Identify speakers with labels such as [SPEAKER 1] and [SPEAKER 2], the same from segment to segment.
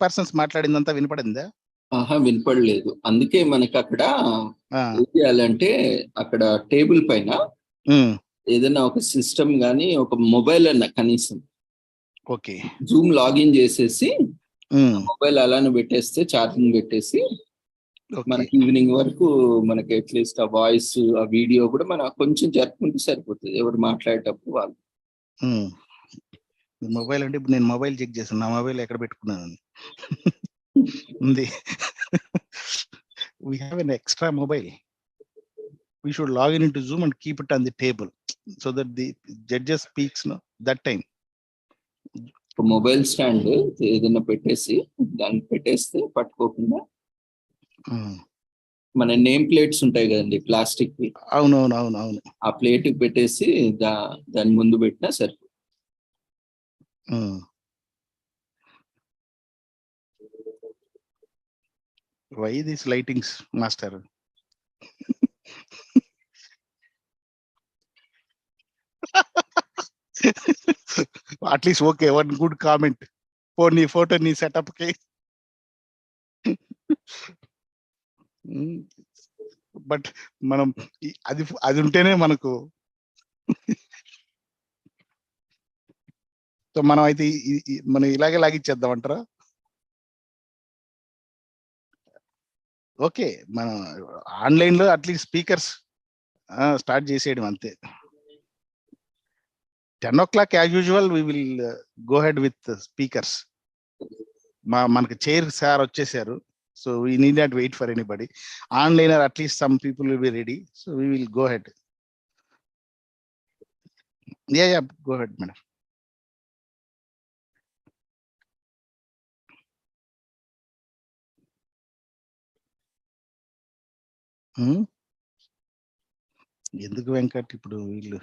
[SPEAKER 1] Persons మాట్లాడిందంతా వినపడిందా?
[SPEAKER 2] ఆహా, వినపడలేదు. అందుకే మనకి అక్కడ
[SPEAKER 1] ఆ,
[SPEAKER 2] ఏం చేయాలంటే అక్కడ టేబుల్ పైన
[SPEAKER 1] ఉమ్,
[SPEAKER 2] ఏదైనా ఒక సిస్టమ్ గానీ ఒక మొబైల్ అన్న కనీసం
[SPEAKER 1] ఓకే.
[SPEAKER 2] జూమ్ లాగిన్ చేసేసి
[SPEAKER 1] ఉమ్,
[SPEAKER 2] మొబైల్ అలానే పెట్టేస్తే ఛార్జింగ్ పెట్టేసి
[SPEAKER 1] ఓకే.
[SPEAKER 2] మనకి ఈవినింగ్ వరకు మనకి అట్లీస్ట్ ఆ వాయిస్ ఆ వీడియో కూడా మనం కొంచెం జరుపుకుంటే సరిపోతుంది, ఎవరు మాట్లాడేటప్పుడు వాళ్ళు.
[SPEAKER 1] మొబైల్ అంటే ఇప్పుడు నేను మొబైల్ చెక్ చేశాను, నా మొబైల్ ఎక్కడ పెట్టుకున్నాను ఉంది. We have an extra mobile. We should log in into Zoom and keep it on the table so that the judges speaks no that time.
[SPEAKER 2] Mobile stand ఏదైనా పెట్టేసి దాన్ని పెట్టేస్తే పట్టుకోకుండా మన నేమ్ ప్లేట్స్ ఉంటాయి కదండి ప్లాస్టిక్ వి,
[SPEAKER 1] అవును.
[SPEAKER 2] ఆ ప్లేట్ పెట్టేసి దాని ముందు పెట్టినా సరిపోతుంది.
[SPEAKER 1] Why these lightings, master? At least okay, one good comment. Pony photo ni setup ke. But మనం అది ఉంటేనే మనకు. సో మనం అయితే మనం ఇలాగే లాగిచ్చేద్దాం అంటారా? ఓకే, మనం ఆన్లైన్ లో అట్లీస్ట్ స్పీకర్స్ స్టార్ట్ చేసేయడం అంతే. 10 o'clock as usual we will go head with speakers. మనకి చైర్ సార్ వచ్చేసారు, so we need not wait for anybody. Online or at least some people will be ready, so we will go ahead. Yeah, go ahead, madam. ఎందుకు వెంకట్ ఇప్పుడు వీళ్ళు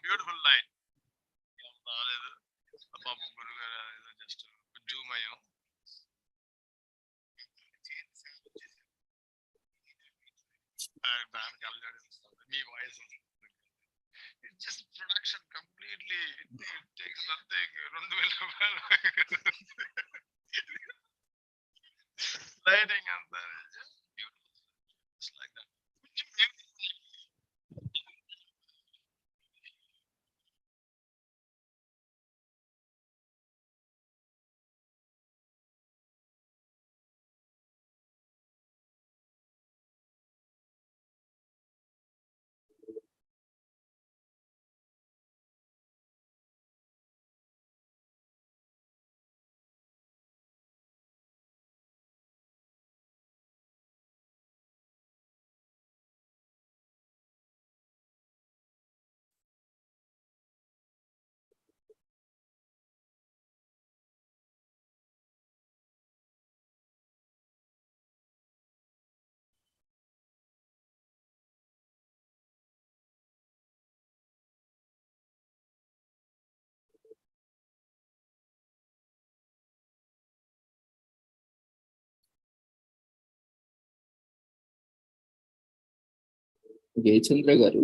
[SPEAKER 3] beautiful line రాలేదు పాపం గురుగారు just Zoom అయ్యాం. దానికి అల్లాడి వస్తుంది మీ voice. It's just production completely takes nothing. 2000 రూపాయలు లైటింగ్ అంతా లైక్ దట్.
[SPEAKER 2] జయచంద్ర గారు,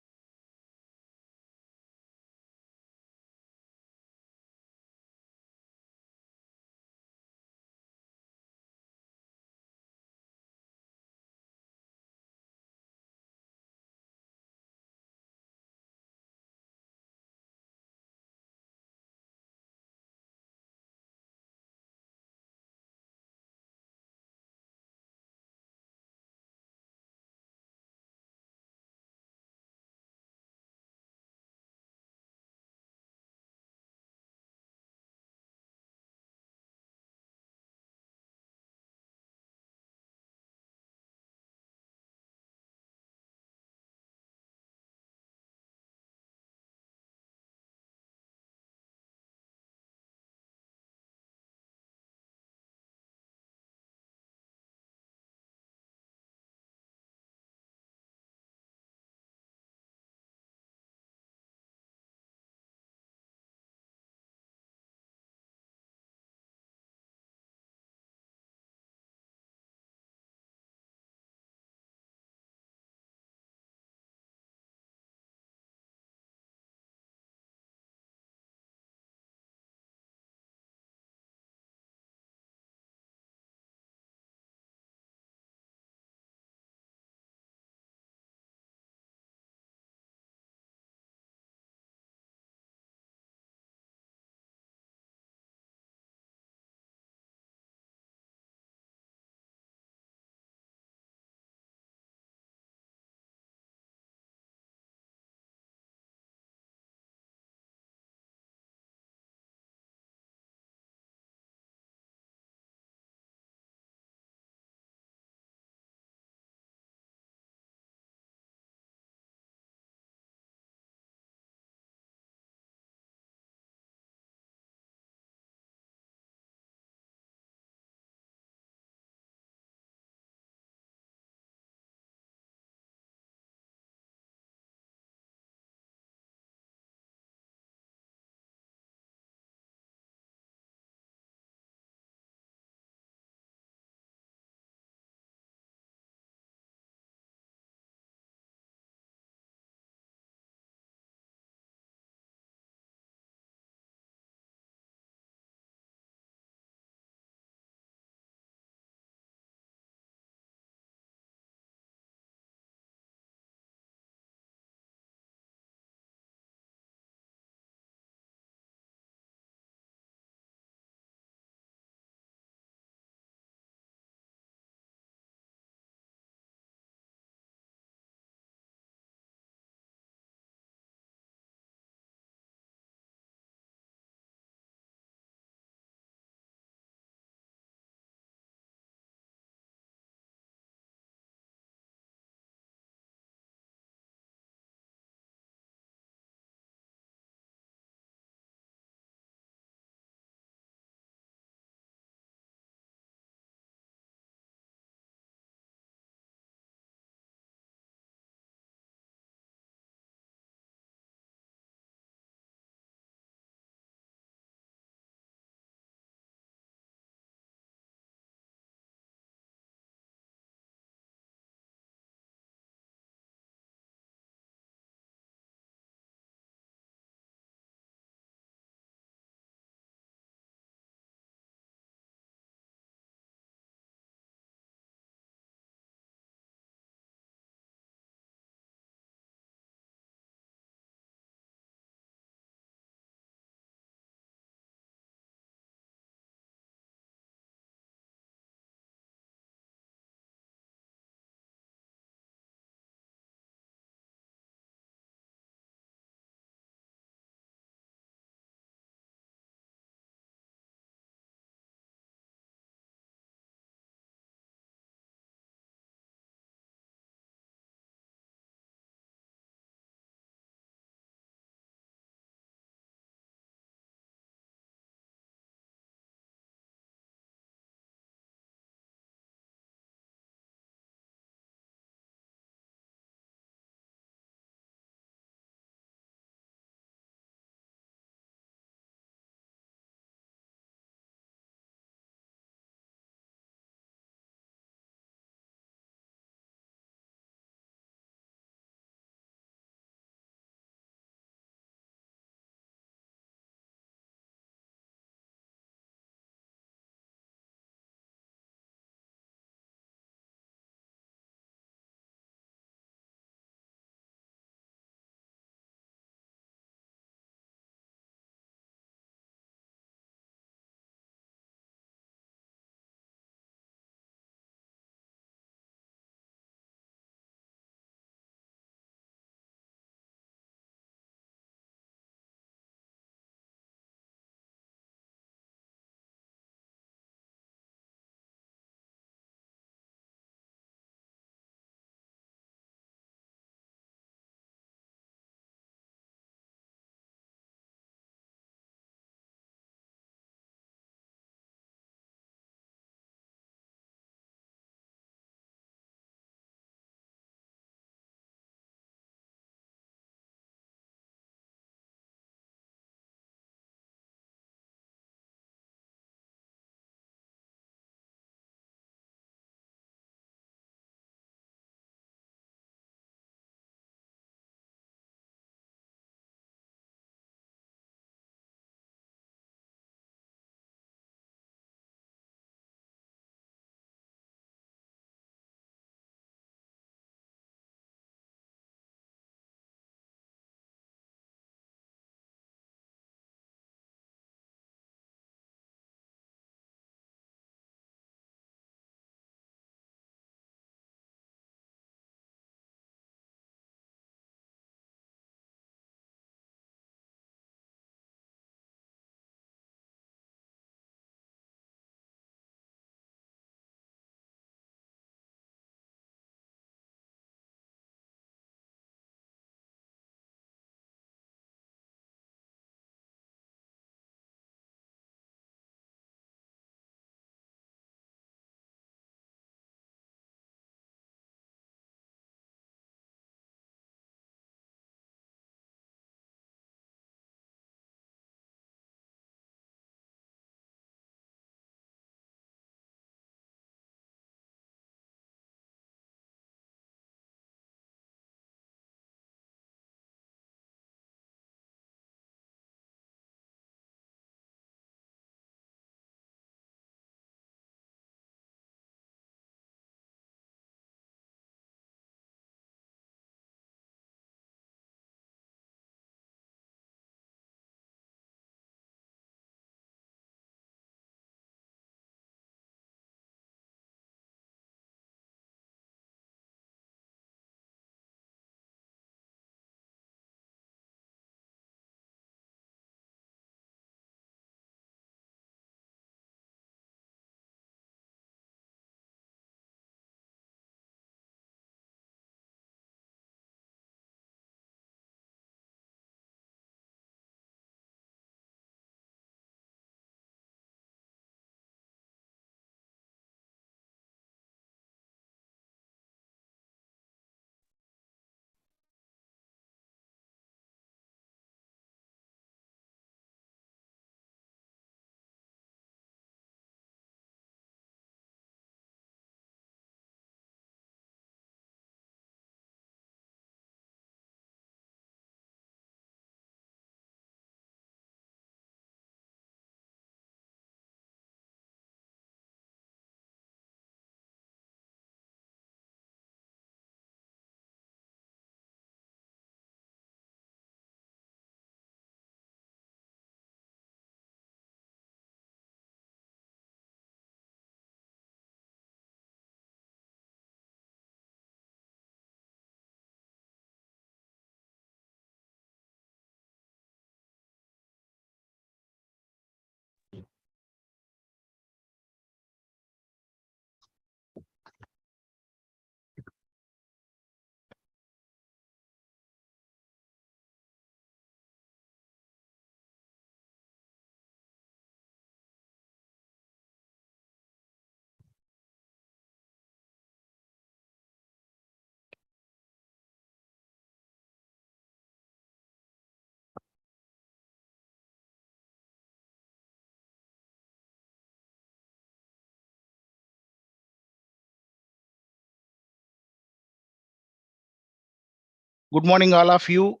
[SPEAKER 1] Good morning, all of you.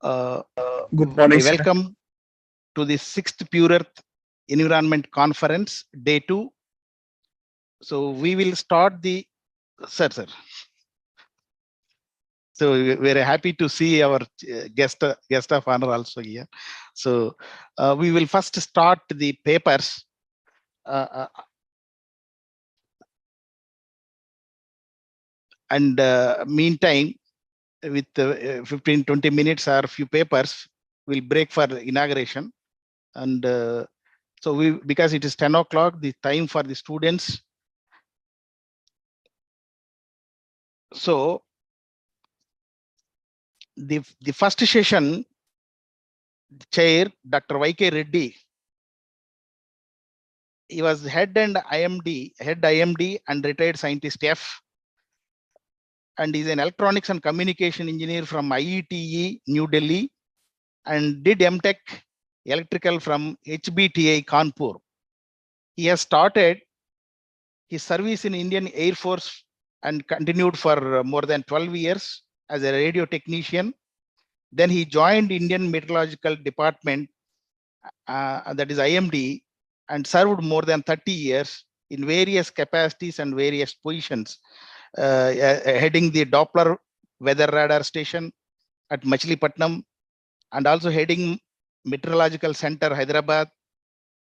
[SPEAKER 4] Good morning,
[SPEAKER 1] I
[SPEAKER 4] sir.
[SPEAKER 1] welcome to the 6th Pure Earth Environment Conference, Day 2. So we will start the, sir. So we're happy to see our guest of honor also here. So we will first start the papers. And meantime, with 15-20 minutes or few papers, we'll break for inauguration. And so because it is 10 o'clock, the time for the students. So the first session, chair, Dr. Y.K. Reddy, he was head IMD and retired scientist F, and is an electronics and communication engineer from IETE, New Delhi, and did MTech electrical from HBTI, Kanpur. He has started his service in Indian Air Force and continued for more than 12 years as a radio technician. Then he joined Indian Meteorological Department, that is IMD, and served more than 30 years in various capacities and various positions, heading the Doppler weather radar station at Machilipatnam, and also heading Meteorological Center, Hyderabad,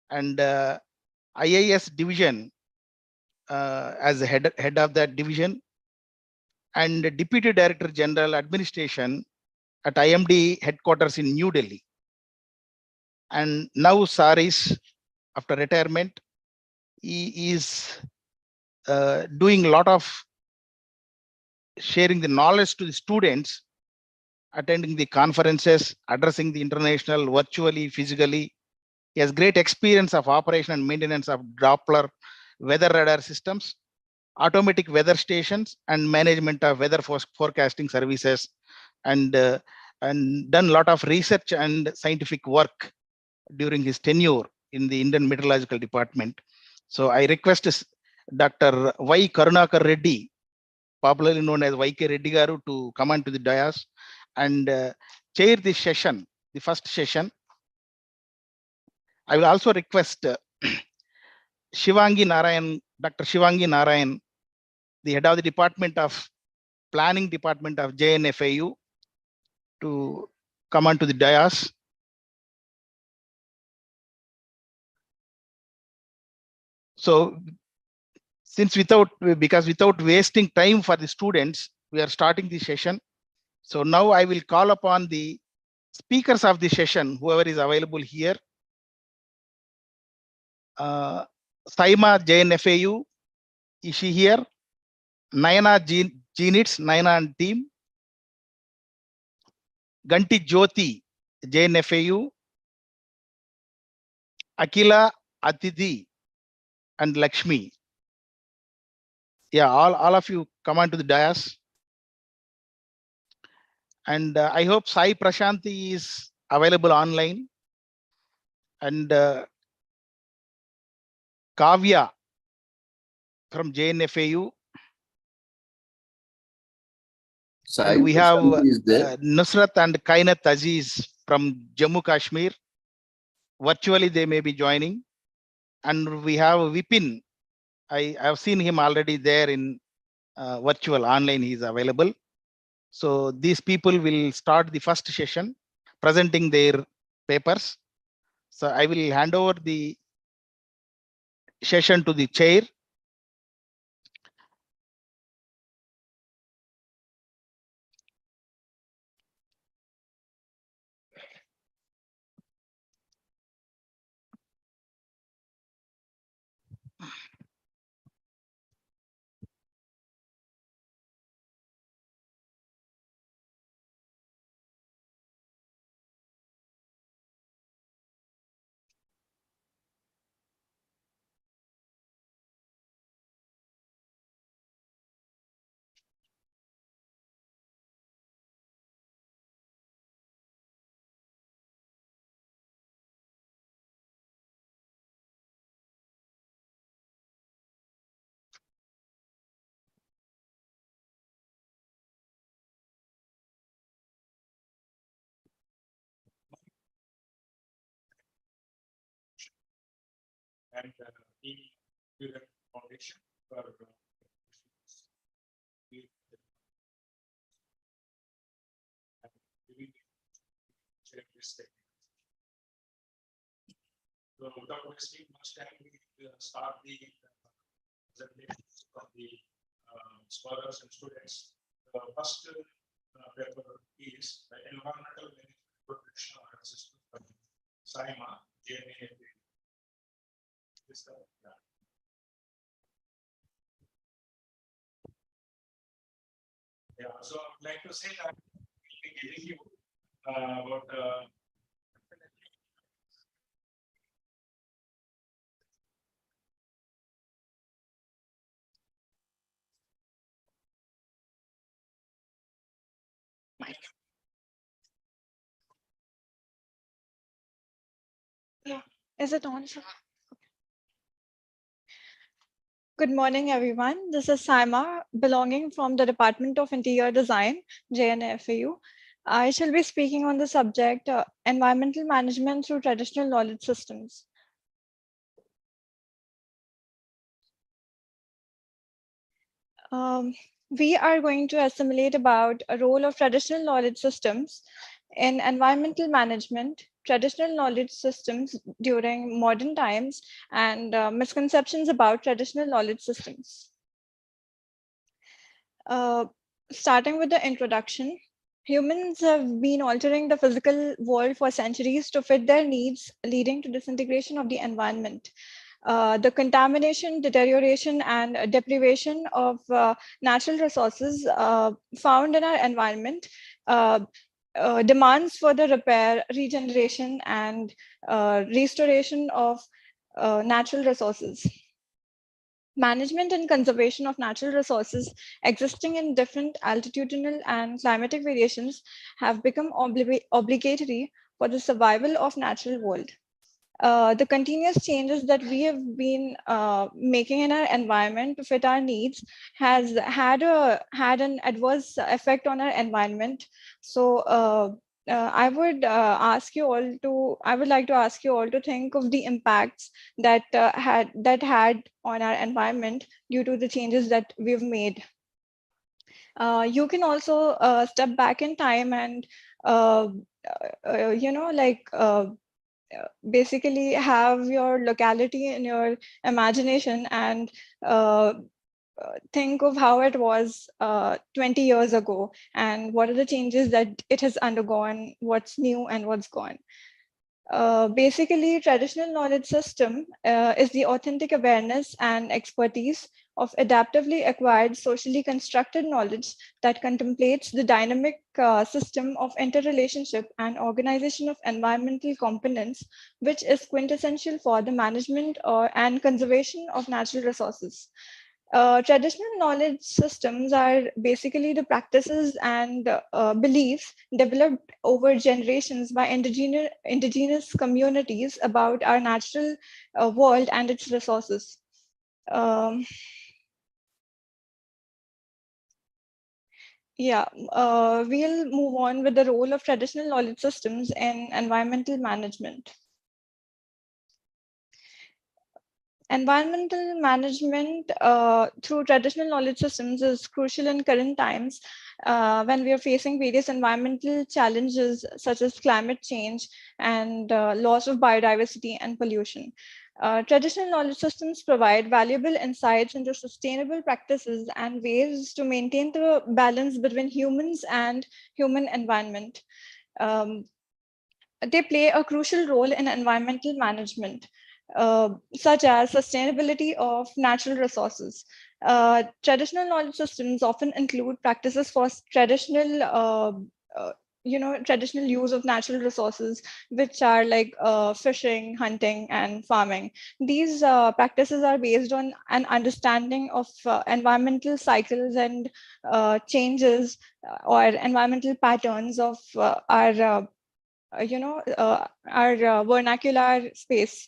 [SPEAKER 1] and IIS division as the head of that division, and Deputy Director General Administration at IMD headquarters in New Delhi. And now Saris, after retirement, he is doing a lot of sharing the knowledge to the students, attending the conferences, addressing the international virtually, physically. He has great experience of operation and maintenance of Doppler weather radar systems, automatic weather stations, and management of weather forecasting services, and done a lot of research and scientific work during his tenure in the Indian Meteorological Department. So I request Dr. Y. Karunakar Reddy, popularly known as Y.K. Reddy Garu, to come onto the dais and chair this session, the first session. I will also request Shivangi Narayan, Dr. Shivangi Narayan, the head of the Department of Planning Department of JNFAU, to come onto the dais. So because without wasting time for the students, we are starting the session. So now I will call upon the speakers of the session, whoever is available here. Saima JNFAU, is she here? Nayana GNITS, Nayana and team. Ganti Jyoti, JNFAU. Akila, Atidhi, and Lakshmi. Yeah, all of you come onto the dais. And I hope Sai Prashanti is available online. And Kavya from JNFAU. And we have Nusrat and Kainat Aziz from Jammu Kashmir. Virtually, they may be joining. And we have Vipin. I have seen him already there in virtual online. He is available. So these people will start the first session, presenting their papers. So I will hand over the session to the chair.
[SPEAKER 4] and the foundation for share this technique. So without wasting much time, we start the presentations from the scholars and students. The first paper is the environmental management protection system from SIMA, JNAFAU. Yeah, so I'd like to say that we'll be giving you about
[SPEAKER 5] Yeah, is it on? Good morning, everyone. This is Saima, belonging from the Department of Interior Design, JNFAU. I shall be speaking on the subject environmental management through traditional knowledge systems. We are going to assimilate about a role of traditional knowledge systems in environmental management, traditional knowledge systems during modern times, and misconceptions about traditional knowledge systems. Starting with the introduction, humans have been altering the physical world for centuries to fit their needs, leading to disintegration of the environment. The contamination, deterioration, and deprivation of natural resources found in our environment demands for the repair, regeneration, and restoration of natural resources. Management and conservation of natural resources existing in different altitudinal and climatic variations have become obligatory for the survival of natural world. The continuous changes that we have been making in our environment to fit our needs has had an adverse effect on our environment. So I would like to ask you all to think of the impacts that had on our environment due to the changes that we've made. You can also step back in time and basically have your locality in your imagination and think of how it was 20 years ago and what are the changes that it has undergone, what's new and what's gone. Basically, traditional knowledge system is the authentic awareness and expertise of adaptively acquired, socially constructed knowledge that contemplates the dynamic system of interrelationship and organization of environmental components, which is quintessential for the management and conservation of natural resources. Traditional knowledge systems are basically the practices and beliefs developed over generations by indigenous communities about our natural world and its resources. We'll move on with the role of traditional knowledge systems in environmental management. Environmental management through traditional knowledge systems is crucial in current times when we are facing various environmental challenges such as climate change and loss of biodiversity and pollution. Traditional knowledge systems provide valuable insights into sustainable practices and ways to maintain the balance between humans and human environment. They play a crucial role in environmental management, such as sustainability of natural resources. Traditional knowledge systems often include practices for traditional use of natural resources, which are like fishing, hunting, and farming. These practices are based on an understanding of environmental cycles and changes or environmental patterns of our vernacular space.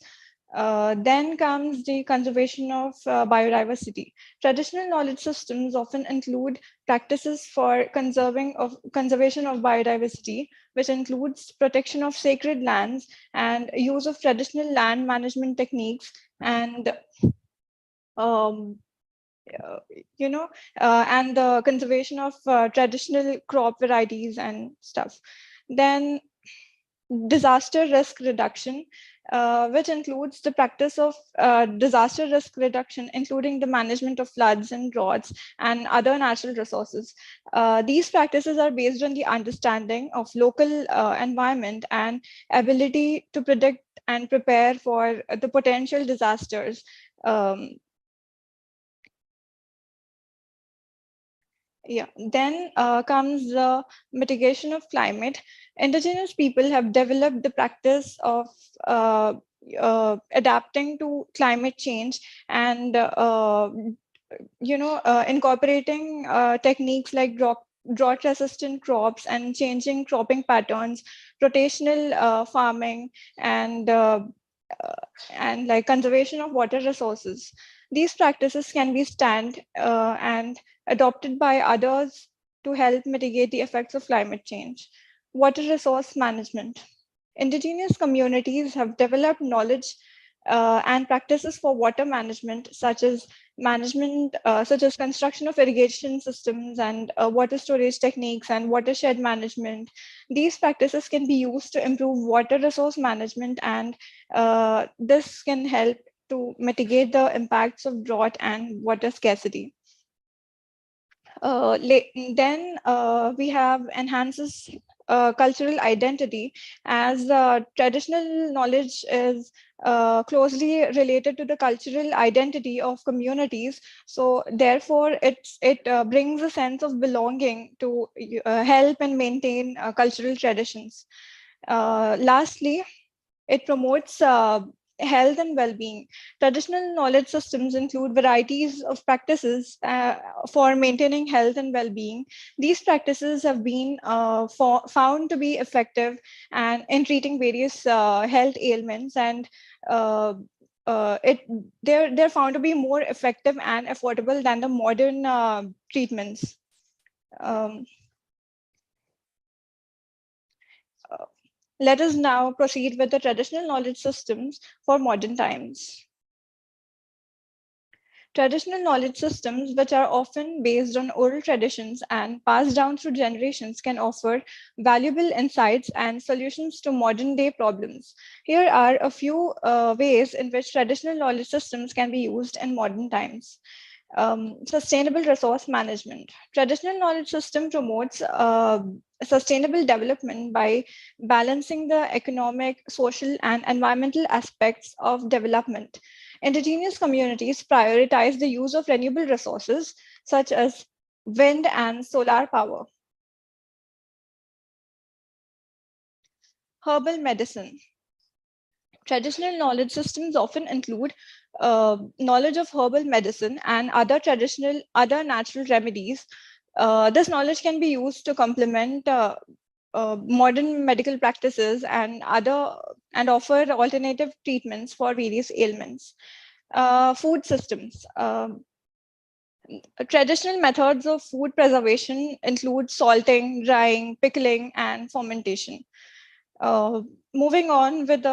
[SPEAKER 5] Then comes the conservation of biodiversity. Traditional knowledge systems often include practices for conservation of biodiversity, which includes protection of sacred lands and use of traditional land management techniques and and the conservation of traditional crop varieties and stuff. Then disaster risk reduction, which includes the practice of disaster risk reduction, including the management of floods and droughts and other natural resources. These practices are based on the understanding of local environment and ability to predict and prepare for the potential disasters. Then comes the mitigation of climate. Indigenous people have developed the practice of adapting to climate change and incorporating techniques like drought-resistant crops and changing cropping patterns, rotational farming, and like conservation of water resources. These practices can be and adopted by others to help mitigate the effects of climate change. Water resource management. Indigenous communities have developed knowledge and practices for water management, such as construction of irrigation systems and water storage techniques and watershed management. These practices can be used to improve water resource management, and this can help to mitigate the impacts of drought and water scarcity. Then we have enhances cultural identity, as traditional knowledge is closely related to the cultural identity of communities. So therefore, it brings a sense of belonging to help and maintain cultural traditions. Lastly, it promotes health and well-being. Traditional knowledge systems include varieties of practices for maintaining health and well-being. These practices have been found to be effective and in treating various health ailments, and they're found to be more effective and affordable than the modern treatments. Let us now proceed with the traditional knowledge systems for modern times. Traditional knowledge systems, which are often based on oral traditions and passed down through generations, can offer valuable insights and solutions to modern day problems. Here are a few ways in which traditional knowledge systems can be used in modern times. Sustainable resource management. Traditional knowledge system promotes sustainable development by balancing the economic, social, and environmental aspects of development. Indigenous communities prioritize the use of renewable resources such as wind and solar power. Herbal medicine. Traditional knowledge systems often include knowledge of herbal medicine and other natural remedies. This knowledge can be used to complement modern medical practices and offer alternative treatments for various ailments. Food systems. Traditional methods of food preservation include salting, drying, pickling, and fermentation. Moving on with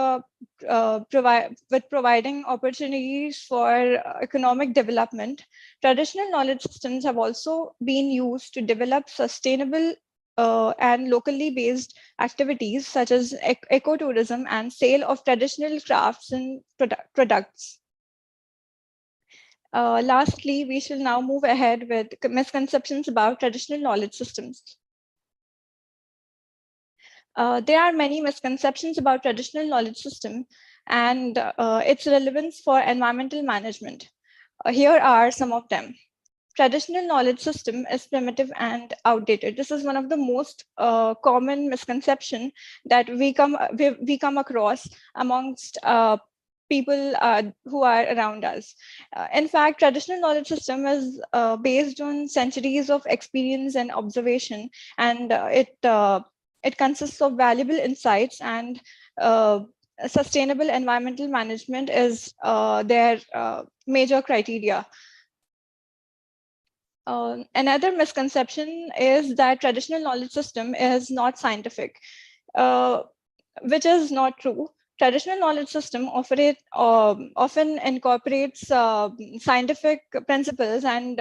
[SPEAKER 5] providing opportunities for economic development, traditional knowledge systems have also been used to develop sustainable and locally based activities such as ecotourism and sale of traditional crafts and products. Lastly, we shall now move ahead with misconceptions about traditional knowledge systems. There are many misconceptions about traditional knowledge system and its relevance for environmental management. Here are some of them. Traditional knowledge system is primitive and outdated. This is one of the most common misconception that we come across amongst people who are around us. In fact, traditional knowledge system is based on centuries of experience and observation, and it consists of valuable insights, and sustainable environmental management is their major criteria. Another misconception is that traditional knowledge system is not scientific, which is not true. traditional knowledge system often incorporates scientific principles, and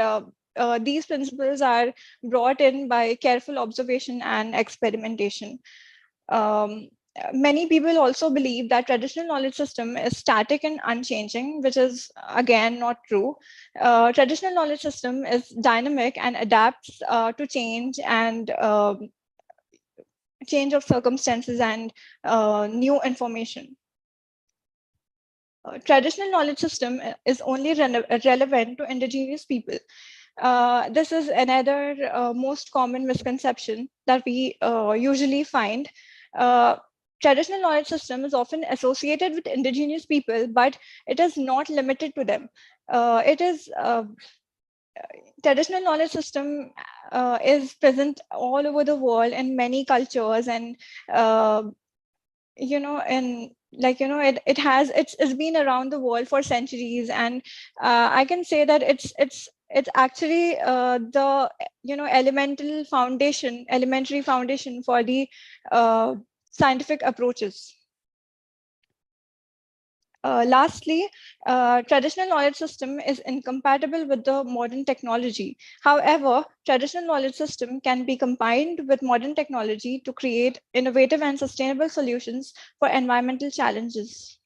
[SPEAKER 5] these principles are brought in by careful observation and experimentation. Many people also believe that traditional knowledge system is static and unchanging, which is again not true. Traditional knowledge system is dynamic and adapts to change and change of circumstances and new information. Traditional knowledge system is only relevant to indigenous people. This is another most common misconception that we usually find. Traditional knowledge system is often associated with indigenous people, but it is not limited to them. Traditional knowledge system is present all over the world in many cultures, and it's been around the world for centuries, and I can say that it's actually the elementary foundation for the scientific approaches. Lastly, traditional knowledge system is incompatible with the modern technology. However, traditional knowledge system can be combined with modern technology to create innovative and sustainable solutions for environmental challenges.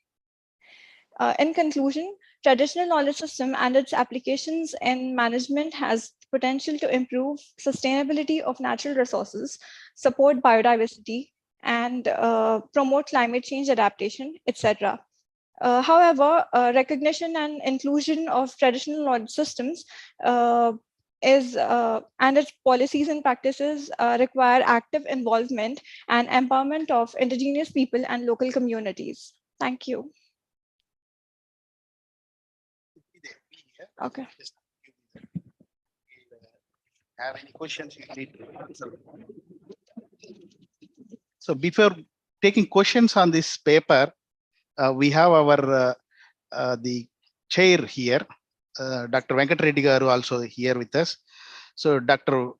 [SPEAKER 5] In conclusion, traditional knowledge system and its applications in management has potential to improve sustainability of natural resources, support biodiversity, and promote climate change adaptation, etc. However, recognition and inclusion of traditional knowledge systems and its policies and practices require active involvement and empowerment of indigenous people and local communities. Thank you. Okay.
[SPEAKER 1] Have any questions you need to answer? So before taking questions on this paper, we have our the chair here, Dr. Venkat Reddy garu also here with us. So Dr.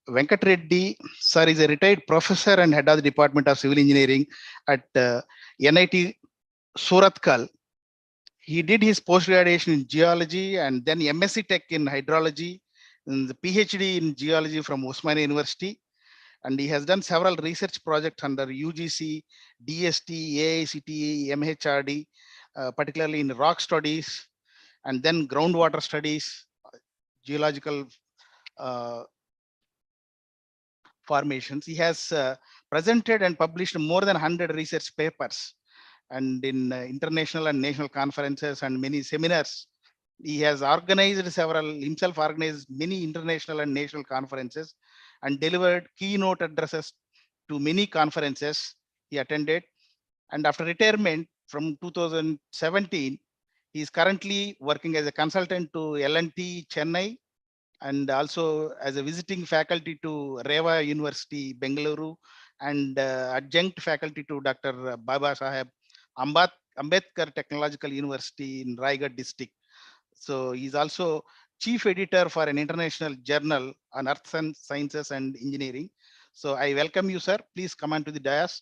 [SPEAKER 1] Venkat Reddy sir is a retired professor and head of the Department of Civil Engineering at NIT Surathkal. He did his post-graduation in geology and then MSc Tech in hydrology, and the PhD in geology from Osmania University. And he has done several research projects under UGC, DST, AICTE, MHRD, particularly in rock studies, and then groundwater studies, geological formations. He has presented and published more than 100 research papers, and in international and national conferences and many seminars. He has himself organized many international and national conferences and delivered keynote addresses to many conferences he attended. And after retirement from 2017, he is currently working as a consultant to L&T Chennai and also as a visiting faculty to Reva University, Bengaluru, and adjunct faculty to Dr. Baba Saheb Ambedkar Technological University in Raigad district. So he's also chief editor for an international journal on earth sciences and engineering. So I welcome you, sir. Please come on to the dais.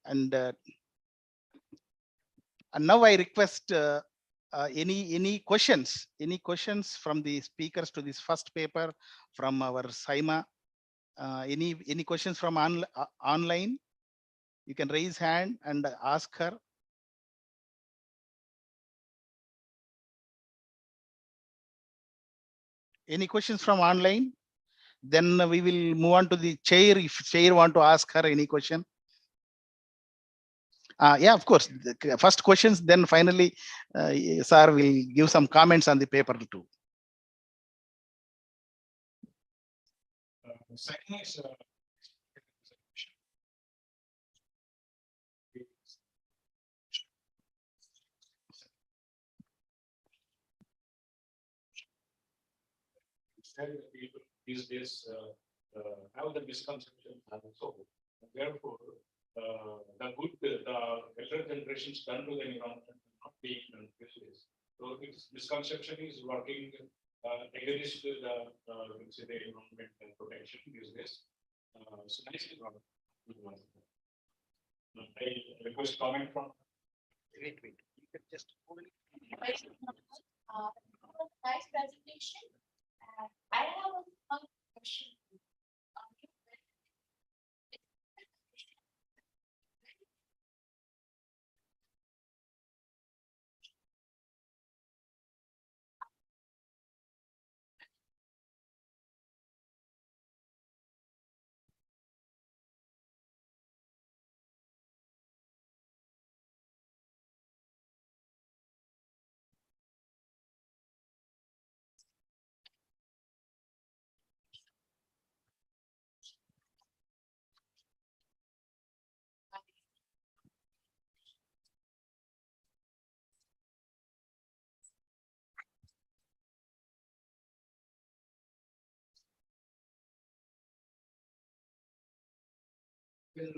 [SPEAKER 1] And now I request any questions from the speakers to this first paper from our Saima. Any questions from online? You can raise hand and ask her. Any questions from online? Then we will move on to the chair. If chair want to ask her any question. Yeah, of course. The first questions, then finally, sir will give some comments on the paper too.
[SPEAKER 4] Second is people these days have the misconception, and so therefore the elder generations done to the environment not being done this days. So its misconception is working against the environment and protection these days. So nicely done. I request comment from
[SPEAKER 1] Wait. You can just hold it.
[SPEAKER 6] Nice presentation. I have a question.
[SPEAKER 1] Will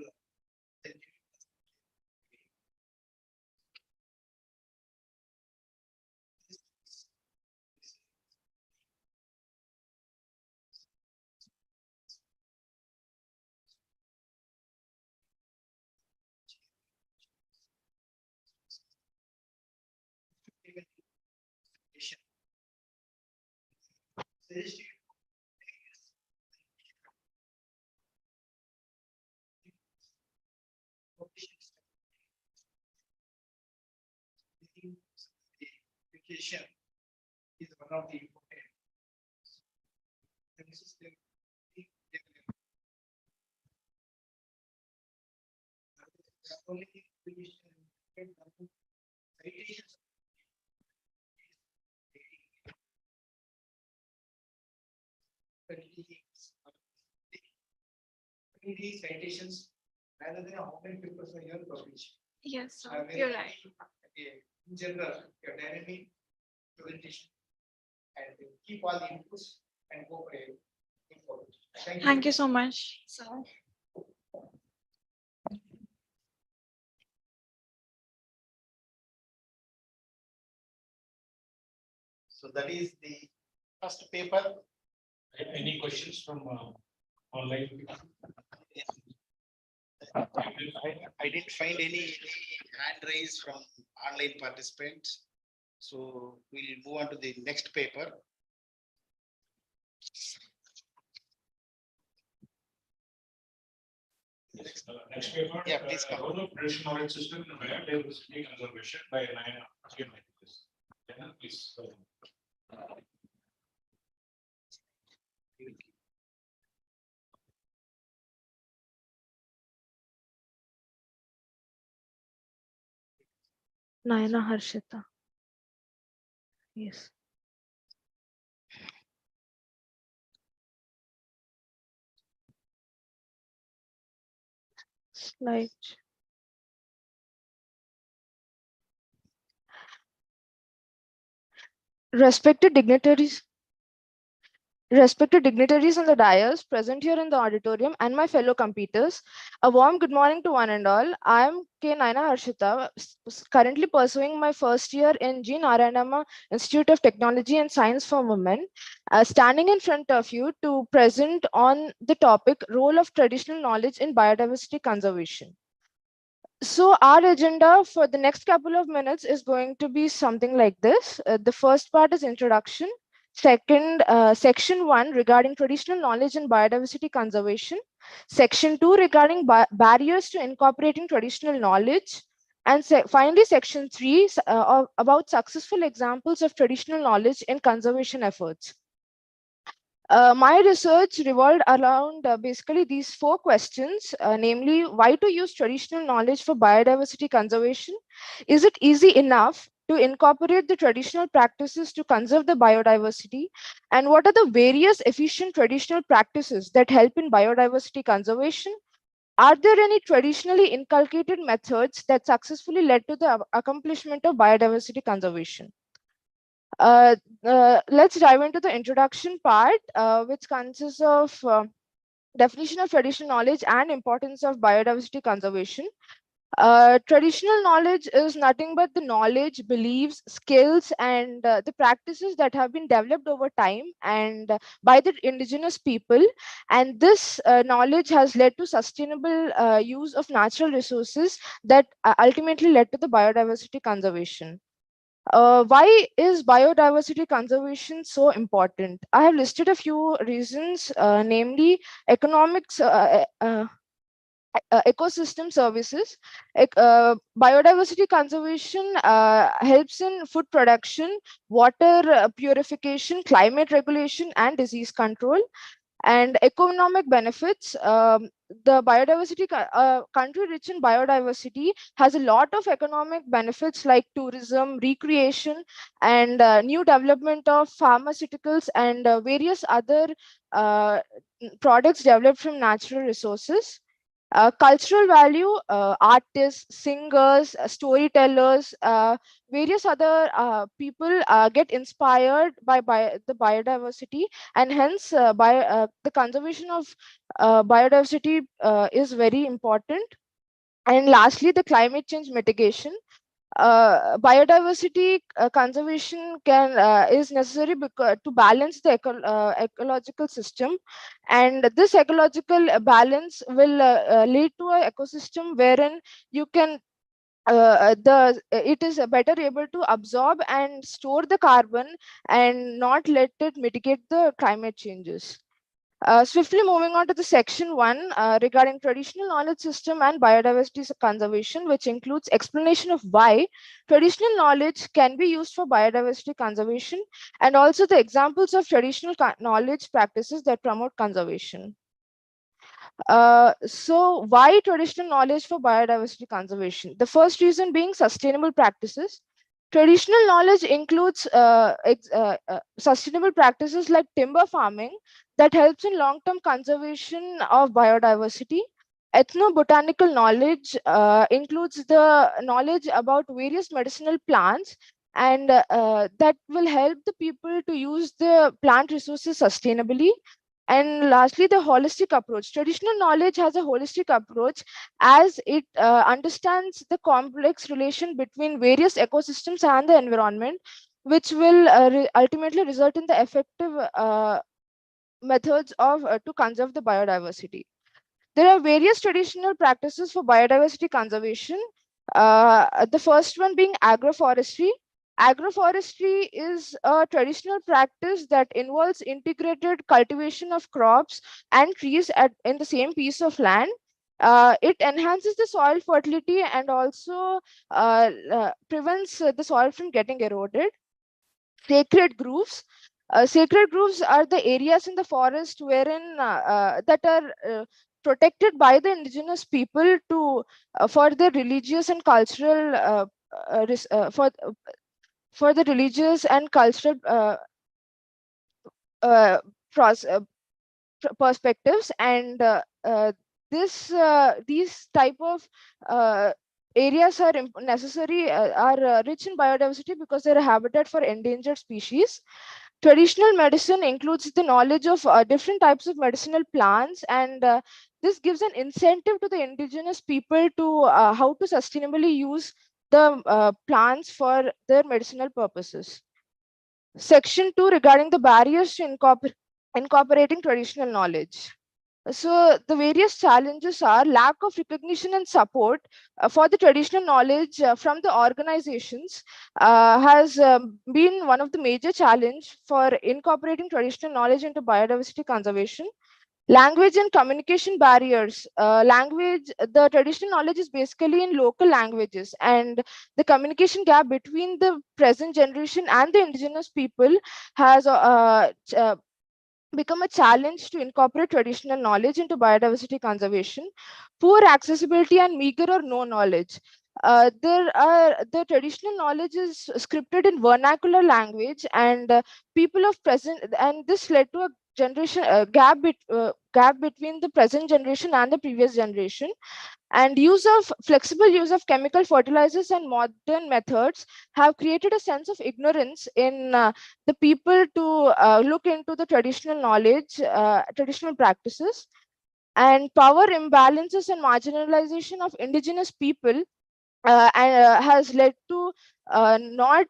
[SPEAKER 1] education is one of the important. This is the only citations rather than how many papers are here published.
[SPEAKER 5] Yes, sir. You're right.
[SPEAKER 1] In general, your dynamic presentation and keep all the inputs and go for it.
[SPEAKER 5] Thank you so much, sir.
[SPEAKER 1] So that is the first paper.
[SPEAKER 4] Any questions from online?
[SPEAKER 1] I didn't find any hand raised from online participants. So we'll move on to the next paper.
[SPEAKER 4] Next paper.
[SPEAKER 1] Yeah, please come.
[SPEAKER 4] Role of traditional knowledge system in biodiversity conservation by Nehru. Please.
[SPEAKER 7] Nayana Harshita. Yes. Slide. Respected dignitaries on the dais present here in the auditorium and my fellow competitors, a warm good morning to one and all. I am K. Naina Harshita, currently pursuing my first year in G.Narayanamma Institute of Technology and Science for Women, standing in front of you to present on the topic role of traditional knowledge in biodiversity conservation. So our agenda for the next couple of minutes is going to be something like this. The first part is introduction. Second, section 1 regarding traditional knowledge and biodiversity conservation. Section 2 regarding barriers to incorporating traditional knowledge. And finally, section 3 about successful examples of traditional knowledge in conservation efforts. My research revolved around basically these 4 questions, namely, why to use traditional knowledge for biodiversity conservation? Is it easy enough to incorporate the traditional practices to conserve the biodiversity? And what are the various efficient traditional practices that help in biodiversity conservation? Are there any traditionally inculcated methods that successfully led to the accomplishment of biodiversity conservation? Let's dive into the introduction part, which consists of definition of traditional knowledge and importance of biodiversity conservation. Traditional knowledge is nothing but the knowledge, beliefs, skills, and the practices that have been developed over time and by the indigenous people. And this knowledge has led to sustainable use of natural resources that ultimately led to the biodiversity conservation. Why is biodiversity conservation so important? I have listed a few reasons, namely economics, ecosystem services. Biodiversity conservation helps in food production, water purification, climate regulation, and disease control. And economic benefits. The country rich in biodiversity has a lot of economic benefits like tourism, recreation, and new development of pharmaceuticals and various other uh, products developed from natural resources. Cultural value, artists, singers, storytellers, various other people get inspired by the biodiversity, and hence the conservation of biodiversity is very important. And lastly, the climate change mitigation. Biodiversity conservation is necessary to balance the ecological system, and this ecological balance will lead to an ecosystem wherein you can it is better able to absorb and store the carbon and not let it mitigate the climate changes. Swiftly moving on to the section 1 regarding traditional knowledge system and biodiversity conservation, which includes explanation of why traditional knowledge can be used for biodiversity conservation, and also the examples of traditional knowledge practices that promote conservation. So why traditional knowledge for biodiversity conservation? The first reason being sustainable practices. Traditional knowledge includes sustainable practices like timber farming that helps in long-term conservation of biodiversity. Ethnobotanical knowledge includes the knowledge about various medicinal plants, and that will help the people to use the plant resources sustainably. And lastly, the holistic approach. Traditional knowledge has a holistic approach as it understands the complex relation between various ecosystems and the environment, which will ultimately result in the effective methods of to conserve the biodiversity. There are various traditional practices for biodiversity conservation. The first one being agroforestry. Agroforestry is a traditional practice that involves integrated cultivation of crops and trees in the same piece of land. It enhances the soil fertility and also prevents the soil from getting eroded. Sacred groves. Sacred groves are the areas in the forest wherein that are protected by the indigenous people to for their religious and cultural for the religious and cultural uh, pros, uh, perspectives, and these type of areas are necessary are rich in biodiversity because they're a habitat for endangered species. Traditional medicine includes the knowledge of different types of medicinal plants, and this gives an incentive to the indigenous people to how to sustainably use the plants for their medicinal purposes. Section 2 regarding the barriers to incorporating traditional knowledge. So the various challenges are lack of recognition and support for the traditional knowledge from the organizations has been one of the major challenge for incorporating traditional knowledge into biodiversity conservation. Language and communication barriers. The traditional knowledge is basically in local languages, and the communication gap between the present generation and the indigenous people has become a challenge to incorporate traditional knowledge into biodiversity conservation. Poor accessibility and meager or no knowledge. The traditional knowledge is scripted in vernacular language, and people of present, and this led to a generation gap between the present generation and the previous generation. And flexible use of chemical fertilizers and modern methods have created a sense of ignorance in the people to look into the traditional knowledge, traditional practices. And power imbalances and marginalization of indigenous people has led to not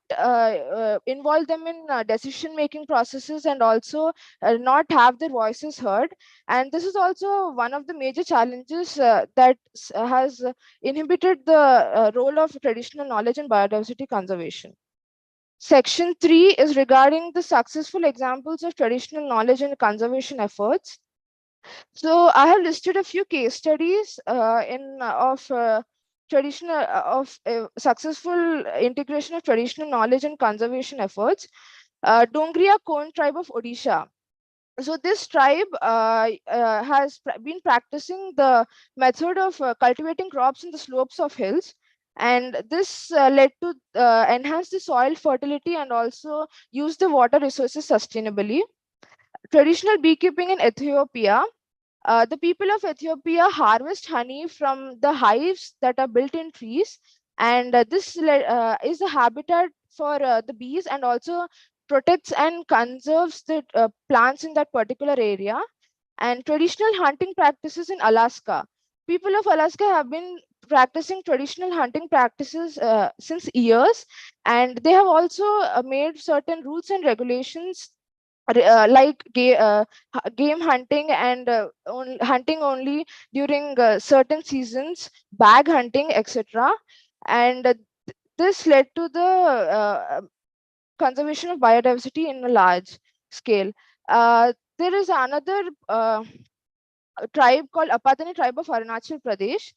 [SPEAKER 7] involve them in decision making processes, and also not have their voices heard. And this is also one of the major challenges that has inhibited the role of traditional knowledge in biodiversity conservation. Section 3 is regarding the successful examples of traditional knowledge and conservation efforts. So I have listed a few case studies of traditional of successful integration of traditional knowledge and conservation efforts. Dongria Kon tribe of Odisha. So this tribe has been practicing the method of cultivating crops in the slopes of hills, and this led to enhance the soil fertility and also use the water resources sustainably. Traditional beekeeping in Ethiopia. The people of Ethiopia harvest honey from the hives that are built in trees, and this is a habitat for the bees, and also protects and conserves the plants in that particular area. And traditional hunting practices in Alaska. People of Alaska have been practicing traditional hunting practices since years, and they have also made certain rules and regulations like game hunting, and hunting only during certain seasons, bag hunting, etc. And this led to the conservation of biodiversity in a large scale. There is another tribe called Apatani tribe of Arunachal Pradesh.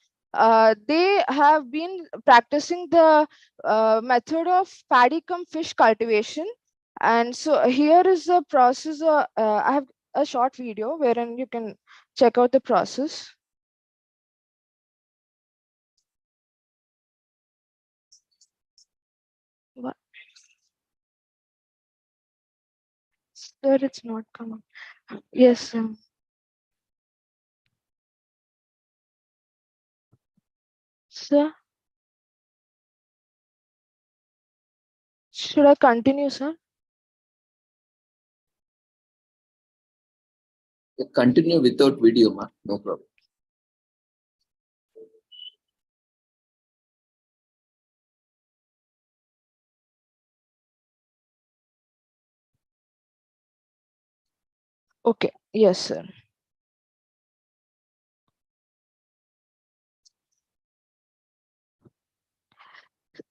[SPEAKER 7] They have been practicing the method of paddy cum fish cultivation. And so here is the process. I have a short video wherein you can check out the process. What? Sir, it's not coming. Yes. Sir, should I continue, sir?
[SPEAKER 2] Continue without video, ma. No problem.
[SPEAKER 7] Okay. Yes, sir.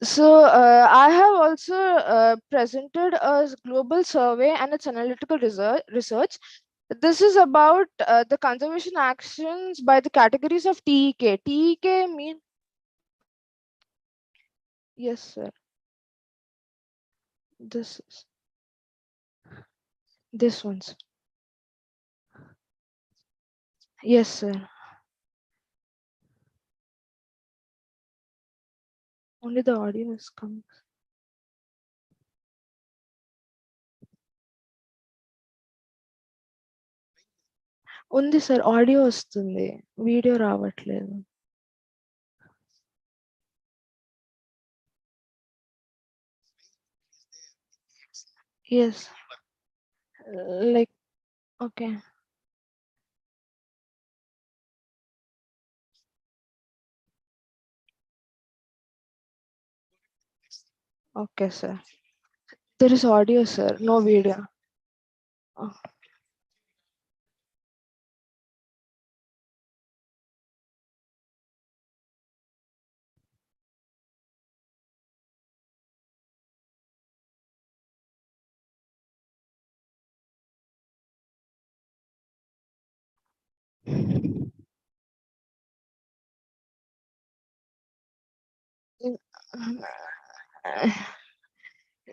[SPEAKER 7] So I have also presented a global survey and its analytical research. This is about the conservation actions by the categories of TEK. TEK mean, yes, sir. This one's. Yes, sir. Only the audio is coming. ఉంది sir, audio వస్తుంది, video రావట్లేదు. Yes, like okay. Okay sir, there is audio, sir, no video. Oh.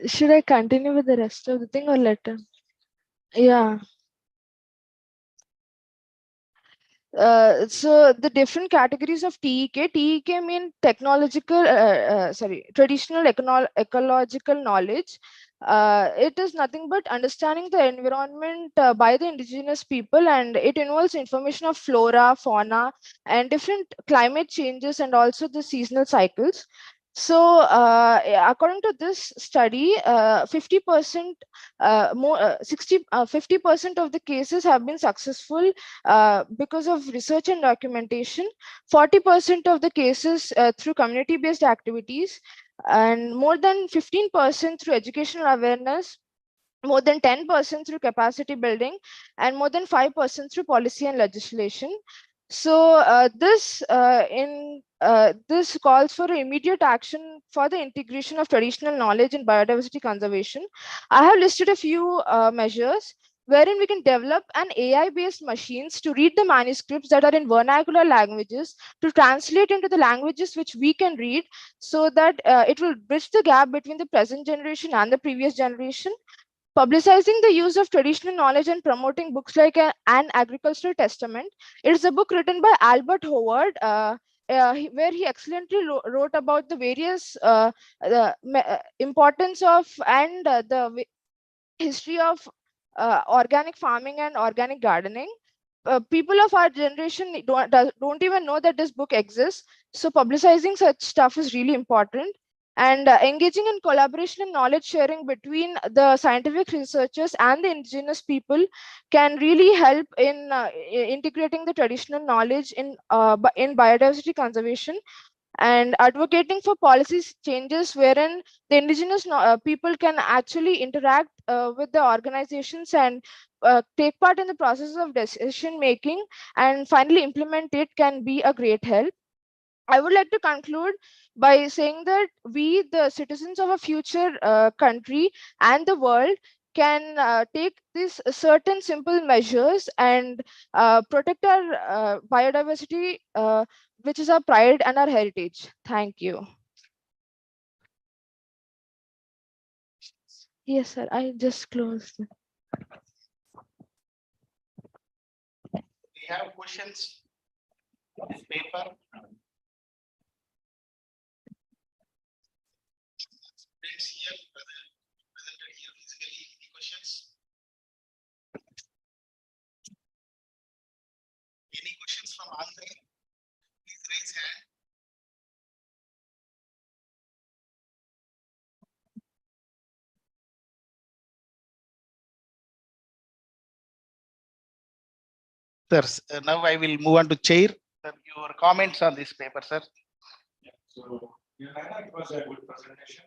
[SPEAKER 7] Should I continue with the rest of the thing or later? Yeah. So the different categories of TEK. TEK mean traditional ecological knowledge. It is nothing but understanding the environment by the indigenous people, and it involves information of flora, fauna, and different climate changes, and also the seasonal cycles. So, according to this study, 50% more, 50% of the cases have been successful because of research and documentation. 40% of the cases through community-based activities, and more than 15% through educational awareness, more than 10% through capacity building, and more than 5% through policy and legislation. So this calls for immediate action for the integration of traditional knowledge in biodiversity conservation. I have listed a few measures wherein we can develop an AI-based machines to read the manuscripts that are in vernacular languages to translate into the languages which we can read, so that it will bridge the gap between the present generation and the previous generation. Publicizing the use of traditional knowledge and promoting books like An Agricultural Testament. It is a book written by Albert Howard, where he excellently wrote about the various importance of and the history of organic farming and organic gardening. People of our generation don't even know that this book exists. So publicizing such stuff is really important. And engaging in collaboration and knowledge sharing between the scientific researchers and the indigenous people can really help in integrating the traditional knowledge in biodiversity conservation, and advocating for policy changes wherein the indigenous people can actually interact with the organizations and take part in the process of decision making and finally implement it can be a great help. I would like to conclude by saying that we, the citizens of a future country and the world, can take these certain simple measures and protect our biodiversity, which is our pride and our heritage. Thank you. Yes, sir. I just closed.
[SPEAKER 1] We have questions on this paper. Students here presented here physically. Any questions? Any questions from online? Please raise hand. Sir, now I will move on to chair. Sir, your comments on this paper, sir.
[SPEAKER 4] Yeah, so it was a good presentation.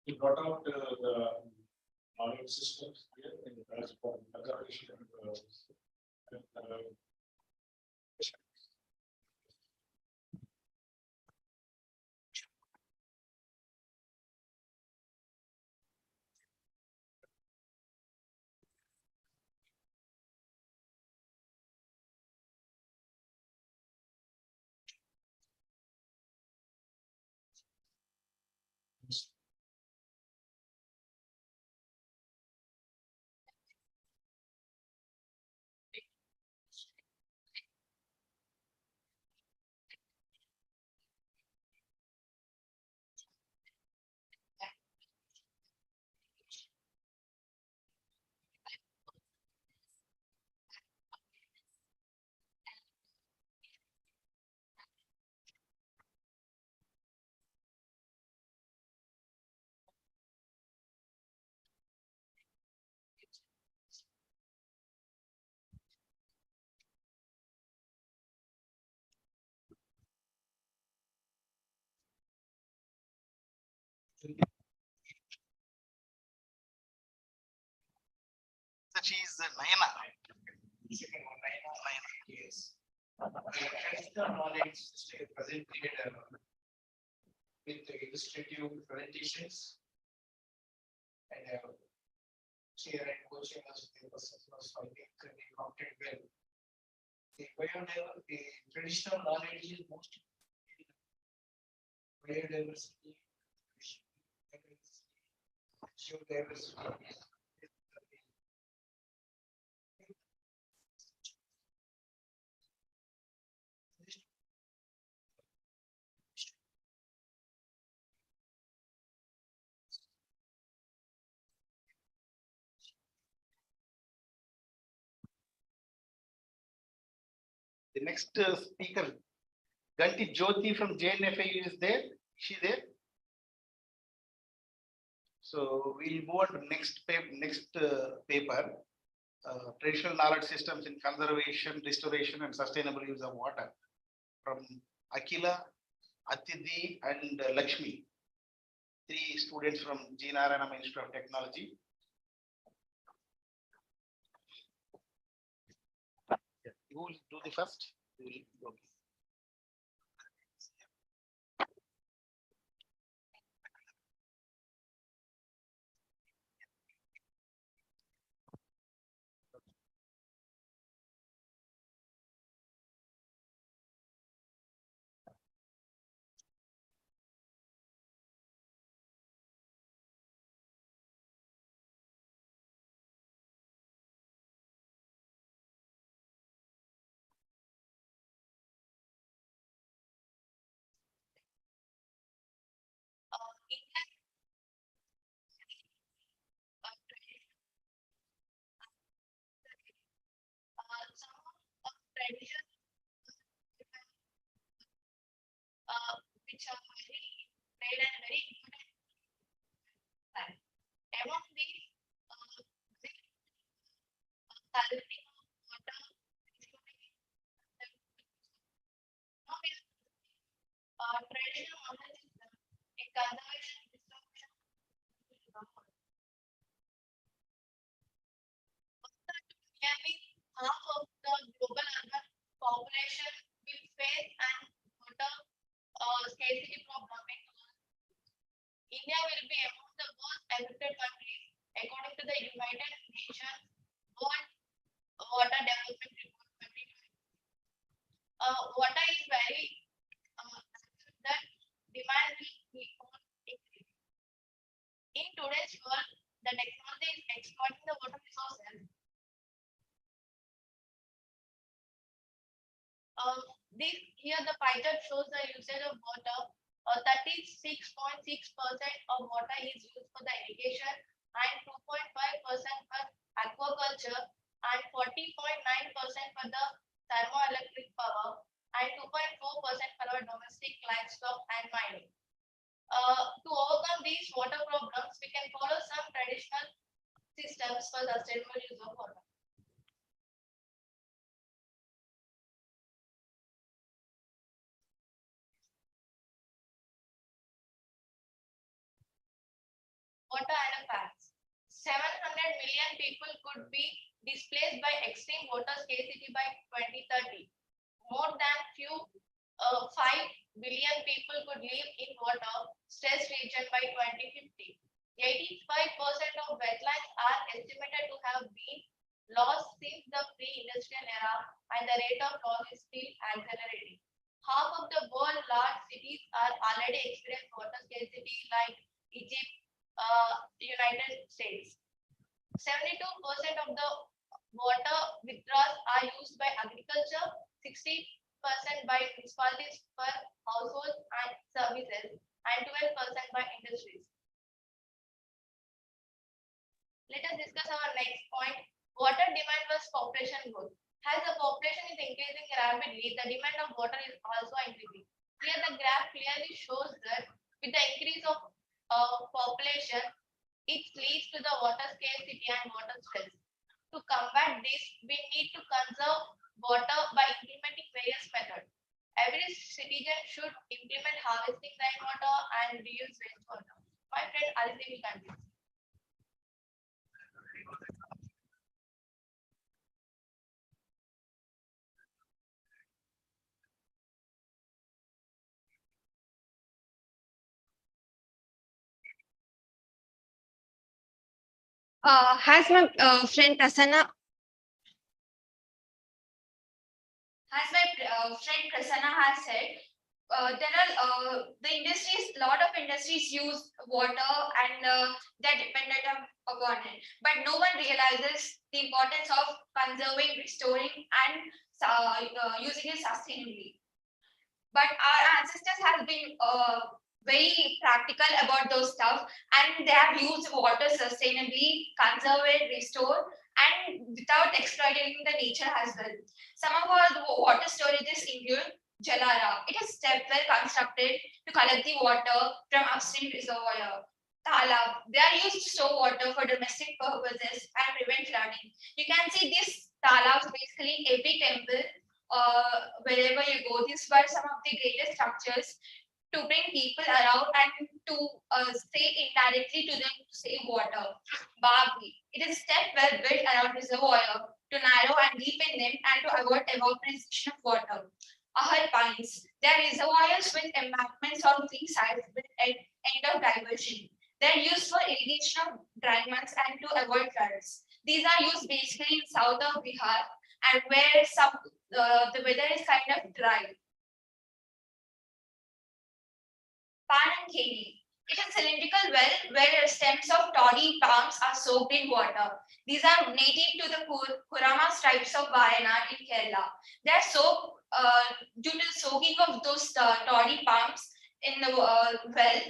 [SPEAKER 4] You brought out the knowledge systems here in the conservation
[SPEAKER 1] She is Nayana.
[SPEAKER 8] Second one, Nayana. Yes. Traditional knowledge presented with the illustrative presentations and chair and coaching us with the persons, I think they counted well. The traditional knowledge is most biodiversity, geodiversity.
[SPEAKER 1] The next speaker, Ganti Jyoti from JNFAU is there. Is she there? So we'll move on to next paper. Traditional knowledge systems in conservation, restoration, and sustainable use of water, from Akila, Atidhi, and Lakshmi. 3 students from G.Narayanamma Institute of Technology. Who will do the first? Okay.
[SPEAKER 6] Which are very played and very important. Among these, salting of water, traditional model system in conservation distribution. Nearly half of the global urban population will face an water scarcity problem. India will be among the most affected countries according to the United Nations World Water Development Report 2020. Water is very that demand will keep on increasing. In today's world, the technology is exploiting the water resources. Here the pie chart shows the usage of water. 36.6% of water is used for the irrigation and 2.5% for aquaculture and 40.9% for the thermoelectric power and 2.4% for our domestic livestock and mining. To overcome these water problems, we can follow some traditional systems for sustainable use of water. Water and facts. 700 million people could be displaced by extreme water scarcity by 2030. More than 5 billion people could live in water stressed region by 2050. 85% of wetlands are estimated to have been lost since the pre-industrial era, and the rate of loss is still accelerating. Half of the world's large cities are already experiencing water scarcity, like Egypt, United States. 72% of the water withdrawals are used by agriculture, 60% by municipalities for households and services, and 12% by industries. Let us discuss our next point. Water demand versus population growth. As the population is increasing rapidly, the demand of water is also increasing. Here the graph clearly shows that with the increase of population, it leads to the water scarcity and water stress. To combat this, we need to conserve water by implementing various methods. Every citizen should implement harvesting rainwater and reuse wastewater. My friend Alice will continue.
[SPEAKER 9] As my friend Prasanna has said, lot of industries use water and they're dependent upon it. But no one realizes the importance of conserving, restoring, and using it sustainably. But our ancestors have been very practical about those stuff, and they have used water sustainably, conserve it, restore, and without exploiting the nature as well. Some of our water storages include Jalara. It is step well constructed to collect the water from upstream reservoir. Talab. They are used to store water for domestic purposes and prevent flooding. You can see these talabs basically in every temple, wherever you go. These were some of the greatest structures to bring people around and to say indirectly to them to save water. Bagi. It is a step well built around reservoir to narrow and deepen them and to avoid evaporation of water. Ahar pines. They are reservoirs with embankments on three sides with end of diversion. They are used for irrigation of dry months and to avoid floods. These are used basically in south of Bihar and where the weather is kind of dry. Pan and Keni. It is a cylindrical well where stems of toddy palms are soaked in water. These are native to the Kurama stripes of Wayanad in Kerala. They are soaked due to the soaking of those toddy palms in the well.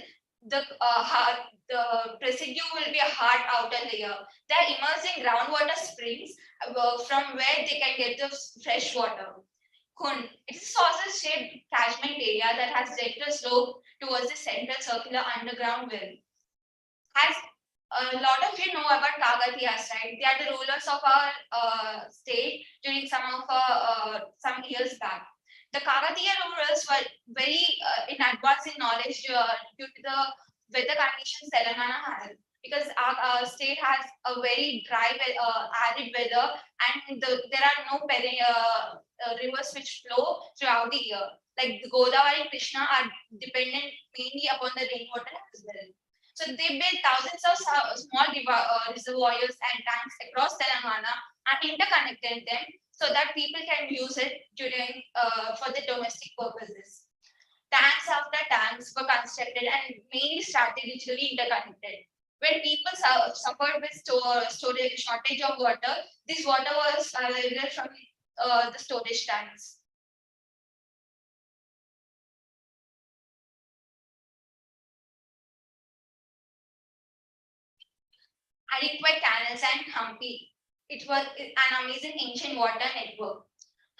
[SPEAKER 9] The residue will be a hard outer layer. They are immersed in groundwater springs from where they can get the fresh water. Kun. It is a saucer-shaped catchment area that has gentle slope towards the central circular underground well. As a lot of you know about Kagatiyas, right? They are the rulers of our state during some years back. The Kakatiya rulers were very in advance in knowledge due to the weather conditions Telangana has, because our state has a very dry, arid weather, and there are no rivers which flow throughout the year. Like the Godavari and Krishna are dependent mainly upon the rainwater as well. So they built thousands of small reservoirs and tanks across Telangana and interconnected them so that people can use it during for the domestic purposes. Tanks after tanks were constructed and mainly strategically interconnected. When people suffered with storage shortage of water, this water was available from the storage tanks. Adequate canals and Hampi. It was an amazing ancient water network.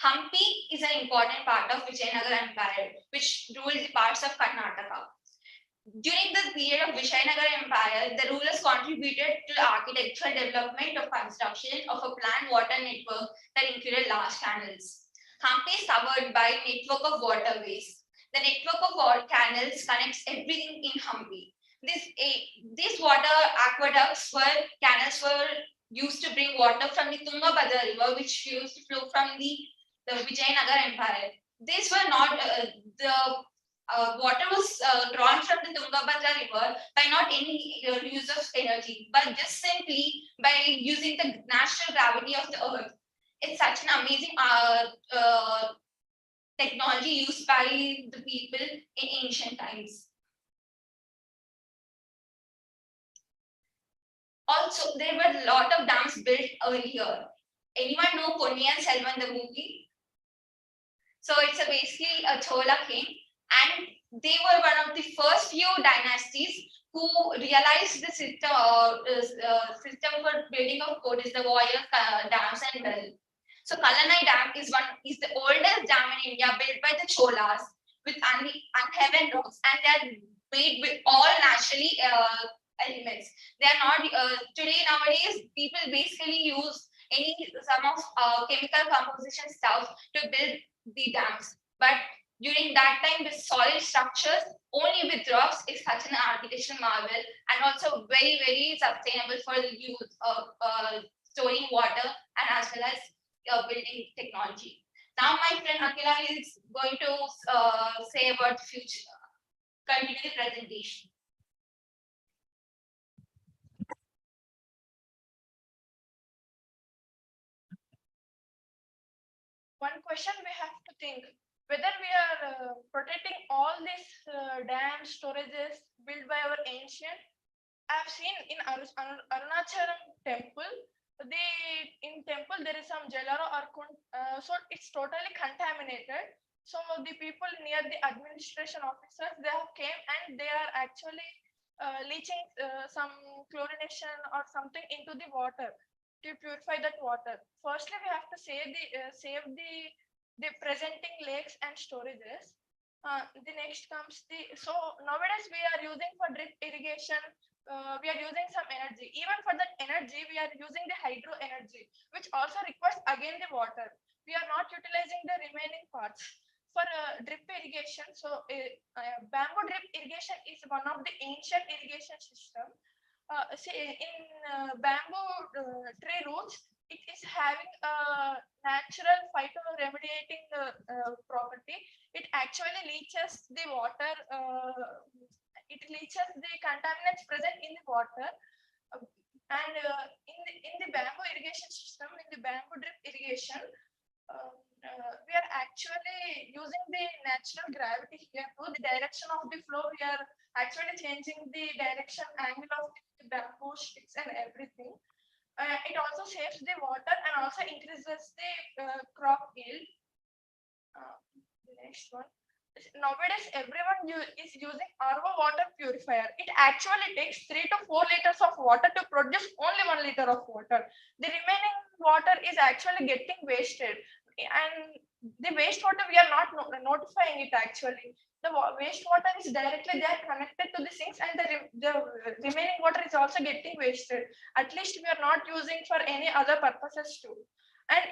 [SPEAKER 9] Hampi is an important part of Vijayanagara Empire, which ruled the parts of Karnataka. During the period of Vijayanagara Empire, the rulers contributed to the architectural development of construction of a planned water network that included large canals. Hampi is covered by a network of waterways. The network of canals connects everything in Hampi. These water aqueducts canals were used to bring water from the Tungabhadra river, which used to flow from the Vijayanagara Empire. These were not water was drawn from the Tungabhadra river by not any use of energy, but just simply by using the natural gravity of the earth. It's such an amazing technology used by the people in ancient times. Also, there were a lot of dams built earlier. Anyone know Ponniyin Selvan, the movie? So it's basically a Chola king, and they were one of the first few dynasties who realized the system for building of reservoirs, dams, and wells. So Kalanai Dam is the oldest dam in India built by the Cholas with unheaven rocks, and they are made with all naturally elements. They are not today nowadays. People basically use some of chemical composition stuff to build the dams, but during that time, with solid structures only with rocks is such an architectural marvel, and also very, very sustainable for the use of storing water and as well as building technology. Now, my friend Akila is going to say about the future. Continue the presentation.
[SPEAKER 7] One question we have to think, whether we are protecting all these dams, storages built by our ancient. I've seen in Arunachalam temple, in temple there is some Jalaro or so it's totally contaminated. Some of the people near the administration officers, they have came and they are actually leaching some chlorination or something into the water to purify that water. Firstly, we have to save the the presenting lakes and storages. The next comes so nowadays we are using for drip irrigation, we are using some energy. Even for that energy, we are using the hydro energy, which also requires again the water. We are not utilizing the remaining parts for drip irrigation. So bamboo drip irrigation is one of the ancient irrigation system. See, in bamboo tree roots, it is having a natural phytoremediating property. It actually leaches the water. It leaches the contaminants present in the water. And in the bamboo irrigation system, in the bamboo drip irrigation, we are actually using the natural gravity here to the direction of the flow. We are actually changing the direction angle of the bamboo sticks and everything. It also saves the water and also increases the crop yield. The next one. Nowadays, everyone is using RO water purifier. It actually takes 3 to 4 liters of water to produce only 1 liter of water. The remaining water is actually getting wasted. And the wastewater, we are not notifying it actually. The wastewater is directly there connected to the sinks, and the remaining water is also getting wasted. At least we are not using for any other purposes too. And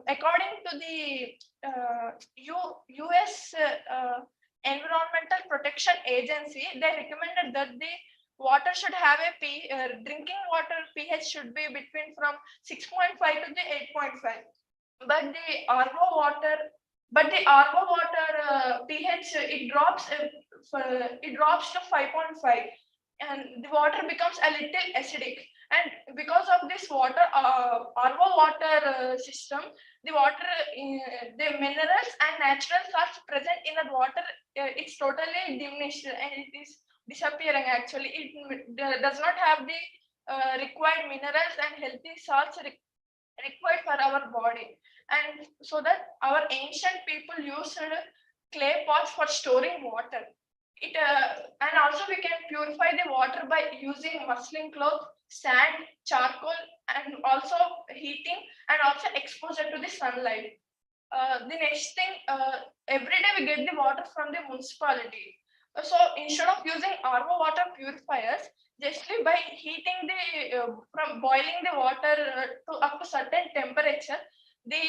[SPEAKER 7] according to the US Environmental Protection Agency, they recommended that the water should have a drinking water pH should be between from 6.5 to the 8.5. But the RO water pH it drops to 5.5, and the water becomes a little acidic. And because of this water RO water system, the water the minerals and natural salts present in the water it's totally diminished and it is disappearing. Actually, it does not have the required minerals and healthy salts required for our body. And so that our ancient people used clay pots for storing water. It and also we can purify the water by using muslin cloth, sand, charcoal, and also heating and also exposure to the sunlight. The next thing, every day we get the water from the municipality. So instead of using RO water purifiers, just by heating the from boiling the water to up to certain temperature, the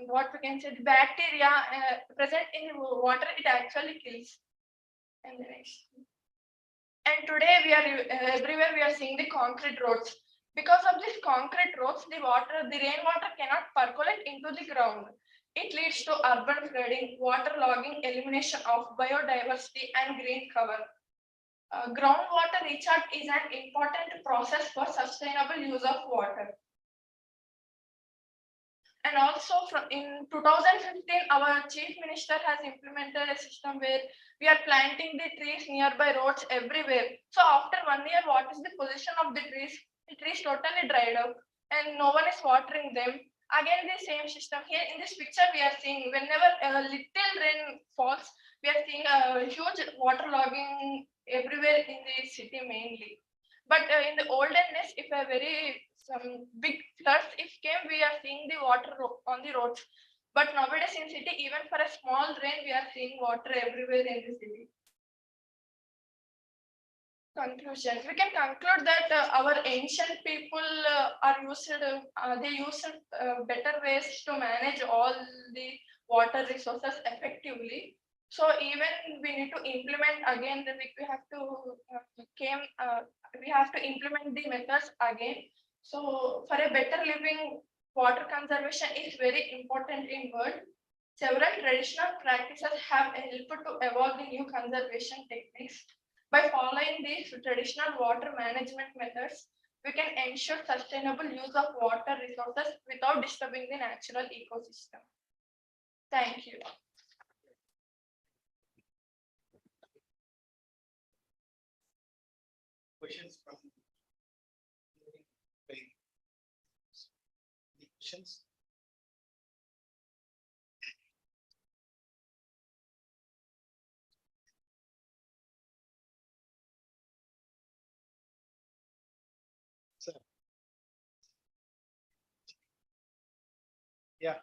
[SPEAKER 7] what we can say, the bacteria present in water, it actually kills. And the next. And today we are everywhere we are seeing the concrete roads. Because of this concrete roads, the rainwater cannot percolate into the ground. It leads to urban flooding, water logging, elimination of biodiversity and green cover. Groundwater recharge is an important process for sustainable use of water. And also in 2015, our chief minister has implemented a system where we are planting the trees nearby roads everywhere. So after 1 year, what is the position of the trees? The trees totally dried up and no one is watering them. Again, the same system here in this picture we are seeing whenever a little rain falls, we are seeing a huge waterlogging everywhere in the city mainly. But in the olden days, if some big floods if came, we are seeing the water on the roads. But nowadays in city, even for a small rain, we are seeing water everywhere in the city. Conclusion: we can conclude that our ancient people they used better ways to manage all the water resources effectively. So even we need to implement again. We have to implement the methods again. So for a better living, water conservation is very important in world. Several traditional practices have helped to evolve the new conservation techniques. By following these traditional water management methods, we can ensure sustainable use of water resources without disturbing the natural ecosystem. Thank you.
[SPEAKER 1] Questions from any questions? Sir. Yeah.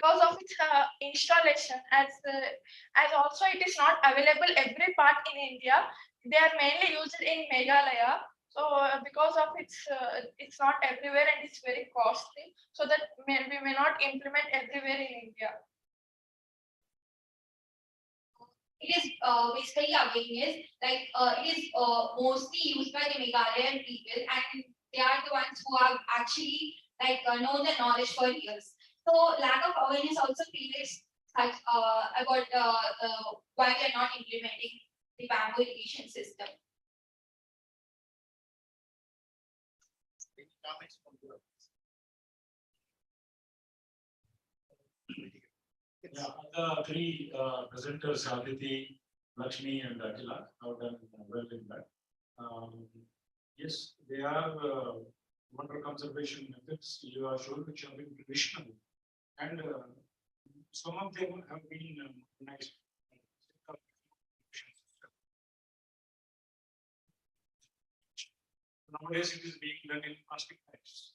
[SPEAKER 10] because of its installation, as also it is not available every part in India. They are mainly used in Meghalaya. So because of it's not everywhere and it's very costly. So that we may not implement everywhere in India.
[SPEAKER 9] It is basically again is like it is mostly used by the Meghalayan people, and they are the ones who have actually like known the knowledge for years. So lack of awareness also creates such about why they are not implementing the bamboo irrigation system.
[SPEAKER 4] Yeah, the three presenters, Aditi, Lakshmi, and Akila, have done well in that. Yes, they are water conservation methods you are showing, which have been traditional, and some of them have been modernized. Nowadays, it is being done in plastic pipes.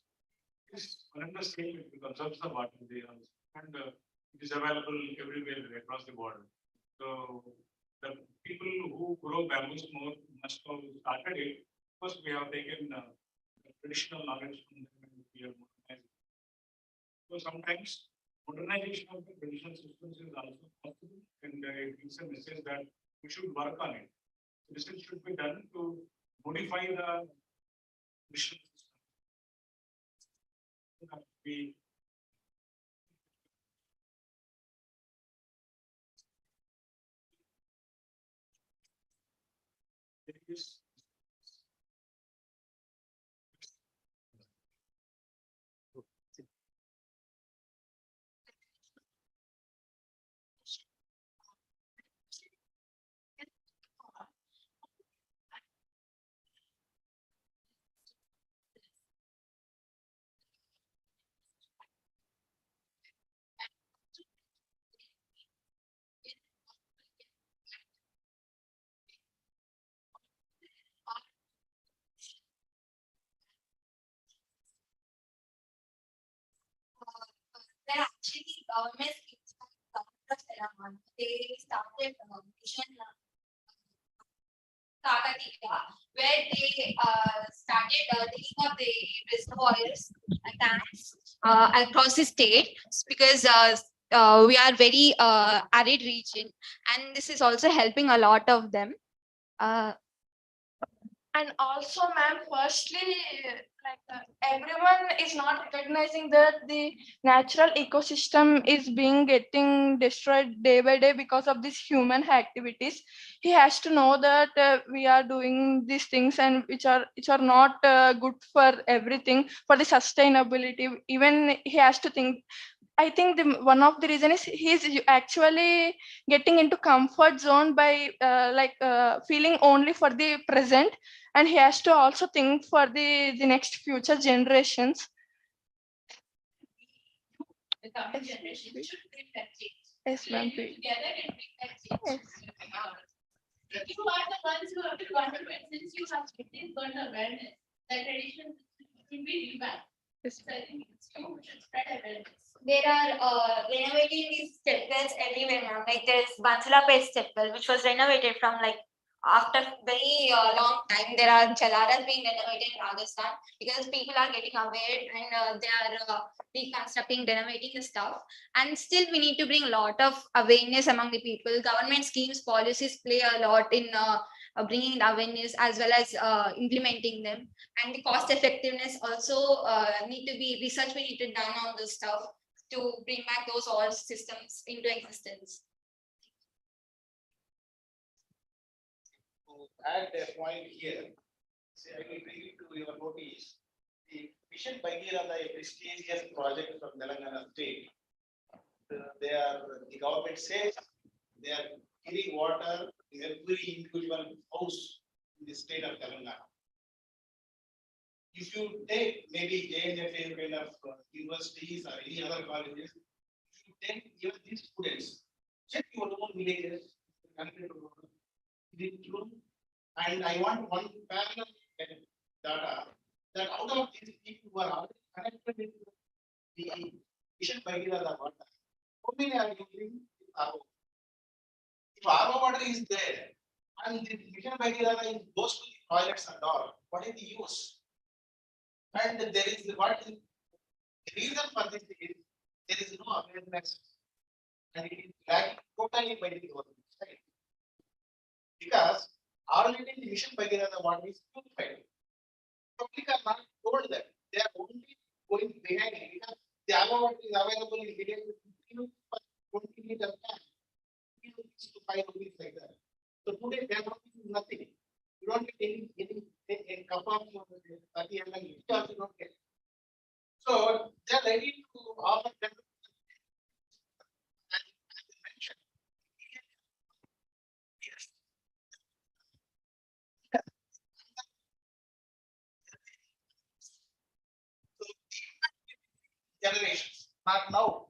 [SPEAKER 4] Yes, one the same, it conserves the water there, and it is available everywhere across the border. So the people who grow bamboos more must have started it. First, we have taken the traditional knowledge from them and we have modernized. So sometimes modernization of the traditional systems is also possible, and it gives a message that we should work on it. So this should be done to modify the traditional system. We there is
[SPEAKER 9] There are actually government schemes like government of Telangana. They started mission Kakatiya, where they started digging up the reservoirs and tanks across the state, because we are very arid region, and this is also helping a lot of them.
[SPEAKER 10] And also, ma'am, firstly, everyone is not recognizing that the natural ecosystem is getting destroyed day by day because of these human activities. He has to know that we are doing these things and which are not good for everything, for the sustainability. Even he has to think. I think one of the reason is he's actually getting into comfort zone by feeling only for the present, and he has to also think for the next future generations.
[SPEAKER 9] The coming generation should bring that change.
[SPEAKER 10] Yes, ma'am.
[SPEAKER 9] Together and bring that change.
[SPEAKER 10] Yes.
[SPEAKER 9] You are the ones who have to contribute, since you have got awareness that tradition should be revamped.
[SPEAKER 10] Yes.
[SPEAKER 9] So I think it's true, we should spread awareness. There are renovating these stepwells everywhere now. Like there's Bansalapet stepwell, which was renovated from like after very long time. There are chalaras being renovated in Rajasthan because people are getting aware and they are reconstructing, renovating the stuff. And still, we need to bring a lot of awareness among the people. Government schemes, policies play a lot in bringing the awareness as well as implementing them. And the cost effectiveness also need to be research. We need to done on this stuff to bring back those all systems into existence.
[SPEAKER 1] To add a point here, see, I will bring it to your notice. The Mission Bhagirath, a prestigious project from Telangana state. The government says they are giving water in every individual house in the state of Telangana. If you take maybe JNFAU kind of universities or any other colleges, if you take even these students, check your own villages, is it true? And I want one parallel data that out of these people who are already connected with the Mission Bhagirath water, many are using RO. If RO water is there and the mission Bhagirath goes to the toilets and all, what is the use? And there is what is the reason for this is there is no awareness and it is lacking totally by the government side. Because already the mission Bhagirath water is purified. Public are not told that they are only going behind it because the RO water is available in India for 20 liters to 5 rupees like that. So today they are not using nothing. You don't get any cup of 30 ml, you also don't get. So they are ready to offer them. As I mentioned, yes. So generations, not now,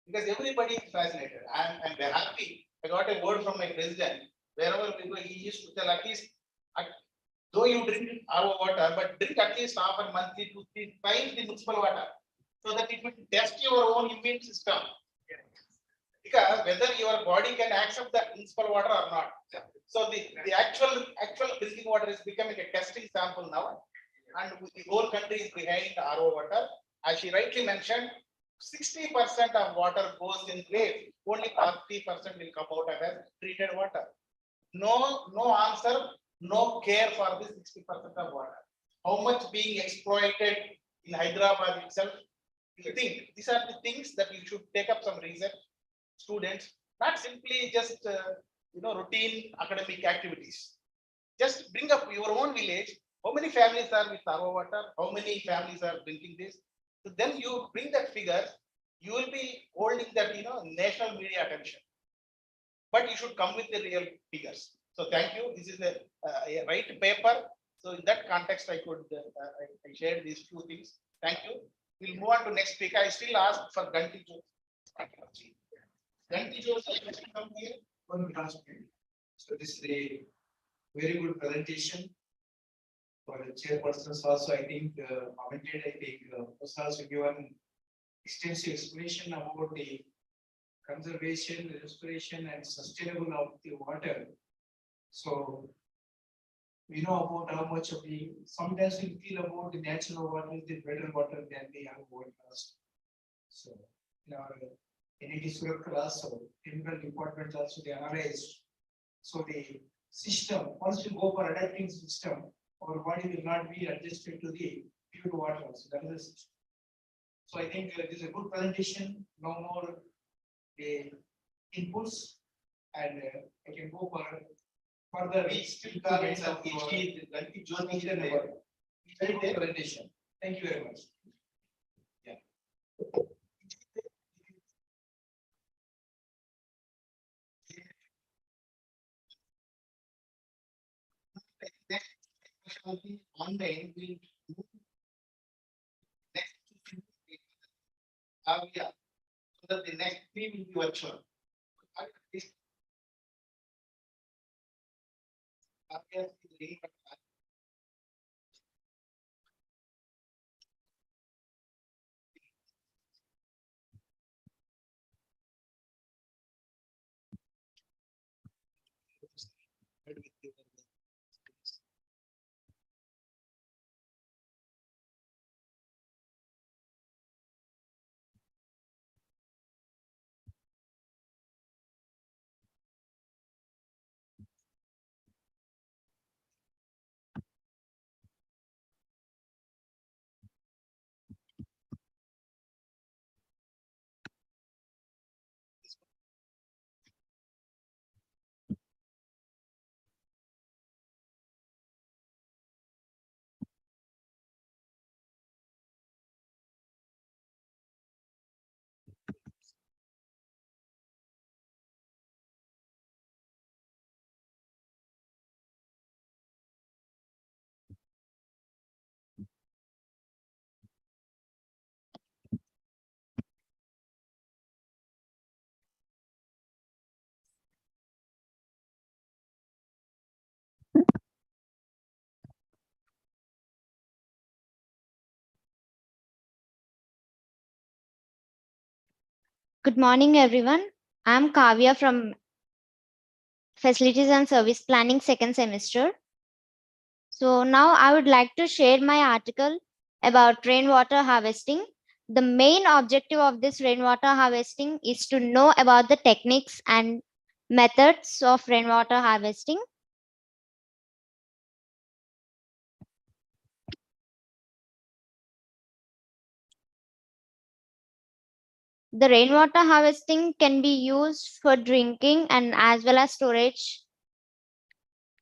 [SPEAKER 1] because everybody is fascinated. I'm very happy. I got a word from my president. Wherever we go, he used to tell at least, though you drink RO water, but drink at least often monthly 2-3 times the municipal water, so that it will test your own immune system. Because whether your body can accept the municipal water or not. So the actual drinking water is becoming a testing sample now, and the whole country is behind RO water. As she rightly mentioned, 60% of water goes in grave, only 40% will come out as treated water. No answer, no care for this 60% of water. How much being exploited in Hyderabad itself? You think these are the things that you should take up some research, students, not simply just routine academic activities. Just bring up your own village. How many families are with RO water? How many families are drinking this? So then you bring that figure, you will be holding that national media attention. But you should come with the real figures. So thank you. This is a right paper. So in that context, I could I shared these few things. Thank you. We'll move on to next speaker. I still ask for Ganti Jose. Ganti Jose, come here.
[SPEAKER 8] So this is a very good presentation. For the chairpersons also, I think commented, I think was also given extensive explanation about the conservation, restoration, and sustainable of the water. So we know about how much of the sometimes we feel about the natural water is the better water than the other water. So in our NET class or chemical department also they analyze. So the system, once you go for adapting system, our body will not be adjusted to the pure water. So that is the system. So I think this is a good presentation. No more the inputs, and I can go for further.
[SPEAKER 1] We still got it at Ganti Jose
[SPEAKER 8] presentation. Thank you very much.
[SPEAKER 1] Yeah. Online will move next yeah. So that the next 3 will be virtual.
[SPEAKER 11] Good morning, everyone. I'm Kavya from Facilities and Service Planning second semester. So now I would like to share my article about rainwater harvesting. The main objective of this rainwater harvesting is to know about the techniques and methods of rainwater harvesting. The rainwater harvesting can be used for drinking and as well as storage.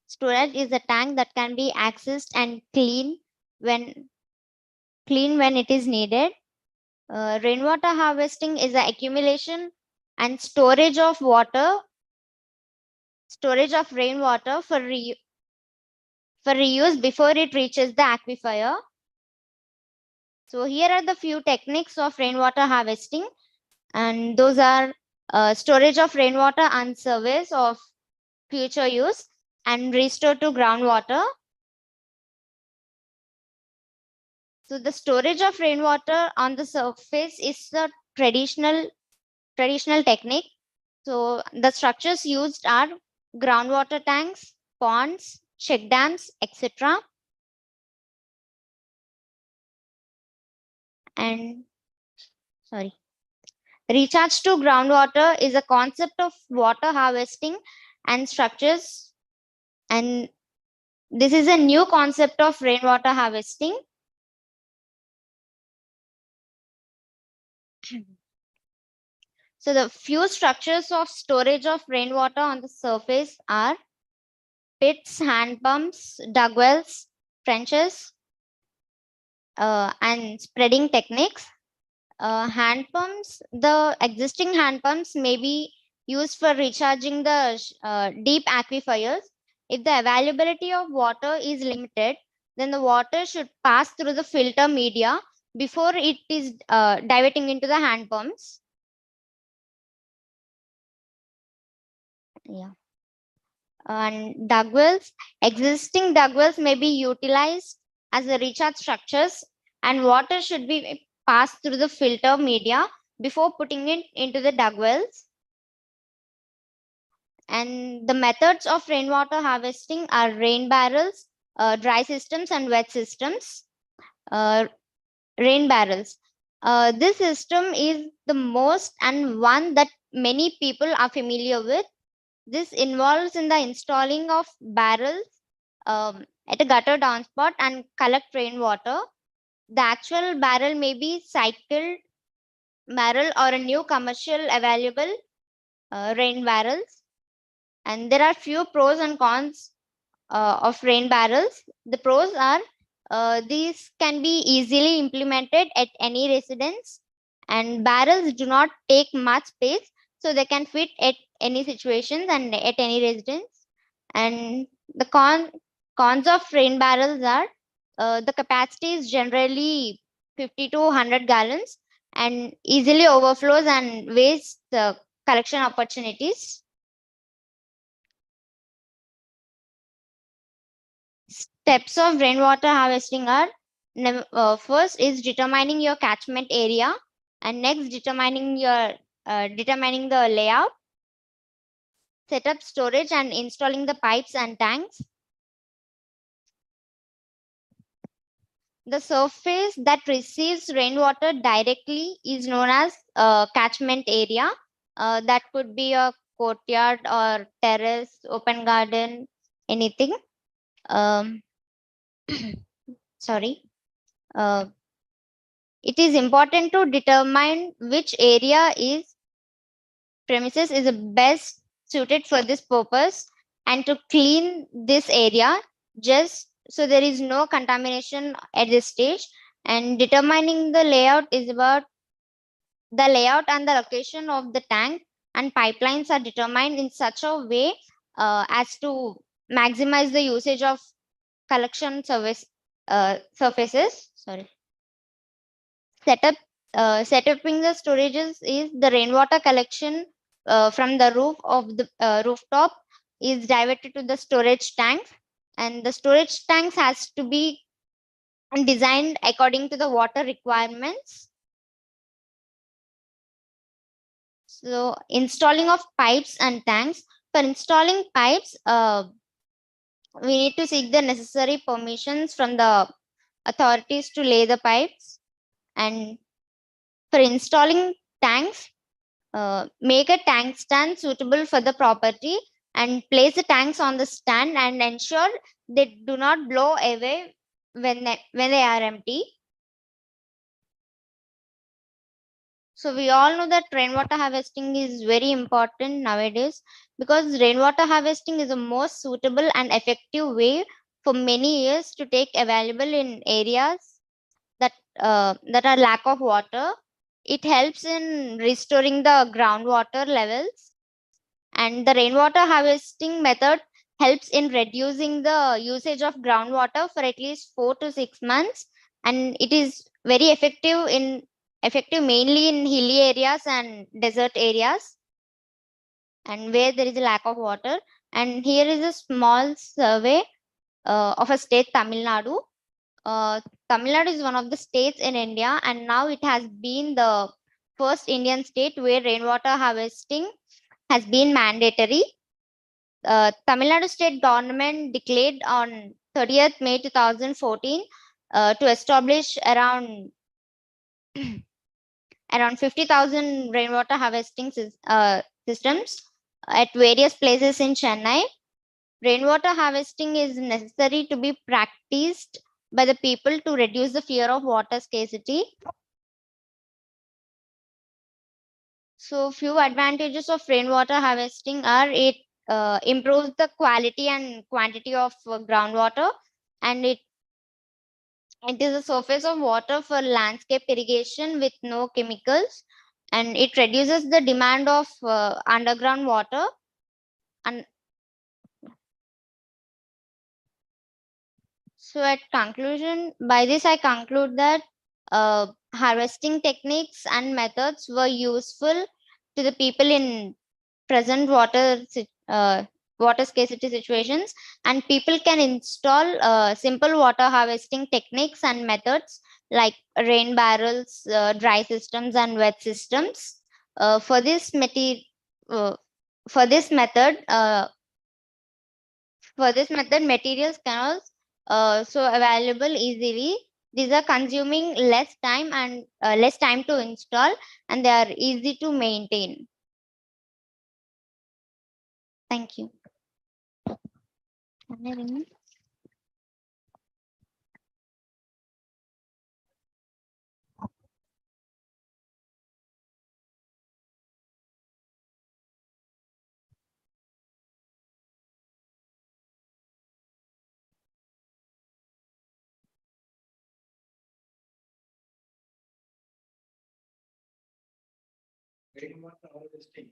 [SPEAKER 11] Storage is a tank that can be accessed and clean when it is needed. Rainwater harvesting is the accumulation and storage of rainwater for reuse before it reaches the aquifer. So here are the few techniques of rainwater harvesting, and those are storage of rainwater and surveys of future use and restore to groundwater. So the storage of rainwater on the surface is the traditional technique. So the structures used are groundwater tanks, ponds, check dams, etc. And recharge to groundwater is a concept of water harvesting and structures. And this is a new concept of rainwater harvesting. So the few structures of storage of rainwater on the surface are pits, hand pumps, dug wells, trenches, and spreading techniques. Hand pumps, the existing hand pumps may be used for recharging the deep aquifers. If the availability of water is limited, then the water should pass through the filter media before it is diverting into the hand pumps. Yeah. And dug wells, existing dug wells may be utilized as the recharge structures, and water should be passed through the filter media before putting it into the dug wells. And the methods of rainwater harvesting are rain barrels, dry systems, and wet systems. Rain barrels. This system is the most and one that many people are familiar with. This involves in the installing of barrels at a gutter downspout and collect rainwater. The actual barrel may be cycled barrel or a new commercial available rain barrels. And there are few pros and cons of rain barrels. The pros are these can be easily implemented at any residence, and barrels do not take much space, so they can fit at any situations and at any residence. And the cons of rain barrels are the capacity is generally 50 to 100 gallons and easily overflows and wastes the collection opportunities. Steps of rainwater harvesting are first is determining your catchment area, and next determining the layout, set up storage and installing the pipes and tanks. The surface that receives rainwater directly is known as catchment area. That could be a courtyard or terrace, open garden, anything. Sorry. It is important to determine which area is premises is the best suited for this purpose, and to clean this area just so there is no contamination at this stage. And determining the layout is about the layout and the location of the tank and pipelines are determined in such a way as to maximize the usage of collection surfaces. Setting the storages is the rainwater collection from the roof of the rooftop is diverted to the storage tanks, and the storage tanks has to be designed according to the water requirements. So installing of pipes and tanks. For installing pipes, we need to seek the necessary permissions from the authorities to lay the pipes. And for installing tanks, make a tank stand suitable for the property and place the tanks on the stand and ensure they do not blow away when they are empty. So we all know that rainwater harvesting is very important nowadays, because rainwater harvesting is the most suitable and effective way for many years to take available in areas that are lack of water. It helps in restoring the groundwater levels, and the rainwater harvesting method helps in reducing the usage of groundwater for at least 4 to 6 months, and it is very effective mainly in hilly areas and desert areas and where there is a lack of water. And here is a small survey of a state, Tamil Nadu. Tamil Nadu is one of the states in India, and now it has been the first Indian state where rainwater harvesting has been mandatory. Tamil Nadu state government declared on 30th May 2014 to establish around 50,000 rainwater harvesting systems at various places in Chennai. Rainwater harvesting is necessary to be practiced by the people to reduce the fear of water scarcity. So few advantages of rainwater harvesting are it improves the quality and quantity of groundwater, and it is a surface of water for landscape irrigation with no chemicals, and it reduces the demand of underground water. And so at conclusion, by this I conclude that harvesting techniques and methods were useful to the people in present water scarcity situations, and people can install simple water harvesting techniques and methods like rain barrels, dry systems, and wet systems. For this method, materials can also available easily. These are consuming less time and less time to install, and they are easy to maintain. Thank you.
[SPEAKER 8] Rainwater harvesting.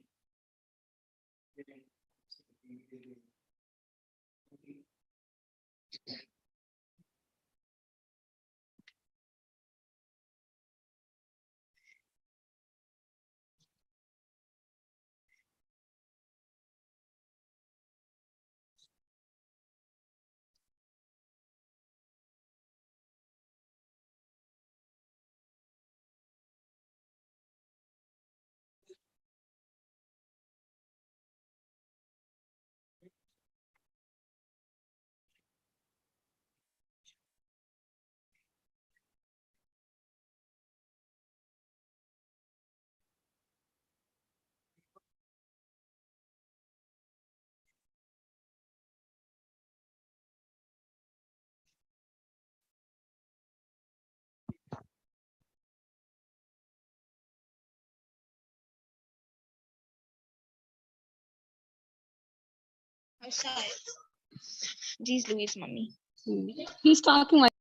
[SPEAKER 10] I'm sorry. Jeez Louise, mommy. He's talking like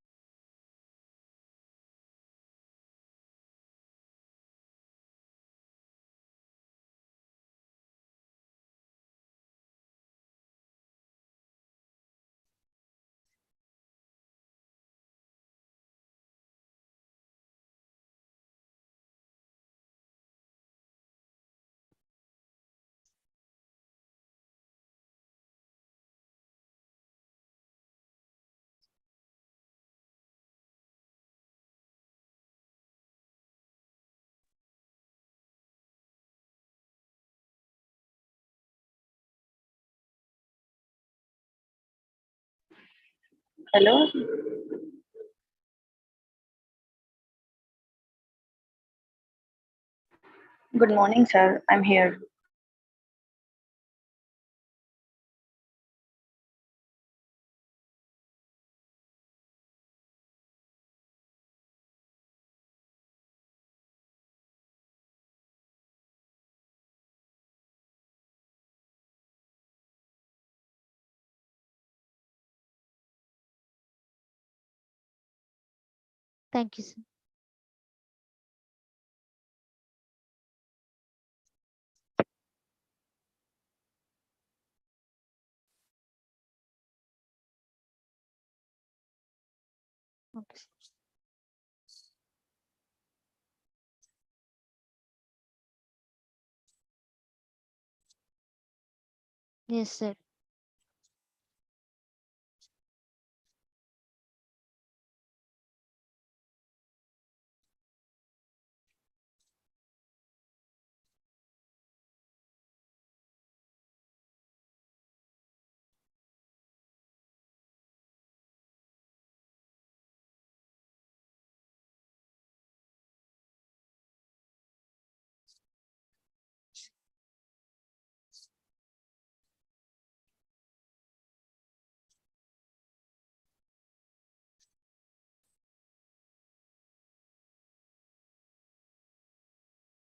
[SPEAKER 12] Hello. Good morning, sir. I'm here.
[SPEAKER 11] Thank you, sir. Okay. Yes, sir.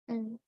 [SPEAKER 11] Mm.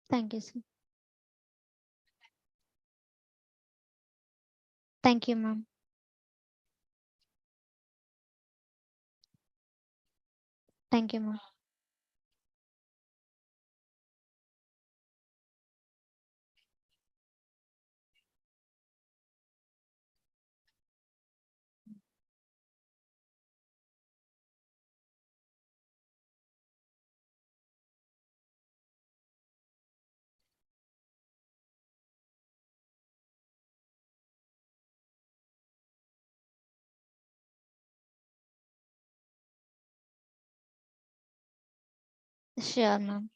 [SPEAKER 11] Thank you, sir. Thank you, ma'am. Thank you, ma'am. Sure, ma'am.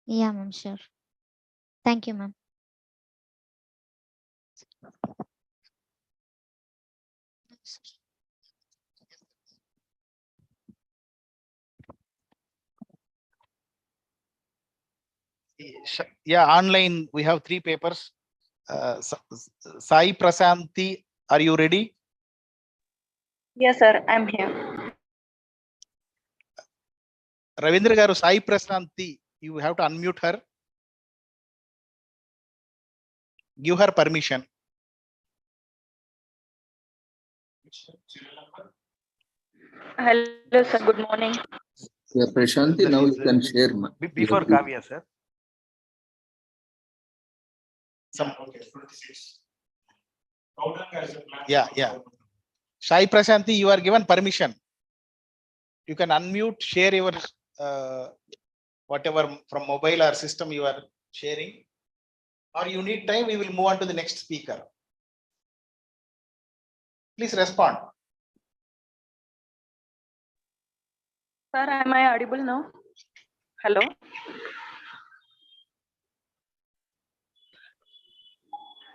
[SPEAKER 11] Yeah, ma'am, sure. Thank you, ma'am.
[SPEAKER 1] Yeah, online, we have 3 papers. Sai Prasanthi, are you ready?
[SPEAKER 12] Yes, sir. I'm here.
[SPEAKER 1] Ravindra garu, Sai Prasanthi, you have to unmute her. Give her permission.
[SPEAKER 12] Hello, sir. Good morning.
[SPEAKER 2] Yeah, Prashanti, now you can share.
[SPEAKER 1] Before Kavya, sir.
[SPEAKER 4] Okay, 26.
[SPEAKER 1] Yeah. Sai Prasanthi, you are given permission. You can unmute, share your whatever from mobile or system you are sharing. Or you need time, we will move on to the next speaker. Please respond.
[SPEAKER 12] Sir, am I audible now? Hello.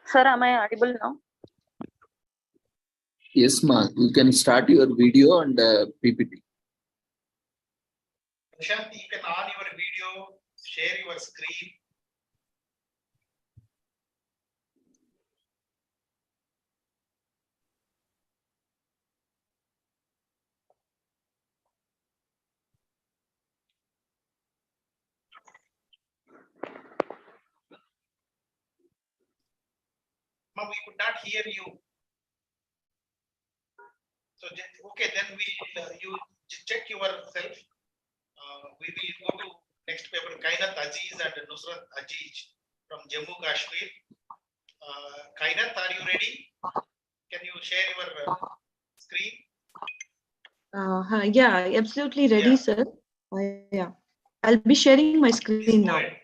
[SPEAKER 12] Sir, am I audible now?
[SPEAKER 2] Yes, ma. You can start your video and PPT.
[SPEAKER 1] Prashant, you can on your video, share your screen. Ma'am, we could not hear you. So, okay, then you check yourself. We will go to next paper, Kainat Aziz and Nusrat Aziz from Jammu Kashmir. Kainat, are you ready? Can you share your screen?
[SPEAKER 12] Yeah, absolutely ready,
[SPEAKER 1] Yeah.
[SPEAKER 12] sir. Yeah, I'll be sharing my screen now.
[SPEAKER 1] Ahead.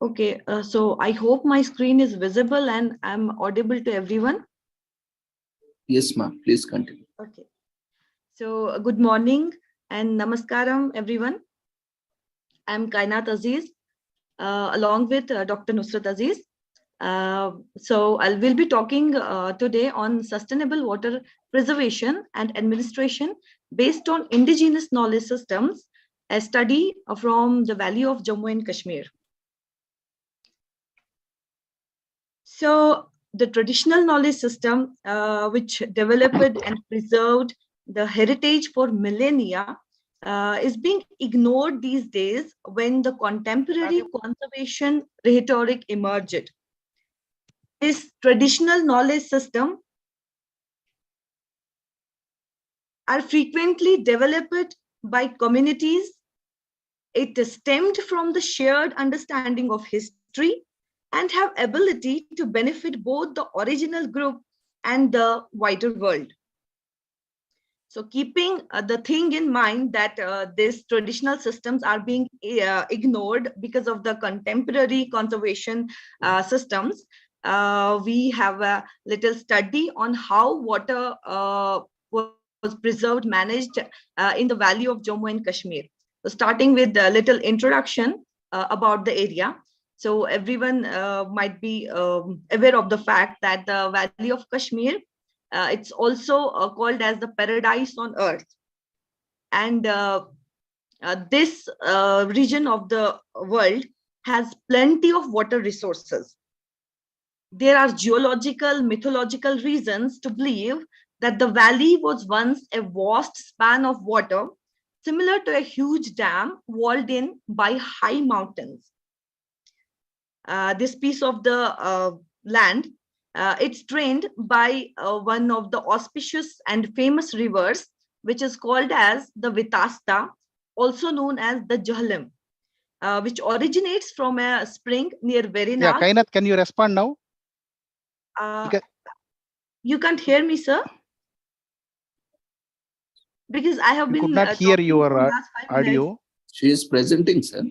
[SPEAKER 12] Okay, so I hope my screen is visible and I'm audible to everyone.
[SPEAKER 2] Yes, ma'am. Please continue.
[SPEAKER 12] Okay. So good morning and namaskaram, everyone. I'm Kainat Aziz, along with Dr. Nusrat Aziz. So I will be talking today on sustainable water preservation and administration based on indigenous knowledge systems, a study from the Valley of Jammu and Kashmir. So the traditional knowledge system, which developed and preserved the heritage for millennia, is being ignored these days when the contemporary conservation rhetoric emerged. This traditional knowledge system are frequently developed by communities. It stemmed from the shared understanding of history and have ability to benefit both the original group and the wider world. So keeping the thing in mind that these traditional systems are being ignored because of the contemporary conservation systems, we have a little study on how water was preserved, managed in the Valley of Jammu and Kashmir. So starting with a little introduction about the area. So everyone might be aware of the fact that the Valley of Kashmir, it's also called as the paradise on earth. And this region of the world has plenty of water resources. There are geological, mythological reasons to believe that the valley was once a vast span of water, similar to a huge dam walled in by high mountains. This piece of the land, it's drained by one of the auspicious and famous rivers, which is called as the Vitasta, also known as the Jahlam, which originates from a spring near Verina.
[SPEAKER 1] Yeah, Kainat, can you respond now?
[SPEAKER 12] You can't hear me, sir? Because I have been
[SPEAKER 1] could not hear your audio.
[SPEAKER 2] She is presenting, sir.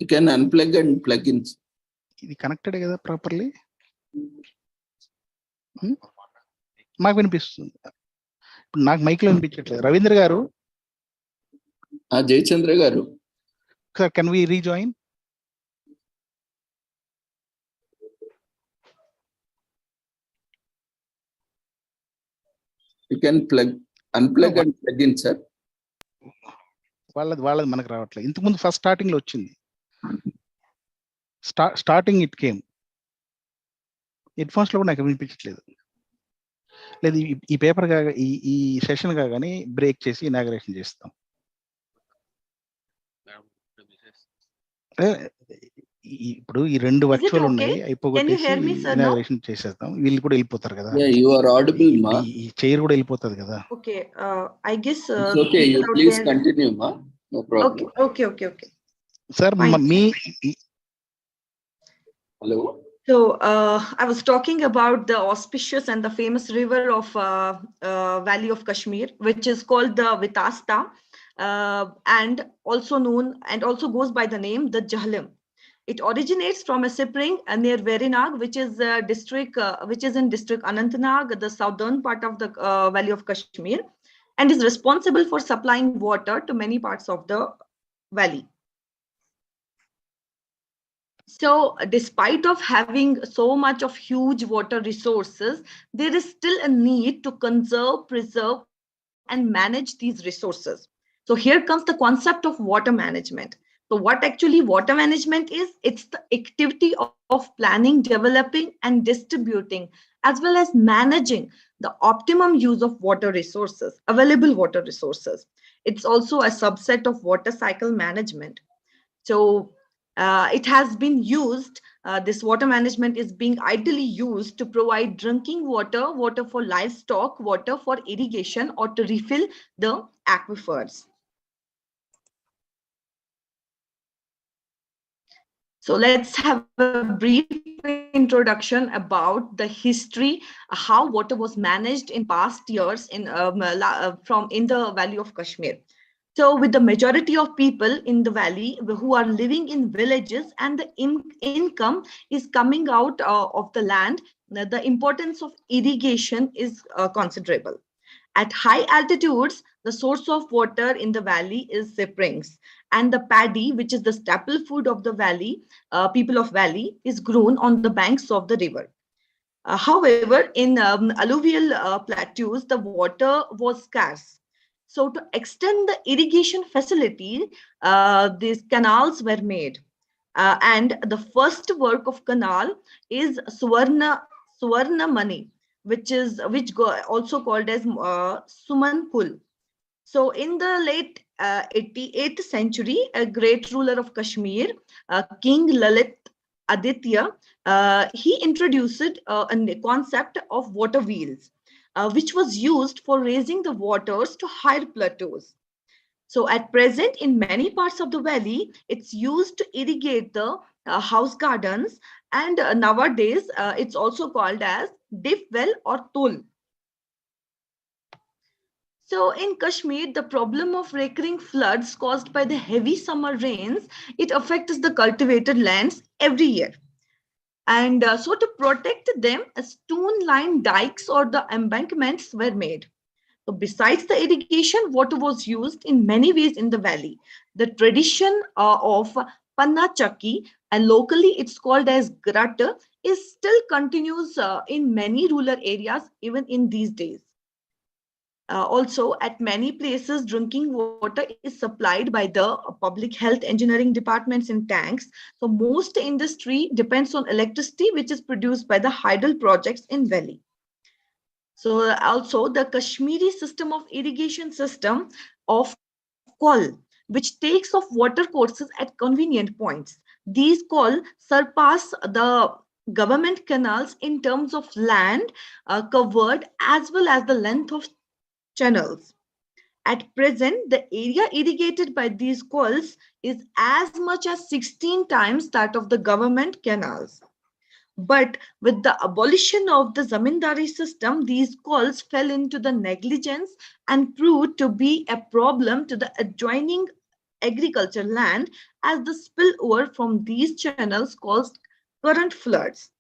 [SPEAKER 2] You can unplug and plug in.
[SPEAKER 1] ఇది connected కదా properly? మాకు వినిపిస్తుంది. ఇప్పుడు నాకు mic లో వినిపించట్లేదు. రవీంద్ర గారు,
[SPEAKER 2] జయచంద్ర గారు,
[SPEAKER 1] sir can we rejoin?
[SPEAKER 2] You can unplug and plug in, sir.
[SPEAKER 1] వాళ్ళది మనకు రావట్లేదు. ఇంతకుముందు ఫస్ట్ స్టార్టింగ్ లో వచ్చింది. Starting it came. Head phones లో కూడా నాకు వినిపించట్లేదు. లేదు, ఈ పేపర్ కాగా ఈ సెషన్ కాగానే బ్రేక్ చేసి ఇనాగరేషన్ చేస్తాం. ఇప్పుడు ఈ రెండు వర్చువల్ ఉన్నాయి, అయిపోగొట్టేసి ఇనాగరేషన్ చేసేద్దాం. వీళ్ళు కూడా వెళ్ళిపోతారు కదా.
[SPEAKER 2] You are audible, ma.
[SPEAKER 1] ఈ చైర్ కూడా వెళ్ళిపోతుంది కదా.
[SPEAKER 12] Okay, I guess
[SPEAKER 2] okay, you please continue, ma. No problem.
[SPEAKER 12] Okay.
[SPEAKER 1] Sir, me.
[SPEAKER 2] Hello.
[SPEAKER 12] So I was talking about the auspicious and the famous river of Valley of Kashmir, which is called the Vitasta, and also goes by the name the Jahlam. It originates from a spring near Verinag, which is in district Anantnag, the southern part of the Valley of Kashmir, and is responsible for supplying water to many parts of the valley. So despite of having so much of huge water resources, there is still a need to conserve, preserve, and manage these resources. So here comes the concept of water management. So what actually water management is? It's the activity of planning, developing, and distributing, as well as managing the optimum use of water resources, available water resources. It's also a subset of water cycle management. So it has been used, this water management is being ideally used to provide drinking water, water for livestock, water for irrigation, or to refill the aquifers. So let's have a brief introduction about the history, how water was managed in past years in the Valley of Kashmir. So with the majority of people in the valley who are living in villages and the income is coming out of the land, the importance of irrigation is considerable. At high altitudes, the source of water in the valley is springs, and the paddy, which is the staple food of the valley, people of valley, is grown on the banks of the river. However, in alluvial plateaus, the water was scarce. So to extend the irrigation facility, these canals were made. And the first work of canal is Swarna Mani, which also called as Suman Pul. So in the late 88th century, a great ruler of Kashmir, King Lalit Aditya, he introduced a concept of water wheels, which was used for raising the waters to higher plateaus. So at present, in many parts of the valley, it's used to irrigate the house gardens, and nowadays it's also called as dip well or tul. So in Kashmir, the problem of recurring floods caused by the heavy summer rains, it affects the cultivated lands every year. And so to protect them, stone-lined dikes or the embankments were made. So besides the irrigation, water was used in many ways in the valley. The tradition of Panna Chakki, and locally it's called as Grat, is still continues in many rural areas even in these days. Also, at many places, drinking water is supplied by the public health engineering departments in tanks. So most industry depends on electricity, which is produced by the hydel projects in valley. So also the Kashmiri system of irrigation system of call, which takes off water courses at convenient points. These call surpass the government canals in terms of land covered as well as the length of channels. At present, the area irrigated by these calls is as much as 16 times that of the government canals. But with the abolition of the zamindari system, these calls fell into the negligence and proved to be a problem to the adjoining agriculture land, as the spillover from these channels caused current floods.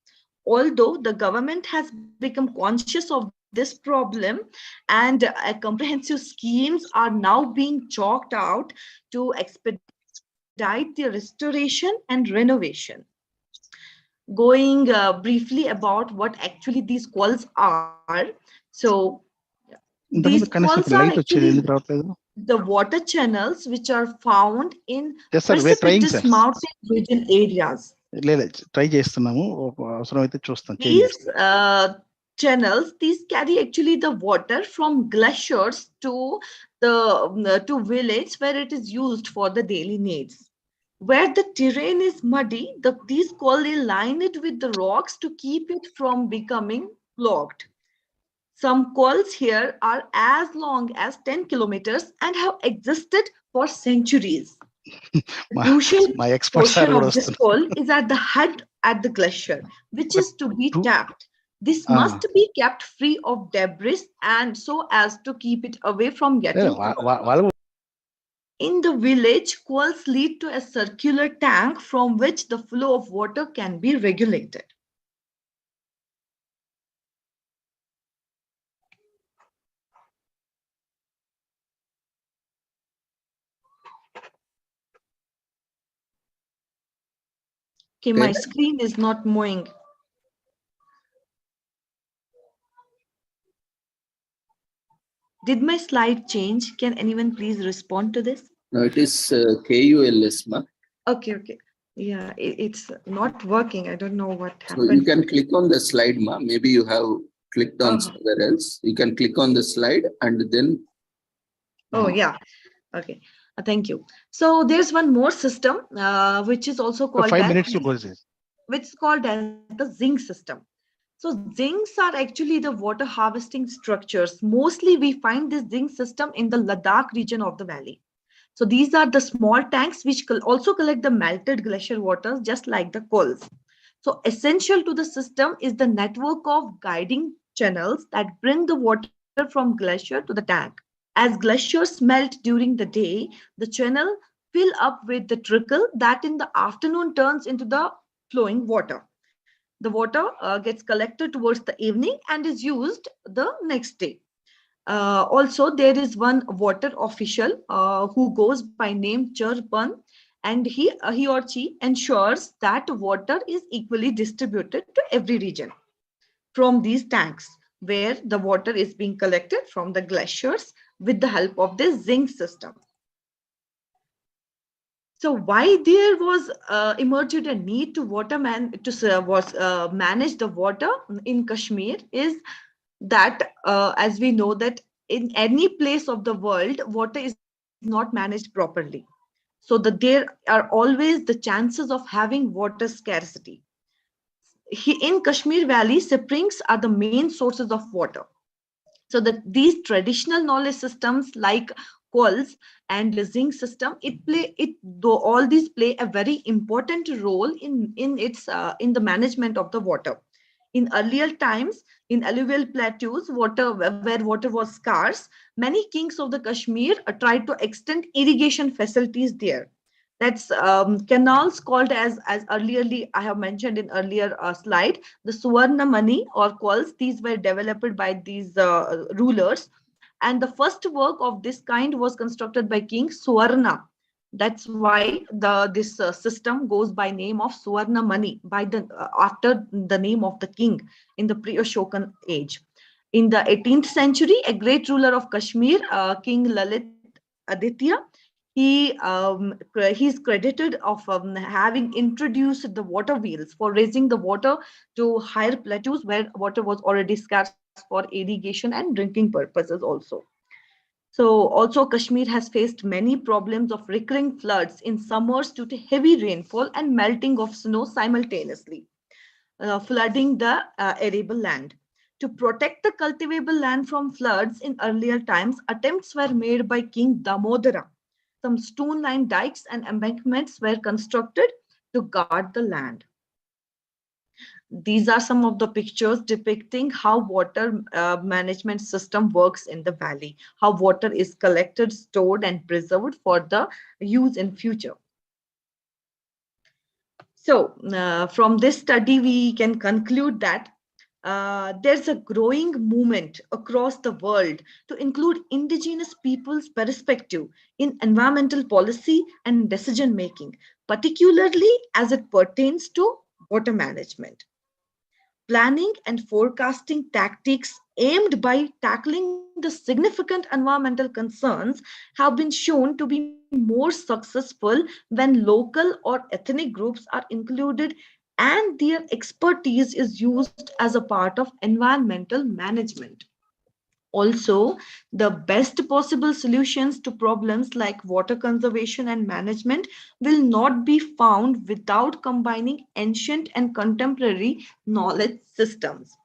[SPEAKER 12] Although the government has become conscious of this problem, and comprehensive schemes are now being chalked out to expedite the restoration and renovation. Going briefly about what actually these calls are. So these calls are actually the water channels which are found in precipitous mountain region areas. These channels, these carry actually the water from glaciers to the village where it is used for the daily needs. Where the terrain is muddy, these calls line it with the rocks to keep it from becoming clogged. Some calls here are as long as 10 kilometers and have existed for centuries. The crucial portion of this call is at the head at the glacier, which is to be tapped. This must be kept free of debris and so as to keep it away from getting In the village, quells lead to a circular tank from which the flow of water can be regulated. Okay, my screen is not moving. Did my slide change? Can anyone please respond to this?
[SPEAKER 2] No, it is KULS, ma.
[SPEAKER 12] Okay, okay. Yeah, it's not working. I don't know what
[SPEAKER 2] So
[SPEAKER 12] happened.
[SPEAKER 2] you can click on the slide, ma. Maybe you have clicked on somewhere else. You can click on the slide and then.
[SPEAKER 12] Oh, yeah. Okay. Thank you. So there's one more system, which is also called
[SPEAKER 1] 5
[SPEAKER 12] as,
[SPEAKER 1] minutes to close this.
[SPEAKER 12] which is called as the zinc system. So zincs are actually the water harvesting structures. Mostly we find this zinc system in the Ladakh region of the valley. So these are the small tanks which also collect the melted glacier waters, just like the coals. So essential to the system is the network of guiding channels that bring the water from glacier to the tank. As glaciers melt during the day, the channel fill up with the trickle that in the afternoon turns into the flowing water. The water gets collected towards the evening and is used the next day. Also, there is one water official who goes by name Charpan, and he or she ensures that water is equally distributed to every region from these tanks where the water is being collected from the glaciers with the help of this zinc system. So why there was emerged a need to manage the water in Kashmir is that as we know that in any place of the world, water is not managed properly. So that there are always the chances of having water scarcity. In Kashmir Valley, springs are the main sources of water. So that these traditional knowledge systems like quells and the zinc system, all these play a very important role in the management of the water. In earlier times, in alluvial plateaus, where water was scarce, many kings of the Kashmir tried to extend irrigation facilities there. That's canals called as earlierly I have mentioned in earlier slide, the Suvarna Mani or quells. These were developed by these rulers, and the first work of this kind was constructed by King Suvarna. That's why this system goes by name of Suvarna Mani, by the after the name of the king in the pre-Ashokan age. In the 18th century, a great ruler of Kashmir, King Lalit Aditya, he's credited of having introduced the water wheels for raising the water to higher plateaus where water was already scarce for irrigation and drinking purposes also. So also Kashmir has faced many problems of recurring floods in summers due to heavy rainfall and melting of snow simultaneously, flooding the arable land. To protect the cultivable land from floods in earlier times, attempts were made by King Damodara. Some stone-lined dikes and embankments were constructed to guard the land. These are some of the pictures depicting how water management system works in the valley, how water is collected, stored, and preserved for the use in future. So from this study, we can conclude that there's a growing movement across the world to include indigenous people's perspective in environmental policy and decision making, particularly as it pertains to water management. Planning and forecasting tactics aimed by tackling the significant environmental concerns have been shown to be more successful when local or ethnic groups are included and their expertise is used as a part of environmental management. Also, the best possible solutions to problems like water conservation and management will not be found without combining ancient and contemporary knowledge systems.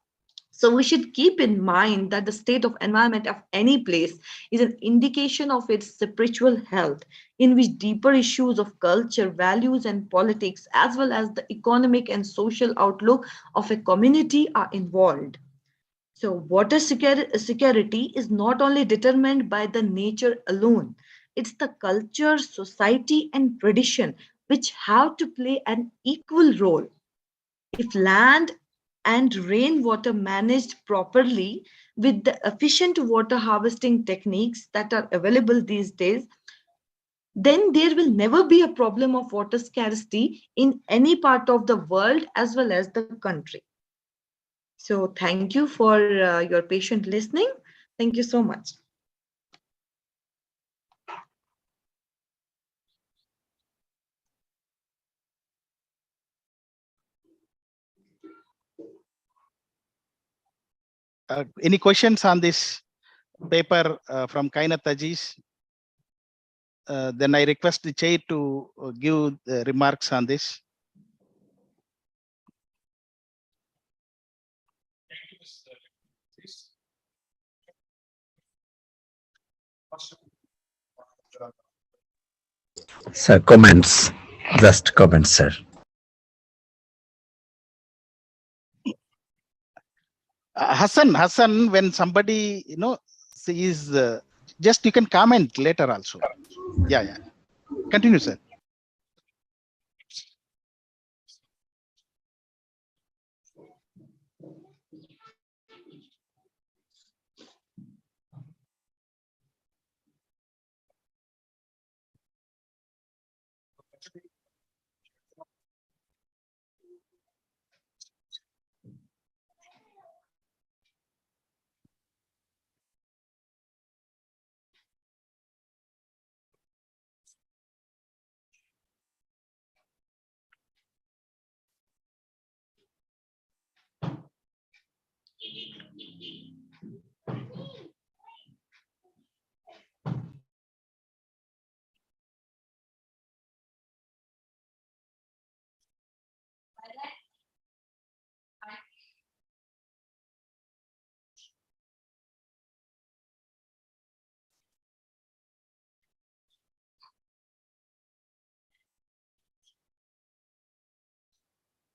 [SPEAKER 12] So we should keep in mind that the state of environment of any place is an indication of its spiritual health, in which deeper issues of culture, values, and politics, as well as the economic and social outlook of a community are involved. So water security is not only determined by the nature alone, It's the culture, society, and tradition which have to play an equal role. If land and rainwater managed properly with the efficient water harvesting techniques that are available these days, then there will never be a problem of water scarcity in any part of the world as well as the country. So thank you for your patient listening. Thank you so much.
[SPEAKER 1] Any questions on this paper from Kainat Aziz? Then I request the chair to give remarks on this.
[SPEAKER 4] Thank you, Mr. Please.
[SPEAKER 13] Sir, comments. Just comments, sir.
[SPEAKER 1] Hassan, when somebody sees, just you can comment later also. Yeah. Continue, sir.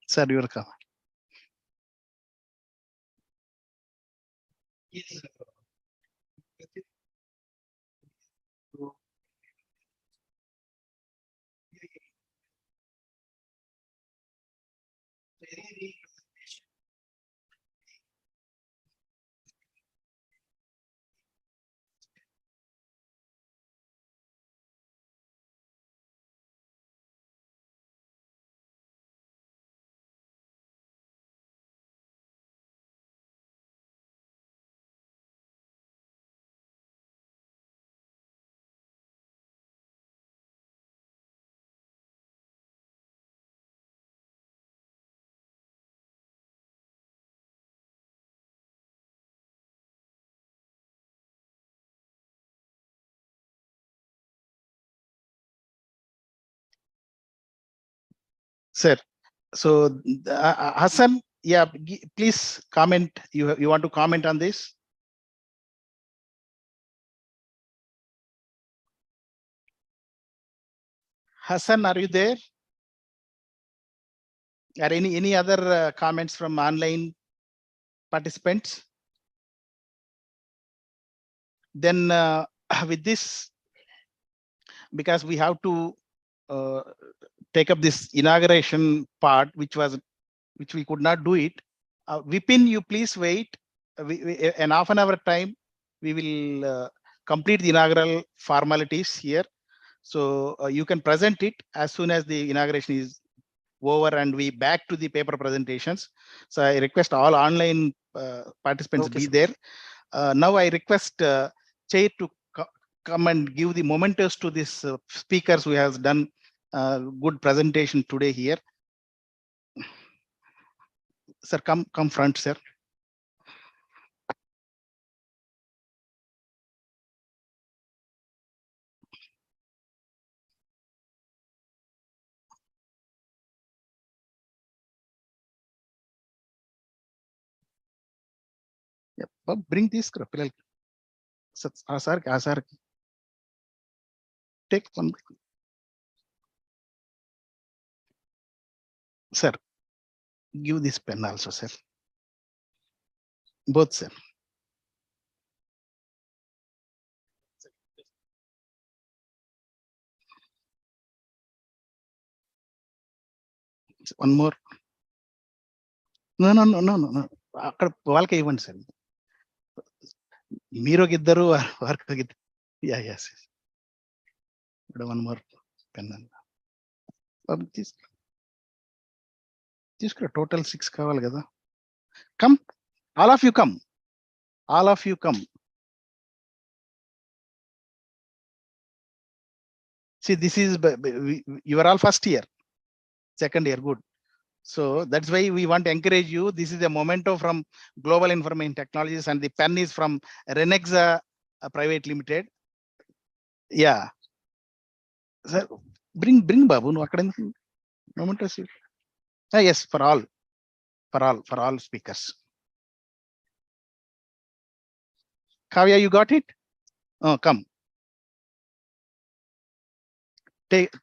[SPEAKER 1] Sir, your comment.
[SPEAKER 8] Yes.
[SPEAKER 1] Sir, so Hassan, yeah, please comment. You want to comment on this? Hassan, are you there? Are any other comments from online participants? Then with this, because we have to take up this inauguration part, which we could not do it. Vipin, you please wait. In half an hour time, we will complete the inaugural formalities here. So you can present it as soon as the inauguration is over and we back to the paper presentations. So I request all online participants be there. Now I request Chair to come and give the mementos to these speakers who has done good presentation today here. Sir, come front, sir. Bring this, sir. Take one. Sir, give this pen also, sir. Both, sir. One more. No. అక్కడ వాళ్ళకే ఇవ్వండి sir. మీరు ఒక ఇద్దరు work yes. One more pen. తీసుకురా total 6 కావాలి కదా. Come, all of you come. All of you come. See, this is, you are all first year, second year, good. So that's why we want to encourage you. This is a memento from Global Information Technologies, and the pen is from RHINEXA Private Limited. Yeah. Sir, bring Babu. No, memento. Yes, for all speakers. Kavya, you got it? Oh, come. Take.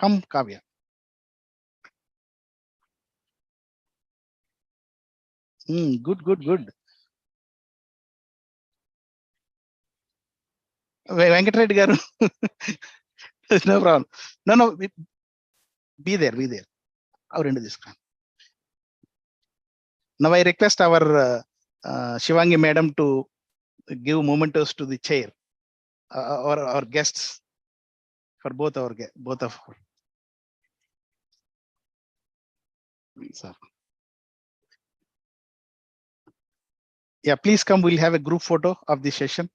[SPEAKER 1] Come, Kavya. Good. Venkatreddy garu. No problem. No. Be there. Our end of this. Now I request our Shivangi madam to give mementos to the chair or our guests for both of. Sir. Yeah, please come. We'll have a group photo of the session.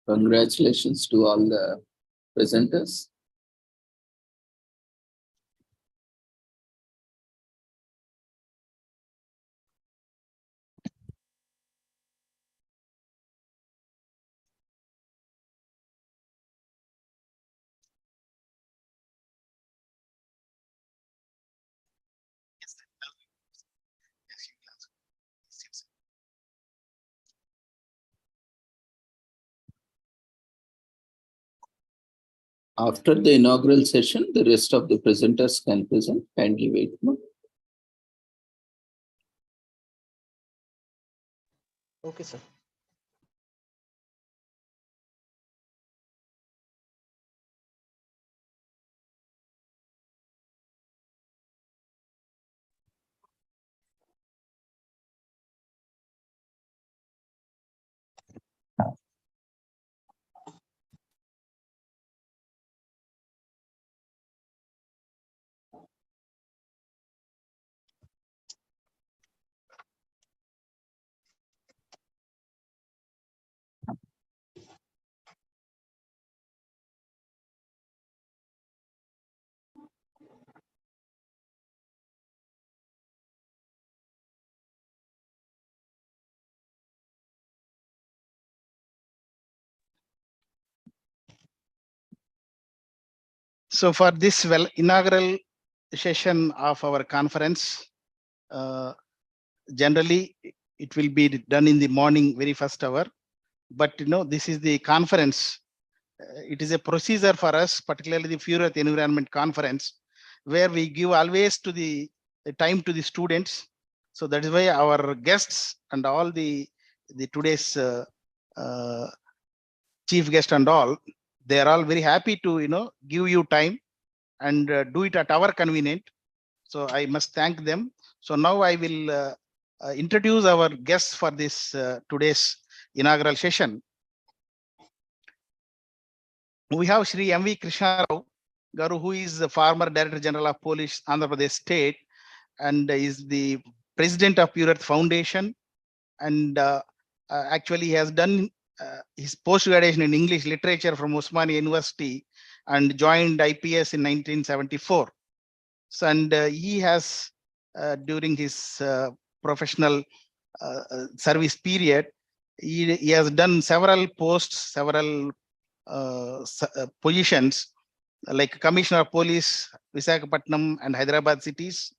[SPEAKER 2] Congratulations to all the presenters. After the inaugural session, the rest of the presenters can present. Kindly wait.
[SPEAKER 14] Okay, sir.
[SPEAKER 1] So for this inaugural session of our conference, generally it will be done in the morning, very first hour. But this is the conference. It is a procedure for us, particularly the Future Earth Environment Conference, where we give always to the time to the students. So that is why our guests and all the today's chief guest and all, they are all very happy to give you time and do it at our convenient. So I must thank them. So now I will introduce our guests for this today's inaugural session. We have Shri M.V. Krishna Rao Garu, who is the former Director General of Police, Andhra Pradesh State, and is the President of Pure Earth Foundation. And actually, he has done his post-graduation in English literature from Osmania University and joined IPS in 1974. So, and he has, during his professional service period, he has done several posts, several positions like Commissioner of Police, Visakhapatnam and Hyderabad cities,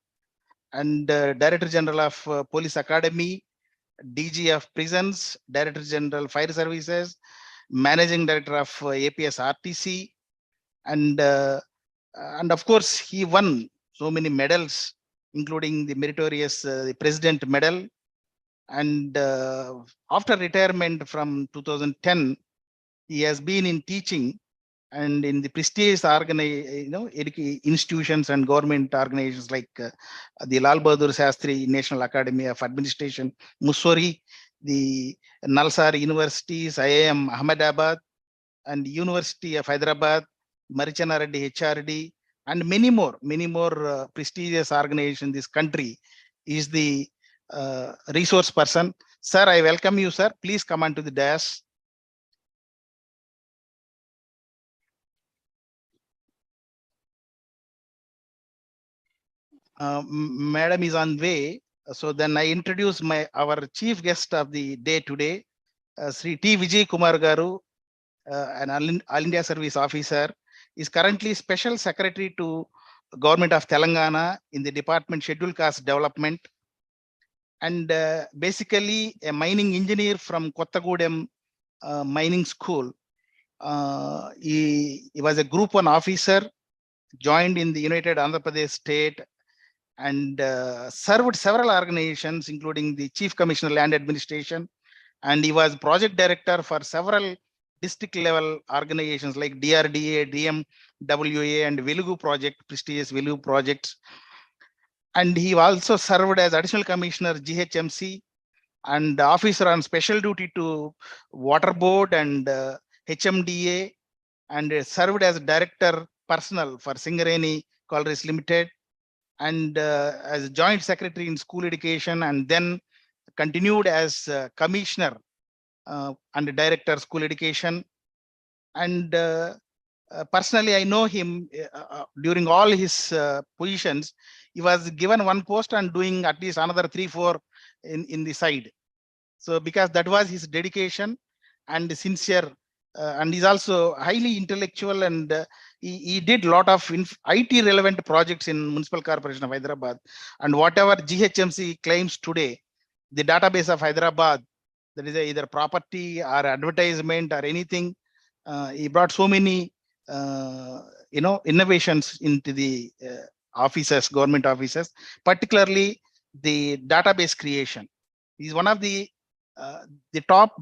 [SPEAKER 1] and Director General of Police Academy, DG of Prisons, Director General Fire Services, Managing Director of APS RTC, and of course he won so many medals, including the meritorious the President Medal. And after retirement from 2010, he has been in teaching and in the prestigious institutions and government organizations like the Lal Bahadur Shastri National Academy of Administration, Mussoorie, the Nalsar Universities, IIM Ahmedabad, and University of Hyderabad, Marichana Reddy HRD, and many more prestigious organizations in this country. Is the resource person. Sir, I welcome you, sir. Please come onto the dais. Madam is on way. So then I introduce our chief guest of the day today, Sri T. Vijay Kumar Garu, an All India Service Officer, is currently Special Secretary to Government of Telangana in the Department Scheduled Caste Development, and basically a mining engineer from Kottagudem Mining School. He was a Group 1 officer, joined in the United Andhra Pradesh State, and served several organizations, including the Chief Commissioner Land Administration, and he was project director for several district level organizations like DRDA, DMWA, and Velugu project, prestigious Velugu projects. And he also served as Additional Commissioner GHMC and officer on special duty to Water Board and HMDA, and served as Director Personnel for Singareni Collieries Limited, and as Joint Secretary in School Education, and then continued as Commissioner and Director School Education. And personally, I know him during all his positions. He was given one post and doing at least another 3-4 in the side. So because that was his dedication and sincere, and he's also highly intellectual, and he did a lot of IT relevant projects in Municipal Corporation of Hyderabad. And whatever GHMC claims today, the database of Hyderabad, that is either property or advertisement or anything, he brought so many innovations into the offices, government offices, particularly the database creation. He's one of the top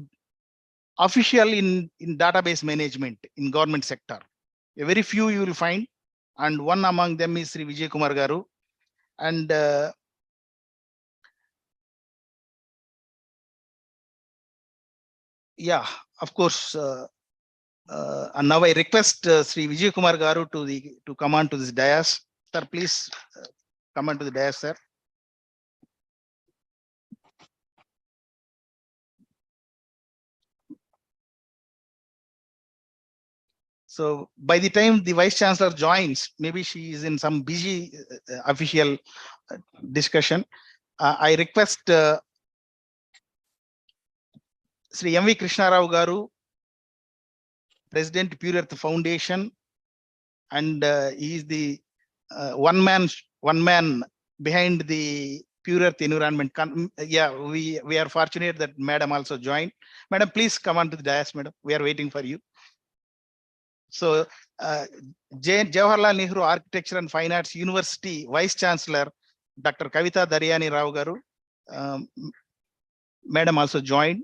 [SPEAKER 1] official in database management in government sector. A very few you will find, and one among them is Sri Vijay Kumar Garu. And yeah, of course. And now I request Sri Vijay Kumar Garu to come on to this dais. Sir, please come on to the dais, sir. So by the time the Vice Chancellor joins, maybe she is in some busy official discussion. I request Sri M.V. Krishna Rao Garu, President Pure Earth Foundation, and he is the one man behind the Pure Earth Environment. Yeah, we are fortunate that Madam also joined. Madam, please come on to the dais, Madam. We are waiting for you. So Jawaharlal Nehru Architecture and Fine Arts University Vice Chancellor, Dr. Kavita Daryani Rao Garu, Madam also joined.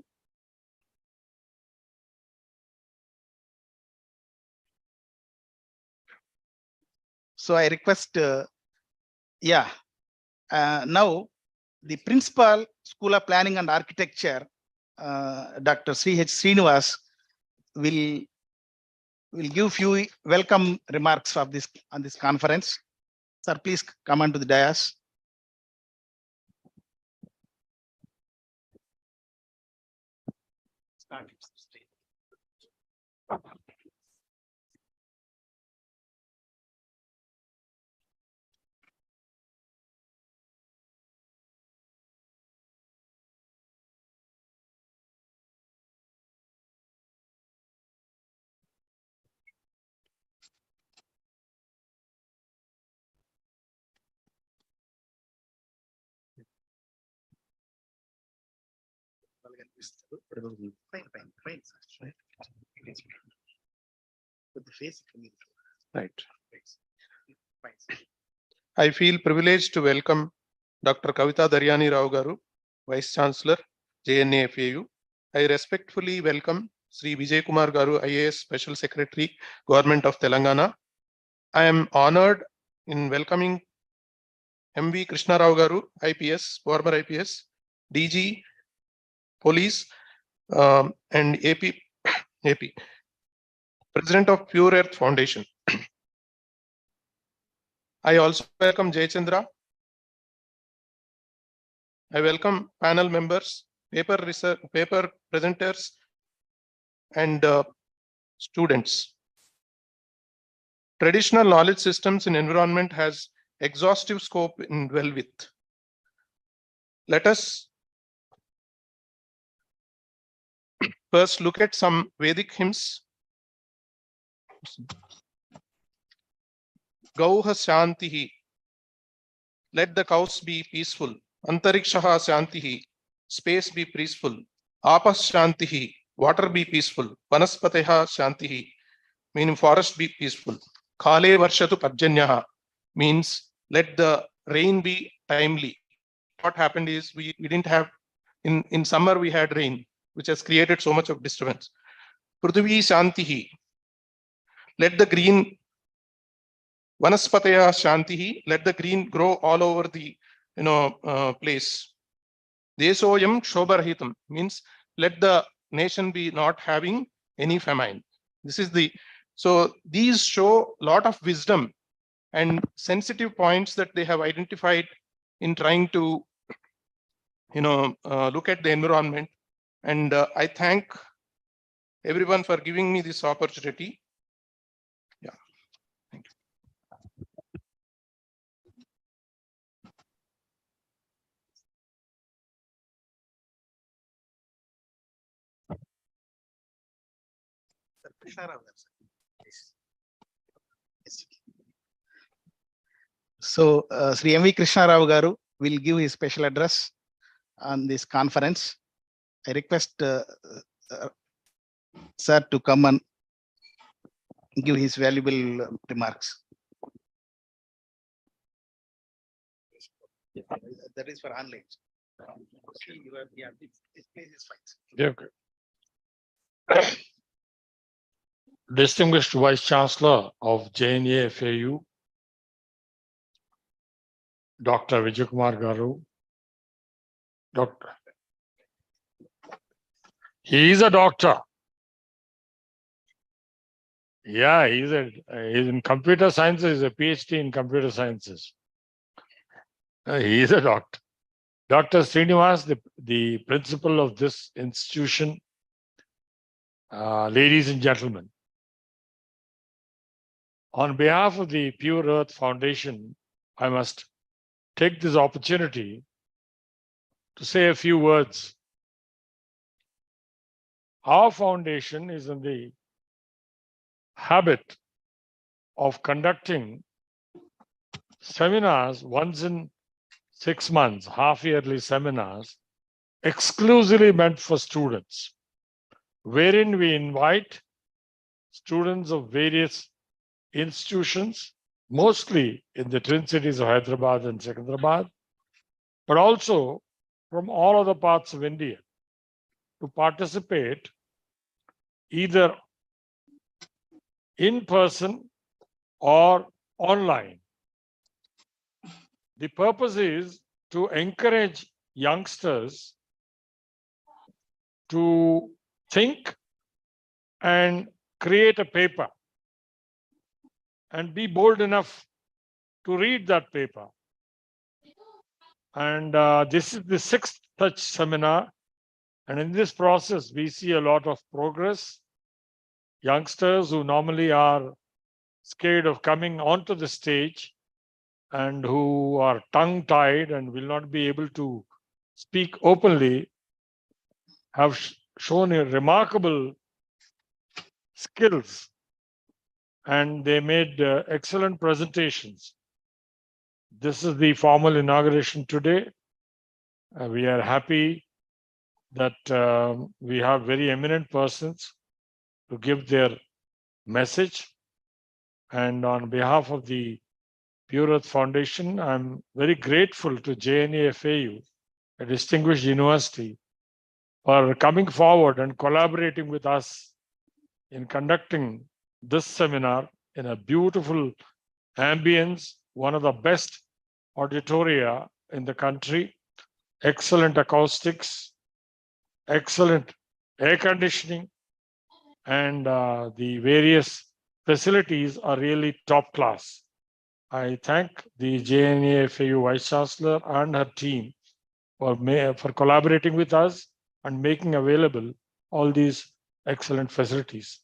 [SPEAKER 1] So I request, now the Principal, School of Planning and Architecture, Dr. C.H. Srinivas will We'll give few welcome remarks of this on this conference. Sir, please come onto the dais.
[SPEAKER 15] Right. I feel privileged to welcome Dr. Kavita Daryani Rao Garu, Vice Chancellor, JNAFAU. I respectfully welcome Sri Vijay Kumar Garu, IAS Special Secretary, Government of Telangana. I am honored in welcoming MV Krishna Rao Garu, IPS, former IPS, DG, Police, and AP, President of Pure Earth Foundation. I also welcome Jay Chandra. I welcome panel members, paper presenters, and students. Traditional knowledge systems in environment has exhaustive scope in dwell with. Let us first look at some Vedic hymns. Gauha Shantihi. Let the cows be peaceful. Antarikshaha Shantihi. Space be peaceful. Apas Shantihi. Water be peaceful. Vanaspateha Shantihi. Meaning forest be peaceful. Kale Varshatu Parjanyaha. Means let the rain be timely. What happened is we didn't have, in summer we had rain, which has created so much of disturbance. Prithvi Shantihi. Let the green Vanaspataya Shantihi, let the green grow all over the place. Desoyam Shobarahitam means let the nation be not having any famine. This is so these show a lot of wisdom and sensitive points that they have identified in trying to look at the environment. And I thank everyone for giving me this opportunity. Yeah, thank you.
[SPEAKER 1] So Sri MV Krishna Rao Garu will give his special address on this conference. I request sir to come and give his valuable remarks. That is for online. Yeah, this place is fine.
[SPEAKER 3] Okay. Distinguished Vice Chancellor of JNAFAU, Dr. Vijay Kumar Garu, Doctor. He is a doctor. Yeah, he's in computer sciences, he's a PhD in computer sciences. He is a doctor. Dr. Srinivas, the principal of this institution, ladies and gentlemen, on behalf of the Pure Earth Foundation, I must take this opportunity to say a few words. Our foundation is in the habit of conducting seminars once in 6 months, half-yearly seminars, exclusively meant for students, wherein we invite students of various institutions, mostly in the twin cities of Hyderabad and Secunderabad, but also from all other parts of India to participate either in person or online. The purpose is to encourage youngsters to think and create a paper and be bold enough to read that paper. And this is the 6th such seminar. And in this process, we see a lot of progress. Youngsters who normally are scared of coming onto the stage and who are tongue-tied and will not be able to speak openly have shown a remarkable skills, and they made excellent presentations. This is the formal inauguration today. We are happy that we have very eminent persons to give their message. And on behalf of the Pure Earth Foundation, I'm very grateful to JNAFAU, a distinguished university, for coming forward and collaborating with us in conducting this seminar in a beautiful ambience, one of the best auditoria in the country, excellent acoustics, excellent air conditioning, and the various facilities are really top class. I thank the JNAFAU Vice Chancellor and her team for collaborating with us and making available all these excellent facilities.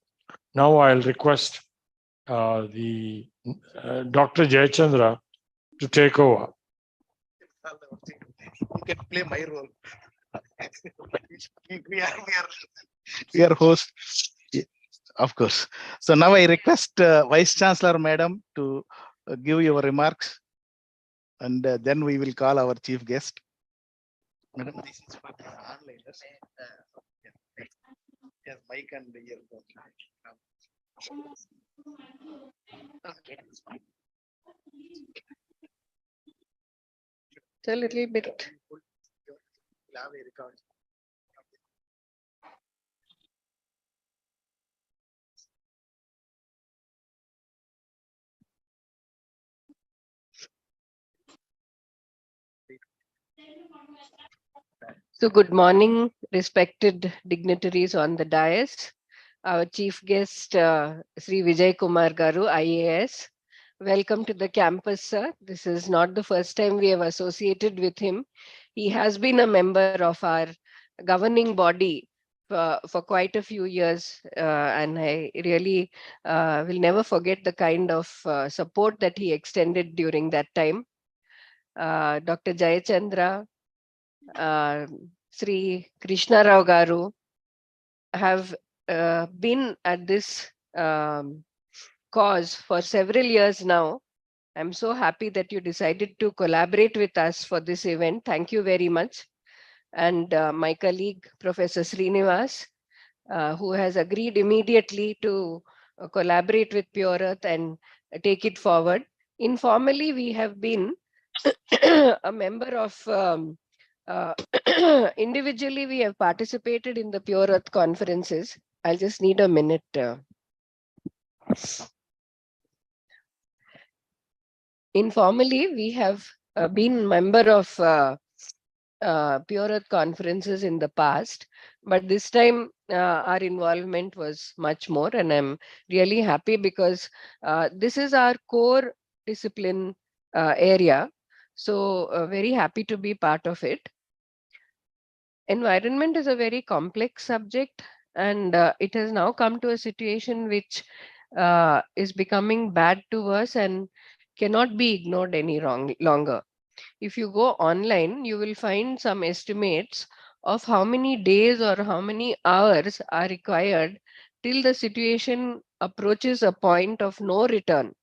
[SPEAKER 3] Now I'll request the Dr. Jayachandra to take over.
[SPEAKER 1] You can play my role. we are hosts, of course. So now I request Vice Chancellor Madam to give your remarks, and then we will call our chief guest. Madam, this is for the onliners. Yes, mic and earphone. Okay, that's fine.
[SPEAKER 16] It's a little bit. So good morning, respected dignitaries on the dais. Our chief guest, Sri Vijay Kumar Garu, IAS. Welcome to the campus, sir. This is not the first time we have associated with him. He has been a member of our governing body for quite a few years, and I really will never forget the kind of support that he extended during that time. Dr. Jayachandra, Sri Krishna Rao Garu have been at this cause for several years now. I'm so happy that you decided to collaborate with us for this event. Thank you very much. And my colleague, Professor Srinivas, who has agreed immediately to collaborate with Pure Earth and take it forward. Informally, we have been a member of individually, we have participated in the Pure Earth conferences. I'll just need a minute. Informally, we have been member of Pure Earth conferences in the past, but this time our involvement was much more, and I'm really happy because this is our core discipline area. So very happy to be part of it. Environment is a very complex subject, and it has now come to a situation which is becoming bad to worse and cannot be ignored any longer. If you go online, you will find some estimates of how many days or how many hours are required till the situation approaches a point of no return,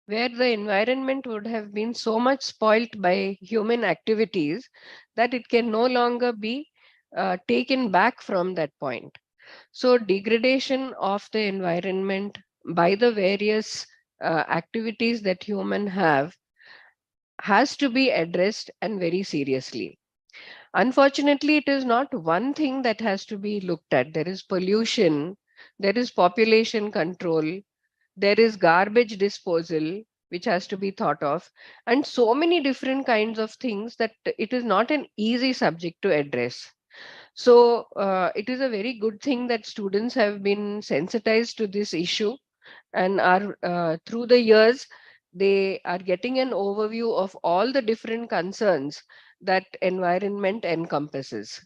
[SPEAKER 16] where the environment would have been so much spoilt by human activities that it can no longer be taken back from that point. So degradation of the environment by the various activities that humans have has to be addressed and very seriously. Unfortunately, it is not one thing that has to be looked at. There is pollution, there is population control, there is garbage disposal, which has to be thought of, and so many different kinds of things that it is not an easy subject to address. So it is a very good thing that students have been sensitized to this issue and are through the years, they are getting an overview of all the different concerns that environment encompasses.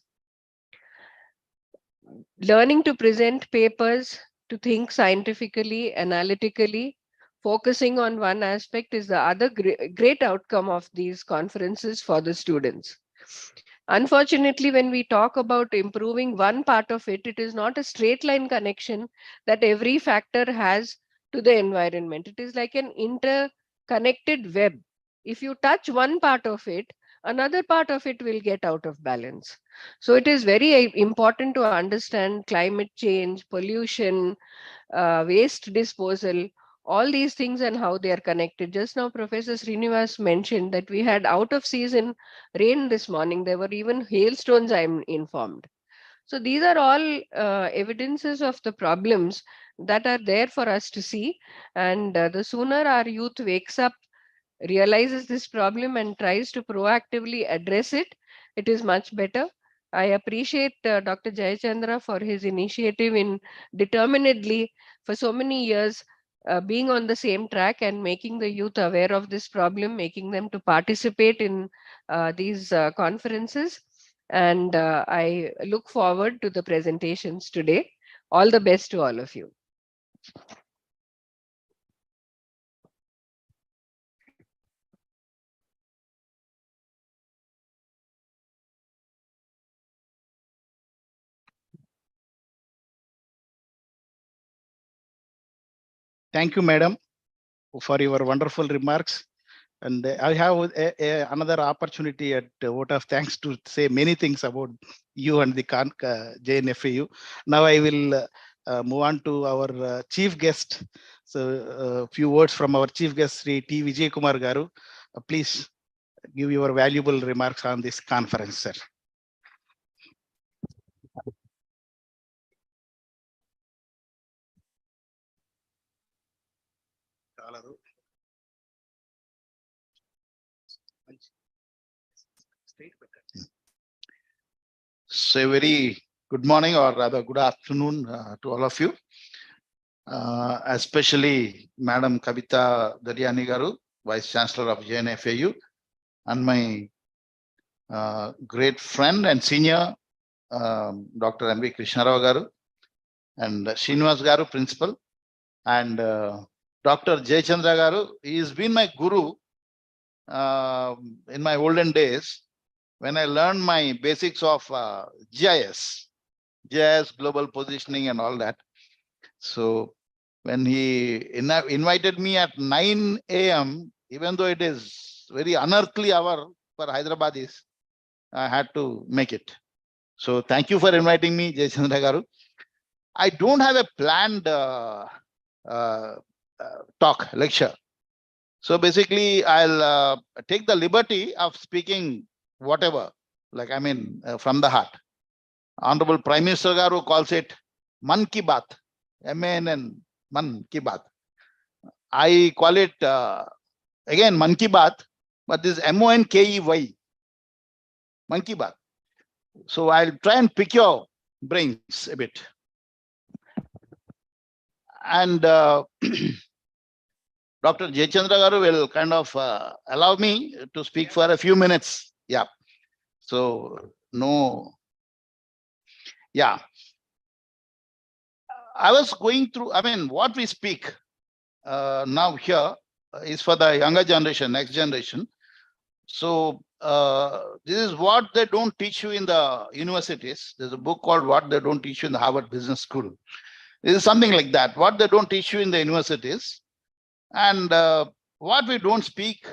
[SPEAKER 16] Learning to present papers, to think scientifically, analytically, focusing on one aspect is the other great outcome of these conferences for the students. Unfortunately, when we talk about improving one part of it, it is not a straight line connection that every factor has to the environment. It is like an interconnected web. If you touch one part of it, another part of it will get out of balance. So it is very important to understand climate change, pollution, waste disposal, all these things and how they are connected. Just now, Professor Srinivas mentioned that we had out of season rain this morning. There were even hailstones, I'm informed. So these are all evidences of the problems that are there for us to see. And the sooner our youth wakes up, realizes this problem and tries to proactively address it, it is much better. I appreciate Dr. Jayachandra for his initiative in determinedly for so many years being on the same track and making the youth aware of this problem, making them to participate in these conferences. And I look forward to the presentations today. All the best to all of you.
[SPEAKER 1] Thank you, madam, for your wonderful remarks. And I have another opportunity at vote of thanks to say many things about you and the JNFAU. Now I will move on to our chief guest. So a few words from our chief guest, Sri T. Vijay Kumar Garu. Please give your valuable remarks on this conference, sir. So a very good morning, or rather good afternoon to all of you, especially Madam Kavita Daryani Garu, Vice Chancellor of JNFAU, and my great friend and senior Dr. M.V. Krishnarao Garu, and Srinivas Garu, Principal, and Dr. Jayachandra Garu. He has been my guru in my olden days, when I learned my basics of GIS, global positioning and all that. So when he invited me at 9 a.m., even though it is very unearthly hour for Hyderabadis, I had to make it. So thank you for inviting me, Jayachandra Garu. I don't have a planned lecture. So basically, I'll take the liberty of speaking whatever, like, I mean, from the heart. Honorable Prime Minister Garu calls it Man Ki Baat, M-A-N-N, Man Ki Baat. I call it, again, Man Ki Baat, but this M-O-N-K-E-Y, Man Ki Baat. So I'll try and pick your brains a bit. And Dr. Jayachandra Garu will kind of allow me to speak for a few minutes. Yeah. So, no. Yeah. I was going through, I mean, what we speak now here is for the younger generation, next generation. So, this is what they don't teach you in the universities. There's a book called What They Don't Teach You in the Harvard Business School. This is something like that. What they don't teach you in the universities, and what we don't speak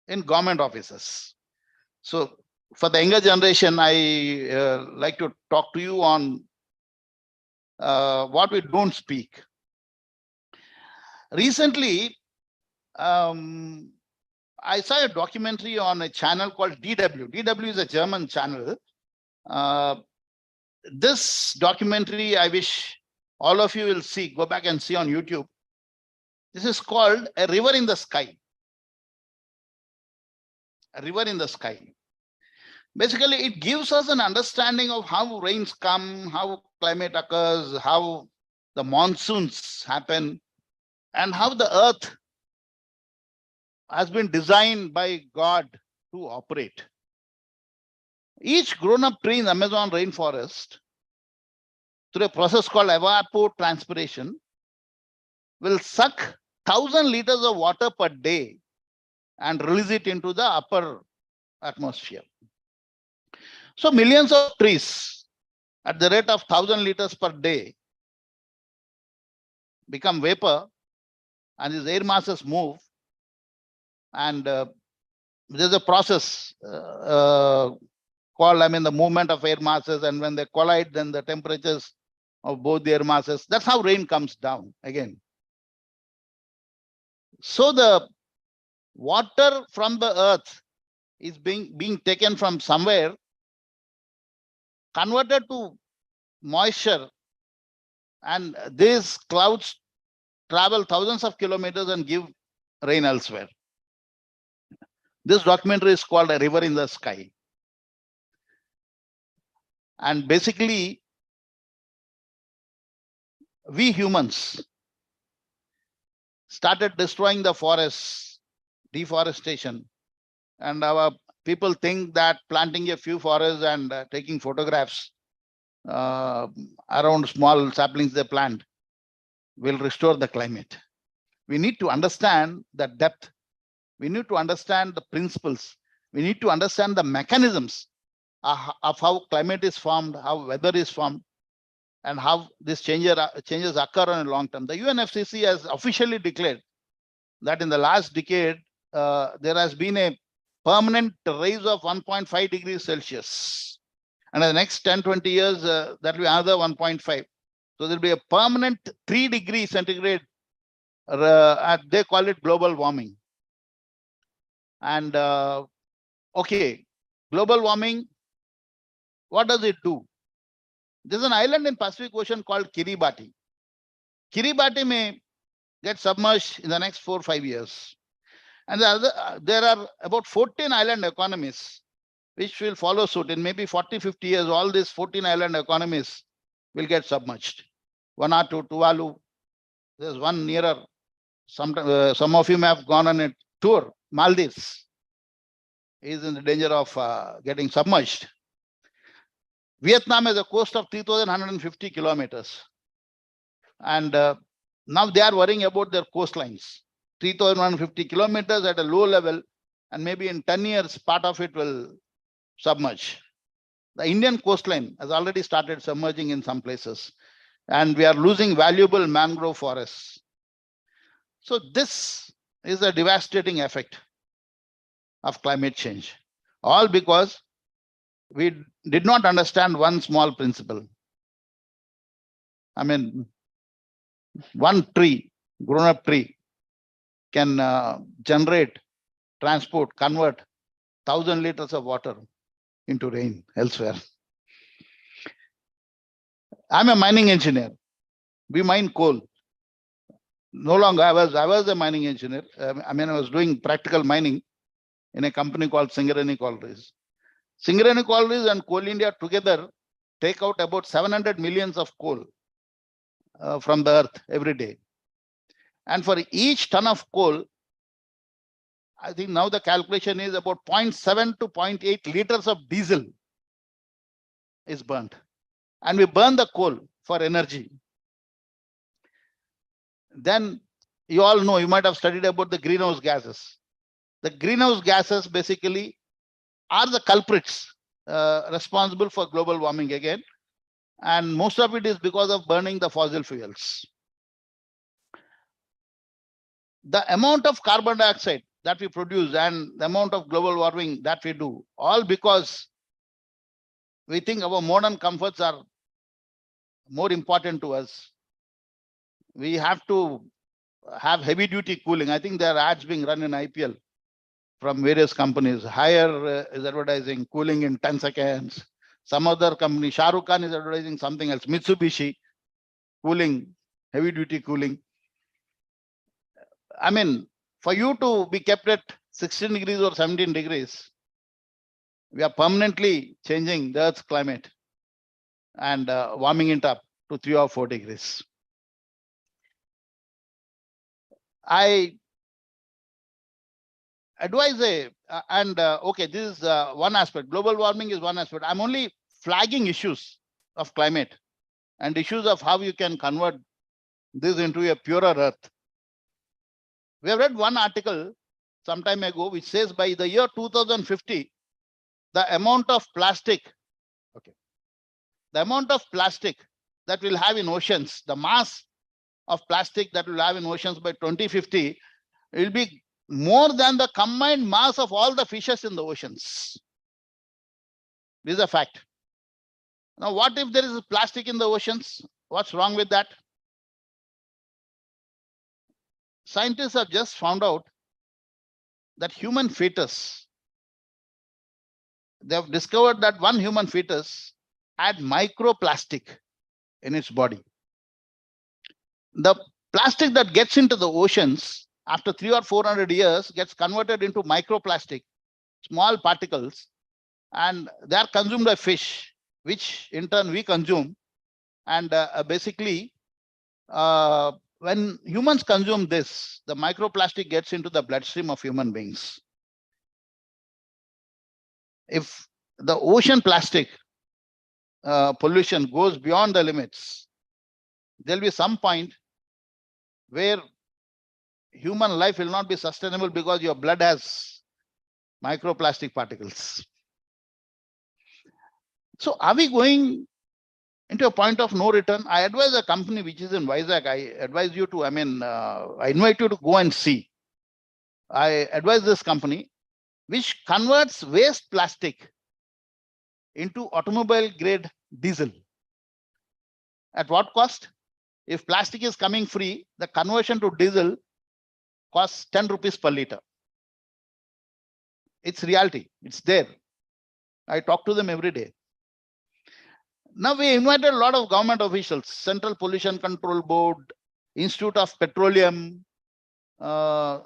[SPEAKER 1] in government offices. So for the younger generation, I like to talk to you on what we don't speak. Recently, I saw a documentary on a channel called DW. DW is a German channel. This documentary, I wish all of you will see, go back and see on YouTube. This is called A River in the Sky. A river in the sky. Basically, it gives us an understanding of how rains come, how climate occurs, how the monsoons happen. and how the earth has been designed by God to operate. Each grown-up tree in the Amazon rainforest, through a process called evapotranspiration, will suck 1,000 liters of water per day and release it into the upper atmosphere. So millions of trees at the rate of 1,000 liters per day become vapor, and these air masses move, and there's a process called, the movement of air masses, and when they collide, then the temperatures of both the air masses, that's how rain comes down again. So the water from the earth is being taken from somewhere, converted to moisture, and these clouds travel thousands of kilometers and give rain elsewhere. This documentary is called A River in the Sky. And basically, we humans started destroying the forests, deforestation, and our people think that planting a few forests and taking photographs around small saplings they plant will restore the climate. We need to understand the depth. We need to understand the principles. We need to understand the mechanisms of how climate is formed, how weather is formed, and how these changes occur on a long term. The UNFCCC has officially declared that in the last decade, there has been a permanent rise of 1.5 degrees Celsius. And in the next 10-20 years, that will be another 1.5. So there will be a permanent 3 degrees centigrade. They call it global warming. And okay, global warming, what does it do? There's an island in Pacific Ocean called Kiribati. Kiribati may get submerged in the next 4 or 5 years. And there are about 14 island economies which will follow suit. In maybe 40-50 years, all these 14 island economies will get submerged. Vanuatu, Tuvalu, there's one nearer. Some of you may have gone on a tour. Maldives is in the danger of getting submerged. Vietnam has a coast of 3,150 kilometers. And now they are worrying about their coastlines. 3,150 kilometers at a low level, and maybe in 10 years, part of it will submerge. The Indian coastline has already started submerging in some places, and we are losing valuable mangrove forests. So this is a devastating effect of climate change, all because we did not understand one small principle. One tree, grown-up tree, can generate, transport, convert 1,000 liters of water into rain elsewhere. I'm a mining engineer. We mine coal. No longer, I was a mining engineer. I was doing practical mining in a company called Singareni Collieries. Singareni Collieries and Coal India together take out about 700 millions of coal from the earth every day. And for each ton of coal, I think now the calculation is about 0.7 to 0.8 liters of diesel is burnt. And we burn the coal for energy. Then you all know, you might have studied about the greenhouse gases. The greenhouse gases basically are the culprits responsible for global warming again. And most of it is because of burning the fossil fuels. The amount of carbon dioxide that we produce and the amount of global warming that we do, all because we think our modern comforts are more important to us. We have to have heavy duty cooling. I think there are ads being run in IPL from various companies. Haier is advertising cooling in 10 seconds. Some other company, Shah Rukh Khan, is advertising something else. Mitsubishi, cooling, heavy duty cooling. For you to be kept at 16 degrees or 17 degrees, we are permanently changing the Earth's climate and warming it up to 3 or 4 degrees. I advise okay, this is one aspect. Global warming is one aspect. I'm only flagging issues of climate and issues of how you can convert this into a purer earth. We have read one article some time ago which says by the year 2050, the amount of plastic, the amount of plastic that we'll have in oceans, the mass of plastic that we'll have in oceans by 2050 will be more than the combined mass of all the fishes in the oceans. This is a fact. Now, what if there is plastic in the oceans? What's wrong with that? Scientists have just found out that human fetus, they have discovered that one human fetus had microplastic in its body. The plastic that gets into the oceans after 300 or 400 years gets converted into microplastic, small particles, and they are consumed by fish, which in turn we consume. And basically, when humans consume this, the microplastic gets into the bloodstream of human beings. If the ocean plastic pollution goes beyond the limits, there'll be some point where human life will not be sustainable because your blood has microplastic particles. So are we going into a point of no return? I advise a company which is in Vizag. I advise you to, I invite you to go and see. I advise this company which converts waste plastic into automobile grade diesel. At what cost? If plastic is coming free, the conversion to diesel costs 10 rupees per liter. It's reality. It's there. I talk to them every day. Now we invited a lot of government officials, Central Pollution Control Board, Institute of Petroleum, Dehradun,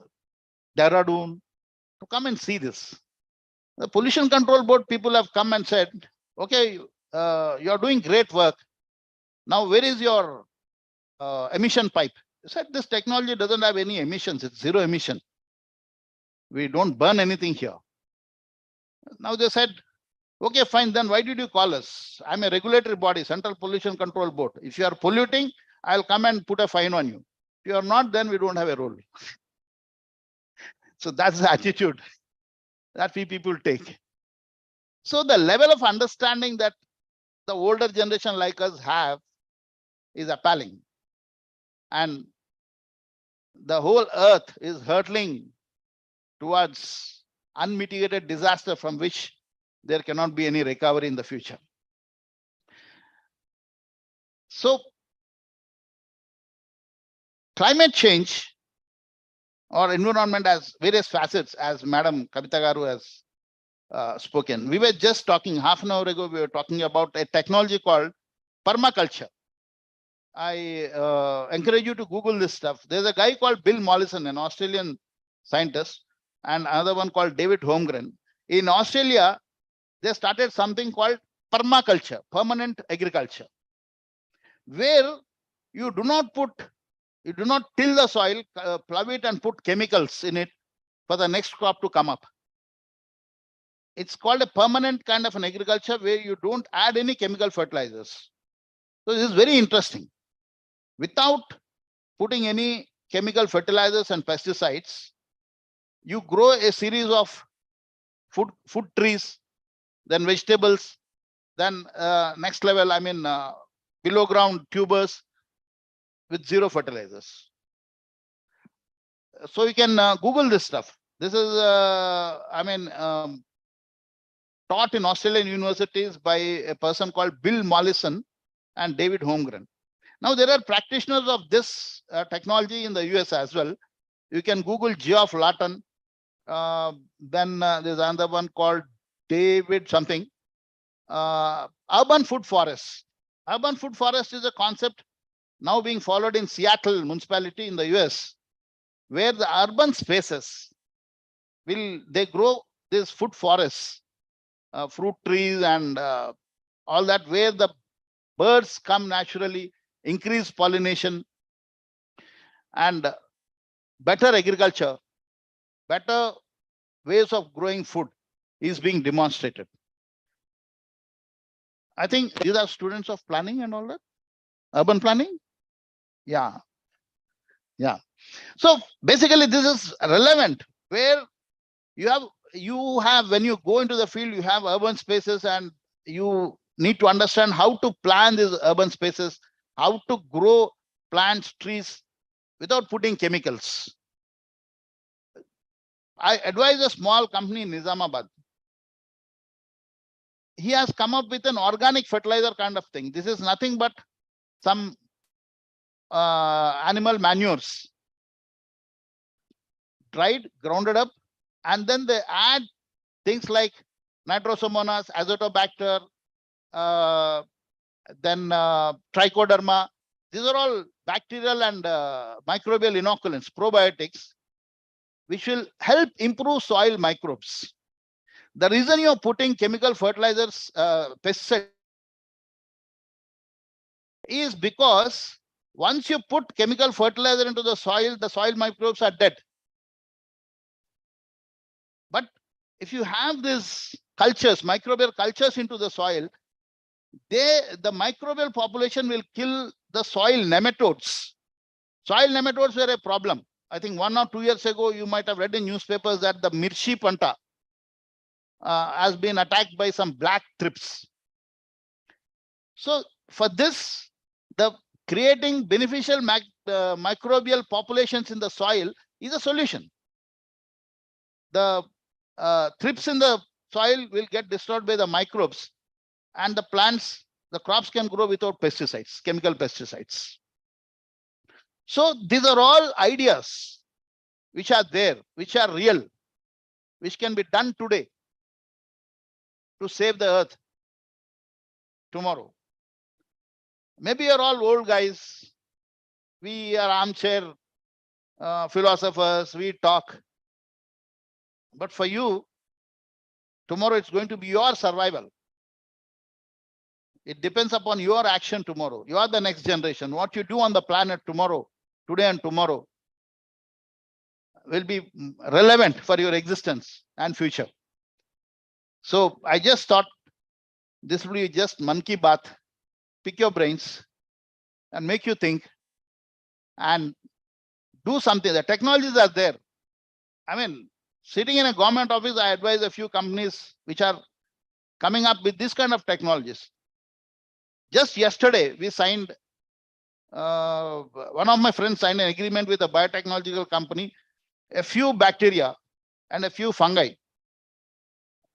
[SPEAKER 1] to come and see this. The Pollution Control Board people have come and said, okay, you're doing great work. Now, where is your emission pipe? I said, this technology doesn't have any emissions. It's zero emission. We don't burn anything here. Now they said, okay, fine. Then why did you call us? I'm a regulatory body, Central Pollution Control Board. If you are polluting, I'll come and put a fine on you. If you are not, then we don't have a role. So that's the attitude that we people take. So the level of understanding that the older generation like us have is appalling. And the whole earth is hurtling towards unmitigated disaster from which there cannot be any recovery in the future. So climate change or environment has various facets, as Madam Kavita Garu has spoken. We were just talking half an hour ago, we were talking about a technology called permaculture. I encourage you to Google this stuff. There's a guy called Bill Mollison, an Australian scientist, and another one called David Holmgren. In Australia, they started something called permaculture, permanent agriculture, where you do not till the soil, plow it and put chemicals in it for the next crop to come up. It's called a permanent kind of an agriculture where you don't add any chemical fertilizers. So this is very interesting. Without putting any chemical fertilizers and pesticides, you grow a series of food trees, then vegetables, then next level, below ground tubers with zero fertilizers. So you can Google this stuff. This is, taught in Australian universities by a person called Bill Mollison and David Holmgren. Now there are practitioners of this technology in the US as well. You can Google Geoff Lawton. Then there's another one called David something. Urban food forest. Urban food forest is a concept now being followed in Seattle municipality in the US, where the urban spaces they grow these food forests, fruit trees and all that, where the birds come naturally, increase pollination. And better agriculture, better ways of growing food is being demonstrated. I think these are students of planning and all that, urban planning. Yeah. Yeah. So basically this is relevant where you have, when you go into the field, you have urban spaces and you need to understand how to plan these urban spaces, how to grow plants, trees without putting chemicals. I advise a small company in Nizamabad. He has come up with an organic fertilizer kind of thing. This is nothing but some animal manures, dried, grounded up, and then they add things like nitrosomonas, azotobacter, then trichoderma. These are all bacterial and microbial inoculants, probiotics, which will help improve soil microbes. The reason you're putting chemical fertilizers, pesticides, is because once you put chemical fertilizer into the soil microbes are dead. But if you have these cultures, microbial cultures into the soil, the microbial population will kill the soil nematodes. Soil nematodes were a problem. I think 1 or 2 years ago, you might have read in newspapers that the Mirchi Panta has been attacked by some black thrips. So for this, the creating beneficial microbial populations in the soil is a solution. The thrips in the soil will get destroyed by the microbes, and the plants, the crops can grow without pesticides, chemical pesticides. So these are all ideas which are there, which are real, which can be done today to save the earth tomorrow. Maybe you're all old guys. We are armchair philosophers, we talk. But for you, tomorrow it's going to be your survival. It depends upon your action tomorrow. You are the next generation. What you do on the planet tomorrow, today and tomorrow, will be relevant for your existence and future. So I just thought this will be just monkey bath, pick your brains and make you think and do something. The technologies are there. I mean, sitting in a government office, I advise a few companies which are coming up with this kind of technologies. Just yesterday, we signed, one of my friends signed an agreement with a biotechnological company. A few bacteria and a few fungi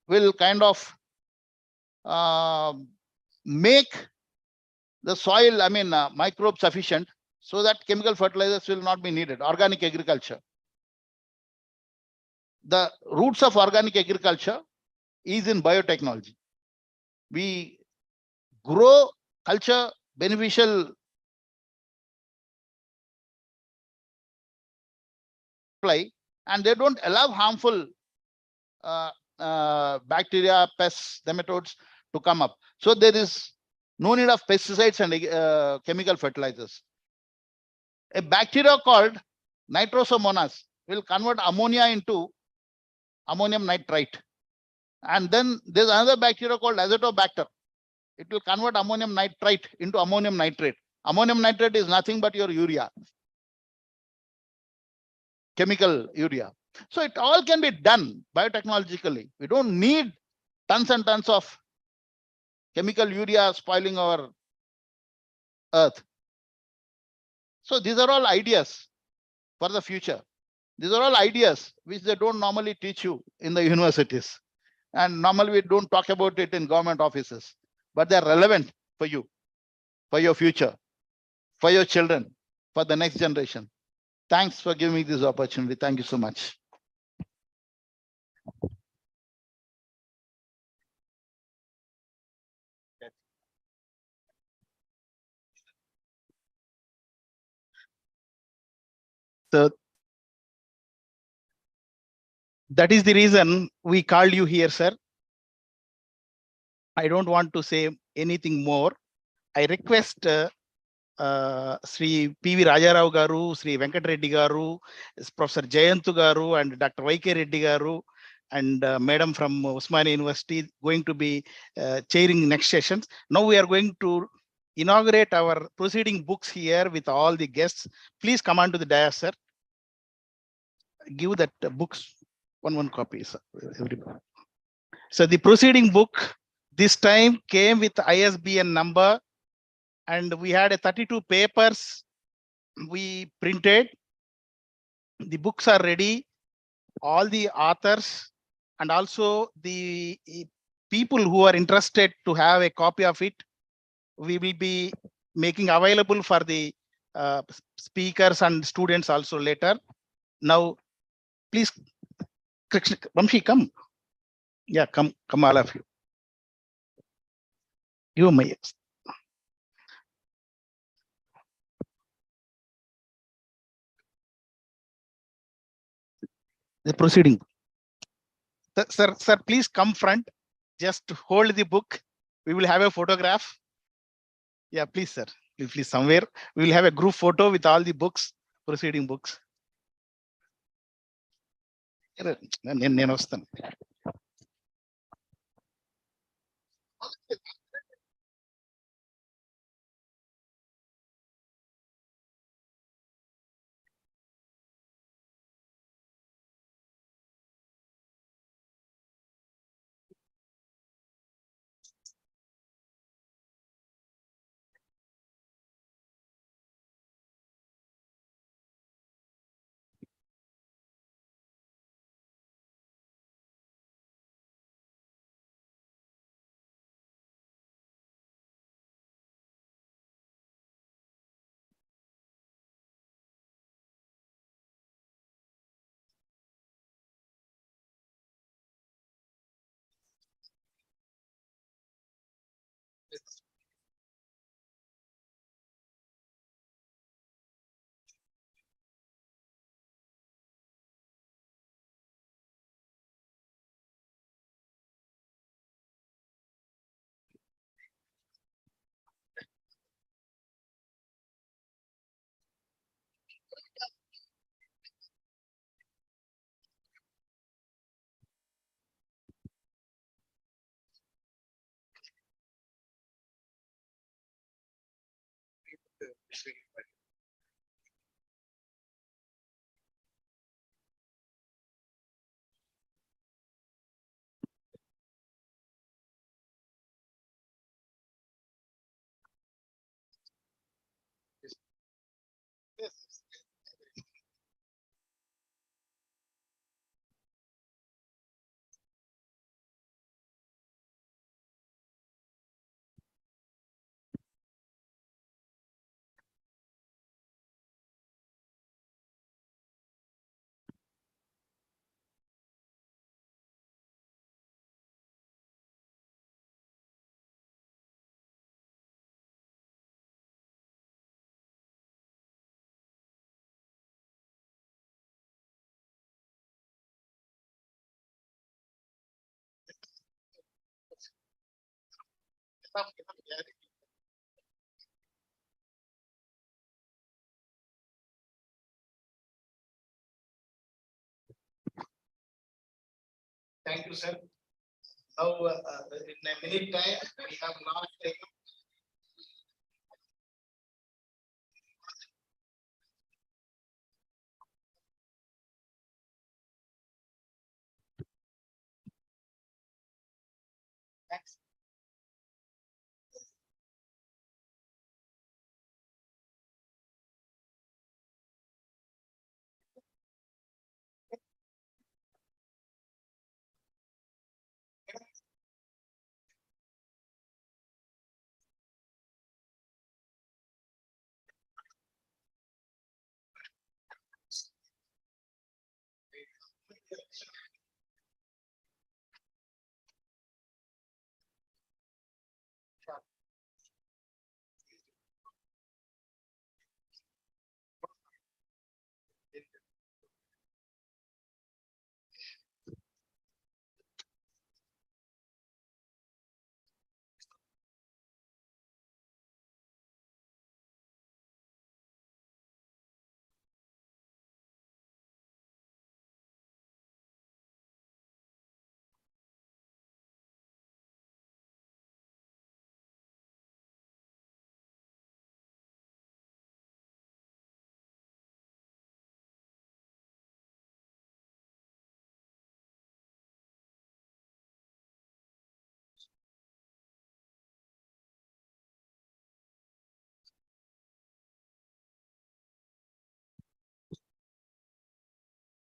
[SPEAKER 1] will kind of make the soil, microbe sufficient so that chemical fertilizers will not be needed. Organic agriculture. The roots of organic agriculture is in biotechnology. We grow culture beneficial and they don't allow harmful bacteria, pests, nematodes to come up. So there is no need of pesticides and chemical fertilizers. A bacteria called nitrosomonas will convert ammonia into ammonium nitrite. And then there's another bacteria called azotobacter. It will convert ammonium nitrite into ammonium nitrate. Ammonium nitrate is nothing but your urea, chemical urea. So it all can be done biotechnologically. We don't need tons and tons of chemical urea spoiling our earth. So these are all ideas for the future. These are all ideas which they don't normally teach you in the universities. And normally we don't talk about it in government offices, but they're relevant for you, for your future, for your children, for the next generation. Thanks for giving me this opportunity. Thank you so much. So that is the reason we called you here, sir. I don't want to say anything more. I request Sri P.V. Rajarao Garu, Sri Venkat Reddy Garu, Professor Jayantu Garu, and Dr. Y.K. Reddy Garu, and Madam from Osmania University going to be chairing next sessions. Now we are going to inaugurate our proceeding books here with all the guests. Please come on to the dais, sir. Give that books, one copy, sir, everybody. So the proceeding book this time came with ISBN number, and we had 32 papers we printed. The books are ready. All the authors and also the people who are interested to have a copy of it, we will be making available for the speakers and students also later. Now, please, Vamshi, come. Yeah, come all of you. Give my the proceeding. Sir, please come front. Just hold the book. We will have a photograph. Yeah, please, sir. Please, somewhere we will have a group photo with all the books, proceeding books. నేను వస్తాను. Thank you, sir. Now, in a minute time, we have not taken. Thanks.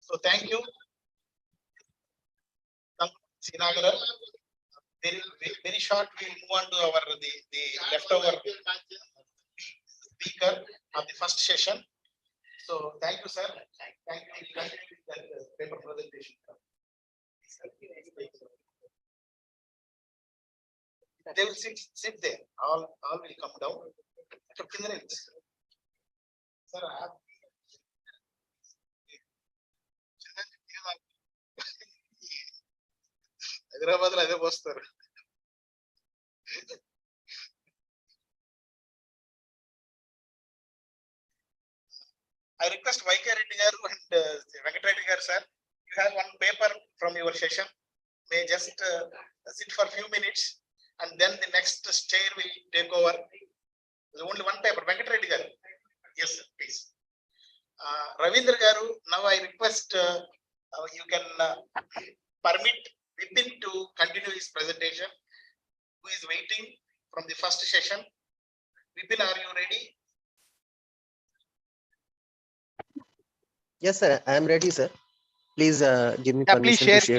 [SPEAKER 1] So thank you. Sinagara. Very short, we move on to our the leftover speaker of the first session. So thank you, sir. Thank you. We'll continue with that paper presentation. They will sit there. All will come down. 15 minutes. Sir, I have Hyderabad lo అదే పోస్తారు. I request YK Reddy garu and Venkat Reddy garu, sir. You have one paper from your session. May just sit for a few minutes, and then the next chair will take over. There's only one paper. Venkat Reddy garu. Yes, sir, please. Ravindra garu, now I request you can permit Vipin to continue his presentation, who is waiting from the first session. Vipin, are you ready?
[SPEAKER 14] Yes, sir. I am ready, sir. Please give me
[SPEAKER 1] Please
[SPEAKER 14] permission to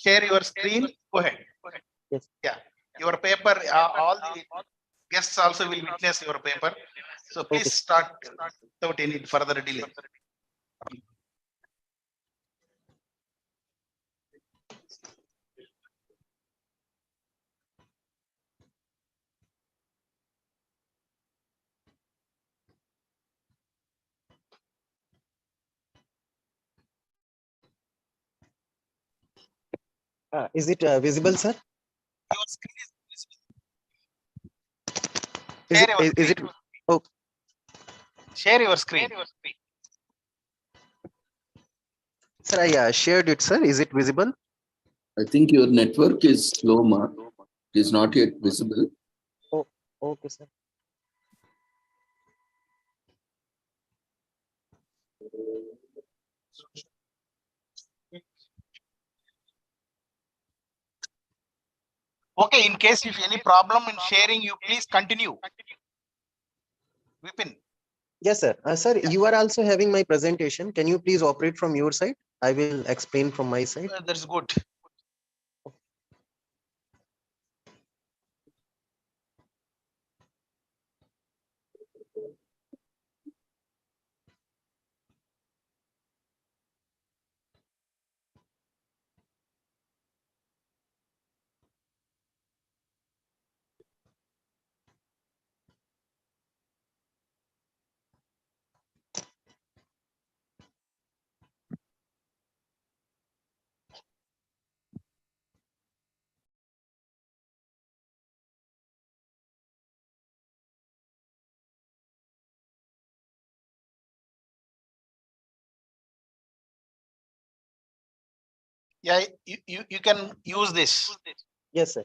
[SPEAKER 1] share your screen. Go ahead.
[SPEAKER 14] Yes.
[SPEAKER 1] Yeah, your paper. All the guests also will witness your paper. So please start without any further delay.
[SPEAKER 14] Is it visible, sir?
[SPEAKER 1] Your screen is visible.
[SPEAKER 14] Is it? Oh,
[SPEAKER 1] Share your screen.
[SPEAKER 14] sir, I shared it, sir. Is it visible?
[SPEAKER 2] I think your network is slow, Ma. It is not yet visible.
[SPEAKER 14] Oh, okay, sir.
[SPEAKER 1] Okay, in case if any problem in sharing, you please continue. Vipin.
[SPEAKER 14] Yes, sir. Sir, you are also having my presentation. Can you please operate from your side? I will explain from my side.
[SPEAKER 1] That's good. Yeah, you can use this.
[SPEAKER 14] Yes, sir.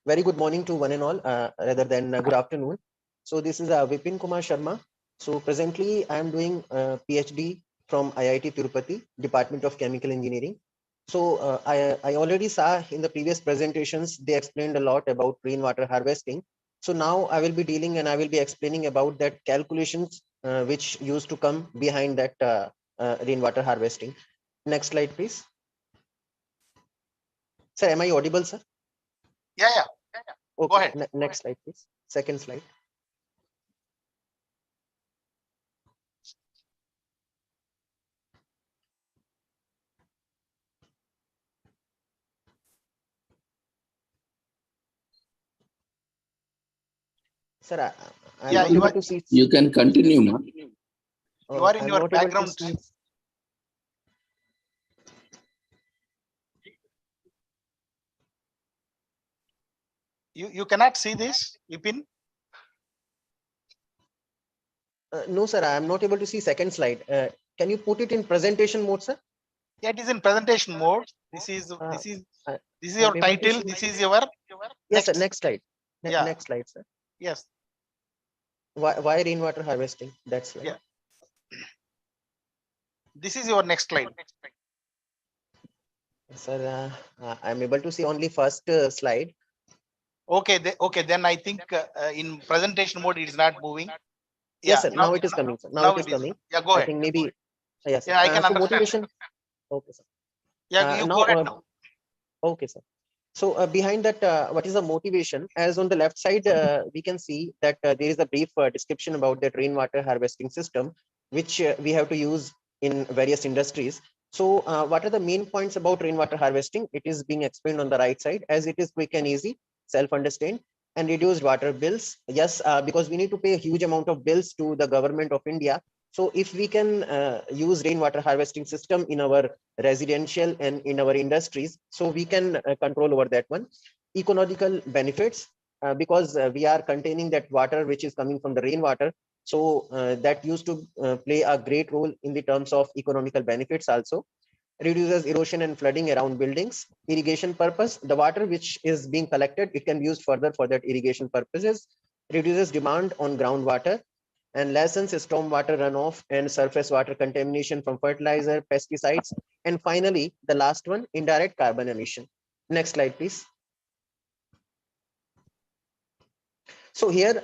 [SPEAKER 14] Very good morning to one and all, rather than good afternoon. So this is Vipin Kumar Sharma. So presently I am doing PhD from IIT Tirupati, Department of Chemical Engineering. So I already saw in the previous presentations, they explained a lot about rainwater harvesting. So now I will be dealing and I will be explaining about that calculations which used to come behind that rainwater harvesting. Next slide, please. Sir, am I audible, sir?
[SPEAKER 1] Yeah.
[SPEAKER 14] Okay.
[SPEAKER 1] Go ahead.
[SPEAKER 14] Next slide, please. Second slide. Sir, I'm not able to see.
[SPEAKER 2] You can continue, Ma.
[SPEAKER 1] You are in your background. You cannot see this, Vipin?
[SPEAKER 14] No, sir, I am not able to see second slide. Can you put it in presentation mode, sir?
[SPEAKER 1] Yeah, it is in presentation mode. This is your title. This is your.
[SPEAKER 14] Yes, sir. Next slide.
[SPEAKER 1] Yeah.
[SPEAKER 14] Next slide, sir.
[SPEAKER 1] Yes.
[SPEAKER 14] Why rainwater harvesting? That's slide.
[SPEAKER 1] Yeah. This is your next slide.
[SPEAKER 14] Sir, I'm able to see only first slide.
[SPEAKER 1] Okay. Then I think in presentation mode it is not moving.
[SPEAKER 14] Yes, sir. Now it is coming, sir. Now it is coming.
[SPEAKER 1] Yeah, go ahead.
[SPEAKER 14] I think maybe Yes.
[SPEAKER 1] Yeah, I can
[SPEAKER 14] So
[SPEAKER 1] understand.
[SPEAKER 14] motivation. Okay, sir.
[SPEAKER 1] Yeah, you
[SPEAKER 14] Now,
[SPEAKER 1] go ahead now.
[SPEAKER 14] okay, sir. So behind that, what is the motivation? As on the left side, we can see that there is a brief description about that rainwater harvesting system, which we have to use in various industries. So what are the main points about rainwater harvesting? It is being explained on the right side, as it is quick and easy, self-understand, and reduced water bills. Yes, because we need to pay a huge amount of bills to the government of India. So if we can use rainwater harvesting system in our residential and in our industries, so we can control over that one. Ecological benefits, because we are containing that water which is coming from the rainwater, so that used to play a great role in the terms of economical benefits also. Reduces erosion and flooding around buildings. Irrigation purpose, the water which is being collected, it can be used further for that irrigation purposes. Reduces demand on groundwater, and lessens stormwater runoff and surface water contamination from fertilizer, pesticides. And finally, the last one, indirect carbon emission. Next slide, please. So here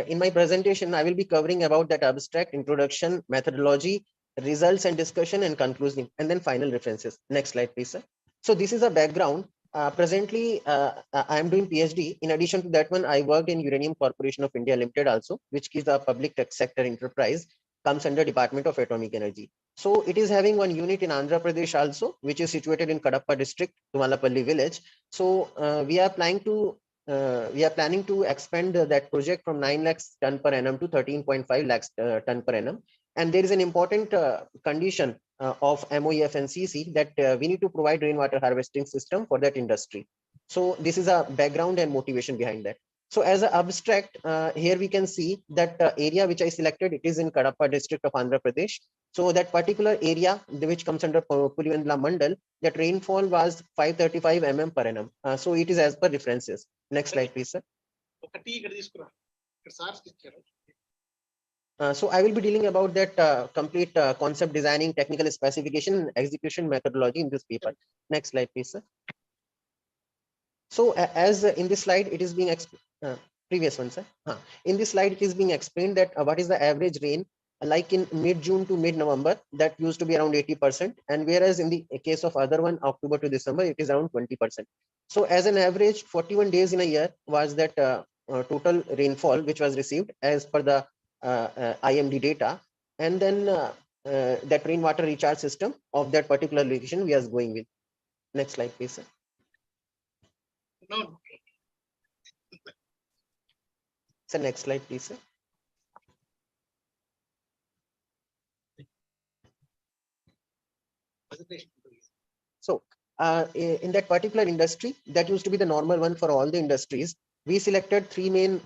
[SPEAKER 14] in my presentation, I will be covering about that abstract, introduction, methodology, results and discussion, and conclusion, and then final references. Next slide, please, sir. So this is a background. Presently, I am doing PhD. In addition to that one, I worked in Uranium Corporation of India Limited also, which is a public sector enterprise, comes under Department of Atomic Energy. So it is having one unit in Andhra Pradesh also, which is situated in Kadapa district, Tumalapalli village. So we are planning to expand that project from 9 lakhs ton per annum to 13.5 lakhs ton per annum. And there is an important condition of MOEF and CC that we need to provide rainwater harvesting system for that industry. So this is a background and motivation behind that. So as an abstract, here we can see that area which I selected, it is in Kadapa district of Andhra Pradesh. So that particular area which comes under Pulivendula Mandal, that rainfall was 535 mm per annum. So it is as per references. Next slide, please, sir. So I will be dealing about that complete concept designing, technical specification, execution methodology in this paper. Next slide, please, sir. So as in this slide, it is being previous one, sir. In this slide, it is being explained that what is the average rain like in mid-June to mid-November, that used to be around 80%. And whereas in the case of other one, October to December, it is around 20%. So as an average, 41 days in a year was that total rainfall which was received as per the IMD data. And then that rainwater recharge system of that particular location we are going with. Next slide, please, sir. No. So next slide, please, sir. So in that particular industry, that used to be the normal one for all the industries. We selected three main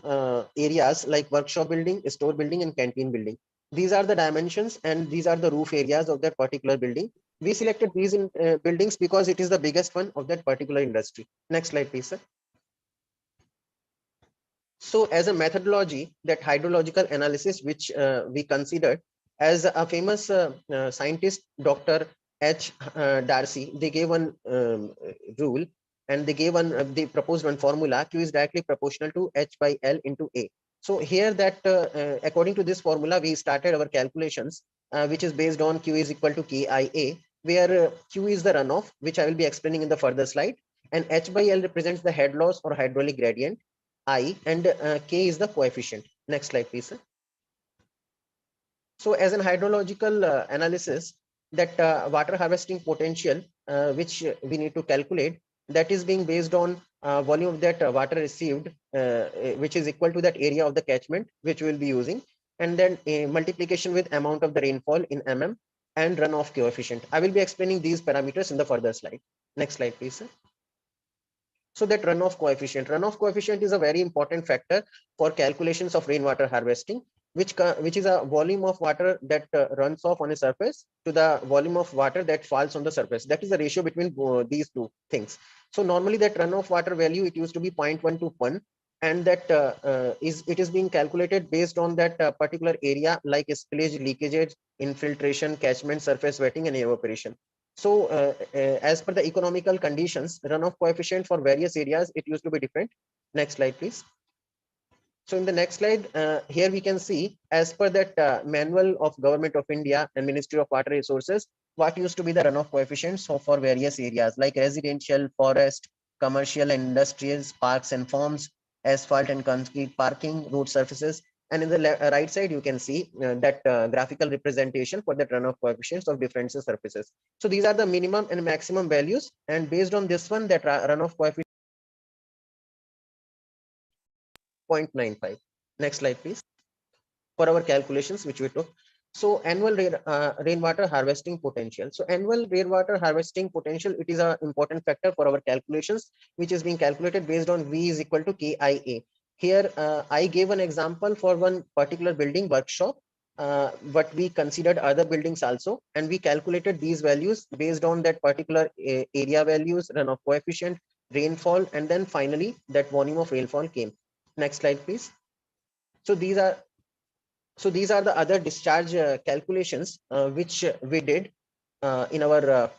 [SPEAKER 14] areas like workshop building, store building, and canteen building. These are the dimensions and these are the roof areas of that particular building. We selected these buildings because it is the biggest one of that particular industry. Next slide, please, sir. So as a methodology, that hydrological analysis, which we considered, as a famous scientist, Dr. H. Darcy, they gave one rule, and they proposed one formula: Q is directly proportional to H by L into A. So here that according to this formula, we started our calculations, which is based on Q is equal to KIA, where Q is the runoff, which I will be explaining in the further slide, and H by L represents the head loss or hydraulic gradient, I, and K is the coefficient. Next slide, please, sir. So as an hydrological analysis, that water harvesting potential, which we need to calculate, that is being based on volume of that water received, which is equal to that area of the catchment, which we will be using, and then a multiplication with amount of the rainfall in mm and runoff coefficient. I will be explaining these parameters in the further slide. Next slide, please, sir. So that runoff coefficient is a very important factor for calculations of rainwater harvesting, which is a volume of water that runs off on a surface to the volume of water that falls on the surface. That is the ratio between these two things. So normally that runoff water value, it used to be 0.1 to 1, and that it is being calculated based on that particular area, like spillage, leakage, infiltration, catchment, surface wetting, and evaporation. So as per the economical conditions, runoff coefficient for various areas, it used to be different. Next slide, please. So in the next slide, here we can see, as per that manual of Government of India and Ministry of Water Resources, what used to be the runoff coefficients for various areas like residential, forest, commercial and industrial, parks and farms, asphalt and concrete parking, road surfaces. And in the right side, you can see that graphical representation for the runoff coefficients of different surfaces. So these are the minimum and maximum values. And based on this one, that runoff coefficient 0.95. Next slide, please. For our calculations, which we took. So annual rainwater harvesting potential. So annual rainwater harvesting potential, it is an important factor for our calculations, which is being calculated based on V is equal to KIA. Here, I gave an example for one particular building workshop, but we considered other buildings also, and we calculated these values based on that particular area values, runoff coefficient, rainfall, and then finally that volume of rainfall came. Next slide, please. So these are the other discharge calculations which we did in our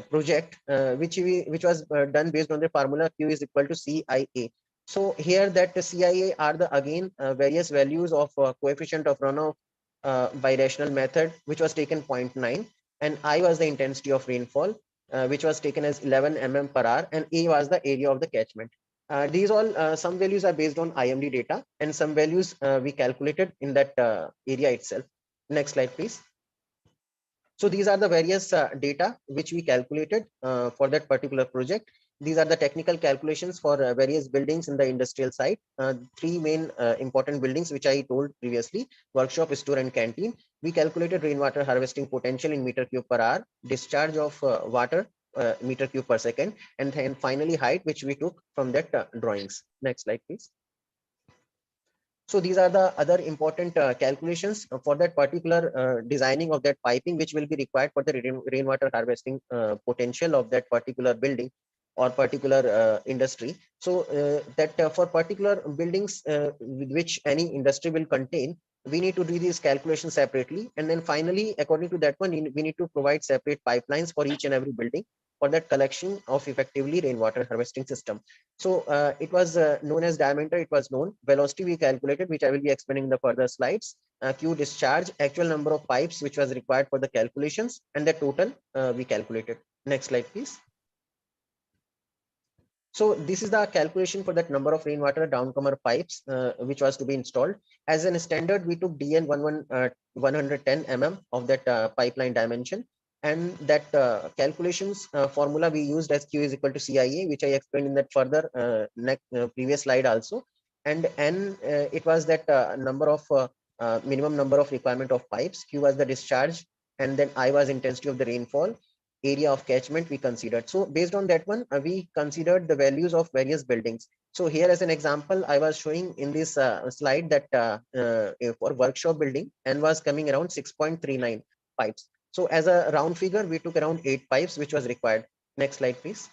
[SPEAKER 14] project, which was done based on the formula Q is equal to CIA. So here that the CIA are the again various values of coefficient of runoff by rational method, which was taken 0.9, and I was the intensity of rainfall, which was taken as 11 mm/hour, and A was the area of the catchment. These all some values are based on IMD data, and some values we calculated in that area itself. Next slide, please. So these are the various data which we calculated for that particular project. These are the technical calculations for various buildings in the industrial site. Three main important buildings which I told previously: workshop, store, and canteen. We calculated rainwater harvesting potential in meter cube per hour, discharge of water meter cube per second, and then finally height, which we took from that drawings. Next slide, please. So these are the other important calculations for that particular designing of that piping, which will be required for the rainwater harvesting potential of that particular building or particular industry. So that for particular buildings which any industry will contain, we need to do these calculations separately. And then finally, according to that one, we need to provide separate pipelines for each and every building for that collection of effectively rainwater harvesting system. So it was known as diameter, it was known. Velocity we calculated, which I will be explaining in the further slides. Q discharge, actual number of pipes which was required for the calculations, and the total we calculated. Next slide, please. So this is the calculation for that number of rainwater downcomer pipes which was to be installed. As a standard, we took DN 110 mm of that pipeline dimension, and that calculations formula we used as Q is equal to CIA, which I explained in that further previous slide also. And N, it was that number of minimum number of requirement of pipes. Q was the discharge, and then I was intensity of the rainfall, area of catchment we considered. So based on that one, we considered the values of various buildings. So here as an example, I was showing in this slide that for workshop building, N was coming around 6.39 pipes. So as a round figure, we took around 8 pipes, which was required. Next slide, please.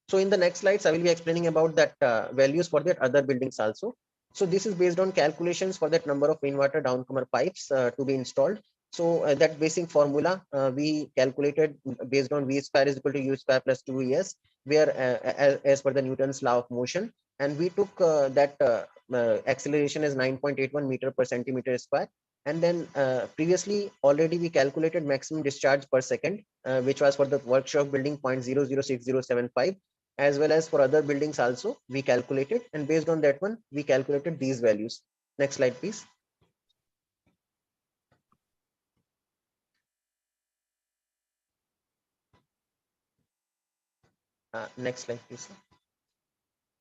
[SPEAKER 14] So in the next slides, I will be explaining about that values for that other buildings also. So this is based on calculations for that number of rainwater downcomer pipes to be installed. So that basic formula we calculated based on V square is equal to U square plus 2ES, where as per the Newton's law of motion, and we took that acceleration as 9.81 meter per centimeter square. And then previously already we calculated maximum discharge per second, which was for the workshop building 0.006075, as well as for other buildings also we calculated, and based on that one we calculated these values. Next slide, please. Next slide, please.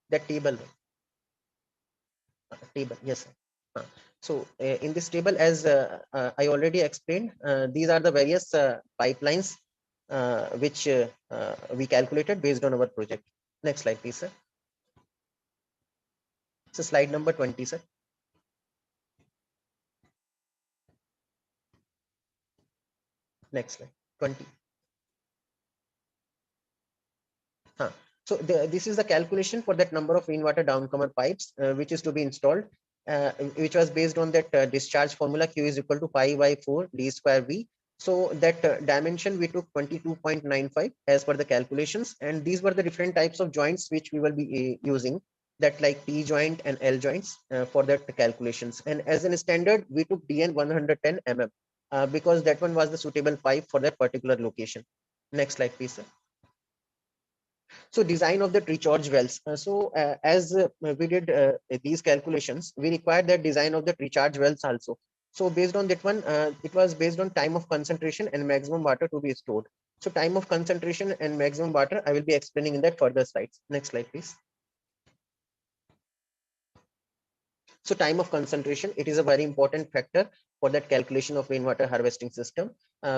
[SPEAKER 14] That table. Table, yes. So in this table, as I already explained, these are the various pipelines which we calculated based on our project. Next slide, please, sir. So slide number 20, sir. Next slide, 20. So this is the calculation for that number of rainwater downcomer pipes which is to be installed, which was based on that discharge formula Q is equal to pi by 4 d square V. So that dimension we took 22.95 as per the calculations, and these were the different types of joints which we will be using. that like T joint and L joints for that calculations. And as a standard, we took DN 110 mm because that one was the suitable pipe for that particular location. Next slide, please, sir. So design of the recharge wells. As we did these calculations, we required that design of the recharge wells also. So based on that one, it was based on time of concentration and maximum water to be stored. So time of concentration and maximum water, I will be explaining in that further slides. Next slide, please. So time of concentration, it is a very important factor for that calculation of rainwater harvesting system,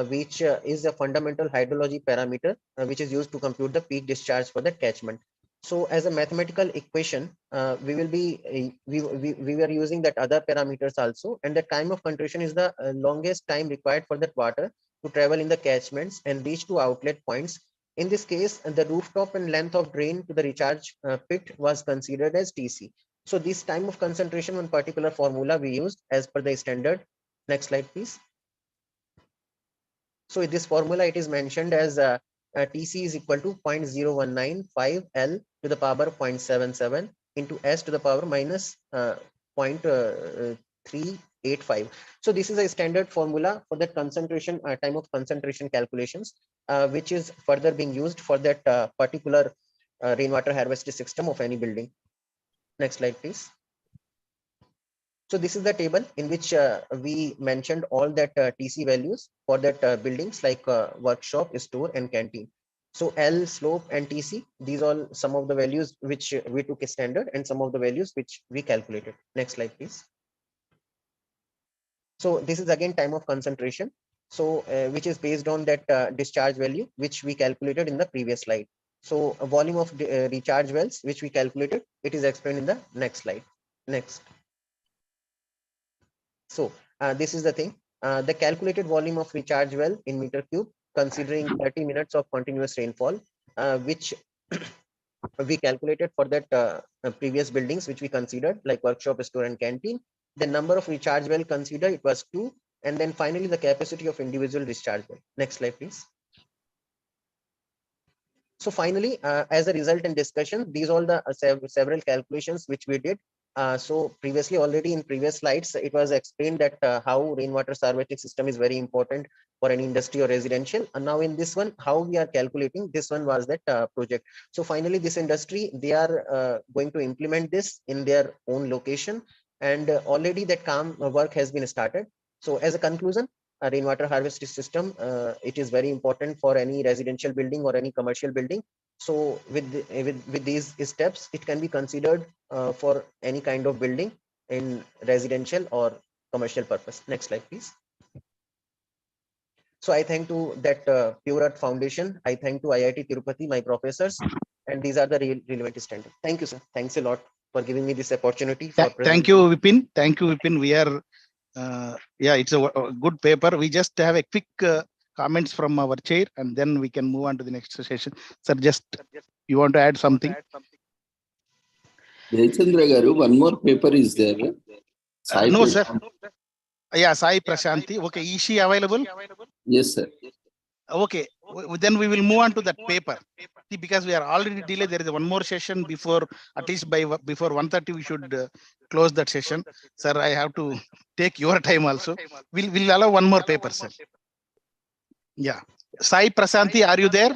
[SPEAKER 14] which is a fundamental hydrology parameter, which is used to compute the peak discharge for the catchment. So as a mathematical equation, we were using that other parameters also, and the time of concentration is the longest time required for that water to travel in the catchments and reach to outlet points. In this case, the rooftop and length of drain to the recharge pit was considered as TC. So this time of concentration, one particular formula we used as per the standard. Next slide, please. So in this formula, it is mentioned as TC is equal to 0.0195 L to the power 0.77 into S to the power minus 0.385. So this is a standard formula for that concentration, time of concentration calculations, which is further being used for that particular rainwater harvesting system of any building. Next slide, please. So this is the table in which we mentioned all that TC values for that buildings like workshop, store, and canteen. So L, slope, and TC, these all some of the values which we took a standard and some of the values which we calculated. Next slide, please. So this is again time of concentration. So which is based on that discharge value which we calculated in the previous slide. So a volume of recharge wells which we calculated, it is explained in the next slide. Next. So this is the thing. The calculated volume of recharge well in meter cube, considering 30 minutes of continuous rainfall, which we calculated for that previous buildings which we considered like workshop, store, and canteen. The number of recharge well considered, it was 2, and then finally the capacity of individual discharge well. Next slide, please. So finally, as a result and discussion, these all the several calculations which we did. So previously, already in previous slides, it was explained that how rainwater harvesting system is very important for any industry or residential. And now in this one, how we are calculating, this one was that project. So finally, this industry, they are going to implement this in their own location. And already that work has been started. So as a conclusion, a rainwater harvesting system, it is very important for any residential building or any commercial building. So with these steps, it can be considered for any kind of building in residential or commercial purpose. Next slide, please. So I thank to that Pure Earth Foundation. I thank to IIT Tirupati, my professors, and these are the relevant standards. Thank you, sir. Thanks a lot for giving me this opportunity.
[SPEAKER 1] Thank you, Vipin. Thank you, Vipin. We are yeah, it's a good paper. We just have a quick comments from our chair, and then we can move on to the next session. Sir, just you want to add something?
[SPEAKER 2] Jayachandra garu, one more paper is there.
[SPEAKER 1] No, sir. Yeah, Sai Prashanti. Okay, is she available?
[SPEAKER 2] Yes, sir.
[SPEAKER 1] Okay, then we will move on to that paper. See, because we are already delayed, there is one more session before, at least before 1:30, we should close that session. Sir, I have to take your time also. We'll allow one more paper, sir. Yeah. Sai Prasanti, are you there?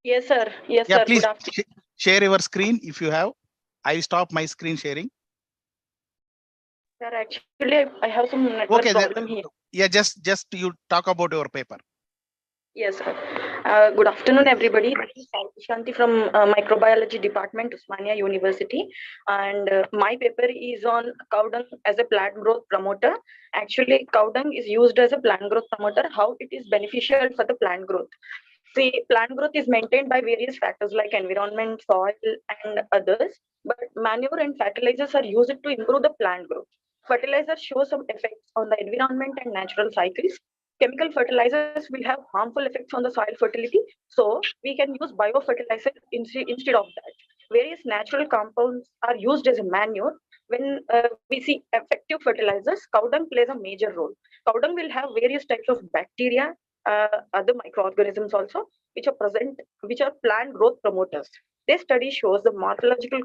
[SPEAKER 17] Yes, sir. Yes,
[SPEAKER 1] yeah,
[SPEAKER 17] sir.
[SPEAKER 1] Please share your screen if you have. I stop my screen sharing.
[SPEAKER 17] Sir, actually, I have some network problem here.
[SPEAKER 1] Yeah, just you talk about your paper.
[SPEAKER 17] Yes, sir. Good afternoon, everybody. This is Shanti from Microbiology Department, Usmania University. And my paper is on cow dung as a plant growth promoter. Actually, cow dung is used as a plant growth promoter, how it is beneficial for the plant growth. See, plant growth is maintained by various factors like environment, soil, and others. But manure and fertilizers are used to improve the plant growth. Fertilizers show some effects on the environment and natural cycles. Chemical fertilizers will have harmful effects on the soil fertility. So we can use biofertilizer instead of that. Various natural compounds are used as a manure. When we see effective fertilizers, cow dung plays a major role. Cow dung will have various types of bacteria, other microorganisms also. which are plant growth promoters. This study shows the morphological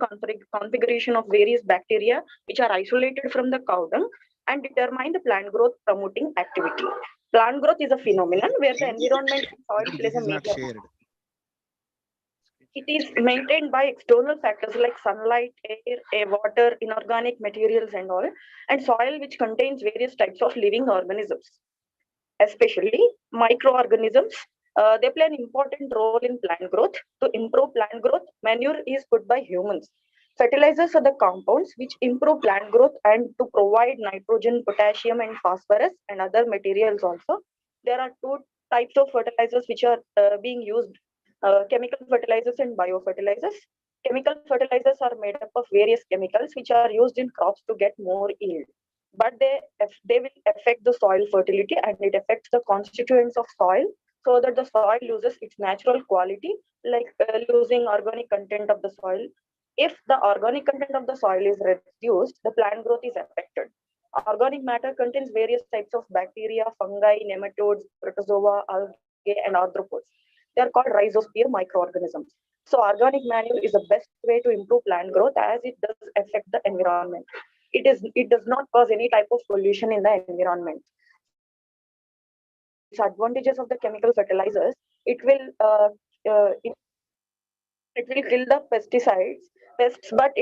[SPEAKER 17] configuration of various bacteria which are isolated from the cow dung and determine the plant growth promoting activity. Plant growth is a phenomenon where the environment and soil plays a major role. It is maintained by external factors like sunlight, air, water, inorganic materials and all, and soil which contains various types of living organisms, especially microorganisms. They play an important role in plant growth. To improve plant growth, manure is put by humans. Fertilizers are the compounds which improve plant growth and to provide nitrogen, potassium, and phosphorus and other materials also. There are two types of fertilizers which are being used, chemical fertilizers and biofertilizers. Chemical fertilizers are made up of various chemicals which are used in crops to get more yield. But they will affect the soil fertility and it affects the constituents of soil so that the soil loses its natural quality, like losing organic content of the soil. If the organic content of the soil is reduced, the plant growth is affected. Organic matter contains various types of bacteria, fungi, nematodes, protozoa, algae, and arthropods. They are called rhizosphere microorganisms. So organic manure is the best way to improve plant growth as it does affect the environment. It does not cause any type of pollution in the environment. Its advantages of the chemical fertilizers, it will kill the pests, but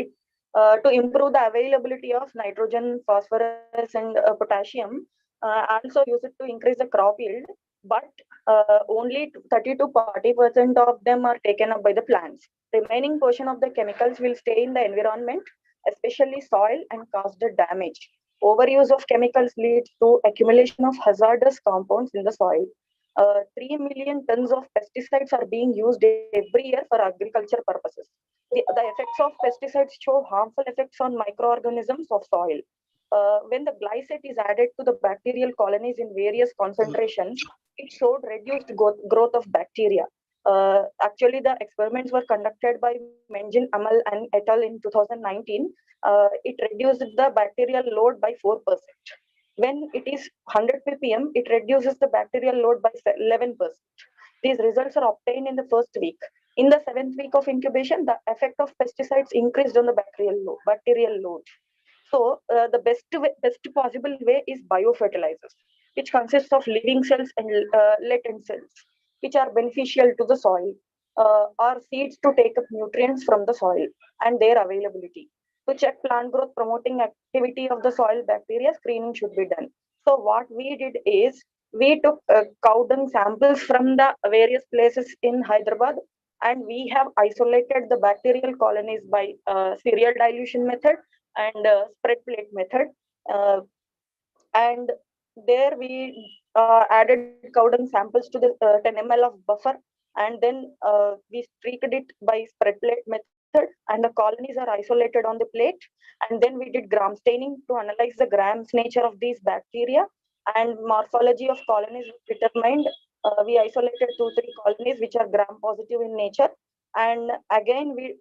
[SPEAKER 17] to improve the availability of nitrogen, phosphorus, and potassium, also use it to increase the crop yield. But only 30 to 40% of them are taken up by the plants. Remaining portion of the chemicals will stay in the environment, especially soil, and cause the damage. Overuse of chemicals leads to accumulation of hazardous compounds in the soil. 3 million tons of pesticides are being used every year for agriculture purposes. The effects of pesticides show harmful effects on microorganisms of soil. When the glyphosate is added to the bacterial colonies in various concentrations, it showed reduced growth of bacteria. Actually, the experiments were conducted by Menjin Amal and et al. In 2019. It reduced the bacterial load by 4%. When it is 100 ppm, it reduces the bacterial load by 11%. These results are obtained in the first week. In the 7th week of incubation, the effect of pesticides increased on the bacterial load. So the best possible way is biofertilizers, which consists of living cells and latent cells, which are beneficial to the soil, or seeds to take up nutrients from the soil and their availability. To check plant growth promoting activity of the soil bacteria, screening should be done. So what we did is we took cow dung samples from the various places in Hyderabad, and we have isolated the bacterial colonies by serial dilution method and spread plate method. And there we added cow dung samples to the 10 ml of buffer, and then we streaked it by spread plate method, and the colonies are isolated on the plate. And then we did gram staining to analyze the grams nature of these bacteria, and morphology of colonies determined. We isolated 2-3 colonies which are gram positive in nature. And again, we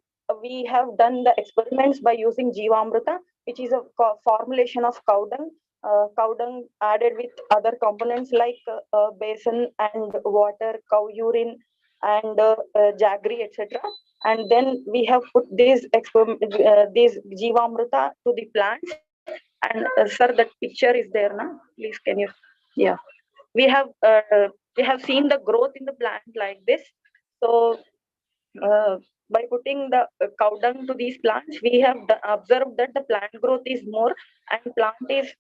[SPEAKER 17] have done the experiments by using Jeevamrita, which is a formulation of cow dung added with other components like basin and water, cow urine, and jaggery, etc. And then we have put these Jeevamrita to the plants. And sir, that picture is there now. Please, can you? Yeah, we have seen the growth in the plant like this. So by putting the cow dung to these plants, we have observed that the plant growth is more, and plant is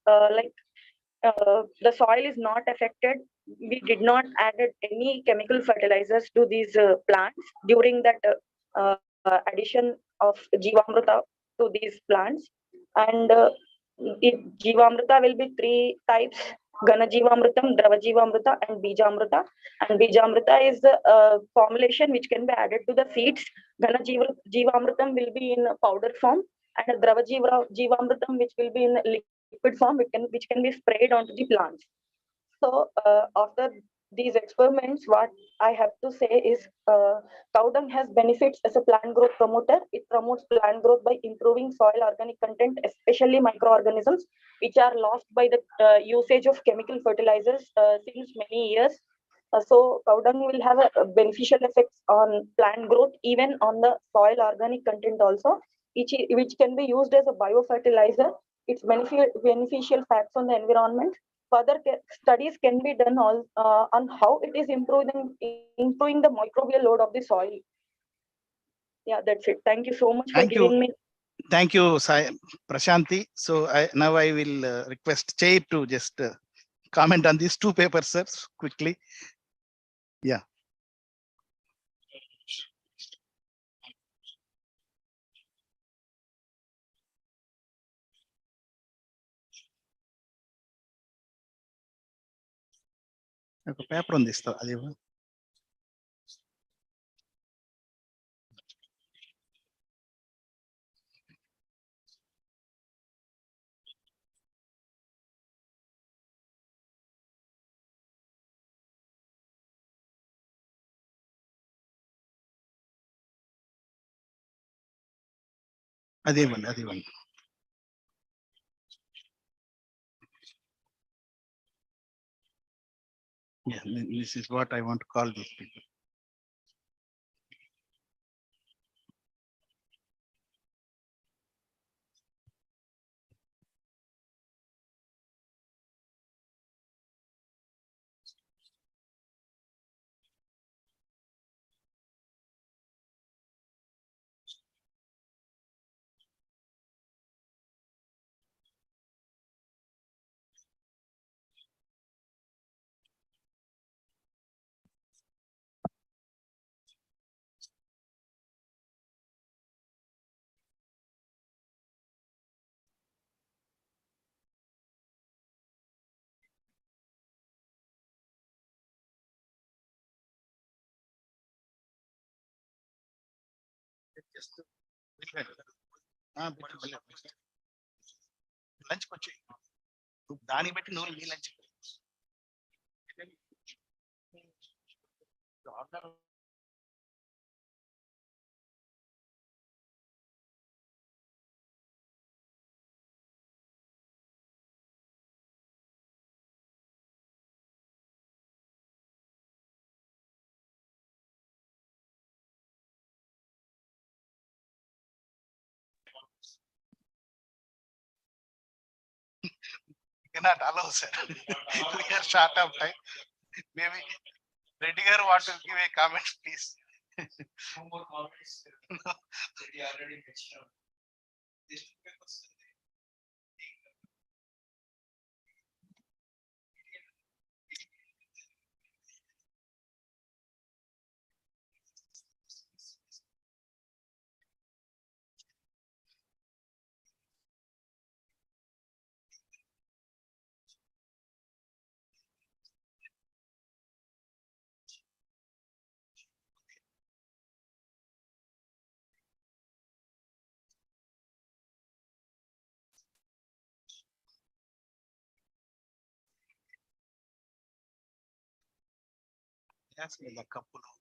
[SPEAKER 17] the soil is not affected. We did not added any chemical fertilizers to these plants during that addition of Jeevamrita to these plants. And Jeevamrita will be 3 types: Gana Jeevamritam, Drava Jeevamrita, and Bijamrita. And Bijamrita is the formulation which can be added to the seeds. Gana Jeevamritam will be in powder form, and Drava Jeevamritam which will be in liquid form, which can be sprayed onto the plants. So after these experiments, what I have to say is cow dung has benefits as a plant growth promoter. It promotes plant growth by improving soil organic content, especially microorganisms, which are lost by the usage of chemical fertilizers since many years. So cow dung will have a beneficial effects on plant growth, even on the soil organic content also, which can be used as a biofertilizer. Its beneficial facts on the environment. Further studies can be done on how it is improving the microbial load of the soil. Yeah, that's it. Thank you so much for giving me.
[SPEAKER 1] Thank you, Prashanti. So now I will request Chair to just comment on these two papers, sir, quickly. Yeah. ఒక paper ఉంది ఇస్తా అది అది ఇవ్వండి అది ఇవ్వండి Yeah, this is what I want to call these people. Just lunch వచ్చి దాన్ని బట్టి నువ్వు మీ lunch cannot allow, sir. We are short of time. Maybe Reddy garu want to give a comment, please.
[SPEAKER 8] No more comments.
[SPEAKER 1] No.
[SPEAKER 8] Reddy already mentioned. These two papers.
[SPEAKER 1] Yes, a couple of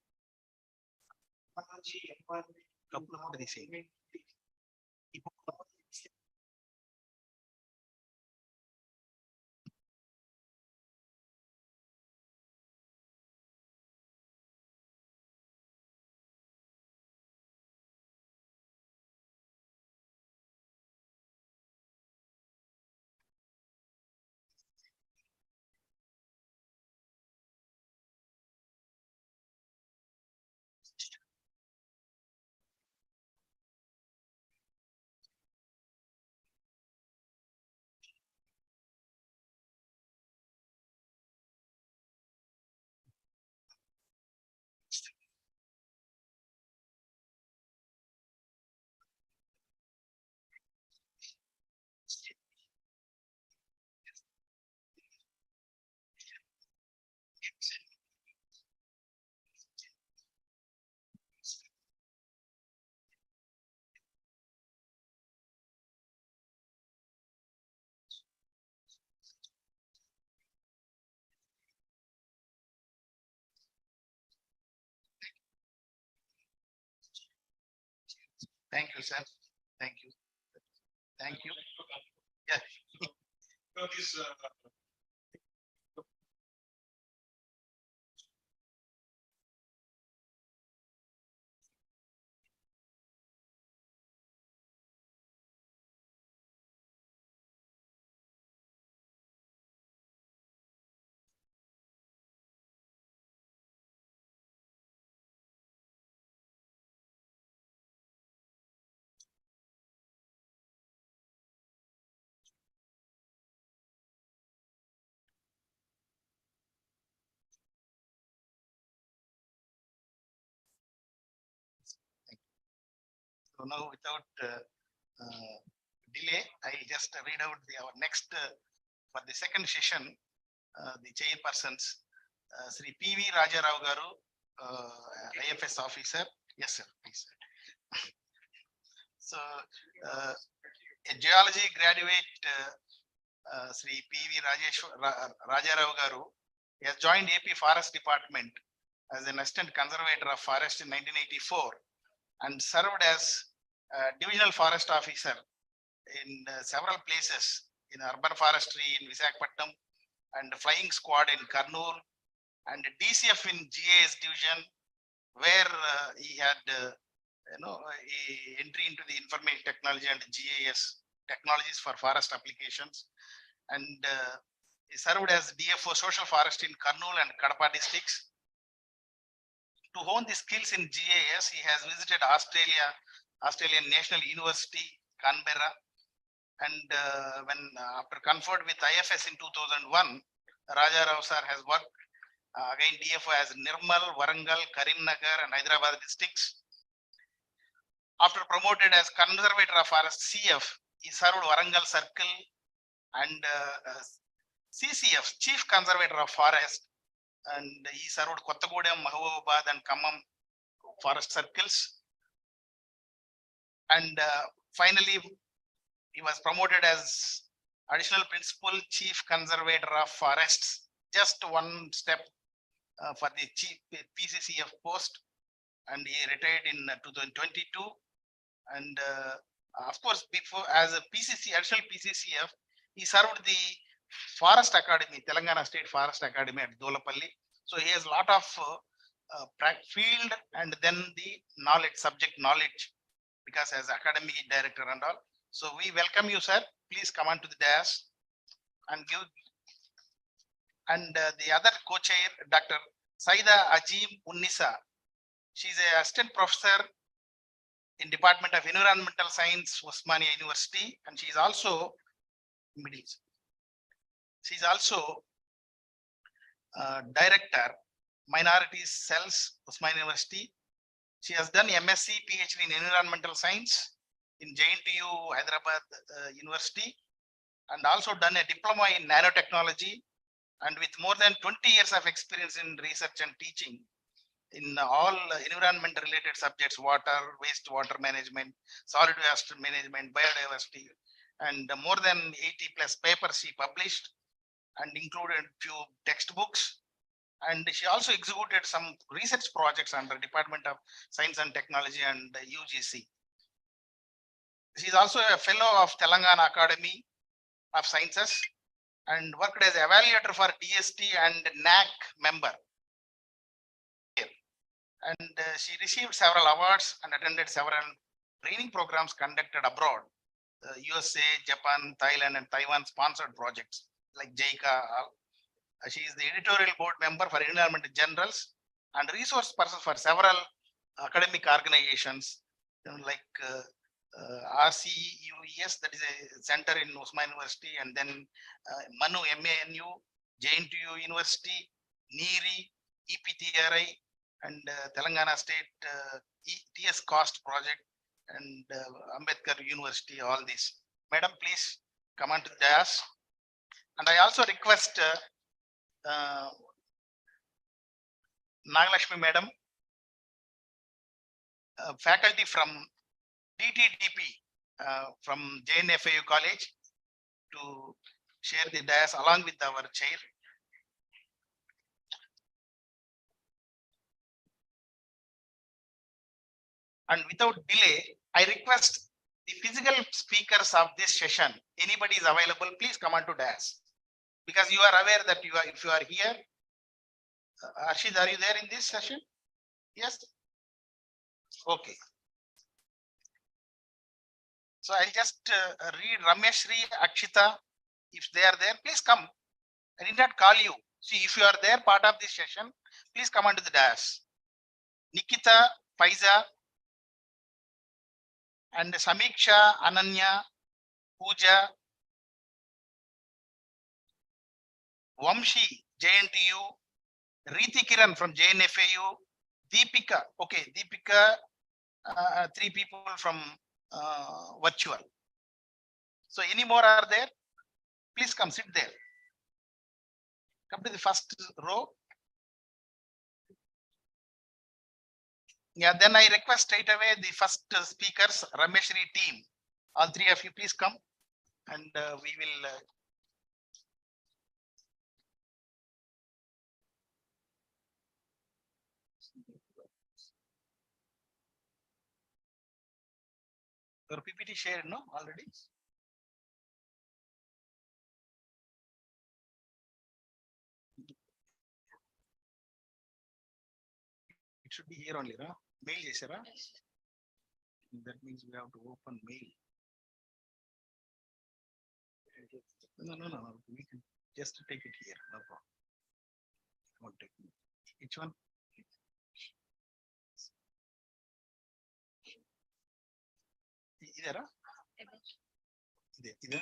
[SPEAKER 1] తీసేయండి Thank you, sir. Thank you. Thank you. Yeah.
[SPEAKER 4] So this
[SPEAKER 1] So now without delay, I'll just read out our next for the second session, the chairpersons, Sri P.V. Rajarao Garu, IFS officer. Yes, sir, please. So, a geology graduate, Sri P.V. Rajarao Garu, he has joined AP Forest Department as an assistant conservator of forest in 1984 and served as divisional forest officer in several places in urban forestry in Visakhapatnam and flying squad in Kurnool and DCF in GAS division, where he had entry into the information technology and GIS technologies for forest applications, and he served as DFO social forest in Kurnool and Kadapa districts. To hone the skills in GIS, he has visited Australian National University, Canberra, and when after conferred with IFS in 2001, Rajarao sir has worked again DFO as Nirmal, Warangal, Karimnagar and Hyderabad districts. After promoted as conservator of forest CF, he served Warangal Circle and CCF, Chief Conservator of Forest, and he served Kottagudem, Mahabubad and Khammam forest circles. And finally, he was promoted as additional principal chief conservator of forests, just one step for the chief PCCF post, and he retired in 2022. And of course, before as a additional PCCF, he served the Forest Academy, Telangana State Forest Academy at Dolapalli. So he has a lot of field and then the knowledge, subject knowledge, because as academy director and all. So we welcome you, sir. Please come on to the dais and give. And the other co-chair, Dr. Saida Ajim Unnisa. She's an assistant professor in Department of Environmental Science, Osmania University, and she's also Middle East. She's also director, Minorities Cells, Osmania University. She has done MSc, PhD in Environmental Science in JNTU, Hyderabad University, and also done a diploma in nanotechnology, and with more than 20 years of experience in research and teaching in all environment related subjects, water, wastewater management, solid waste management, biodiversity, and more than 80 plus papers she published and included few textbooks. And she also executed some research projects under Department of Science and Technology and UGC. She is also a fellow of Telangana Academy of Sciences and worked as evaluator for DST and NAC member. And she received several awards and attended several training programs conducted abroad, USA, Japan, Thailand, and Taiwan sponsored projects like JICA. She is the editorial board member for Environment Generals and resource person for several academic organizations like RCUES, that is a center in Osmania University, and then Manu MANU, JNTU University, NERI, EPTRI, and Telangana State TS Cost Project, and Ambedkar University, all this. Madam, please come on to the dais. And I also request Nagalakshmi Madam, faculty from DTDP from JNFAU College, to share the dais along with our chair. And without delay, I request the physical speakers of this session, anybody is available, please come on to dais. Because you are aware that if you are here, Arshid, are you there in this session? Yes. Okay. So I'll just read Rameshri, Akshita. If they are there, please come. I did not call you. See, if you are there, part of this session, please come onto the dais. Nikita, Faiza, and Samiksha, Ananya, Pooja, Vamshi, JNTU, Riti Kiran from JNFAU, Deepika, okay, Deepika 3 people from virtual. So any more are there? Please come sit there. Come to the first row. Yeah, then I request straight away the first speakers, Rameshri team. All 3 of you, please come, and we will. Your PPT shared, no, already? It should be here only, no? Mail, Yeshara? That means we have to open mail. No. We can just take it here. No problem. Won't take me. Which one? Idera? Ida?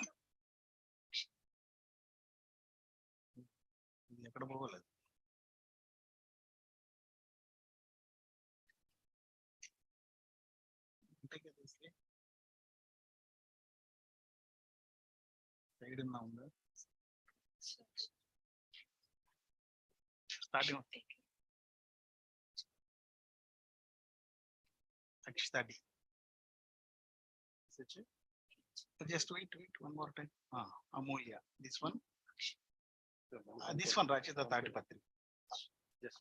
[SPEAKER 1] ఎక్కడ పోగలేదు side ఉన్నా ఉందా starting Akshitadi. Just wait one more time. Amulya. This one. This one, Rachita Tatipatri. Yes.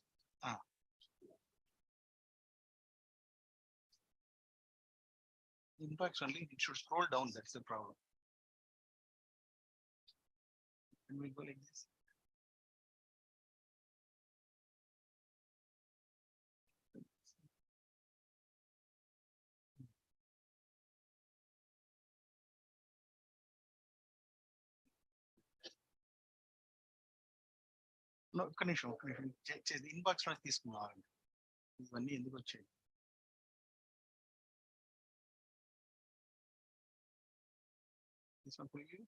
[SPEAKER 1] Impacts only, it should scroll down. That's the problem. And we go like this. No, connection. The inbox not this small. Ivanni ఎందుకు వచ్చాయి this one for you.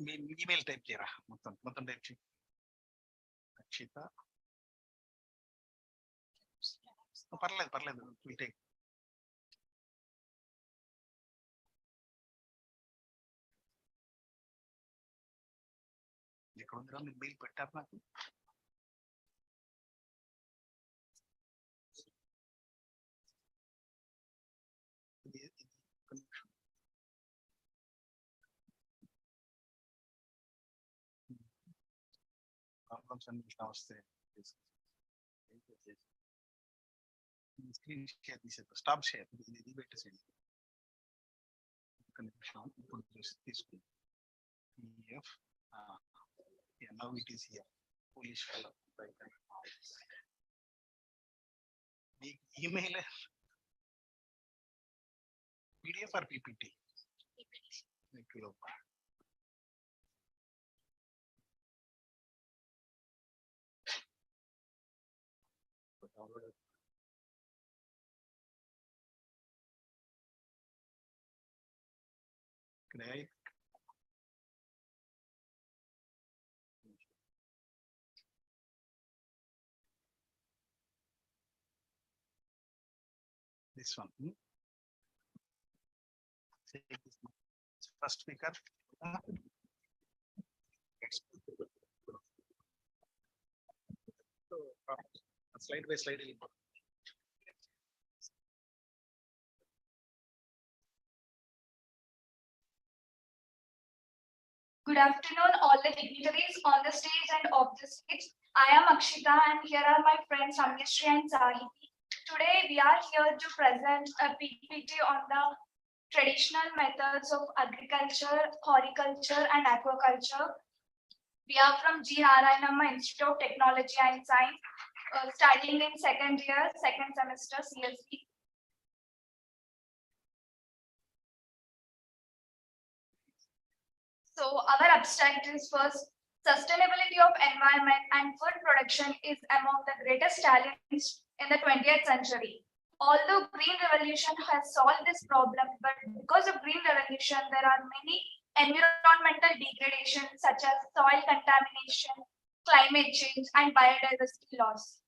[SPEAKER 1] Me email type చేయరా మొత్తం type చేయి అక్షిత పర్లేదు will take ఎక్కడ ఉందిరా మీరు mail పెట్టారు నాకు ప్రాబ్లమ్స్ అన్ని వస్తాయి స్క్రీన్ షేర్ తీసేది స్టాప్ షేర్ ఇది పెట్టేసేయండి ఇప్పుడు తీసుకుంది PDF. Yeah, now it is here. Polish fellow. Email PDF or PPT? Right. This one. First speaker. Slide by slide.
[SPEAKER 18] Good afternoon, all the dignitaries on the stage and off the stage. I am Akshita and here are my friends Amnishri and Sahiti. Today we are here to present a PPT on the traditional methods of agriculture, horticulture and aquaculture. We are from G.Narayanamma Institute of Technology and Science, studying in second year, second semester CSE. So our abstract is first Sustainability of environment and food production is among the greatest challenges in the 20th century. Although green revolution has solved this problem, but because of green revolution, there are many environmental degradation such as soil contamination, climate change, and biodiversity loss.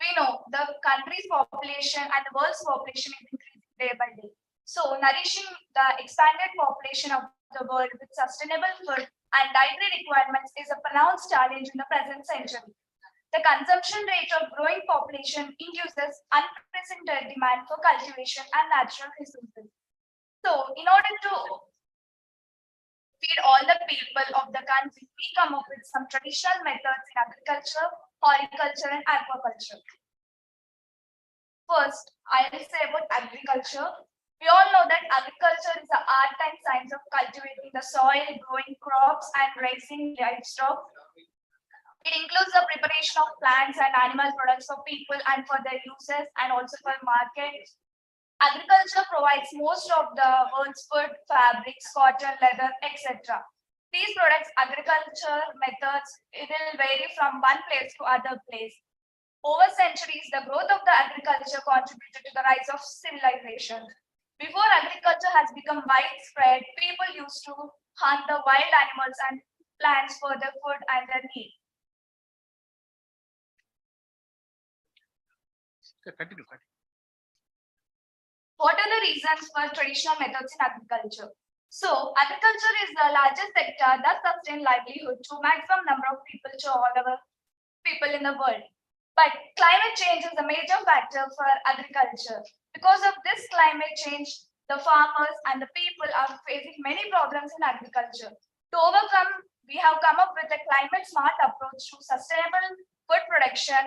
[SPEAKER 18] We know the country's population and the world's population is increasing day by day. So nourishing the expanded population of the world with sustainable food and dietary requirements is a pronounced challenge in the present century. The consumption rate of growing population induces unprecedented demand for cultivation and natural resources. So in order to feed all the people of the country, we come up with some traditional methods in agriculture, horticulture, and aquaculture. First, I will say about agriculture. We all know that agriculture is the art and science of cultivating the soil, growing crops, and raising livestock. It includes the preparation of plants and animal products for people and for their uses, and also for markets. Agriculture provides most of the world's food, fabrics, cotton, leather, etc. These products, agriculture methods, it will vary from one place to other place. Over centuries, the growth of the agriculture contributed to the rise of civilization. Before agriculture has become widespread, people used to hunt the wild animals and plants for their food and their need. What are the reasons for traditional methods in agriculture? So, agriculture is the largest sector that sustains livelihood to maximum number of people, to all our people in the world. But climate change is a major factor for agriculture. Because of this climate change, the farmers and the people are facing many problems in agriculture. To overcome, we have come up with a climate smart approach to sustainable food production.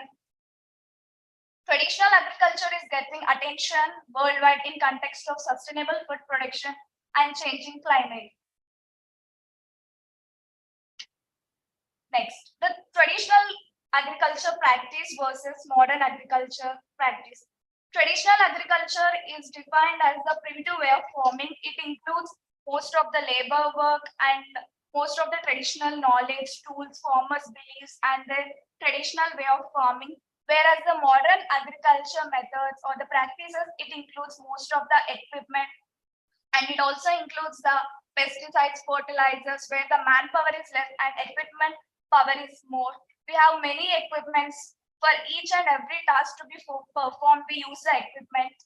[SPEAKER 18] Traditional agriculture is getting attention worldwide in context of sustainable food production and changing climate. Next, the traditional agriculture practice versus modern agriculture practice. Traditional agriculture is defined as the primitive way of farming. It includes most of the labor work and most of the traditional knowledge, tools, farmers' beliefs, and the traditional way of farming. Whereas the modern agriculture methods or the practices, it includes most of the equipment, and it also includes the pesticides, fertilizers, where the manpower is less and equipment power is more. We have many equipments for each and every task to be performed. We use the equipment.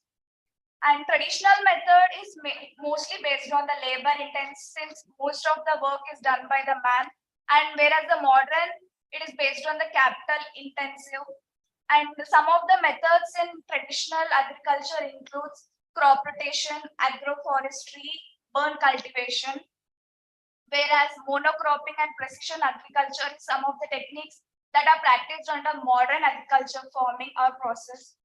[SPEAKER 18] And traditional method is mostly based on the labor intense, since most of the work is done by the man. And whereas the modern, it is based on the capital intensive. And some of the methods in traditional agriculture includes crop rotation, agroforestry, burn cultivation. Whereas monocropping and precision agriculture is some of the techniques that are practiced under modern agriculture farming or process.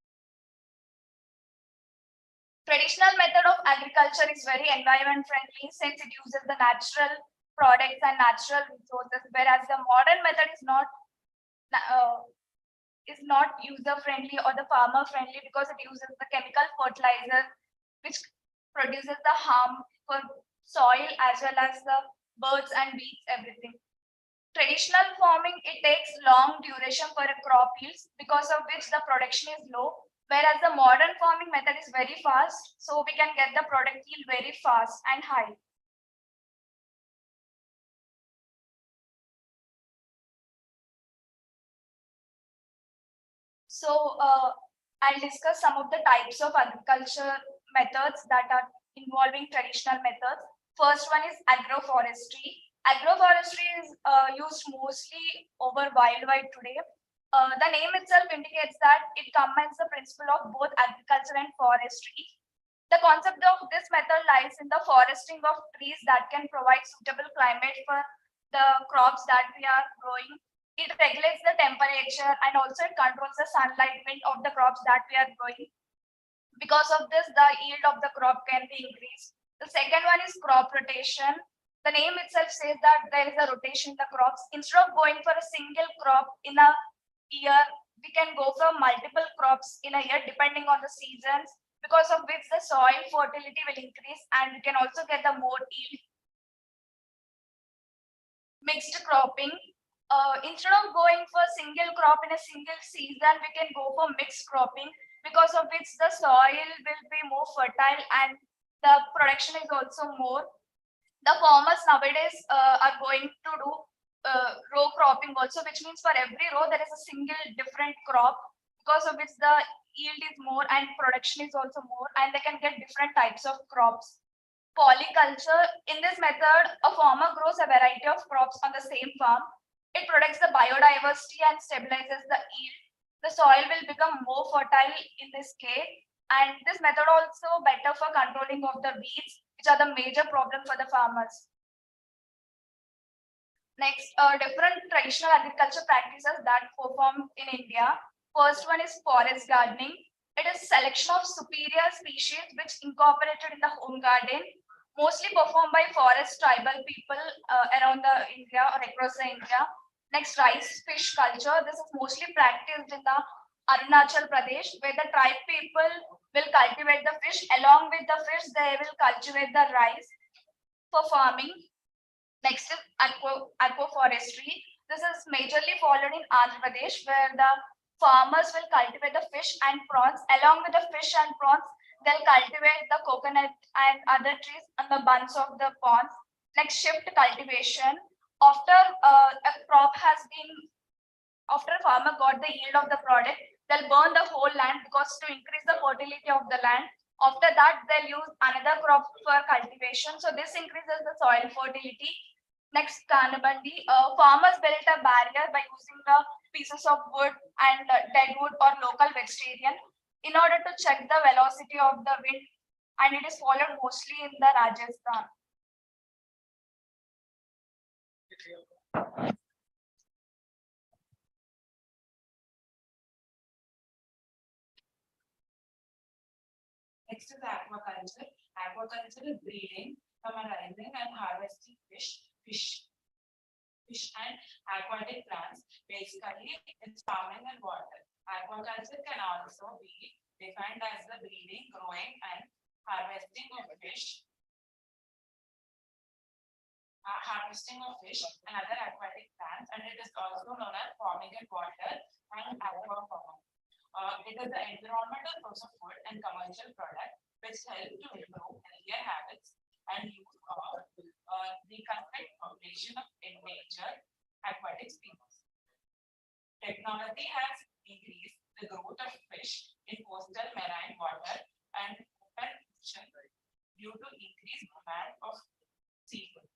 [SPEAKER 18] Traditional method of agriculture is very environment friendly since it uses the natural products and natural resources, whereas the modern method is not user friendly or the farmer friendly because it uses the chemical fertilizer which produces the harm for soil as well as the birds and weeds, everything. Traditional farming, it takes long duration for a crop yields, because of which the production is low, whereas the modern farming method is very fast, so we can get the product yield very fast and high. So I'll discuss some of the types of agriculture methods that are involving traditional methods. First one is agroforestry. Agroforestry is used mostly over worldwide today. The name itself indicates that it combines the principle of both agriculture and forestry. The concept of this method lies in the foresting of trees that can provide suitable climate for the crops that we are growing. It regulates the temperature and also it controls the sunlight wind of the crops that we are growing. Because of this, the yield of the crop can be increased. The second one is crop rotation. The name itself says that there is a rotation in the crops. Instead of going for a single crop in a year, we can go for multiple crops in a year depending on the seasons, because of which the soil fertility will increase and we can also get the more yield. mixed cropping. Instead of going for single crop in a single season, we can go for mixed cropping, because of which the soil will be more fertile and the production is also more. The farmers nowadays are going to do row cropping also, which means for every row there is a single different crop, because of which the yield is more and production is also more, and they can get different types of crops. Polyculture, in this method, a farmer grows a variety of crops on the same farm. It protects the biodiversity and stabilizes the yield. The soil will become more fertile in this case, and this method also better for controlling of the weeds, which are the major problem for the farmers. Next, different traditional agriculture practices that perform in India. First one is forest gardening. It is selection of superior species which incorporated in the home garden, mostly performed by forest tribal people around the India or across the India. Next, rice fish culture. This is mostly practiced in the Arunachal Pradesh, where the tribe people will cultivate the fish. Along with the fish, they will cultivate the rice for farming. Next is agroforestry. This is majorly followed in Andhra Pradesh, where the farmers will cultivate the fish and prawns. Along with the fish and prawns, they'll cultivate the coconut and other trees on the bunds of the ponds. Next, shift cultivation. After a crop has been, after a farmer got the yield of the product, they'll burn the whole land because to increase the fertility of the land. After that, they'll use another crop for cultivation. So this increases the soil fertility. Next, Kanabandi. Farmers built a barrier by using the pieces of wood and dead wood or local vegetarian in order to check the velocity of the wind, and it is followed mostly in the Rajasthan.
[SPEAKER 19] Next is aquaculture. Aquaculture is breeding, summarizing and harvesting fish and aquatic plants. Basically, it's farming and water. Aquaculture can also be defined as the breeding, growing and harvesting of fish and other aquatic plants, and it is also known as farming in water and aquafarming. It is the environmental source of food and commercial product which help to improve healthier habits and use of the conserved population of endangered aquatic species. Technology has increased the growth of fish in coastal marine water and open ocean due to increased demand of seafood.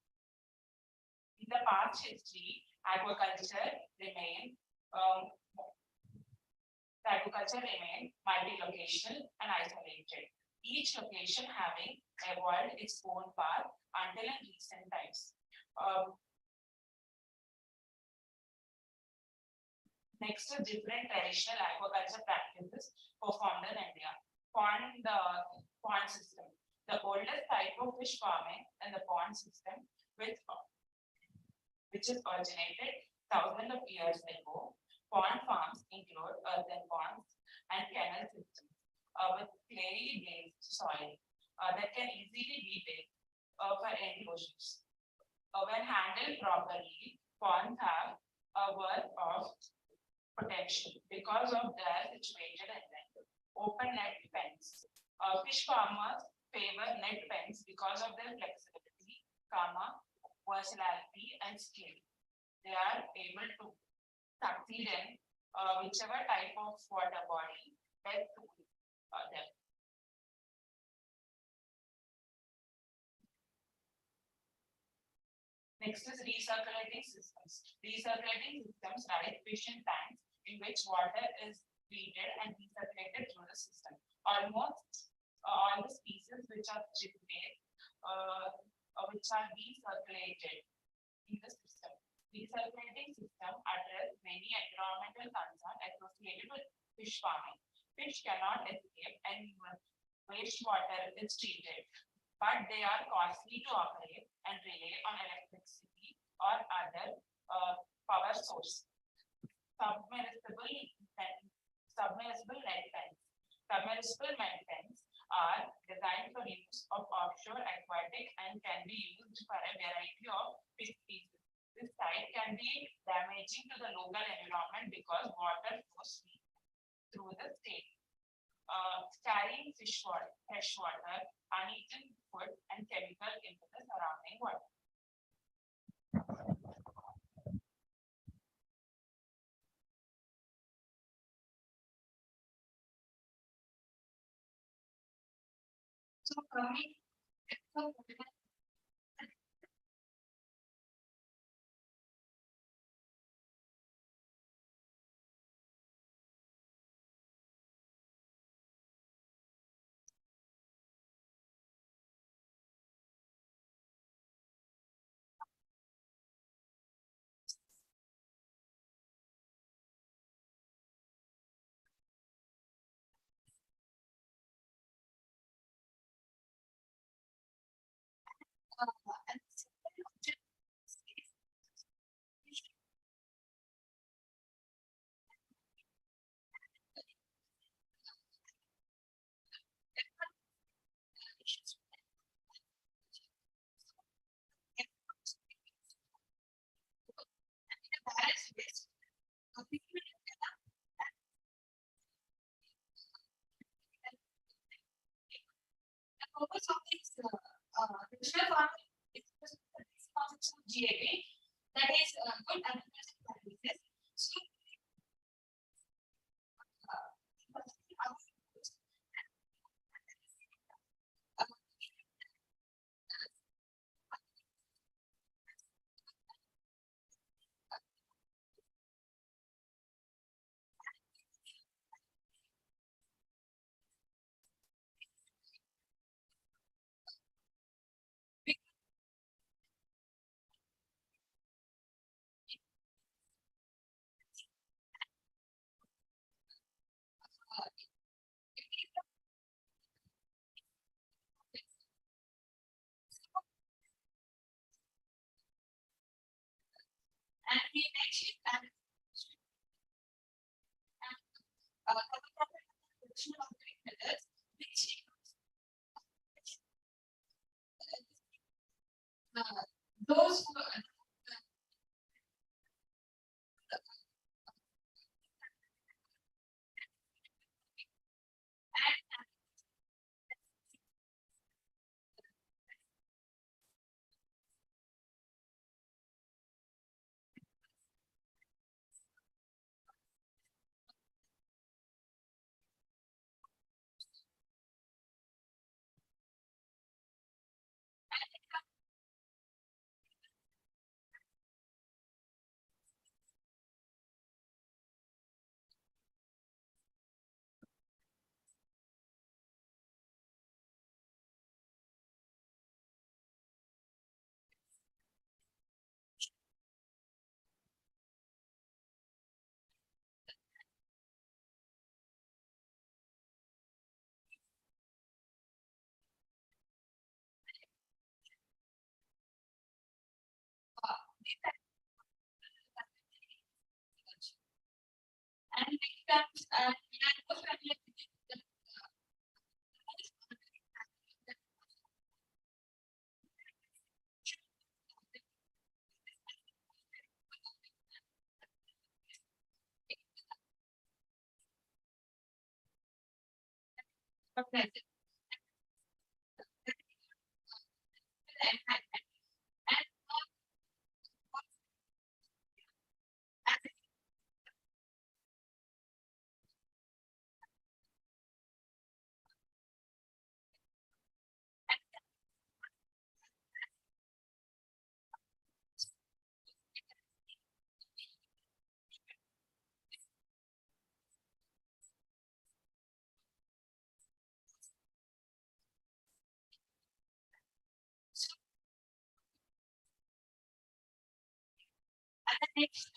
[SPEAKER 19] In the past history, agriculture remained multi-locational and isolated, each location having evolved its own path until in recent times. Next is different traditional aquaculture practices performed in India. Pond system. The oldest type of fish farming in the pond system, which is originated thousands of years ago. Pond farms include earthen ponds and canal systems with clayey glazed soil that can easily be digged for erosions. When handled properly, ponds have a worth of potential because of their situated in open net pens. Fish farmers favor net pens because of their flexibility, versatility, and skill. They are able to succeed in whichever type of water body best suits them. Next is recirculating systems. Recirculating systems are efficient tanks in which water is treated and recirculated through the system. Almost all the species which are chip-based, which are recirculated in the system. Recirculating system address many environmental concerns associated with fish farming. Fish cannot escape and wastewater is treated, but they are costly to operate and rely on electricity or other power source. Submersible net pens. Submersible net pens are designed for use of offshore aquatic and can be used for a variety of fish species. This damaging to the local environment because water flows through the state. Carrying fresh water, uneaten food, and chemical into the surrounding water.
[SPEAKER 18] So coming the purpose of this traditional farming is concepts of GAP, that is good agricultural practices. So and we mentioned and traditional operating methods, which those who and it comes and most familiar with the next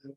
[SPEAKER 8] This.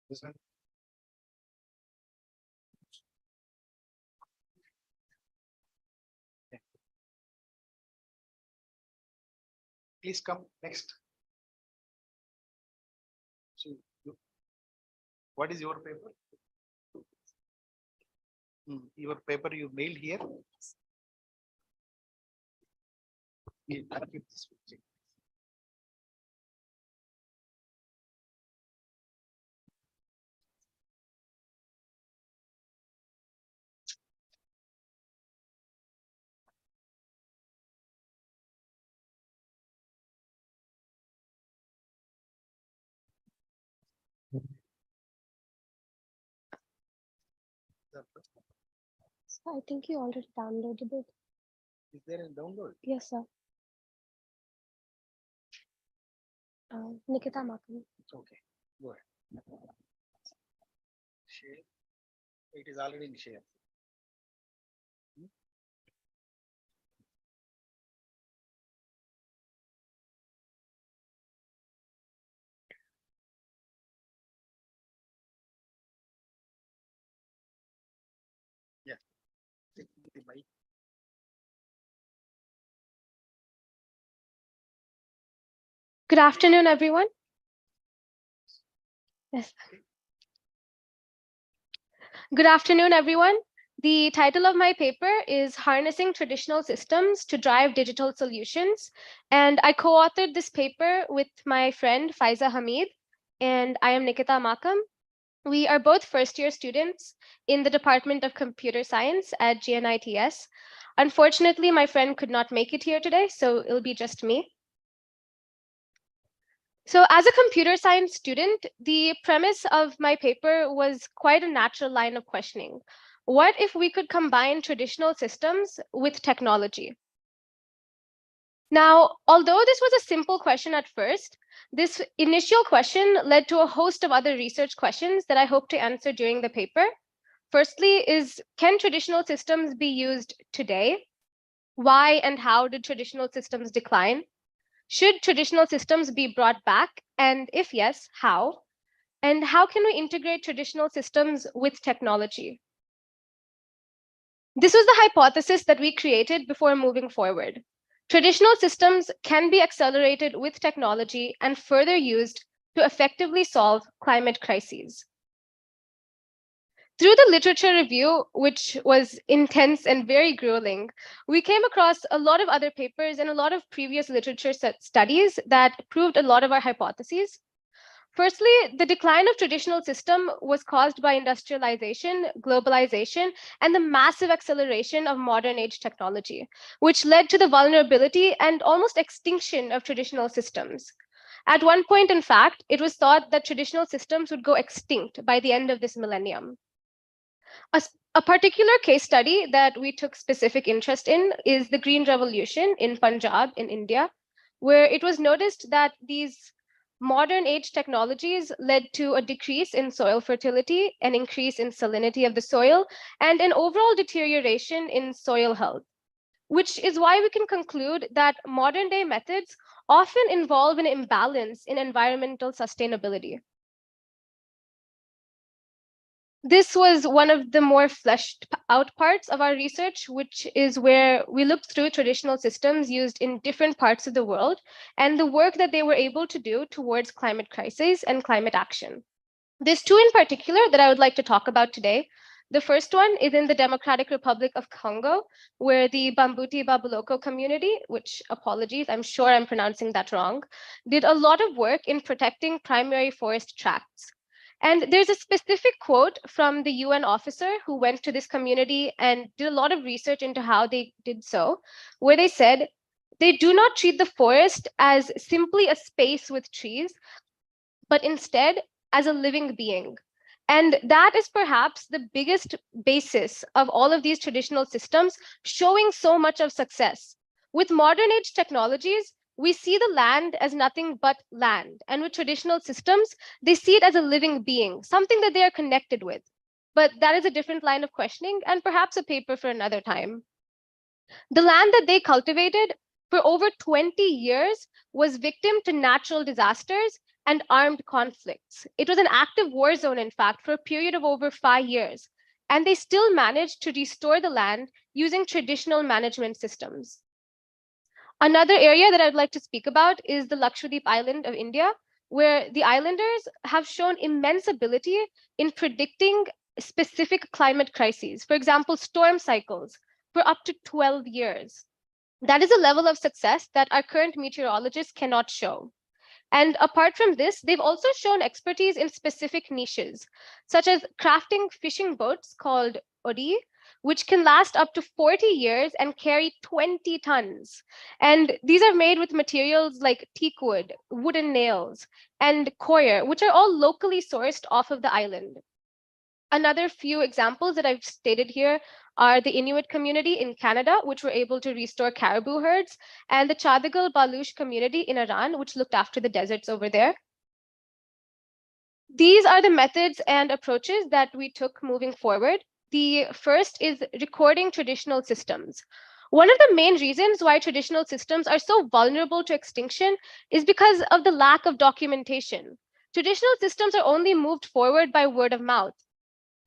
[SPEAKER 8] This one. Please come next. So, what is your paper? Your paper you mailed here? I'll keep this with you.
[SPEAKER 20] I think you already downloaded it.
[SPEAKER 8] Is there a download?
[SPEAKER 20] Yes, sir. Nikita Makam.
[SPEAKER 8] Okay, go ahead. Share. It is already in share. Yeah.
[SPEAKER 20] Good afternoon, everyone. Yes. Good afternoon, everyone. The title of my paper is Harnessing Traditional Systems to Drive Digital Solutions. And I co-authored this paper with my friend Faiza Hamid, and I am Nikita Makam. We are both first-year students in the Department of Computer Science at GNITS. Unfortunately, my friend could not make it here today, so it'll be just me. So as a computer science student, the premise of my paper was quite a natural line of questioning. What if we could combine traditional systems with technology? Now, although this was a simple question at first, this initial question led to a host of other research questions that I hope to answer during the paper. Firstly is, can traditional systems be used today? Why and how did traditional systems decline? Should traditional systems be brought back? And if yes, how? And how can we integrate traditional systems with technology? This was the hypothesis that we created before moving forward. Traditional systems can be accelerated with technology and further used to effectively solve climate crises. Through the literature review, which was intense and very grueling, we came across a lot of other papers and a lot of previous literature studies that proved a lot of our hypotheses. Firstly, the decline of traditional system was caused by industrialization, globalization, and the massive acceleration of modern age technology, which led to the vulnerability and almost extinction of traditional systems. At one point, in fact, it was thought that traditional systems would go extinct by the end of this millennium. A particular case study that we took specific interest in is the Green Revolution in Punjab in India, where it was noticed that these modern age technologies led to a decrease in soil fertility, an increase in salinity of the soil, and an overall deterioration in soil health, which is why we can conclude that modern day methods often involve an imbalance in environmental sustainability. This was one of the more fleshed out parts of our research, which is where we looked through traditional systems used in different parts of the world and the work that they were able to do towards climate crises and climate action. There's two in particular that I would like to talk about today. The first one is in the Democratic Republic of Congo, where the Bambuti Babuloko community, which, apologies, I'm sure I'm pronouncing that wrong, did a lot of work in protecting primary forest tracts. And there's a specific quote from the UN officer who went to this community and did a lot of research into how they did so, where they said, they do not treat the forest as simply a space with trees, but instead as a living being. And that is perhaps the biggest basis of all of these traditional systems showing so much of success. With modern age technologies, we see the land as nothing but land. And with traditional systems, they see it as a living being, something that they are connected with. But that is a different line of questioning and perhaps a paper for another time. The land that they cultivated for over 20 years was victim to natural disasters and armed conflicts. It was an active war zone, in fact, for a period of over 5 years. And they still managed to restore the land using traditional management systems. Another area that I'd like to speak about is the Lakshadweep Island of India, where the islanders have shown immense ability in predicting specific climate crises. For example, storm cycles for up to 12 years. That is a level of success that our current meteorologists cannot show. And apart from this, they've also shown expertise in specific niches, such as crafting fishing boats called odi, which can last up to 40 years and carry 20 tons. And these are made with materials like teak wood, wooden nails, and coir, which are all locally sourced off of the island. Another few examples that I've stated here are the Inuit community in Canada, which were able to restore caribou herds, and the Chadigal Baluch community in Iran, which looked after the deserts over there. These are the methods and approaches that we took moving forward. The first is recording traditional systems. One of the main reasons why traditional systems are so vulnerable to extinction is because of the lack of documentation. Traditional systems are only moved forward by word of mouth,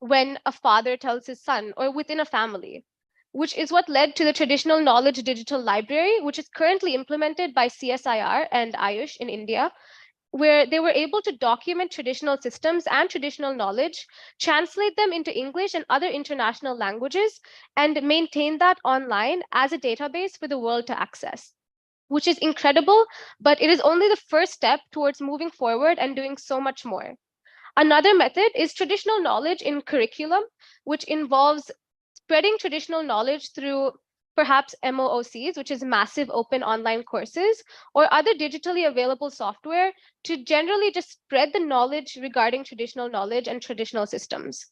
[SPEAKER 20] when a father tells his son or within a family, which is what led to the Traditional Knowledge Digital Library, which is currently implemented by CSIR and Ayush in India, where they were able to document traditional systems and traditional knowledge, translate them into English and other international languages, and maintain that online as a database for the world to access, which is incredible, but it is only the first step towards moving forward and doing so much more. Another method is traditional knowledge in curriculum, which involves spreading traditional knowledge through perhaps MOOCs, which is massive open online courses, or other digitally available software to generally just spread the knowledge regarding traditional knowledge and traditional systems.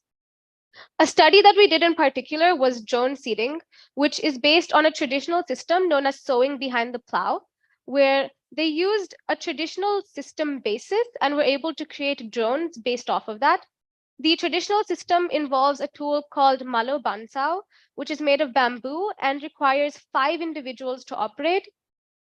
[SPEAKER 20] A study that we did in particular was drone seeding, which is based on a traditional system known as sowing behind the plow, where they used a traditional system basis and were able to create drones based off of that. The traditional system involves a tool called Malo Bansao, which is made of bamboo and requires 5 individuals to operate,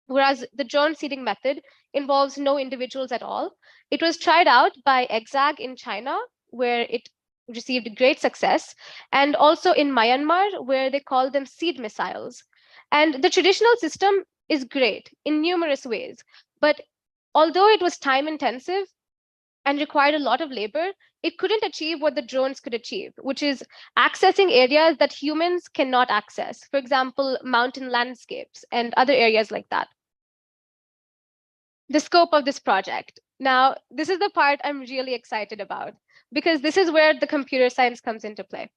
[SPEAKER 20] whereas the drone seeding method involves no individuals at all. It was tried out by EXAG in China, where it received great success, and also in Myanmar, where they call them seed missiles. And the traditional system is great in numerous ways, but although it was time intensive and required a lot of labor, it couldn't achieve what the drones could achieve, which is accessing areas that humans cannot access. For example, mountain landscapes and other areas like that. The scope of this project. Now, this is the part I'm really excited about, because this is where the computer science comes into play.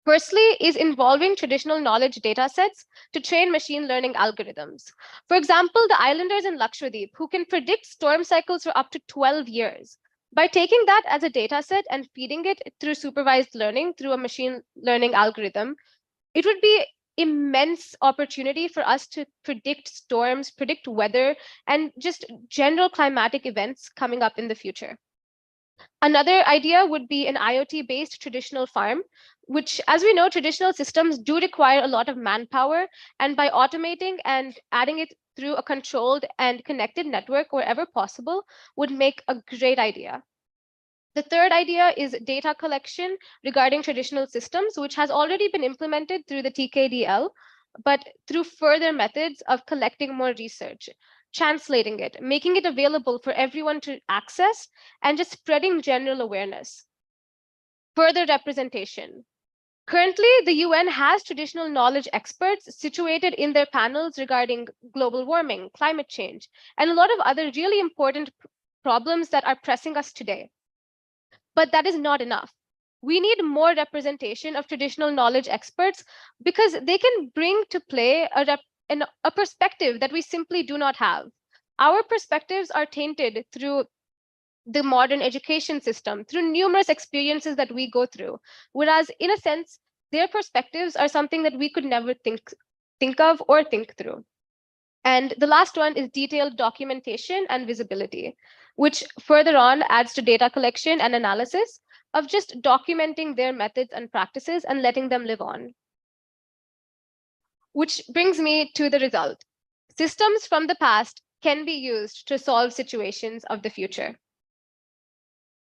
[SPEAKER 20] Firstly, is involving traditional knowledge data sets to train machine learning algorithms. For example, the islanders in Lakshadweep, who can predict storm cycles for up to 12 years. By taking that as a data set and feeding it through supervised learning through a machine learning algorithm, it would be immense opportunity for us to predict storms, predict weather, and just general climatic events coming up in the future. Another idea would be an IoT-based traditional farm, which, as we know, traditional systems do require a lot of manpower, and by automating and adding it through a controlled and connected network wherever possible would make a great idea. The third idea is data collection regarding traditional systems, which has already been implemented through the TKDL, but through further methods of collecting more research, translating it, making it available for everyone to access, and just spreading general awareness. Further representation. Currently, the UN has traditional knowledge experts situated in their panels regarding global warming, climate change, and a lot of other really important problems that are pressing us today. But that is not enough. We need more representation of traditional knowledge experts because they can bring to play a perspective that we simply do not have. Our perspectives are tainted through the modern education system, through numerous experiences that we go through. Whereas in a sense, their perspectives are something that we could never think of or think through. And the last one is detailed documentation and visibility, which further on adds to data collection and analysis of just documenting their methods and practices and letting them live on. Which brings me to the result. Systems from the past can be used to solve situations of the future.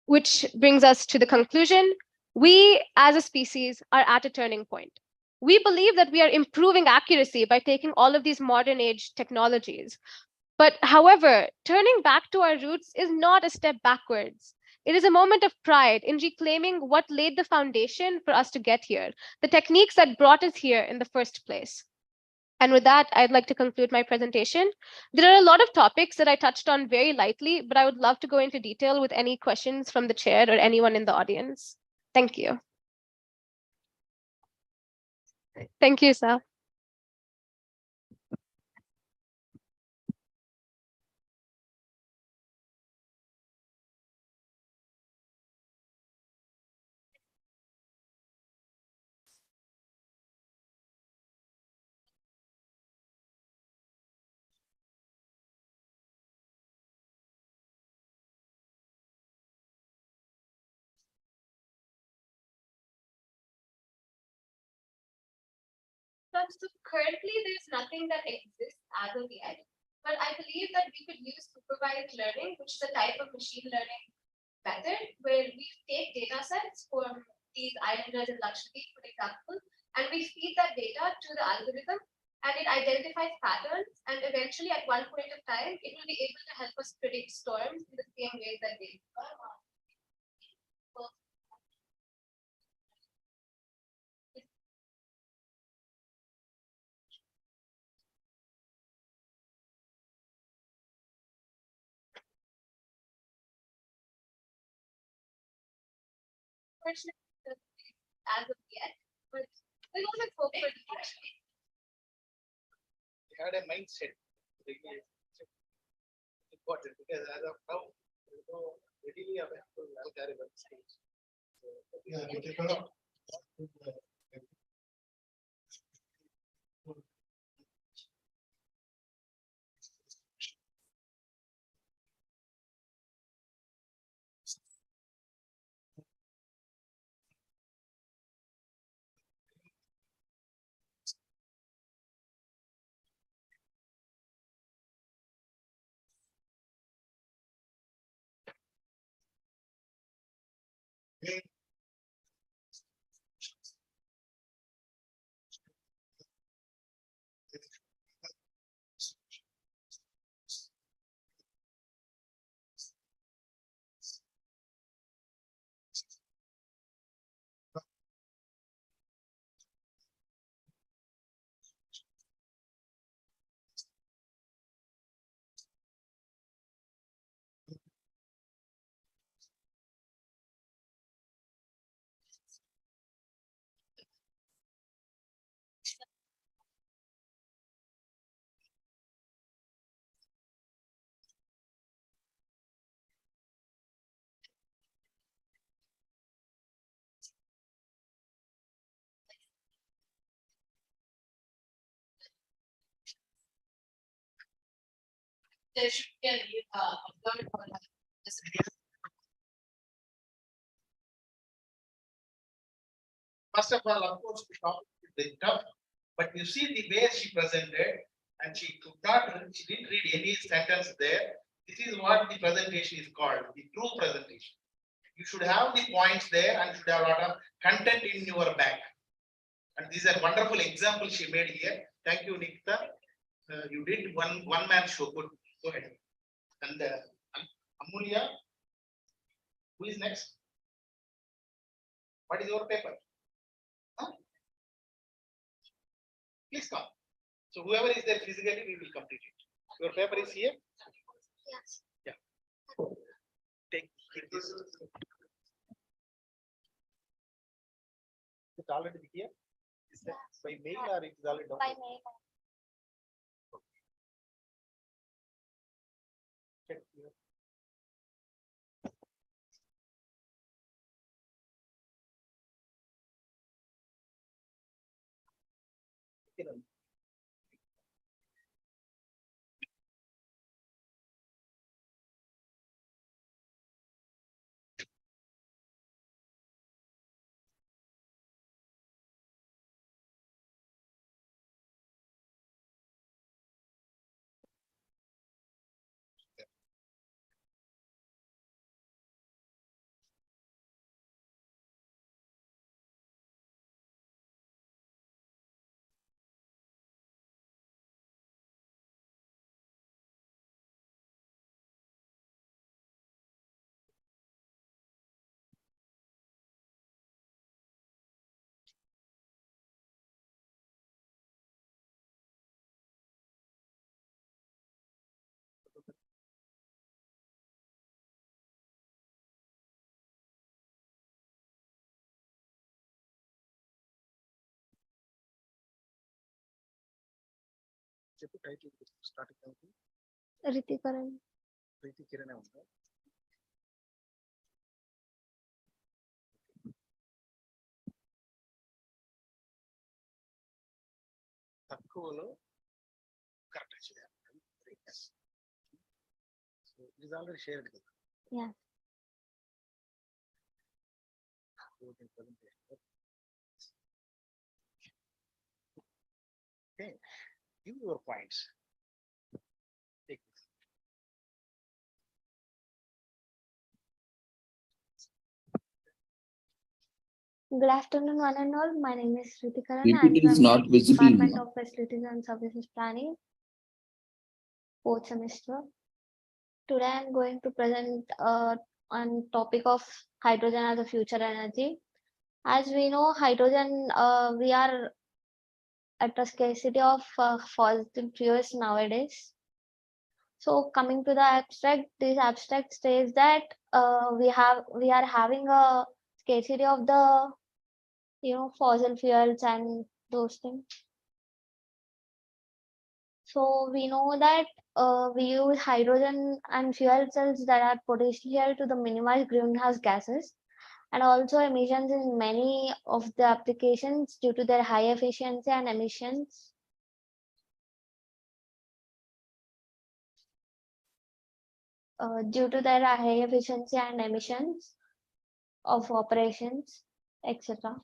[SPEAKER 20] Which brings us to the conclusion. We as a species are at a turning point. We believe that we are improving accuracy by taking all of these modern age technologies. But however, turning back to our roots is not a step backwards. It is a moment of pride in reclaiming what laid the foundation for us to get here, the techniques that brought us here in the first place. And with that, I'd like to conclude my presentation. There are a lot of topics that I touched on very lightly, but I would love to go into detail with any questions from the chair or anyone in the audience. Thank you. Thank you, Sal. So currently, there's nothing that exists as of yet, but I believe that we could use supervised learning, which is a type of machine learning method where we take data sets from these islanders in Lakshadweep, for example, and we feed that data to the algorithm, and it identifies patterns, and eventually at one point of time, it will be able to help us predict storms in the same way that they do. As of yet, but there's always hope for the future.
[SPEAKER 8] They had a mindset. Important because as of now, there is no readily available algorithm stage.
[SPEAKER 6] There should be a observed for this.
[SPEAKER 8] First of all, of course, the topic is tough, but you see the way she presented, and she didn't read any sentence there. This is what the presentation is called, the true presentation. You should have the points there and should have a lot of content in your back. And these are wonderful examples she made here. Thank you, Nikita. You did one man show. Good. Go ahead. And Amulya, who is next? What is your paper? Huh? Please come. So whoever is there physically, we will complete it. Your paper is here?
[SPEAKER 6] Yes.
[SPEAKER 8] Yeah. Take this.
[SPEAKER 1] it already here? Is that by mail or it is already downloaded?
[SPEAKER 11] By mail.
[SPEAKER 1] Check here. చెప్పు title starting అవుతుంది.
[SPEAKER 11] Ritikaran.
[SPEAKER 1] ప్రీతి కిరణే ఉందా? తక్కువలో correct చేయాలి. So it is already shared కదా.
[SPEAKER 11] Yeah.
[SPEAKER 1] Okay, give your points. Take this.
[SPEAKER 11] Good afternoon, one and all. My name is Ritikaran.
[SPEAKER 2] Repeat, it is not visible.
[SPEAKER 11] Department of Facilities and Services Planning, 4th semester. Today I'm going to present on topic of hydrogen as a future energy. As we know, hydrogen, we are at a scarcity of fossil fuels nowadays. So coming to the abstract, this abstract says that we are having a scarcity of the fossil fuels and those things. So we know that we use hydrogen and fuel cells that are potential to the minimize greenhouse gases and also emissions in many of the applications due to their high efficiency and emissions. Due to their high efficiency and emissions of operations, etc.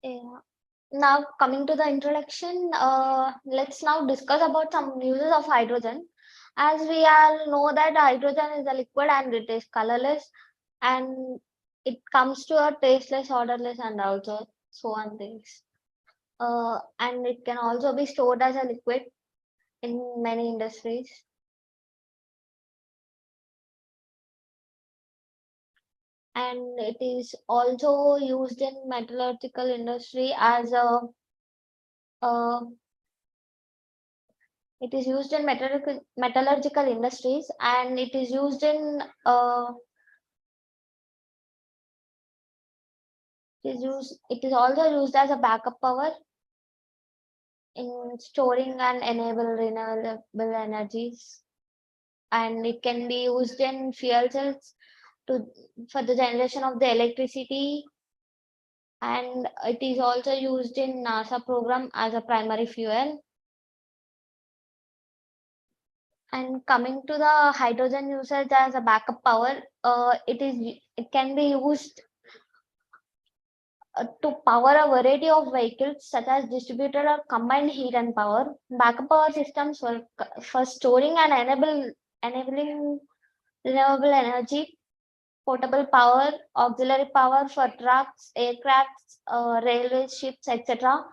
[SPEAKER 11] Yeah. Now coming to the introduction, let's now discuss about some uses of hydrogen. As we all know that hydrogen is a liquid and it is colorless and it comes to a tasteless, odorless and also so on things. And it can also be stored as a liquid in many industries. And it is also used in metallurgical industry as a it is used in metallurgical industries and it is used in it is also used as a backup power in storing and enable renewable energies, and it can be used in fuel cells for the generation of the electricity, and it is also used in NASA program as a primary fuel. And coming to the hydrogen usage as a backup power, it can be used to power a variety of vehicles such as distributed or combined heat and power. Backup power systems for storing and enable enabling renewable energy, portable power, auxiliary power for trucks, aircrafts, railways, ships, etc.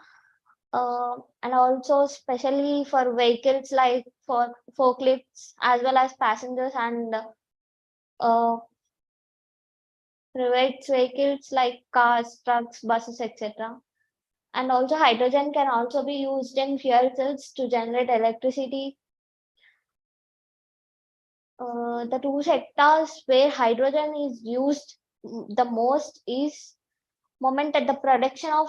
[SPEAKER 11] And also especially for vehicles like for forklifts as well as passengers and private vehicles like cars, trucks, buses, etc. And also hydrogen can also be used in fuel cells to generate electricity. The two sectors where hydrogen is used the most is moment at the production of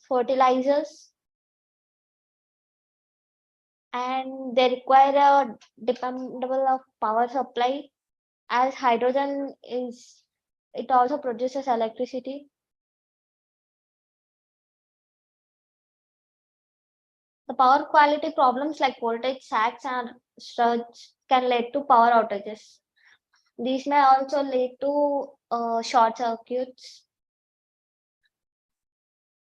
[SPEAKER 11] fertilizers, and they require a dependable of power supply, as hydrogen is, it also produces electricity. The power quality problems like voltage sags and surge can lead to power outages. These may also lead to short circuits.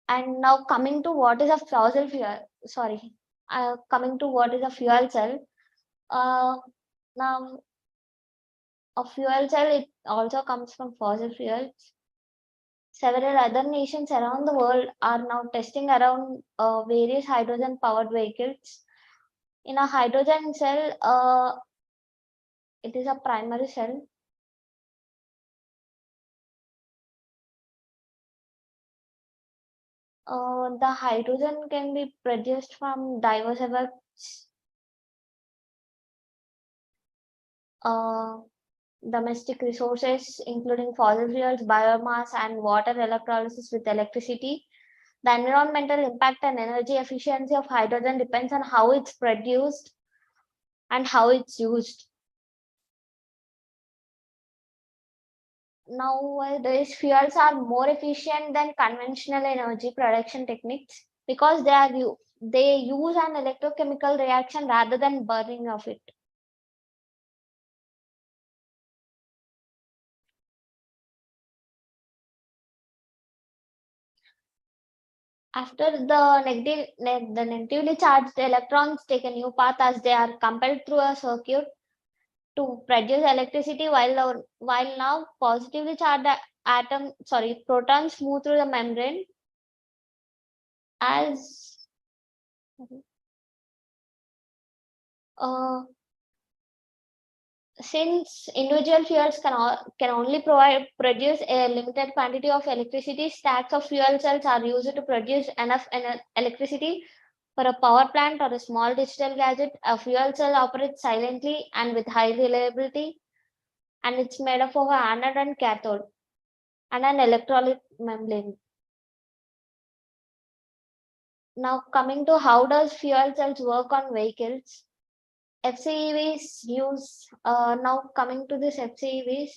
[SPEAKER 11] And now coming to what is a fossil fuel, coming to what is a fuel cell. Now, a fuel cell, it also comes from fossil fuels. Several other nations around the world are now testing around various hydrogen powered vehicles. In a hydrogen cell, it is a primary cell. The hydrogen can be produced from diverse effects. Domestic resources, including fossil fuels, biomass, and water electrolysis with electricity. The environmental impact and energy efficiency of hydrogen depends on how it's produced and how it's used. Nowadays, fuels are more efficient than conventional energy production techniques because they use an electrochemical reaction rather than burning of it. After the negatively charged electrons take a new path as they are compelled through a circuit to produce electricity, while now positively charged protons move through the membrane as since individual fuels can only produce a limited quantity of electricity, stacks of fuel cells are used to produce enough electricity for a power plant or a small digital gadget. A fuel cell operates silently and with high reliability, and it's made up of an anode and cathode and an electrolyte membrane. Now coming to how does fuel cells work on vehicles. FCEVs use, now coming to this FCEVs,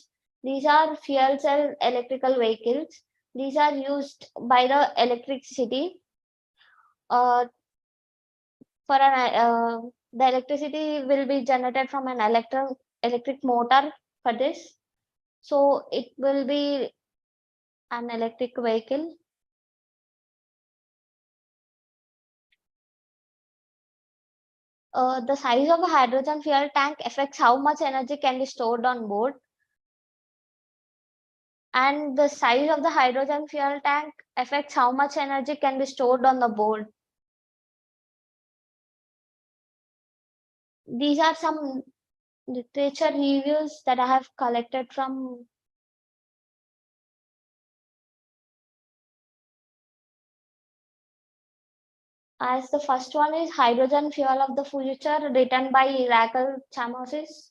[SPEAKER 11] these are fuel cell electrical vehicles. These are used by the electricity. The electricity will be generated from an electric motor for this. So it will be an electric vehicle. The size of a hydrogen fuel tank affects how much energy can be stored on board. And the size of the hydrogen fuel tank affects how much energy can be stored on the board. These are some literature reviews that I have collected from as the first one is Hydrogen Fuel of the Future, written by Rachel Chamosis.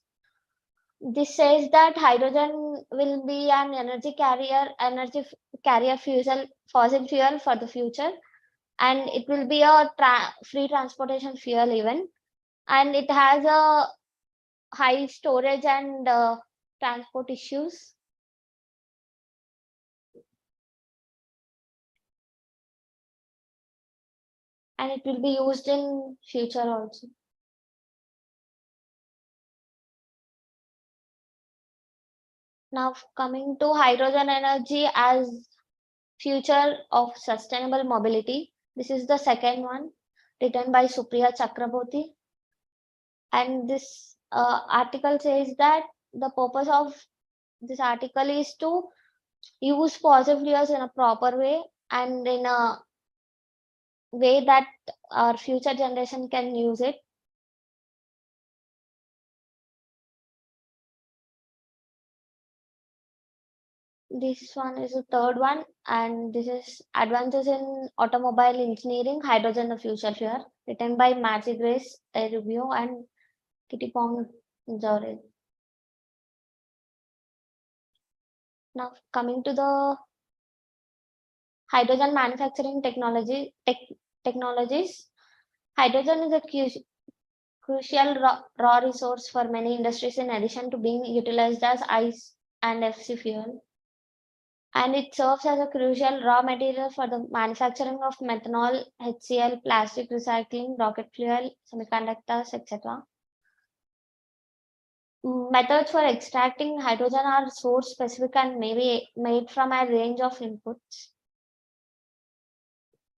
[SPEAKER 11] This says that hydrogen will be an energy carrier fossil fuel for the future, and it will be a free transportation fuel even, and it has a high storage and transport issues. And it will be used in future also. Now coming to hydrogen energy as future of sustainable mobility. This is the second one, written by Supriya Chakraborty. And this article says that the purpose of this article is to use fossil fuels in a proper way and in a way that our future generation can use it. This one is the third one, and this is Advances in Automobile Engineering, Hydrogen the Future Fuel, written by Matthew Grace, a review, and Kitty Pong Zorel. Now coming to the hydrogen manufacturing technologies. Hydrogen is a crucial raw resource for many industries in addition to being utilized as ICE and FC fuel. And it serves as a crucial raw material for the manufacturing of methanol, HCl, plastic recycling, rocket fuel, semiconductors, etc. Methods for extracting hydrogen are source specific and may be made from a range of inputs.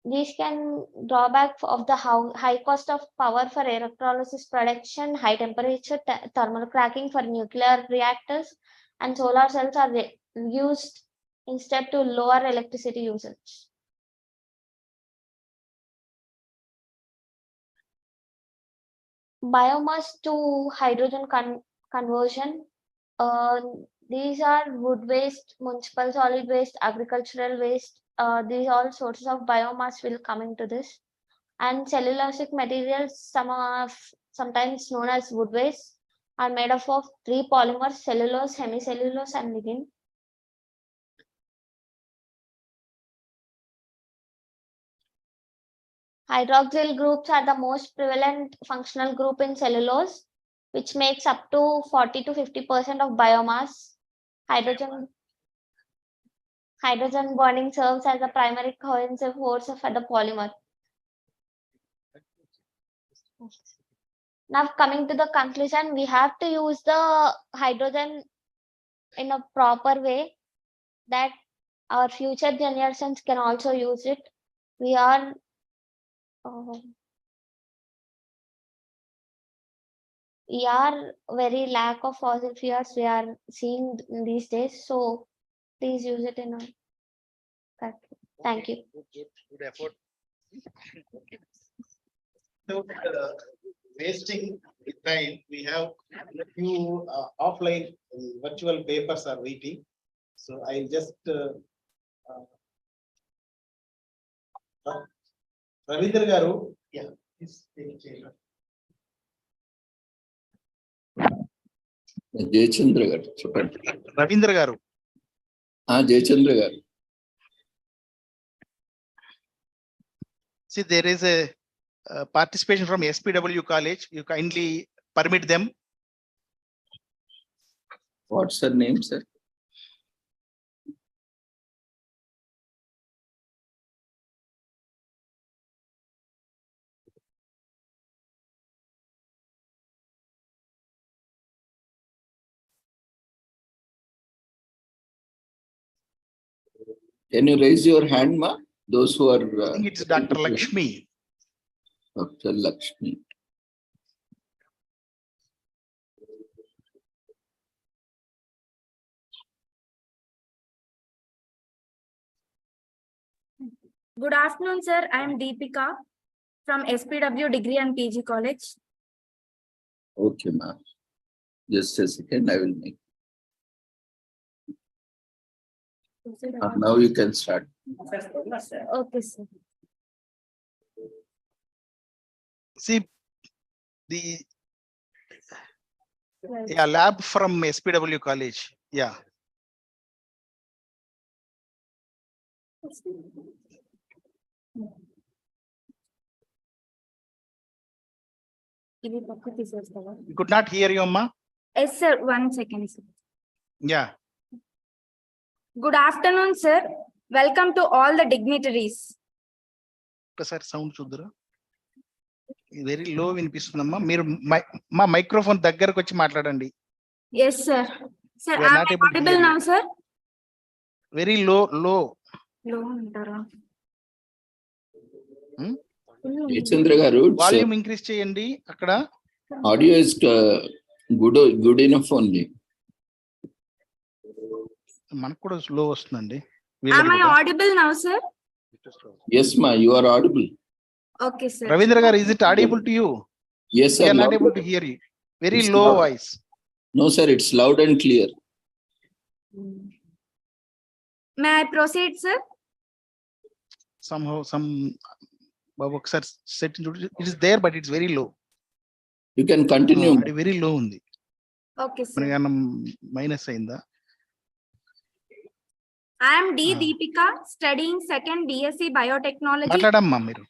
[SPEAKER 11] These can drawback of the high cost of power for electrolysis production, high temperature thermal cracking for nuclear reactors, and solar cells are used instead to lower electricity usage. Biomass to hydrogen conversion. These are wood waste, municipal solid waste, agricultural waste. These all sources of biomass will come into this. And cellulosic materials, sometimes known as wood waste, are made up of three polymers: cellulose, hemicellulose, and lignin. Hydroxyl groups are the most prevalent functional group in cellulose, which makes up to 40 to 50% of biomass. Hydrogen bonding serves as a primary cohesive force for the polymer. Now coming to the conclusion, we have to use the hydrogen in a proper way that our future generations can also use it. We are very lack of fossil fuels we are seeing these days, so please use it in a correct way. Thank you.
[SPEAKER 1] Good effort. So, wasting time, we have a few offline virtual papers are waiting. So I'll just Ravindra Garu, yeah, please take care.
[SPEAKER 2] Jayachandra గారు చెప్పండి.
[SPEAKER 1] రవీంద్ర గారు.
[SPEAKER 2] జయచంద్ర గారు.
[SPEAKER 1] See, there is a participation from SPW college. You kindly permit them.
[SPEAKER 2] What's her name, sir? Can you raise your hand, Ma? Those who are.
[SPEAKER 1] I think it's Dr. Lakshmi.
[SPEAKER 2] Dr. Lakshmi.
[SPEAKER 21] Good afternoon, sir. I am Deepika from SPW Degree and PG College.
[SPEAKER 2] Okay, ma'am. Just a second, I will make. Now you can start.
[SPEAKER 21] Okay, sir.
[SPEAKER 1] See, the lab from SPW college. Yeah. We could not hear you, Amma.
[SPEAKER 21] Yes, sir. 1 second, sir.
[SPEAKER 1] Yeah.
[SPEAKER 21] Good afternoon, sir. Welcome to all the dignitaries.
[SPEAKER 1] Sir, sound chudra. Very low వినిపిస్తుందమ్మా. మీరు మా microphone దగ్గరకు వచ్చి మాట్లాడండి.
[SPEAKER 21] Yes, sir. Sir, am I audible now, sir?
[SPEAKER 1] Very low.
[SPEAKER 21] Low antara.
[SPEAKER 2] Jayachandra garu.
[SPEAKER 1] Volume increase చేయండి అక్కడ.
[SPEAKER 2] Audio is Good enough only.
[SPEAKER 1] మనకు కూడా slow వస్తుందండి.
[SPEAKER 21] Am I audible now, sir?
[SPEAKER 2] Yes, ma, you are audible.
[SPEAKER 21] Okay, sir.
[SPEAKER 1] Ravindra garu, is it audible to you?
[SPEAKER 2] Yes, sir.
[SPEAKER 1] We are not
[SPEAKER 2] loud-
[SPEAKER 1] able to hear you. Very
[SPEAKER 2] It's
[SPEAKER 1] low
[SPEAKER 2] loud.
[SPEAKER 1] voice.
[SPEAKER 2] No, sir, it's loud and clear.
[SPEAKER 21] May I proceed, sir?
[SPEAKER 1] Somehow ఒకసారి set it is there but it's very low.
[SPEAKER 2] You can continue.
[SPEAKER 1] అది very low ఉంది.
[SPEAKER 21] Okay, sir.
[SPEAKER 1] మనకి minus అయిందా?
[SPEAKER 21] I am D. Deepika, studying second BSc Biotechnology
[SPEAKER 1] మాట్లాడమ్మా మీరు.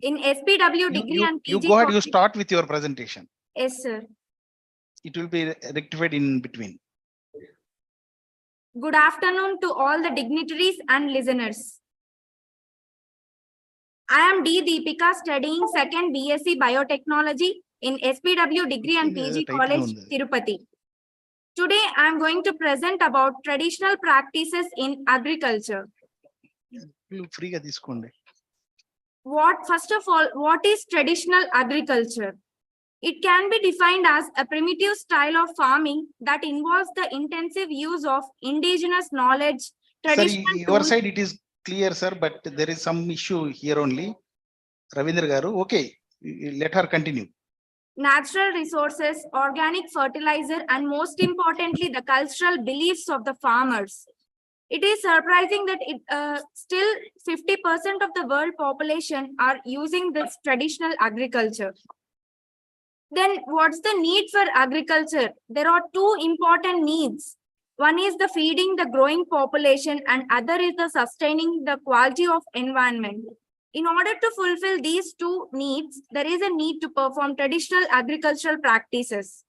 [SPEAKER 21] in SPW degree and PG.
[SPEAKER 1] You go ahead, you start with your presentation.
[SPEAKER 21] Yes, sir.
[SPEAKER 1] It will be rectified in between.
[SPEAKER 21] Good afternoon to all the dignitaries and listeners. I am D. Deepika, studying second BSc Biotechnology in SPW degree and PG College, Tirupati. Today, I am going to present about traditional practices in agriculture.
[SPEAKER 1] ఫ్రీగా తీసుకోండి.
[SPEAKER 21] First of all, what is traditional agriculture? It can be defined as a primitive style of farming that involves the intensive use of indigenous knowledge, traditional
[SPEAKER 1] Sir, your
[SPEAKER 21] tools.
[SPEAKER 1] side it is clear, sir, but there is some issue here only. Ravindra garu, okay, let her continue.
[SPEAKER 21] Natural resources, organic fertilizer, and most importantly, the cultural beliefs of the farmers. It is surprising that still 50% of the world population are using this traditional agriculture. Then what's the need for agriculture? There are two important needs. One is the feeding the growing population and other is the sustaining the quality of environment. In order to fulfill these two needs, there is a need to perform traditional agricultural practices.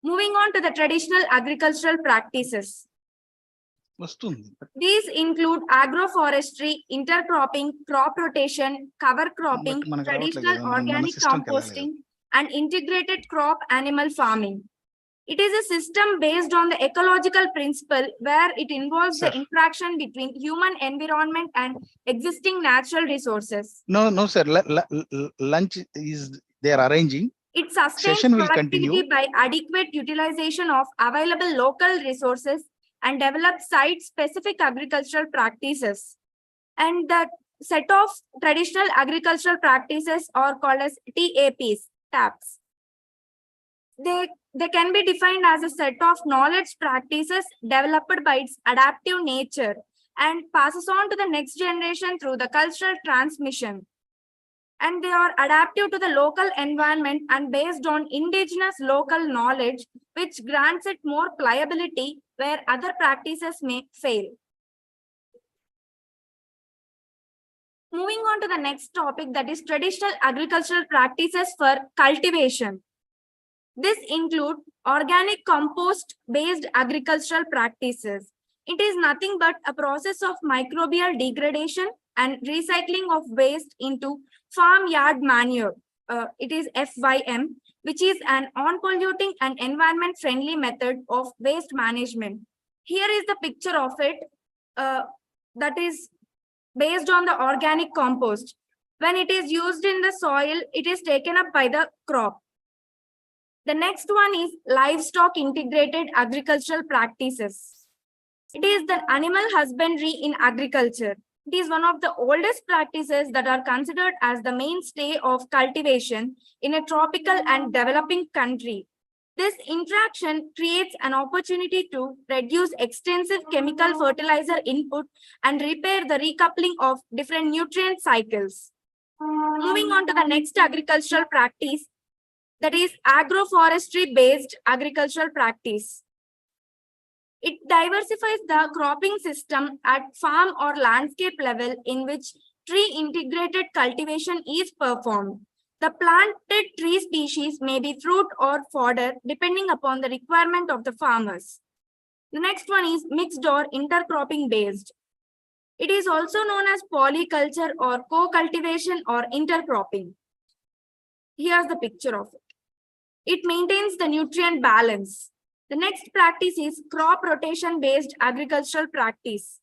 [SPEAKER 21] Moving on to the traditional agricultural practices. These include agroforestry, intercropping, crop rotation, cover cropping, traditional organic composting, and integrated crop animal farming. It is a system based on the ecological principle where it involves the interaction between human environment and existing natural resources.
[SPEAKER 1] No, sir. Lunch is they are arranging.
[SPEAKER 21] It sustains
[SPEAKER 1] Session will
[SPEAKER 21] productivity
[SPEAKER 1] continue.
[SPEAKER 21] by adequate utilization of available local resources and develop site-specific agricultural practices. And the set of traditional agricultural practices are called as TAPs. They can be defined as a set of knowledge practices developed by its adaptive nature and passes on to the next generation through the cultural transmission. And they are adaptive to the local environment and based on indigenous local knowledge, which grants it more pliability where other practices may fail. Moving on to the next topic, that is traditional agricultural practices for cultivation. This includes organic compost-based agricultural practices. It is nothing but a process of microbial degradation and recycling of waste into farmyard manure. It is FYM, which is an non-polluting and environment-friendly method of waste management. Here is the picture of it that is based on the organic compost. When it is used in the soil, it is taken up by the crop. The next one is livestock integrated agricultural practices. It is the animal husbandry in agriculture. It is one of the oldest practices that are considered as the mainstay of cultivation in a tropical and developing country. This interaction creates an opportunity to reduce extensive chemical fertilizer input and repair the recoupling of different nutrient cycles. Moving on to the next agricultural practice, that is agroforestry based agricultural practice. It diversifies the cropping system at farm or landscape level in which tree integrated cultivation is performed. The planted tree species may be fruit or fodder depending upon the requirement of the farmers. The next one is mixed or intercropping based. It is also known as polyculture or co-cultivation or intercropping. Here's the picture of it. It maintains the nutrient balance. The next practice is crop rotation based agricultural practice.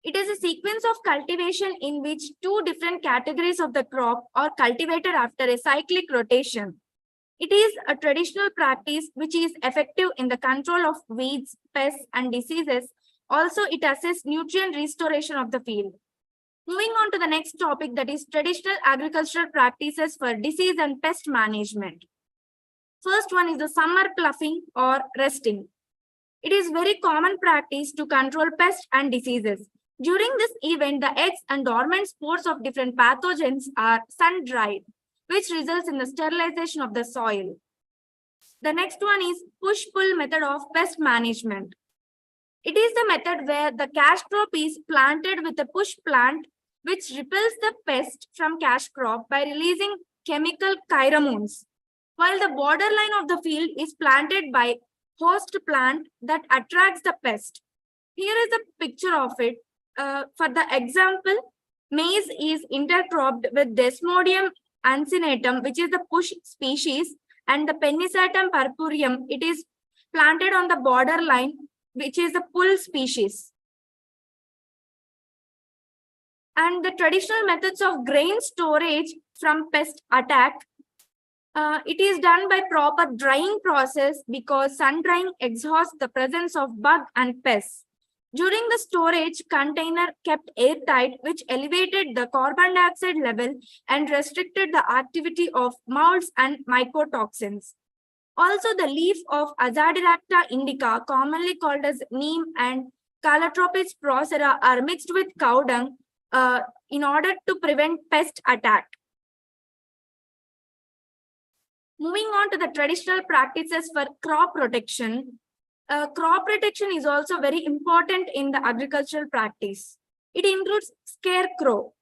[SPEAKER 21] It is a sequence of cultivation in which two different categories of the crop are cultivated after a cyclic rotation. It is a traditional practice which is effective in the control of weeds, pests, and diseases. Also, it assists nutrient restoration of the field. Moving on to the next topic, that is traditional agricultural practices for disease and pest management. First one is the summer ploughing or resting. It is very common practice to control pests and diseases. During this event, the eggs and dormant spores of different pathogens are sun-dried, which results in the sterilization of the soil. The next one is push-pull method of pest management. It is the method where the cash crop is planted with a push plant, which repels the pest from cash crop by releasing chemical pheromones, while the borderline of the field is planted by host plant that attracts the pest. Here is a picture of it. For the example, maize is intercropped with Desmodium ancinatum, which is the push species, and the Pennisatum purpureum, it is planted on the borderline, which is the pull species. And the traditional methods of grain storage from pest attack, it is done by proper drying process because sun drying exhausts the presence of bug and pests. During the storage, container kept airtight, which elevated the carbon dioxide level and restricted the activity of molds and mycotoxins. Also, the leaf of Azadiracta indica, commonly called as neem, and Calotropis procera are mixed with cow dung in order to prevent pest attack. Moving on to the traditional practices for crop protection. Crop protection is also very important in the agricultural practice. It includes scarecrow.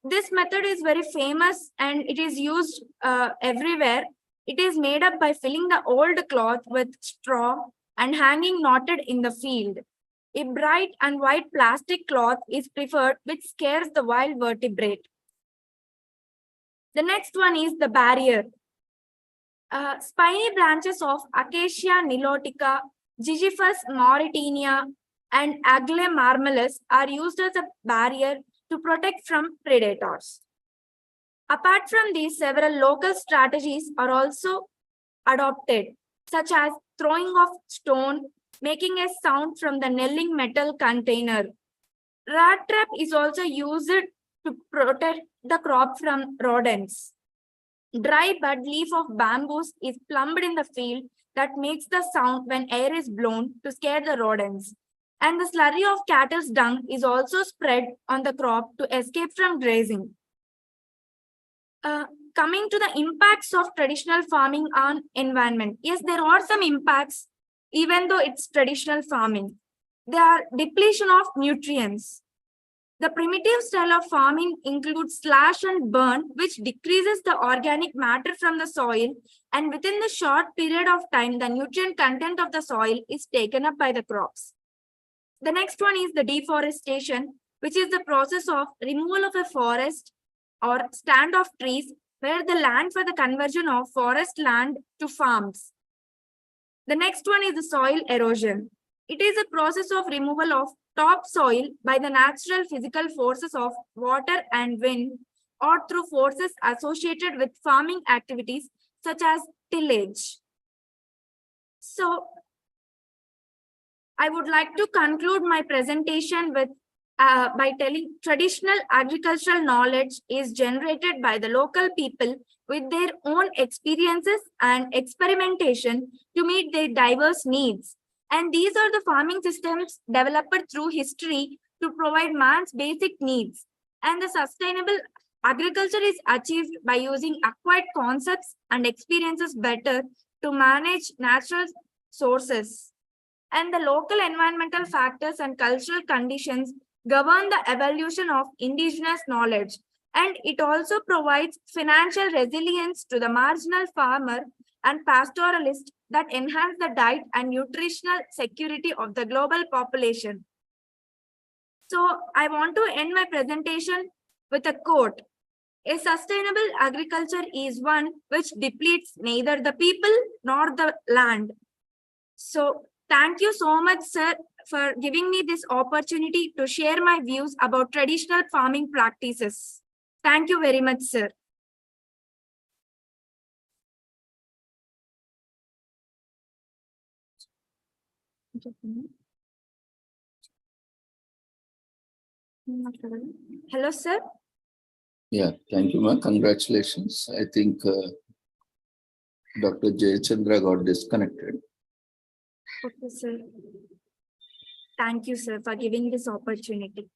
[SPEAKER 21] This method is very famous and it is used everywhere. It is made up by filling the old cloth with straw and hanging knotted in the field. A bright and white plastic cloth is preferred, which scares the wild vertebrate. The next one is the barrier. Spiny branches of Acacia nilotica, Gigifus mauritania, and Agle marmelis are used as a barrier to protect from predators. Apart from these, several local strategies are also adopted, such as throwing of stone, making a sound from the knelling metal container. Rat trap is also used to protect the crop from rodents. Dry bud leaf of bamboos is plumbed in the field that makes the sound when air is blown to scare the rodents. And the slurry of cattle's dung is also spread on the crop to escape from grazing. Coming to the impacts of traditional farming on environment. Yes, there are some impacts, even though it's traditional farming. There are depletion of nutrients. The primitive style of farming includes slash and burn, which decreases the organic matter from the soil, and within the short period of time, the nutrient content of the soil is taken up by the crops. The next one is the deforestation, which is the process of removal of a forest or stand of trees, where the land for the conversion of forest land to farms. The next one is the soil erosion. It is a process of removal of topsoil by the natural physical forces of water and wind, or through forces associated with farming activities such as tillage. So, I would like to conclude my presentation with by telling traditional agricultural knowledge is generated by the local people with their own experiences and experimentation to meet their diverse needs. And these are the farming systems developed through history to provide man's basic needs. And the sustainable agriculture is achieved by using acquired concepts and experiences better to manage natural sources. And the local environmental factors and cultural conditions govern the evolution of indigenous knowledge. And it also provides financial resilience to the marginal farmer and pastoralist that enhance the diet and nutritional security of the global population. So I want to end my presentation with a quote. A sustainable agriculture is one which depletes neither the people nor the land. So thank you so much, sir, for giving me this opportunity to share my views about traditional farming practices. Thank you very much, sir. Hello, sir.
[SPEAKER 2] Yeah, thank you, ma. Congratulations. I think Dr. Jayachandra got disconnected.
[SPEAKER 21] Okay, sir. Thank you, sir, for giving this opportunity.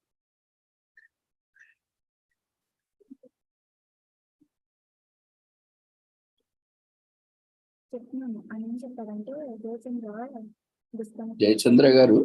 [SPEAKER 2] Jayachandra garu.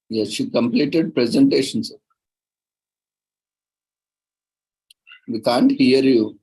[SPEAKER 2] Yes, she completed presentations. We can't hear you.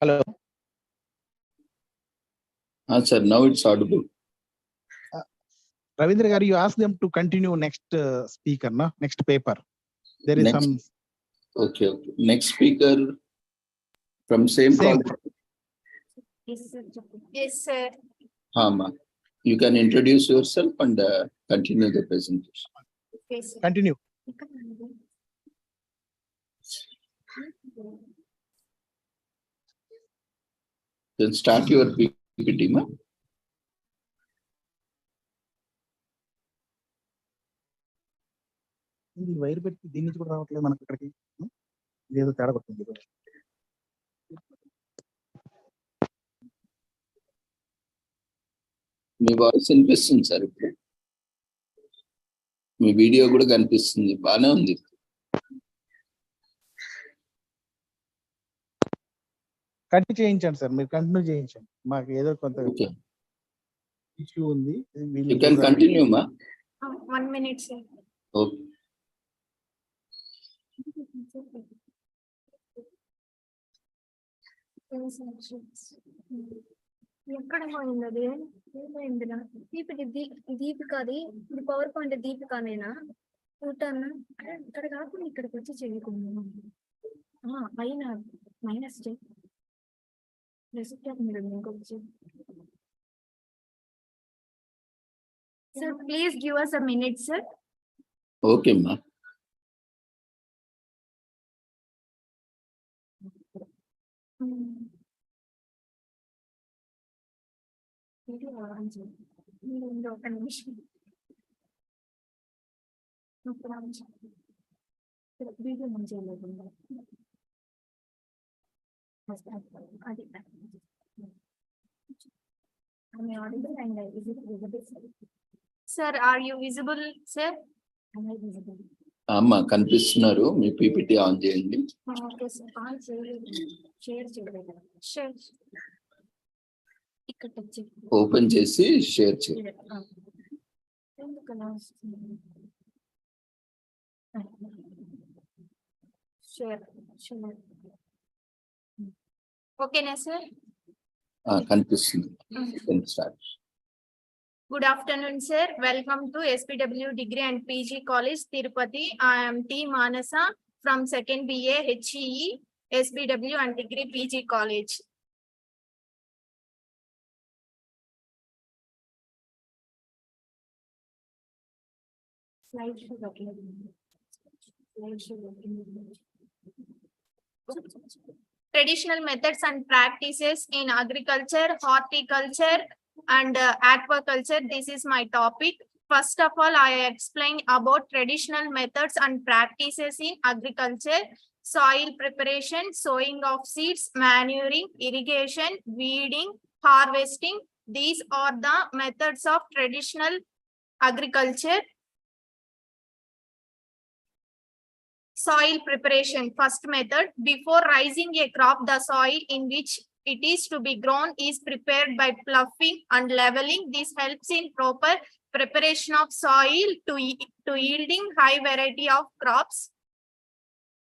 [SPEAKER 1] Hello.
[SPEAKER 2] Sir, now it's audible.
[SPEAKER 1] Ravindra Garu, you ask them to continue next speaker, no? Next paper. There is
[SPEAKER 2] Next.
[SPEAKER 1] some.
[SPEAKER 2] Okay, okay. Next speaker from same college.
[SPEAKER 21] Yes, sir.
[SPEAKER 2] Ma. You can introduce yourself and continue the presentation.
[SPEAKER 21] Yes, sir.
[SPEAKER 1] Continue.
[SPEAKER 2] Then start your PPT, ma.
[SPEAKER 1] Wire పెట్టి దీని నుంచి కూడా రావట్లేదు మనకి ఇక్కడికి ఇదేదో తేడా కొడుతుంది.
[SPEAKER 2] మీ వాయిస్ వినిపిస్తుంది సార్ ఇప్పుడు. మీ వీడియో కూడా కనిపిస్తుంది, బాగానే ఉంది.
[SPEAKER 1] కంటిన్యూ చేయించండి సార్, మీరు కంటిన్యూ చేయించండి. మాకు ఏదో కొంత ఇష్యూ ఉంది.
[SPEAKER 2] You can continue, ma.
[SPEAKER 21] 1 minute, sir.
[SPEAKER 2] Okay.
[SPEAKER 21] ఎక్కడ పోయింది అది? ఏమైందిరా? దీపికది ఇది పవర్ పాయింట్ దీపికనేనా? చూటాను ఇక్కడ కాకుండా ఇక్కడికి వచ్చి చేయకుండా పైన minus Sir, please give us a minute, sir.
[SPEAKER 2] Okay, ma.
[SPEAKER 21] Sir, are you visible, sir? Am I visible?
[SPEAKER 2] అమ్మా కనిపిస్తున్నారు. మీ పీపీటీ ఆన్ చేయండి.
[SPEAKER 21] Okay, sir. On share చేయలేదు. Share. ఇక్కడ టచ్ చేయండి.
[SPEAKER 2] ఓపెన్ చేసి షేర్ చేయండి.
[SPEAKER 21] Share. Okay, sir.
[SPEAKER 2] కనిపిస్తుంది. Start.
[SPEAKER 21] Good afternoon, sir. Welcome to SPW Degree and PG College, Tirupati. I am T. Manasa from 2nd BA HEE, SPW and Degree PG College. Traditional methods and practices in agriculture, horticulture, and aquaculture. This is my topic. First of all, I explain about traditional methods and practices in agriculture, soil preparation, sowing of seeds, manuring, irrigation, weeding, harvesting. These are the methods of traditional agriculture. Soil preparation, first method. Before raising a crop, the soil in which it is to be grown is prepared by ploughing and leveling. This helps in proper preparation of soil to yielding high variety of crops.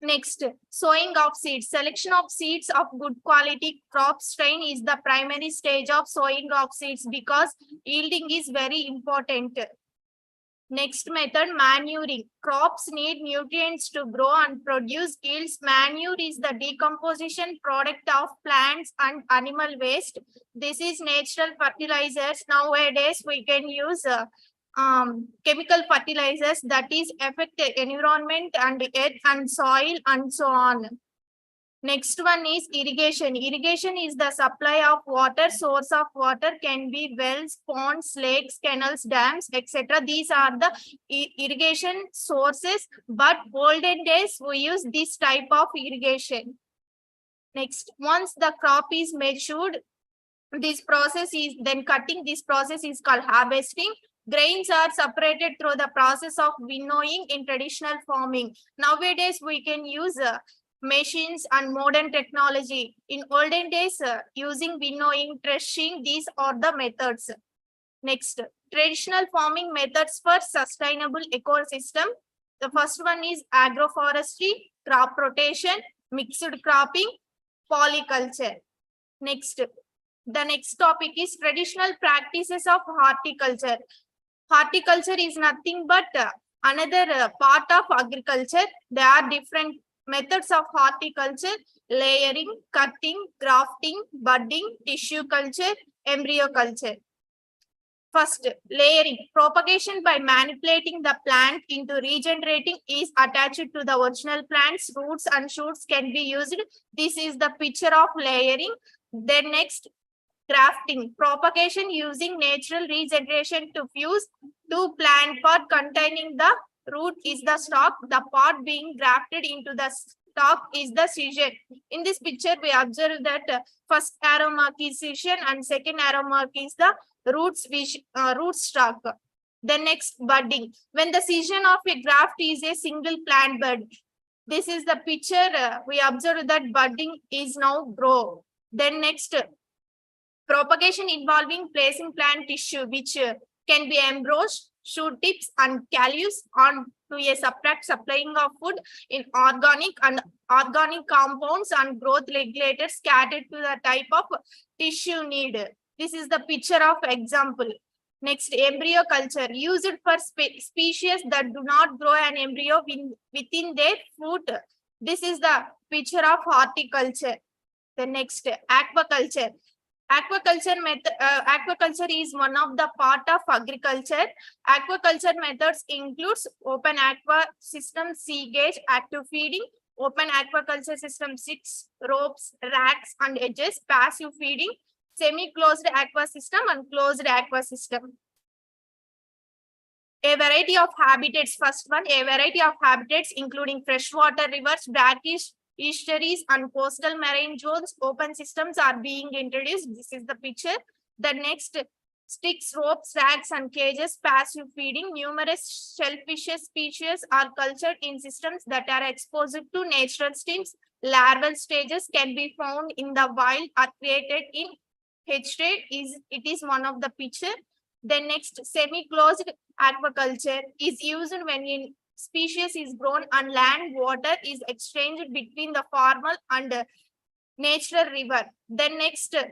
[SPEAKER 21] Next, sowing of seeds. Selection of seeds of good quality crop strain is the primary stage of sowing of seeds because yielding is very important. Next method, manuring. Crops need nutrients to grow and produce yields. Manure is the decomposition product of plants and animal waste. This is natural fertilizers. Nowadays, we can use chemical fertilizers that is affect the environment and earth and soil and so on. Next one is irrigation. Irrigation is the supply of water. Source of water can be wells, ponds, lakes, canals, dams, etc. These are the irrigation sources. But olden days, we use this type of irrigation. Next, once the crop is matured, this process is then cutting. This process is called harvesting. Grains are separated through the process of winnowing in traditional farming. Nowadays, we can use machines and modern technology. In olden days, using winnowing, threshing, these are the methods. Next, traditional farming methods for sustainable ecosystem. The first one is agroforestry, crop rotation, mixed cropping, polyculture. Next, the next topic is traditional practices of horticulture. Horticulture is nothing but another part of agriculture. There are different methods of horticulture: layering, cutting, grafting, budding, tissue culture, embryo culture. First, layering. Propagation by manipulating the plant into regenerating is attached to the original plant's roots and shoots can be used. This is the picture of layering. Then next, grafting. Propagation using natural regeneration to fuse two plant part containing the root is the stalk. The part being grafted into the stalk is the scission. In this picture, we observe that first arrow mark is scission and second arrow mark is the root stalk. The next, budding. When the scission of a graft is a single plant bud. This is the picture. We observe that budding is now grow. Then next, propagation involving placing plant tissue which can be embrossed, shoot tips and callus on to a subtract supplying of food in organic and organic compounds and growth regulators scattered to the type of tissue need. This is the picture of example. Next, embryo culture, used for species that do not grow an embryo within their fruit. This is the picture of horticulture. The next, aquaculture. Aquaculture is one of the part of agriculture. Aquaculture methods includes open aqua system, sea gauge, active feeding, open aquaculture system, 6 ropes, racks and edges, passive feeding, semi-closed aqua system and closed aqua system. A variety of habitats. First one, a variety of habitats including freshwater rivers, brackish estuaries and coastal marine zones, open systems are being introduced. This is the picture. The next, sticks, ropes, racks and cages, passive feeding. Numerous shellfish species are cultured in systems that are exposed to natural streams. Larval stages can be found in the wild or created in hatchery. It is one of the picture. The next, semi-closed aquaculture is used when in species is grown on land, water is exchanged between the formal and natural river. Then next, the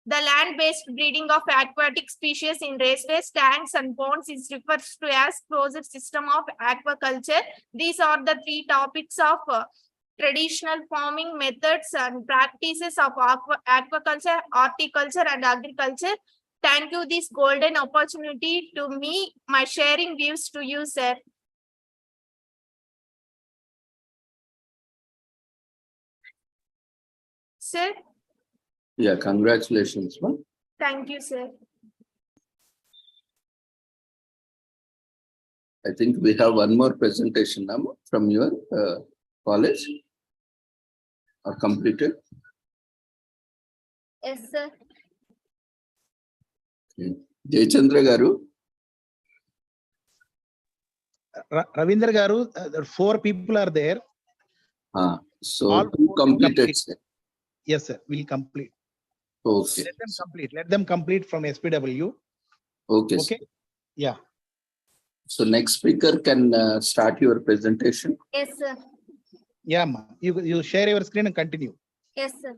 [SPEAKER 21] land-based breeding of aquatic species in raceways, tanks and ponds is referred to as closed system of aquaculture. These are the 3 topics of traditional farming methods and practices of aquaculture, horticulture and agriculture. Thank you this golden opportunity to me, my sharing views to you, sir. Sir?
[SPEAKER 2] Yeah, congratulations, ma'am.
[SPEAKER 21] Thank you, sir.
[SPEAKER 2] I think we have one more presentation now from your college or completed.
[SPEAKER 11] Yes, sir.
[SPEAKER 2] Jayachandra Garu.
[SPEAKER 1] Ravindra Garu, 4 people are there.
[SPEAKER 2] So
[SPEAKER 1] All
[SPEAKER 2] 2 completed.
[SPEAKER 1] Yes, sir. We'll complete.
[SPEAKER 2] Okay.
[SPEAKER 1] Let them complete. Let them complete from SPW.
[SPEAKER 2] Okay.
[SPEAKER 1] Okay. Yeah.
[SPEAKER 2] So next speaker can start your presentation.
[SPEAKER 11] Yes, sir.
[SPEAKER 1] Yeah, ma. You share your screen and continue.
[SPEAKER 11] Yes, sir.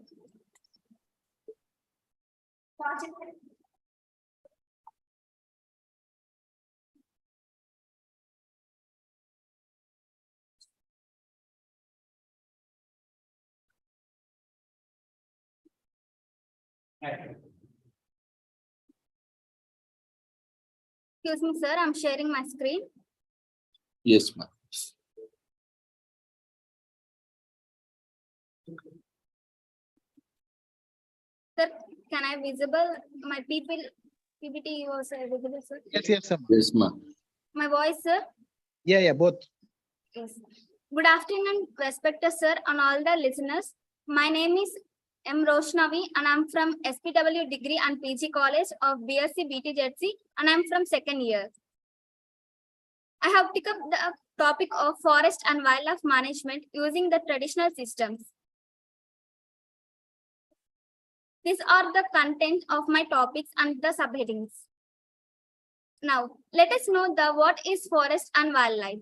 [SPEAKER 11] Excuse me, sir. I'm sharing my screen.
[SPEAKER 2] Yes, ma'am.
[SPEAKER 11] Sir, can I visible my PPT was visible, sir?
[SPEAKER 1] Yes, yes, sir.
[SPEAKER 2] Yes, ma'am.
[SPEAKER 11] My voice, sir?
[SPEAKER 1] Yeah, both.
[SPEAKER 11] Yes. Good afternoon, respected sir, and all the listeners. My name is M. Roshnavi, and I'm from SPW Degree and PG College of BSc BTJC, and I'm from 2nd year. I have picked up the topic of forest and wildlife management using the traditional systems. These are the content of my topics and the subheadings. Now, let us know what is forest and wildlife.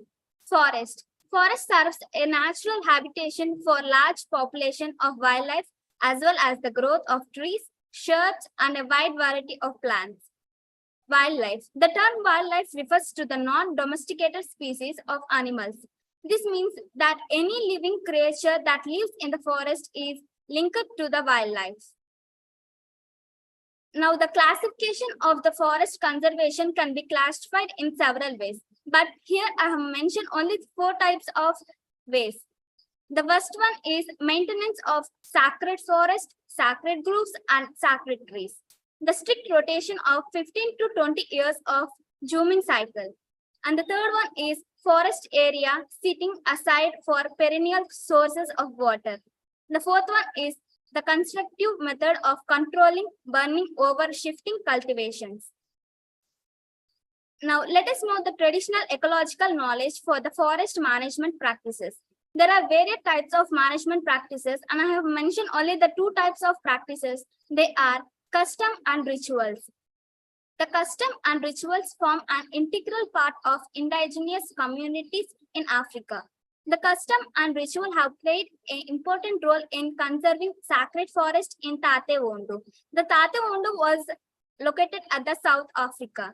[SPEAKER 11] Forest. Forest serves a natural habitation for large population of wildlife as well as the growth of trees, shrubs, and a wide variety of plants. Wildlife. The term wildlife refers to the non-domesticated species of animals. This means that any living creature that lives in the forest is linked to the wildlife. Now, the classification of the forest conservation can be classified in several ways, but here I have mentioned only 4 types of ways. The first one is maintenance of sacred forest, sacred groves, and sacred trees. The strict rotation of 15 to 20 years of zooming cycle. And the third one is forest area sitting aside for perennial sources of water. The fourth one is the constructive method of controlling burning over shifting cultivations. Now, let us know the traditional ecological knowledge for the forest management practices. There are various types of management practices, and I have mentioned only the 2 types of practices. They are custom and rituals. The custom and rituals form an integral part of indigenous communities in Africa. The custom and ritual have played an important role in conserving sacred forest in Tate Wondu. The Tate Wondu was located at the South Africa.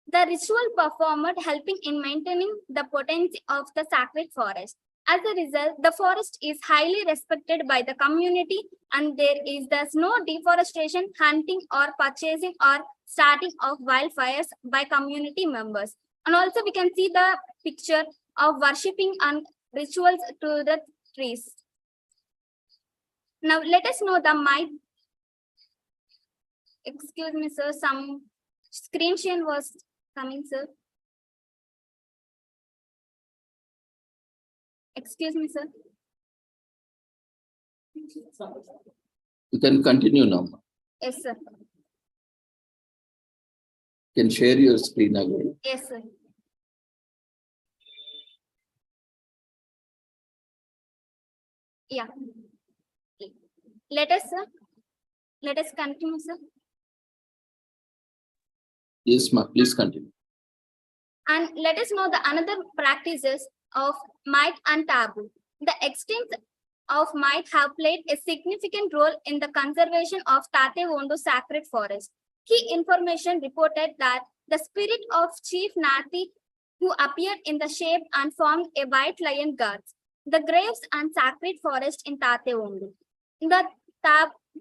[SPEAKER 11] The ritual performed helping in maintaining the potency of the sacred forest. As a result, the forest is highly respected by the community, and there's no deforestation, hunting, or purchasing or starting of wildfires by community members. And also we can see the picture of worshipping and rituals to the trees. Now let us know the might. Excuse me, sir, some screen share was coming, sir. Excuse me, sir.
[SPEAKER 2] You can continue now.
[SPEAKER 11] Yes, sir.
[SPEAKER 2] You can share your screen again.
[SPEAKER 11] Yes, sir. Yeah. Let us continue, sir.
[SPEAKER 2] Yes, ma'am. Please continue.
[SPEAKER 11] And let us know the another practices of might and taboo. The extent of might have played a significant role in the conservation of Tate Wondu sacred forest. Key information reported that the spirit of Chief Nati, who appeared in the shape and formed a white lion, guards the graves and sacred forest in Tate Wondu. The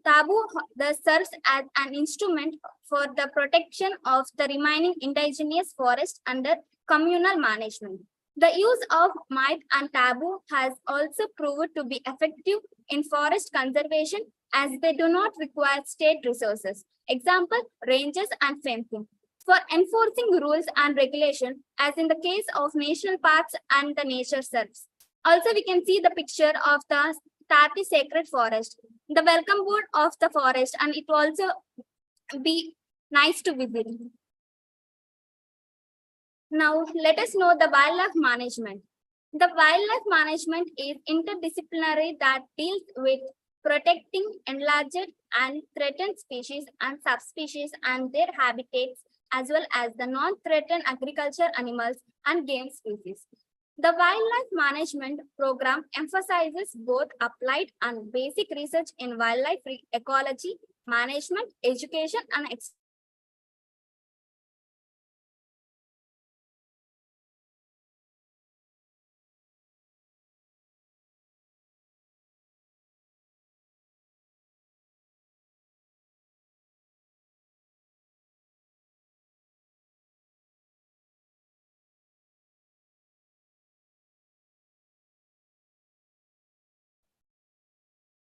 [SPEAKER 11] taboo serves as an instrument for the protection of the remaining indigenous forest under communal management. The use of might and taboo has also proved to be effective in forest conservation as they do not require state resources. Example, ranges and fencing.
[SPEAKER 21] for enforcing rules and regulation, as in the case of national parks and the nature reserves. Also, we can see the picture of the Tati Sacred Forest, the welcome board of the forest, and it will also be nice to visit. Now, let us know the wildlife management. The wildlife management is interdisciplinary that deals with protecting endangered and threatened species and subspecies and their habitats, as well as the non-threatened agriculture animals and game species. The wildlife management program emphasizes both applied and basic research in wildlife ecology, management, education, and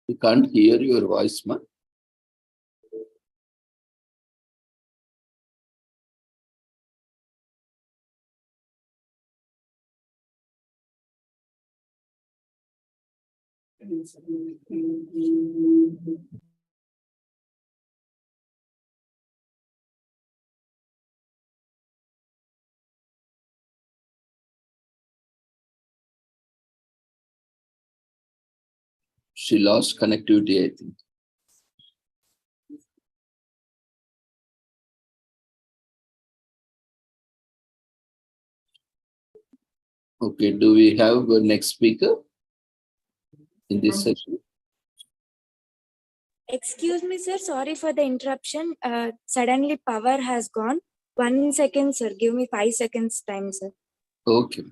[SPEAKER 2] We can't hear your voice, ma. She lost connectivity, I think. Okay, do we have a next speaker in this session?
[SPEAKER 5] Excuse me, sir. Sorry for the interruption. Suddenly power has gone. 1 second, sir. Give me 5 seconds time, sir.
[SPEAKER 2] Okay.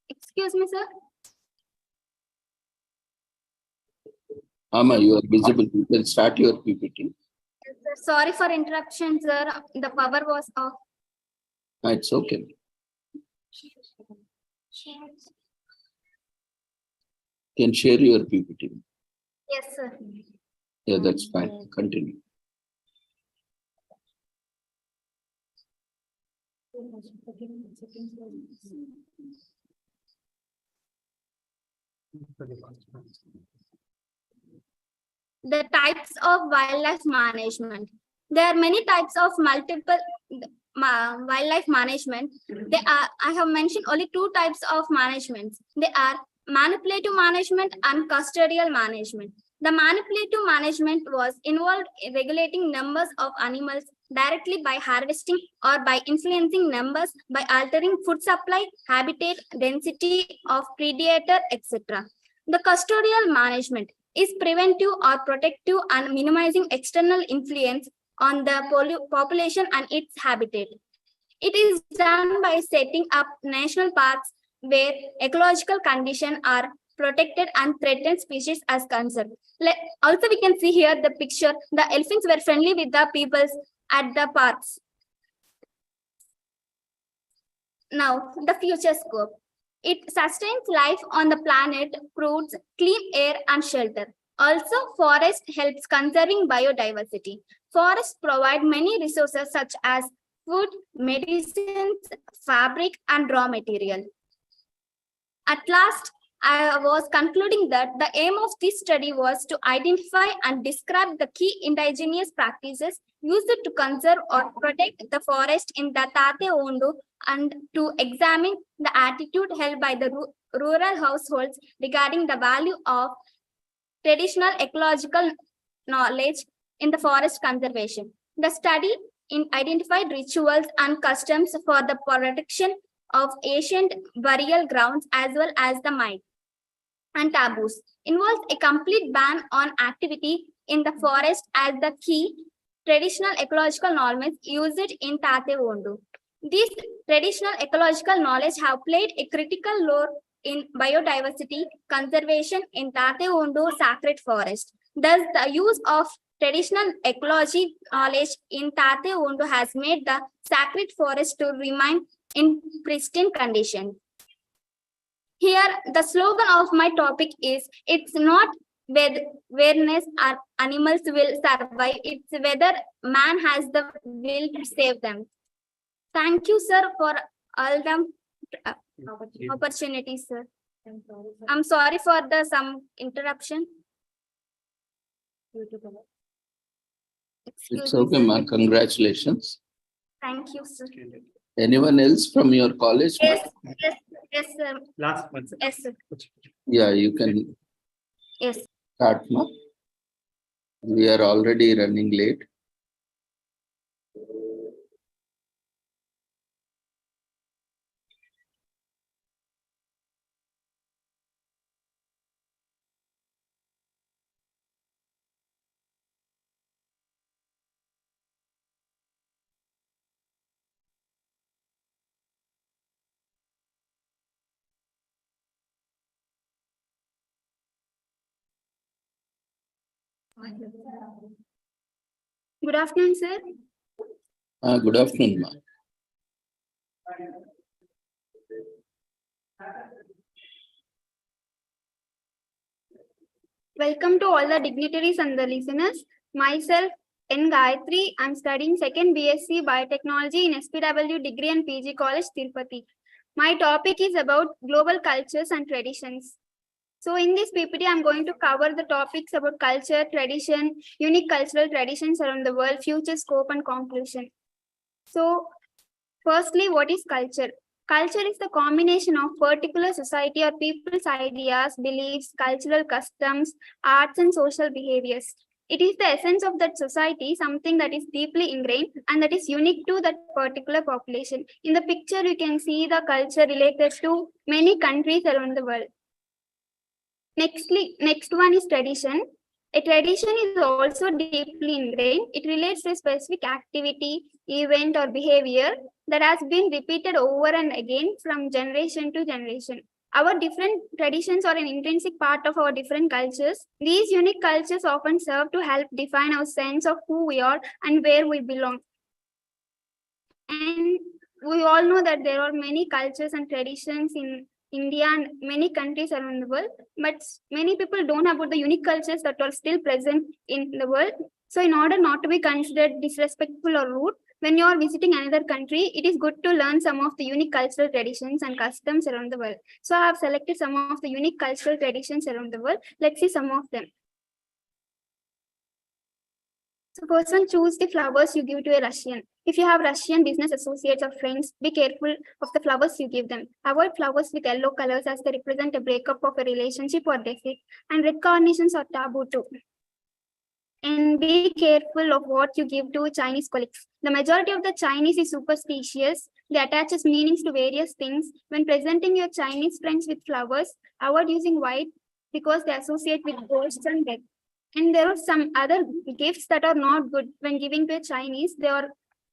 [SPEAKER 21] Excuse me, sir.
[SPEAKER 2] Amma, you are visible. You can start your PPT.
[SPEAKER 21] Yes, sir. Sorry for interruption, sir. The power was off.
[SPEAKER 2] It's okay. Can share your PPT.
[SPEAKER 21] Yes, sir.
[SPEAKER 2] Yeah, that's fine. Continue.
[SPEAKER 21] The types of wildlife management. There are many types of multiple wildlife management. I have mentioned only 2 types of management. They are manipulative management and custodial management. The manipulative management was involved in regulating numbers of animals directly by harvesting or by influencing numbers by altering food supply, habitat, density of predator, etc. The custodial management is preventive or protective and minimizing external influence on the population and its habitat. It is done by setting up national parks where ecological conditions are protected and threatened species as conserved. Also, we can see here the picture. The elephants were friendly with the peoples at the parks. Now, the future scope. It sustains life on the planet, provides clean air and shelter. Also, forest helps conserving biodiversity. Forests provide many resources such as food, medicines, fabric, and raw material. At last, I was concluding that the aim of this study was to identify and describe the key indigenous practices used to conserve or protect the forest in the Tate Ondo and to examine the attitude held by the rural households regarding the value of traditional ecological knowledge in the forest conservation. The study identified rituals and customs for the protection of ancient burial grounds as well as the mine and taboos. Involves a complete ban on activity in the forest as the key traditional ecological knowledge used in Tate Ondo. These traditional ecological knowledge have played a critical role in biodiversity conservation in Tate Ondo sacred forest. Thus, the use of Traditional ecology knowledge in Tate Undu has made the sacred forest to remain in pristine condition. Here, the slogan of my topic is, it's not whereas our animals will survive, it's whether man has the will to save them. Thank you, sir, for all the opportunities, sir. I'm sorry for the some interruption.
[SPEAKER 2] It's okay, Ma. Congratulations.
[SPEAKER 21] Thank you, sir.
[SPEAKER 2] Anyone else from your college? Ma?
[SPEAKER 21] Yes, sir.
[SPEAKER 4] Last one.
[SPEAKER 21] Yes, sir.
[SPEAKER 2] Yeah, you can
[SPEAKER 21] Yes.
[SPEAKER 2] start, Ma. We are already running late.
[SPEAKER 21] Good afternoon, sir.
[SPEAKER 2] Good afternoon, Ma.
[SPEAKER 21] Welcome to all the dignitaries and the listeners. Myself, N. Gayatri. I'm studying second BSc Biotechnology in SPW Degree and PG College, Tirupati. My topic is about global cultures and traditions. So in this PPT, I'm going to cover the topics about culture, tradition, unique cultural traditions around the world, future scope and conclusion. So firstly, what is culture? Culture is the combination of particular society or people's ideas, beliefs, cultural customs, arts, and social behaviors. It is the essence of that society, something that is deeply ingrained and that is unique to that particular population. In the picture, you can see the culture related to many countries around the world. Next one is tradition. A tradition is also deeply ingrained. It relates to a specific activity, event, or behavior that has been repeated over and again from generation to generation. Our different traditions are an intrinsic part of our different cultures. These unique cultures often serve to help define our sense of who we are and where we belong. And we all know that there are many cultures and traditions in India and many countries around the world, but many people don't know about the unique cultures that are still present in the world. So in order not to be considered disrespectful or rude, when you are visiting another country, it is good to learn some of the unique cultural traditions and customs around the world. So I have selected some of the unique cultural traditions around the world. Let's see some of them. So first one, choose the flowers you give to a Russian. If you have Russian business associates or friends, be careful of the flowers you give them. Avoid flowers with yellow colors as they represent a breakup of a relationship or defeat, and red carnations are taboo too. And be careful of what you give to Chinese colleagues. The majority of the Chinese is superstitious. They attaches meanings to various things. When presenting your Chinese friends with flowers, avoid using white because they associate with ghosts and death. And there are some other gifts that are not good when giving to a Chinese. They are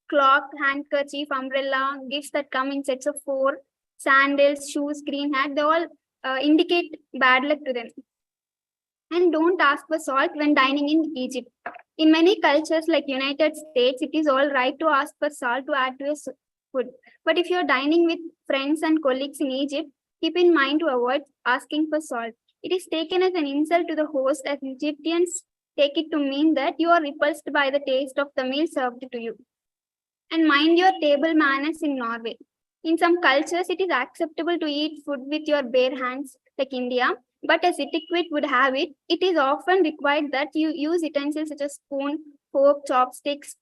[SPEAKER 21] clock, handkerchief, umbrella, gifts that come in sets of 4, sandals, shoes, green hat. They all indicate bad luck to them. And don't ask for salt when dining in Egypt. In many cultures like United States, it is all right to ask for salt to add to your food. But if you're dining with friends and colleagues in Egypt, keep in mind to avoid asking for salt. It is taken as an insult to the host, as Egyptians take it to mean that you are repulsed by the taste of the meal served to you. And mind your table manners in Norway. In some cultures, it is acceptable to eat food with your bare hands, like India, but as etiquette would have it, it is often required that you use utensils such as spoon, fork, chopsticks,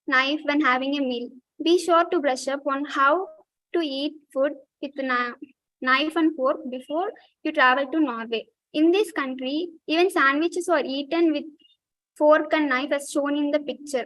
[SPEAKER 21] knife when having a meal. Be sure to brush up on how to eat food with knife and fork before you travel to Norway. In this country, even sandwiches are eaten with fork and knife as shown in the picture.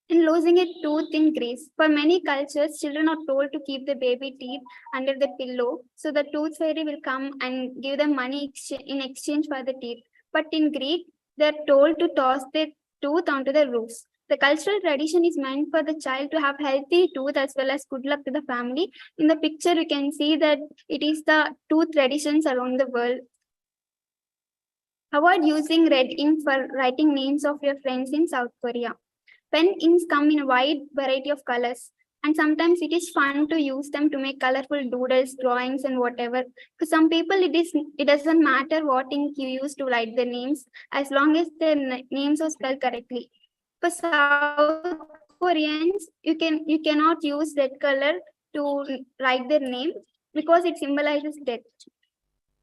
[SPEAKER 21] And losing a tooth in Greece. For many cultures, children are told to keep the baby teeth under the pillow, so the tooth fairy will come and give them money in exchange for the teeth. But in Greek, they're told to toss the tooth onto the roofs. The cultural tradition is meant for the child to have healthy tooth as well as good luck to the family. In the picture, you can see that it is the tooth traditions around the world.
[SPEAKER 7] Avoid using red ink for writing names of your friends in South Korea. Pen inks come in a wide variety of colors, and sometimes it is fun to use them to make colorful doodles, drawings, and whatever. For some people, it doesn't matter what ink you use to write their names, as long as their names are spelled correctly. For South Koreans, you cannot use red color to write their name because it symbolizes death.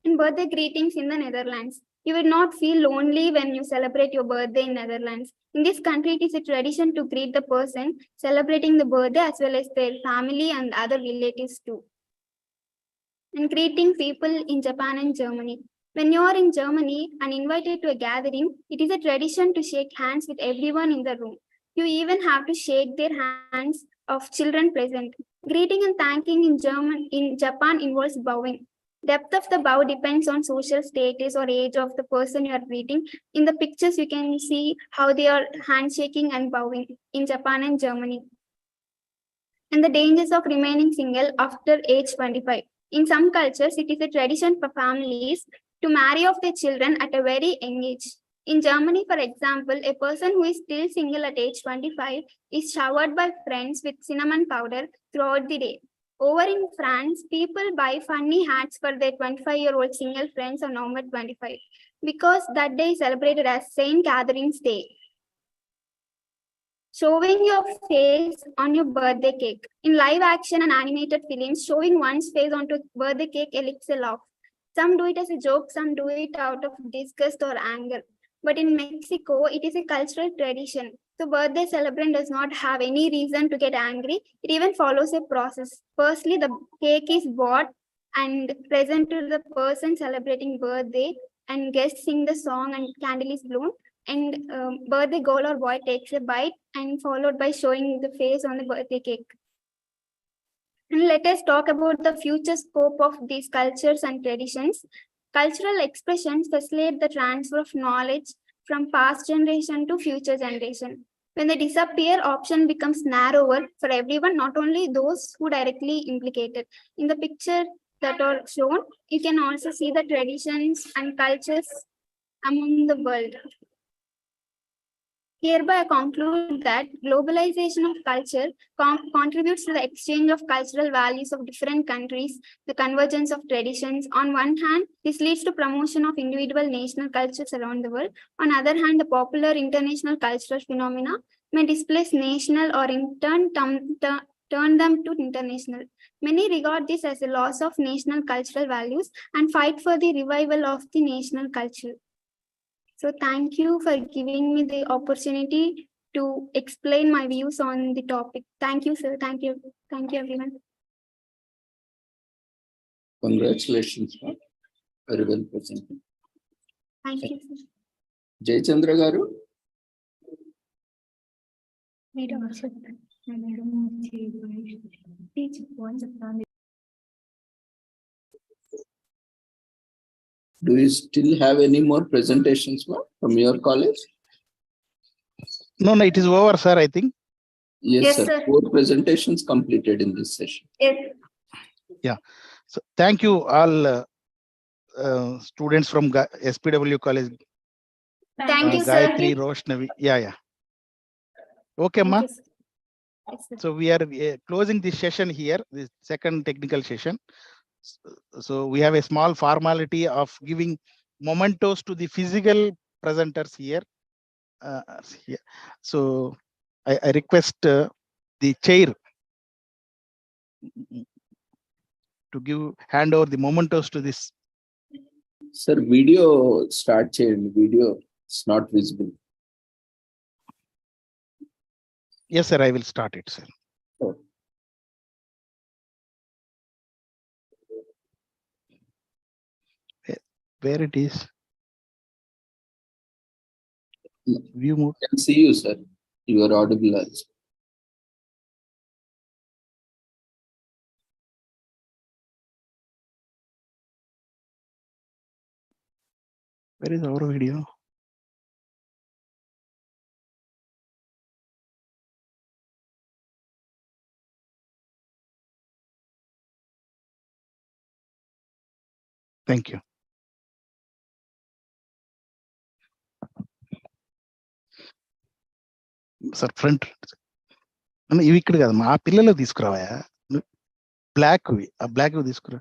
[SPEAKER 7] In birthday greetings in the Netherlands, you will not feel lonely when you celebrate your birthday in Netherlands. In this country, it is a tradition to greet the person celebrating the birthday as well as their family and other relatives too. And greeting people in Japan and Germany. When you are in Germany and invited to a gathering, it is a tradition to shake hands with everyone in the room. You even have to shake their hands of children present. Greeting and thanking in Japan involves bowing. Depth of the bow depends on social status or age of the person you are greeting. In the pictures, you can see how they are handshaking and bowing in Japan and Germany. And the dangers of remaining single after age 25. In some cultures, it is a tradition for families to marry off their children at a very young age. In Germany, for example, a person who is still single at age 25 is showered by friends with cinnamon powder throughout the day. Over in France, people buy funny hats for their 25-year-old single friends on November 25 because that day is celebrated as Saint Catherine's Day. Showing your face on your birthday cake. In live action and animated films, showing one's face onto a birthday cake elicits a laugh. Some do it as a joke, some do it out of disgust or anger. But in Mexico, it is a cultural tradition. The birthday celebrant does not have any reason to get angry. It even follows a process. Firstly, the cake is bought and present to the person celebrating birthday, and guests sing the song and candle is blown. And birthday girl or boy takes a bite and followed by showing the face on the birthday cake. And let us talk about the future scope of these cultures and traditions. Cultural expressions facilitate the transfer of knowledge from past generation to future generation. When they disappear, option becomes narrower for everyone, not only those who directly implicated. In the picture that are shown, you can also see the traditions and cultures among the world. Hereby I conclude that globalization of culture contributes to the exchange of cultural values of different countries, the convergence of traditions. On one hand, this leads to promotion of individual national cultures around the world. On the other hand, the popular international cultural phenomena may displace national or in turn turn them to international. Many regard this as a loss of national cultural values and fight for the revival of the national culture. So thank you for giving me the opportunity to explain my views on the topic. Thank you, sir. Thank you. Thank you, everyone.
[SPEAKER 2] Congratulations, ma'am. Very well presented.
[SPEAKER 7] Thank you, sir.
[SPEAKER 2] Jay Chandra garu. Do you still have any more presentations, ma'am, from your college?
[SPEAKER 1] No, it is over, sir, I think.
[SPEAKER 2] Yes, sir. 4 presentations completed in this session.
[SPEAKER 7] Yes.
[SPEAKER 1] Yeah. So thank you all students from SPW college.
[SPEAKER 7] Thank you, sir.
[SPEAKER 1] Gayatri, Roshnavi. Yeah. Okay, ma. So we are closing this session here, this second technical session. So we have a small formality of giving mementos to the physical presenters here. So I request the chair to hand over the mementos to this.
[SPEAKER 2] Sir, video start change. Video is not visible.
[SPEAKER 1] Yes, sir, I will start it, sir.
[SPEAKER 2] Oh.
[SPEAKER 1] Where it is? View mode.
[SPEAKER 2] I can see you, sir. You are audible also.
[SPEAKER 1] Where is our video? Thank you. Sir front ఇవి ఇక్కడ కదమ్మా, ఆ పిల్లలు తీసుకురావా, black ఆ black తీసుకురా.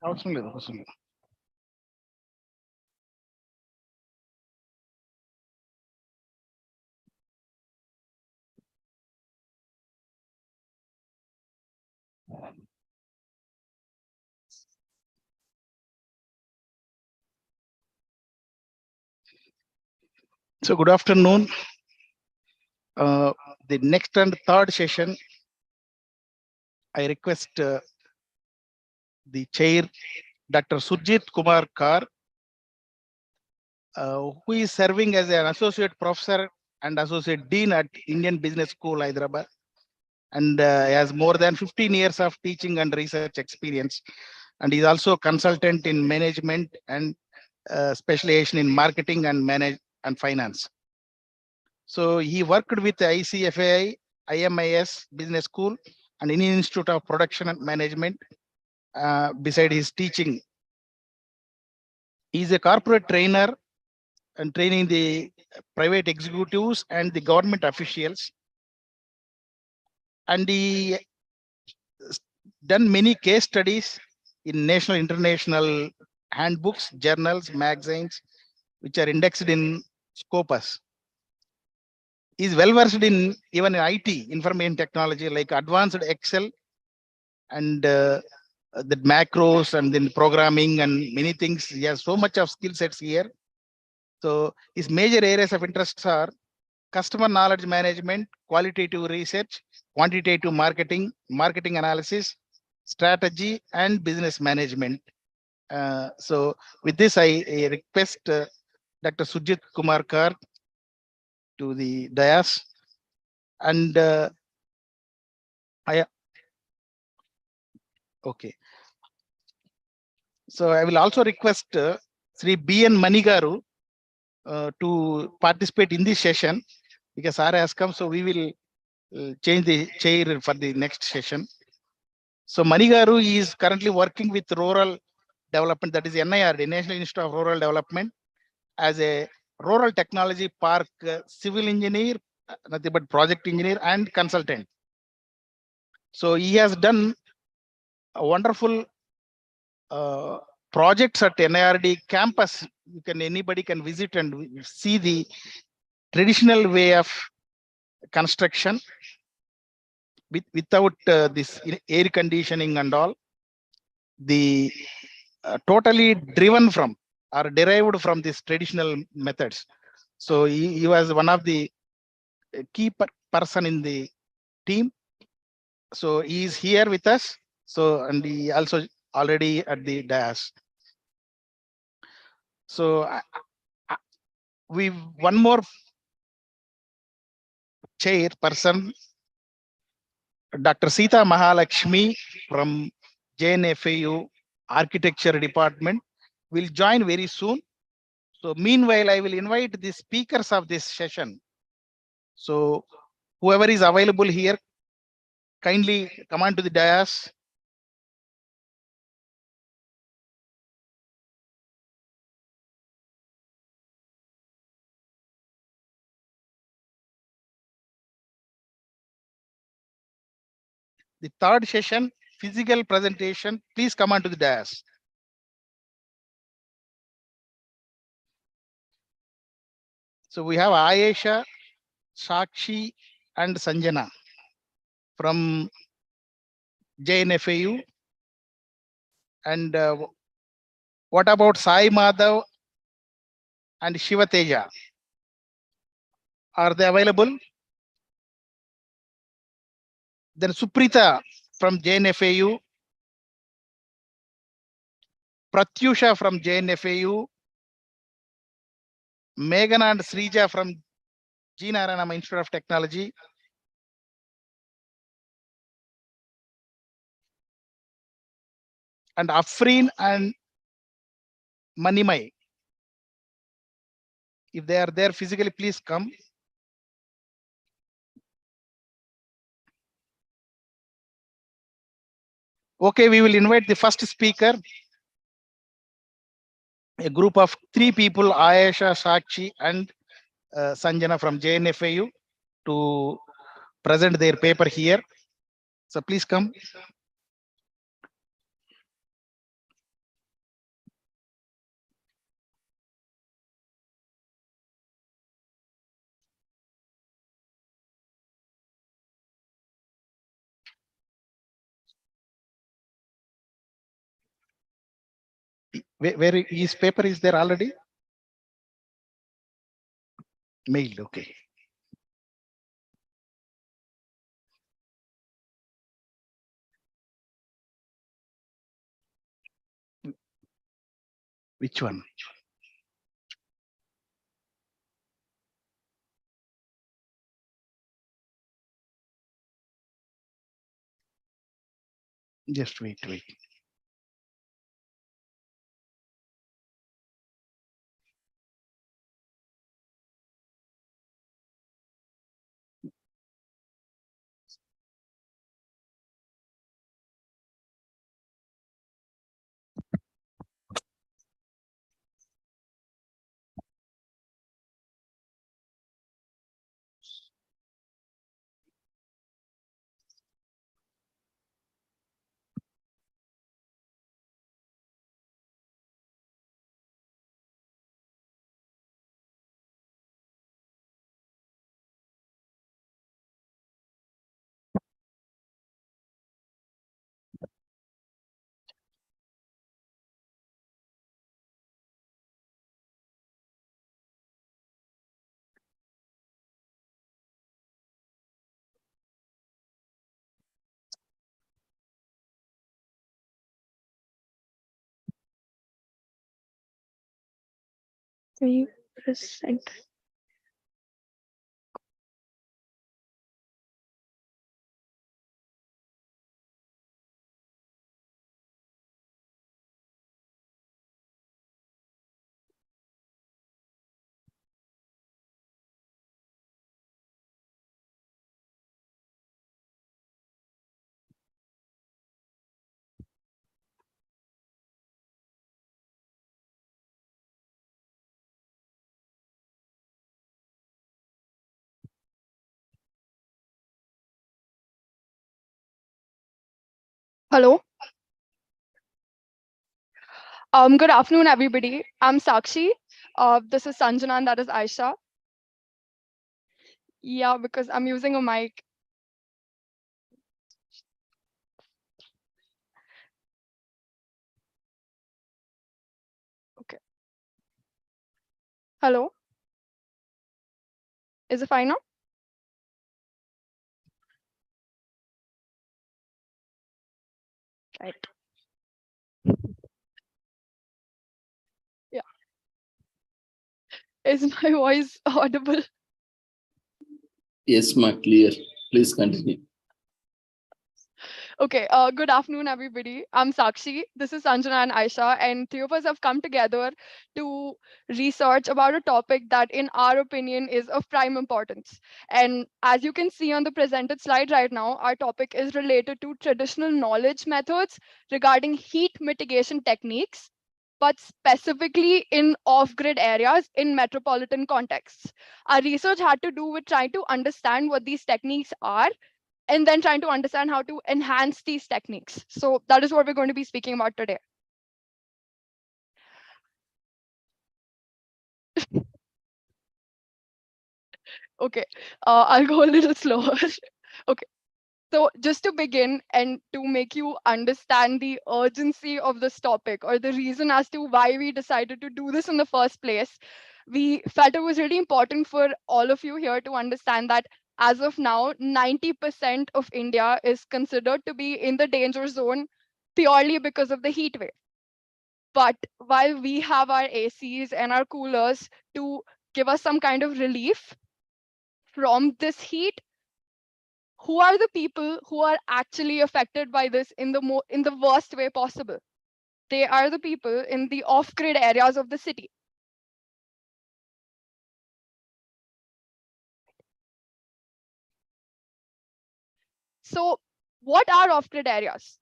[SPEAKER 1] అవసరం లేదు, అవసరం లేదు. So good afternoon. The next and third session, I request the chair, Dr. Surjit Kumar Kar, who is serving as an associate professor and associate dean at Indian Business School, Hyderabad, and has more than 15 years of teaching and research experience. And is also a consultant in management and specialization in marketing and finance. So he worked with ICFAI, IMIS Business School, and Indian Institute of Production and Management. Beside his teaching, he is a corporate trainer and training the private executives and the government officials. And he done many case studies in national, international handbooks, journals, magazines, which are indexed in Scopus. He is well versed in even in IT, information technology, like advanced Excel and the macros and then programming and many things. He has so much of skill sets here. So his major areas of interest are customer knowledge management, qualitative research, quantitative marketing, marketing analysis, strategy, and business management. So with this, I request Dr. Surjit Kumar Kar to the dais. And okay. So I will also request Sri B.N. Manigaru to participate in this session, because Sara has come, so we will change the chair for the next session. So Manigaru is currently working with rural development, that is NIRD, National Institute of Rural Development, as a rural technology park civil engineer, nothing but project engineer and consultant. So he has done a wonderful projects at NIRD campus. Anybody can visit and see the traditional way of construction without this air conditioning and all. The totally driven from or derived from these traditional methods. So he was one of the key person in the team. So he is here with us. So, and he also already at the dais. So we one more chair person, Dr. Sita Mahalakshmi from JNAFAU Architecture Department, will join very soon. So meanwhile, I will invite the speakers of this session. So whoever is available here, kindly come on to the dais. The third session, physical presentation, please come on to the dais. So we have Ayesha, Sakshi, and Sanjana from JNFAU. And what about Sai Madhav and Shivateja? Are they available? Then Suprita from JNFAU, Pratyusha from JNFAU, Meghana and Srija from G.Narayanamma Institute of Technology, and Afreen and Manimai. If they are there physically, please come. Okay, we will invite the first speaker, a group of 3 people, Ayesha, Sakshi, and Sanjana from JNFAU, to present their paper here. So please come. Where his paper is there already? Mailed, okay. Which one? Just wait.
[SPEAKER 20] %. Hello. Good afternoon, everybody. I'm Sakshi. This is Sanjana, and that is Aisha. Yeah, because I'm using a mic. Okay. Hello. Is it fine now? Right. Yeah. Is my voice audible?
[SPEAKER 2] Yes, ma, clear. Please continue.
[SPEAKER 20] Okay, good afternoon, everybody. I'm Sakshi. This is Sanjana and Aisha, and three of us have come together to research about a topic that, in our opinion, is of prime importance. And as you can see on the presented slide right now, our topic is related to traditional knowledge methods regarding heat mitigation techniques, but specifically in off-grid areas in metropolitan contexts. Our research had to do with trying to understand what these techniques are and then trying to understand how to enhance these techniques. So that is what we're going to be speaking about today. Okay, I'll go a little slower. Okay, so just to begin and to make you understand the urgency of this topic or the reason as to why we decided to do this in the first place, we felt it was really important for all of you here to understand that as of now, 90% of India is considered to be in the danger zone purely because of the heat wave. But while we have our ACs and our coolers to give us some kind of relief from this heat, who are the people who are actually affected by this in the worst way possible? They are the people in the off-grid areas of the city. So what are off-grid areas?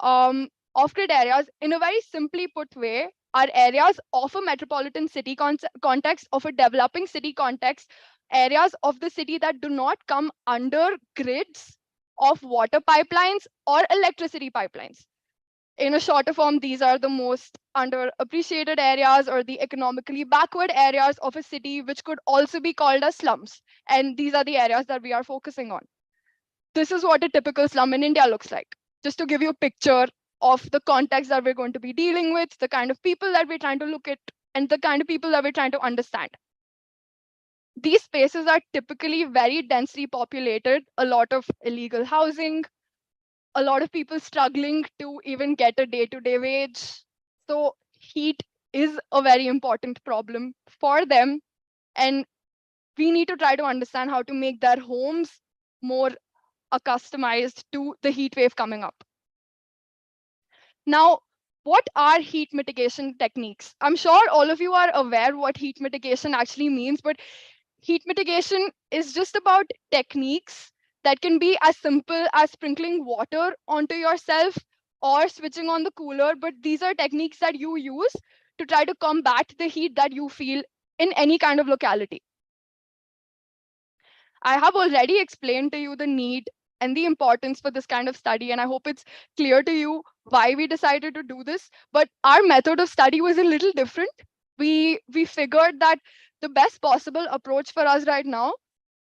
[SPEAKER 20] Off-grid areas, in a very simply put way, are areas of a metropolitan city context, of a developing city context, areas of the city that do not come under grids of water pipelines or electricity pipelines. In a shorter form, these are the most underappreciated areas or the economically backward areas of a city, which could also be called as slums. And these are the areas that we are focusing on. This is what a typical slum in India looks like. Just to give you a picture of the context that we're going to be dealing with, the kind of people that we're trying to look at, and the kind of people that we're trying to understand.
[SPEAKER 9] these spaces are typically very densely populated, a lot of illegal housing, a lot of people struggling to even get a day-to-day wage. So heat is a very important problem for them. And we need to try to understand how to make their homes more accustomed to the heat wave coming up. Now, what are heat mitigation techniques? I'm sure all of you are aware what heat mitigation actually means, but heat mitigation is just about techniques that can be as simple as sprinkling water onto yourself or switching on the cooler, but these are techniques that you use to try to combat the heat that you feel in any kind of locality. I have already explained to you the need and the importance for this kind of study, and I hope it's clear to you why we decided to do this. But our method of study was a little different. We figured that the best possible approach for us right now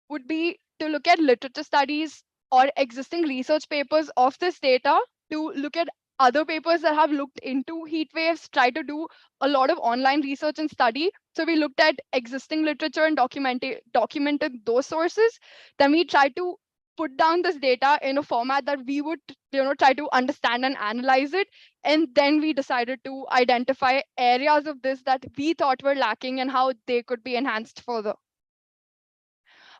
[SPEAKER 9] would be to look at literature studies or existing research papers of this data, to look at other papers that have looked into heat waves, try to do a lot of online research and study. So we looked at existing literature and documented those sources. Then we tried to put down this data in a format that we would try to understand and analyze it. And then we decided to identify areas of this that we thought were lacking and how they could be enhanced further.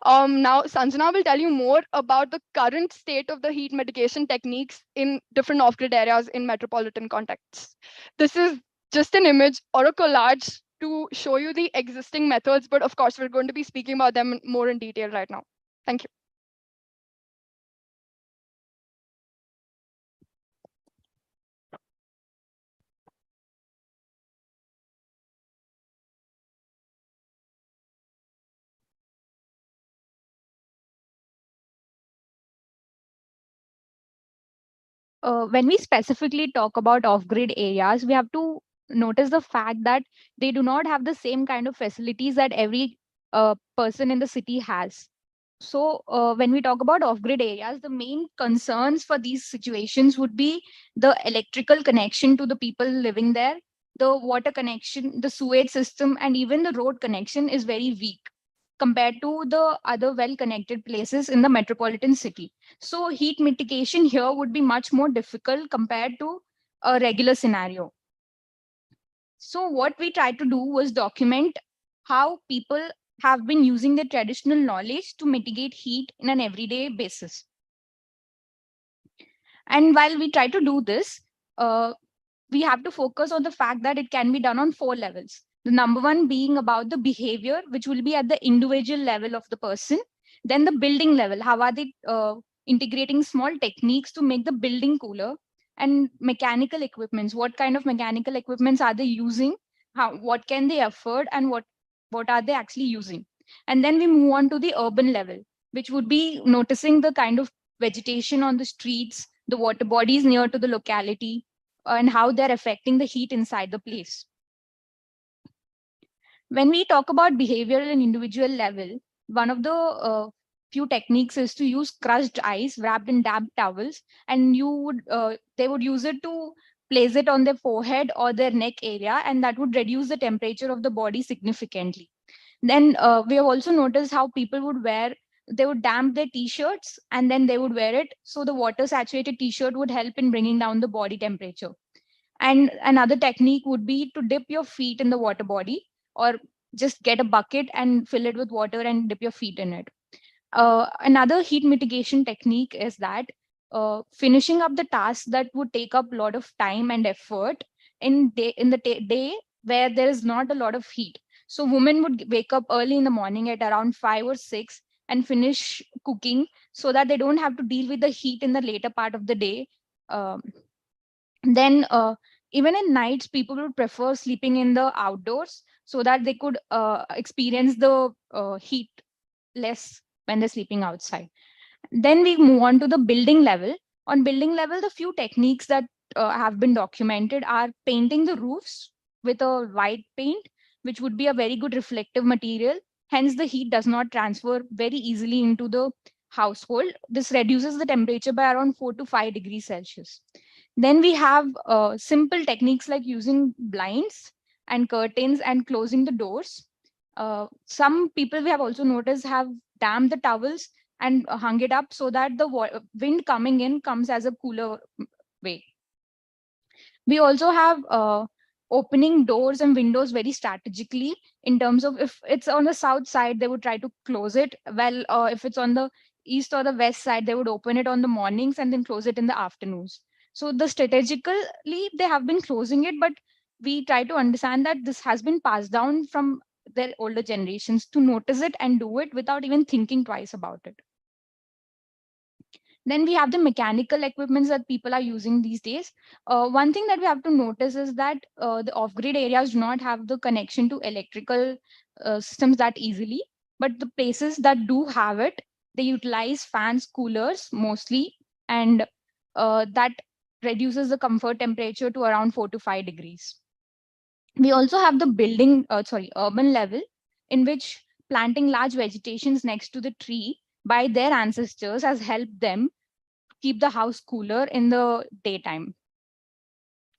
[SPEAKER 9] Now, Sanjana will tell you more about the current state of the heat mitigation techniques in different off-grid areas in metropolitan contexts. This is just an image or a collage to show you the existing methods, but of course, we're going to be speaking about them more in detail right now. Thank you.
[SPEAKER 22] When we specifically talk about off-grid areas, we have to notice the fact that they do not have the same kind of facilities that every person in the city has. So when we talk about off-grid areas, the main concerns for these situations would be the electrical connection to the people living there, the water connection, the sewage system, and even the road connection is very weak compared to the other well-connected places in the metropolitan city. So heat mitigation here would be much more difficult compared to a regular scenario. So what we tried to do was document how people have been using their traditional knowledge to mitigate heat in an everyday basis. And while we try to do this, we have to focus on the fact that it can be done on 4 levels. The number one being about the behavior, which will be at the individual level of the person. Then the building level, how are they integrating small techniques to make the building cooler? And mechanical equipments, what kind of mechanical equipments are they using? What can they afford, and what are they actually using? And then we move on to the urban level, which would be noticing the kind of vegetation on the streets, the water bodies near to the locality, and how they're affecting the heat inside the place. When we talk about behavioral and individual level, one of the few techniques is to use crushed ice wrapped in damp towels, and they would use it to place it on their forehead or their neck area, and that would reduce the temperature of the body significantly. Then we have also noticed how people would they would damp their t-shirts and then they would wear it. So the water saturated t-shirt would help in bringing down the body temperature. And another technique would be to dip your feet in the water body, or just get a bucket and fill it with water and dip your feet in it. Another heat mitigation technique is that finishing up the tasks that would take up a lot of time and effort in the day where there is not a lot of heat. So women would wake up early in the morning at around 5 or 6 and finish cooking so that they don't have to deal with the heat in the later part of the day. Then even in nights, people would prefer sleeping in the outdoors so that they could experience the heat less when they're sleeping outside. Then we move on to the building level. On building level, the few techniques that have been documented are painting the roofs with a white paint, which would be a very good reflective material. Hence, the heat does not transfer very easily into the household. This reduces the temperature by around 4 to 5 degrees Celsius. Then we have simple techniques like using blinds and curtains and closing the doors. Some people we have also noticed have dammed the towels and hung it up so that the wind coming in comes as a cooler way. We also have opening doors and windows very strategically in terms of if it's on the south side, they would try to close it. Well, if it's on the east or the west side, they would open it on the mornings and then close it in the afternoons. So the strategically they have been closing it, but we try to understand that this has been passed down from their older generations to notice it and do it without even thinking twice about it. Then we have the mechanical equipments that people are using these days. One thing that we have to notice is that the off-grid areas do not have the connection to electrical systems that easily, but the places that do have it, they utilize fans, coolers mostly, and that reduces the comfort temperature to around 4 to 5 degrees. We also have the urban level, in which planting large vegetations next to the tree by their ancestors has helped them keep the house cooler in the daytime.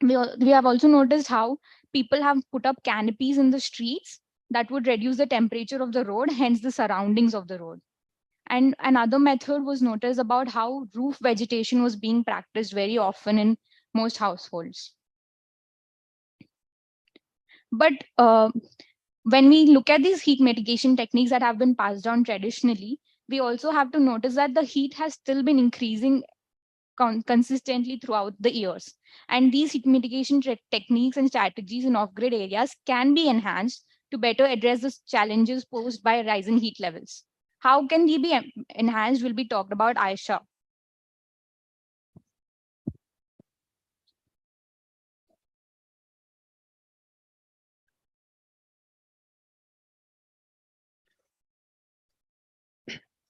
[SPEAKER 22] We have also noticed how people have put up canopies in the streets that would reduce the temperature of the road, hence the surroundings of the road. And another method was noticed about how roof vegetation was being practiced very often in most households. But when we look at these heat mitigation techniques that have been passed down traditionally, we also have to notice that the heat has still been increasing consistently throughout the years. And these heat mitigation techniques and strategies in off-grid areas can be enhanced to better address the challenges posed by rising heat levels. How can they be enhanced will be talked about Aisha.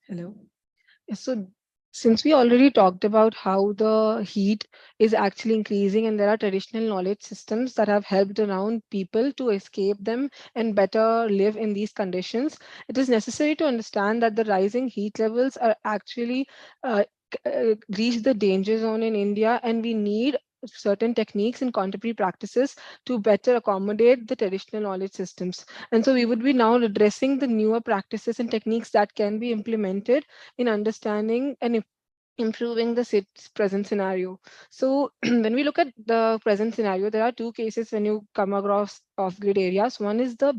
[SPEAKER 10] Hello. So since we already talked about how the heat is actually increasing and there are traditional knowledge systems that have helped around people to escape them and better live in these conditions, it is necessary to understand that the rising heat levels are actually reach the danger zone in India, and we need certain techniques and contemporary practices to better accommodate the traditional knowledge systems. And so we would be now addressing the newer practices and techniques that can be implemented in understanding and improving the present scenario. So when we look at the present scenario, there are two cases when you come across off-grid areas. One is the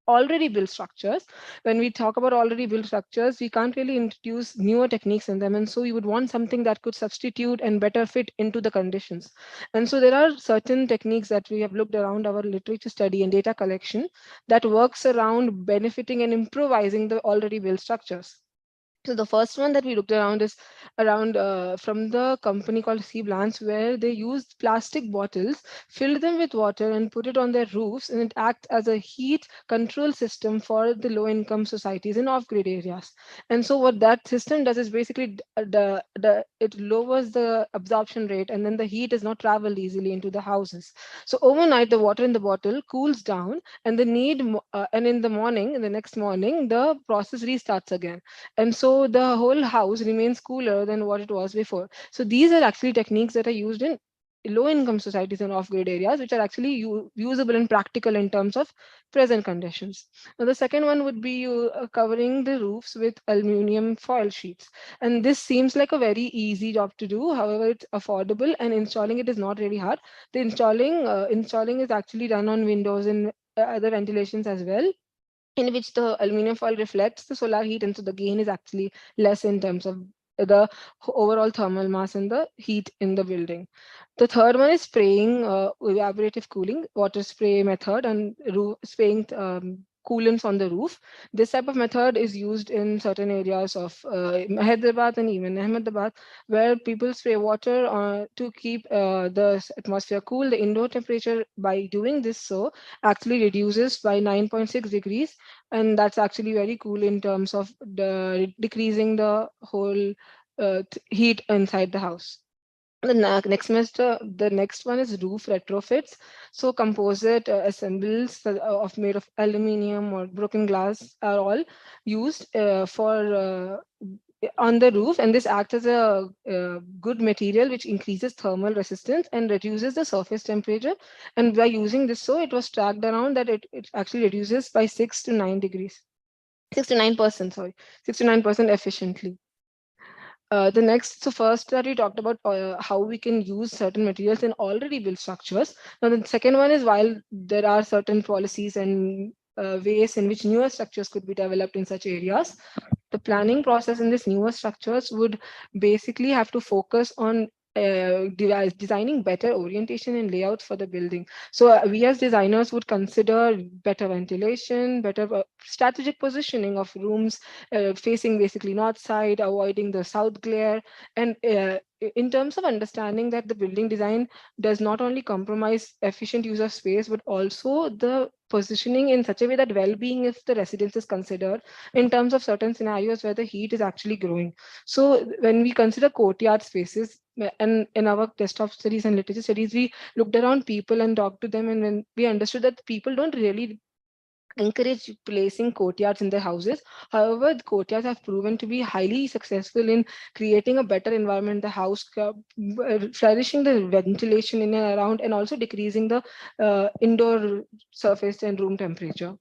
[SPEAKER 10] already built structures. When we talk about already built structures, we can't really introduce newer techniques in them. And so we would want something that could substitute and better fit into the conditions. And so there are certain techniques that we have looked around our literature study and data collection that works around benefiting and improvising the already built structures. So the first one that we looked around is around from the company called Seablance, where they used plastic bottles, filled them with water and put it on their roofs, and it acts as a heat control system for the low-income societies in off-grid areas. And so what that system does is basically it lowers the absorption rate, and then the heat does not travel easily into the houses. So overnight, the water in the bottle cools down, and and in the next morning, the process restarts again. And so the whole house remains cooler than what it was before. So these are actually techniques that are used in low-income societies and off-grid areas, which are actually usable and practical in terms of present conditions. Now, the second one would be covering the roofs with aluminum foil sheets. And this seems like a very easy job to do. However, it's affordable, and installing it is not really hard. The installing is actually done on windows and other ventilations as well, in which the aluminum foil reflects the solar heat, and so the gain is actually less in terms of the overall thermal mass and the heat in the building. The third one is spraying evaporative cooling, water spray method, and spraying coolants on the roof. This type of method is used in certain areas of Hyderabad and even Ahmedabad, where people spray water to keep the atmosphere cool. The indoor temperature, by doing this so, actually reduces by 9.6 degrees, and that's actually very cool in terms of decreasing the whole heat inside the house. The next one is roof retrofits. So composite assembles made of aluminium or broken glass are all used for on the roof, and this acts as a good material which increases thermal resistance and reduces the surface temperature. And by using this, so it was tracked around that it actually reduces by 6 to 9 degrees, 6 to 9%, sorry, 6 to 9% efficiently. The next, so first that we talked about how we can use certain materials in already built structures. Now the second one is, while there are certain policies and ways in which newer structures could be developed in such areas, the planning process in these newer structures would basically have to focus on designing better orientation and layouts for the building. So we as designers would consider better ventilation, better strategic positioning of rooms facing basically north side, avoiding the south glare. And in terms of understanding that the building design does not only compromise efficient use of space, but also the positioning in such a way that well-being of the residents is considered in terms of certain scenarios where the heat is actually growing. So when we consider courtyard spaces, and in our desktop studies and literature studies, we looked around people and talked to them, and when we understood that people don't really encourage placing courtyards in their houses. However, the courtyards have proven to be highly successful in creating a better environment in the house, flourishing the ventilation in and around, and also decreasing the indoor surface and room temperature.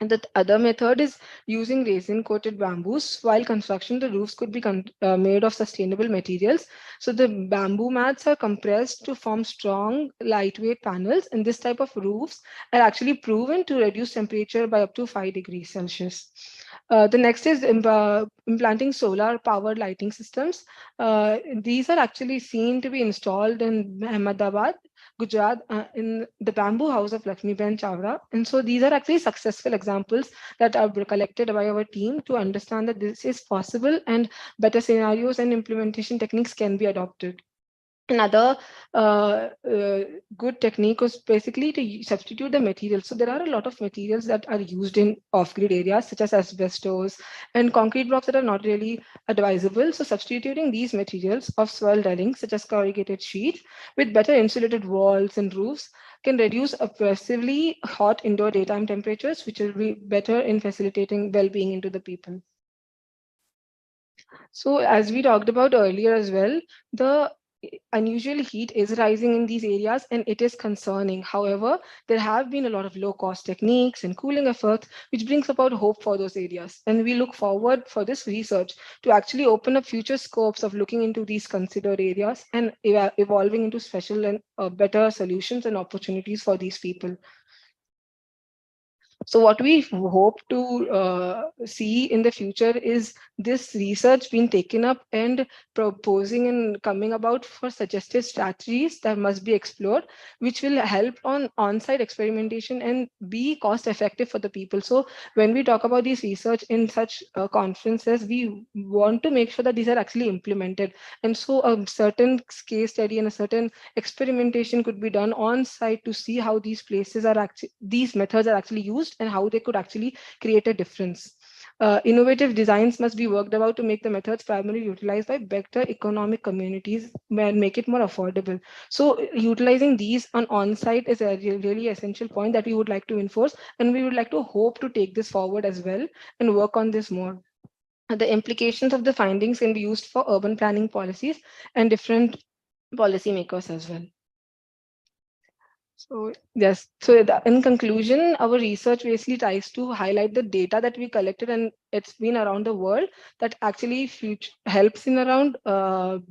[SPEAKER 10] And the other method is using resin-coated bamboos. While construction, the roofs could be made of sustainable materials. So the bamboo mats are compressed to form strong, lightweight panels. And this type of roofs are actually proven to reduce temperature by up to 5 degrees Celsius. The next is implanting solar-powered lighting systems. These are actually seen to be installed in Ahmedabad, Gujarat, in the bamboo house of Lakshmiben Chawla. And so these are actually successful examples that are collected by our team to understand that this is possible and better scenarios and implementation techniques can be adopted. Another good technique was basically to substitute the materials. So there are a lot of materials that are used in off-grid areas, such as asbestos and concrete blocks that are not really advisable. So substituting these materials of swell dwelling, such as corrugated sheet, with better insulated walls and roofs, can reduce oppressively hot indoor daytime temperatures, which will be better in facilitating well-being into the people. So as we talked about earlier as well, the unusual heat is rising in these areas and it is concerning. However, there have been a lot of low-cost techniques and cooling efforts, which brings about hope for those areas. And we look forward for this research to actually open up future scopes of looking into these considered areas and evolving into special and better solutions and opportunities for these people. So what we hope to see in the future is this research being taken up and proposing and coming about for suggested strategies that must be explored, which will help on-site experimentation and be cost effective for the people. So when we talk about this research in such conferences, we want to make sure that these are actually implemented. And so a certain case study and a certain experimentation could be done on site to see how these places are actually, these methods are actually used and how they could actually create a difference. Innovative designs must be worked about to make the methods primarily utilized by better economic communities and make it more affordable. So utilizing these on-site is a really essential point that we would like to enforce, and we would like to hope to take this forward as well and work on this more. The implications of the findings can be used for urban planning policies and different policymakers as well. So yes, so in conclusion, our research basically tries to highlight the data that we collected, and it's been around the world that actually helps in around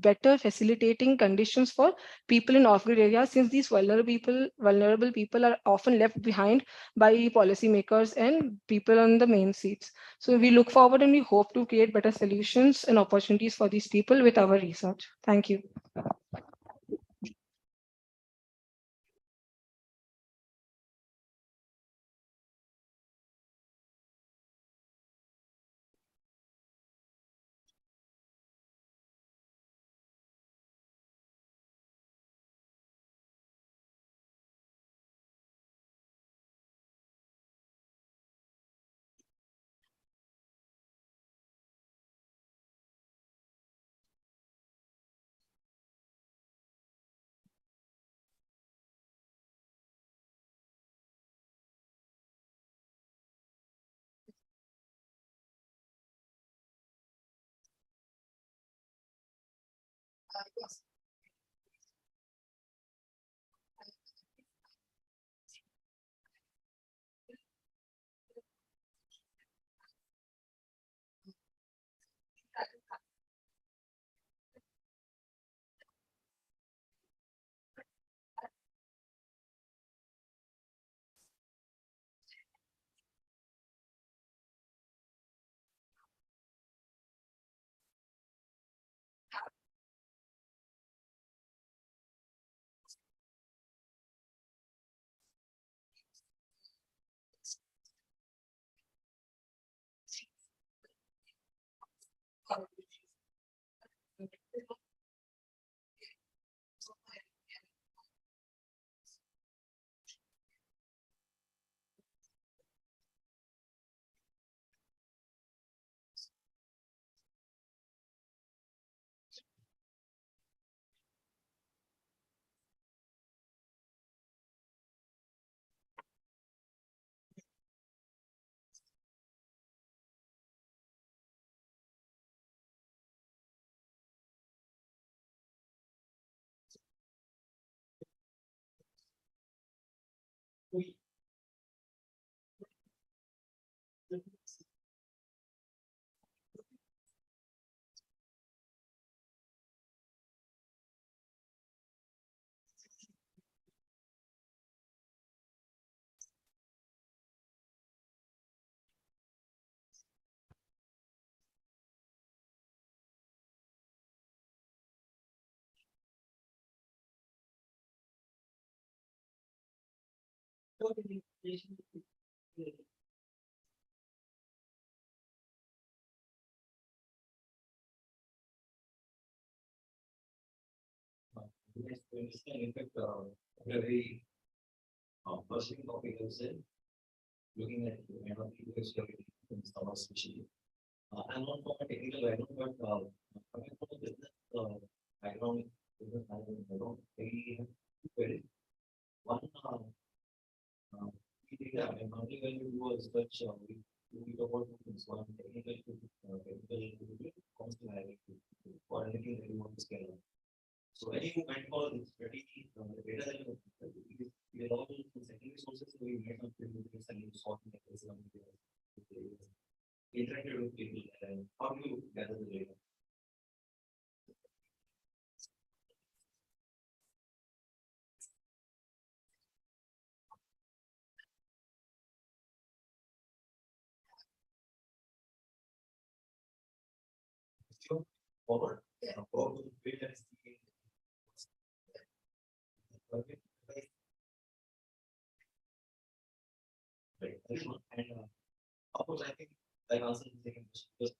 [SPEAKER 10] better facilitating conditions for people in off-grid areas, since these vulnerable people are often left behind by policymakers and people on the main seats. So we look forward and we hope to create better solutions and opportunities for these people with our research. Thank you.
[SPEAKER 12] In fact, very personal topic, I would say, looking at the kind of people in summer especially. I'm not from a technical background, but coming from a business background, business management background, we have two queries. One, we did normally when we do a research, we talk about two things. One, technical comes to for anything that you want to scale up. So when you went for this strategy, the data that we are all from secondary sources, so we made some things and you sort of interacted with people and how do you gather the data? Forward, forward, right. And of course, I think I answered the second question because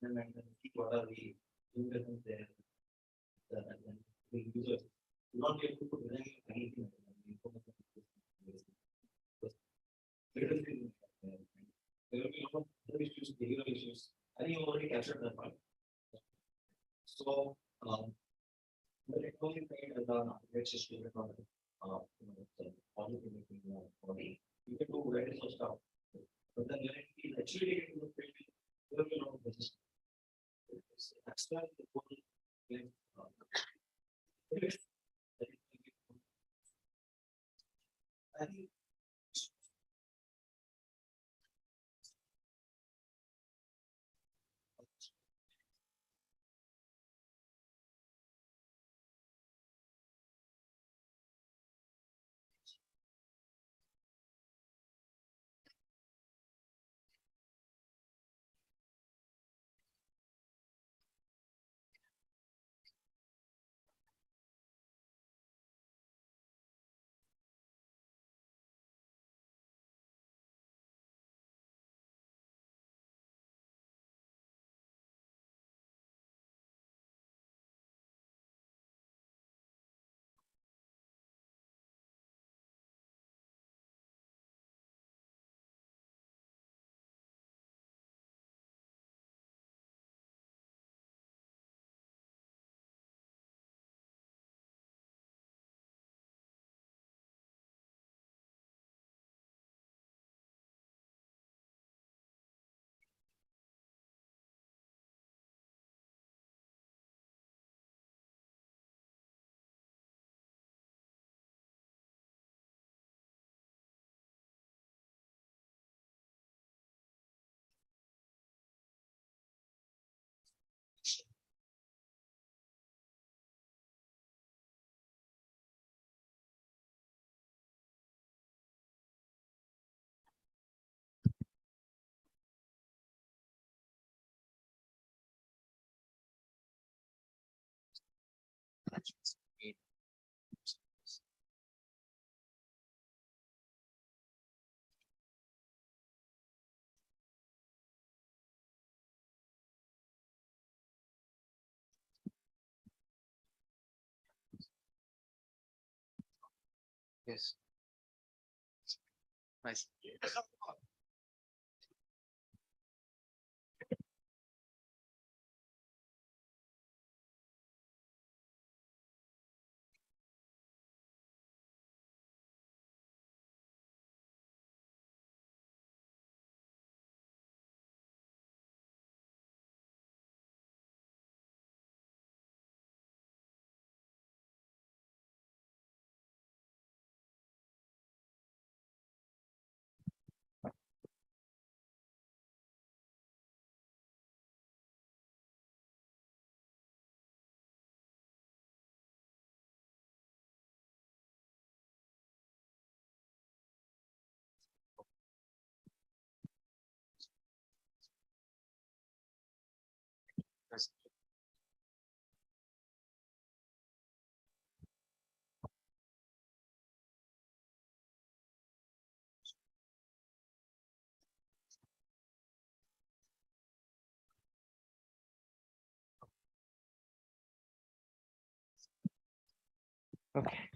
[SPEAKER 12] and see what are the investments there, and the users do not be able to rely on anything. There will be a lot of other issues, behavioral issues. I think you already captured that part. So, the technology side and the architecture side of body, you can do various of stuff. But then when it is actually taken to the field, there will be a lot of resistance. That's why the whole thing, I think
[SPEAKER 13] Yes. Nice. Yes. Okay.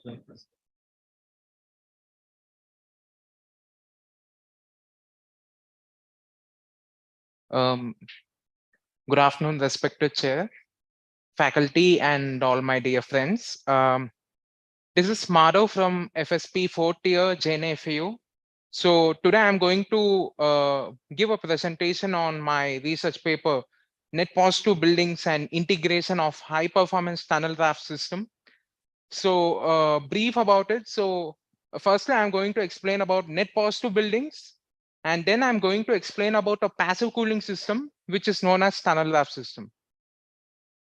[SPEAKER 13] Um, Good afternoon, respected chair, faculty, and all my dear friends. This is Madhav from FSP 4th year JNAFAU. So today I'm going to give a presentation on my research paper, Net Positive Buildings and Integration of High Performance Tunnel Raft System. So brief about it. So firstly, I'm going to explain about net positive buildings. And then I'm going to explain about a passive cooling system, which is known as tunnel raft system.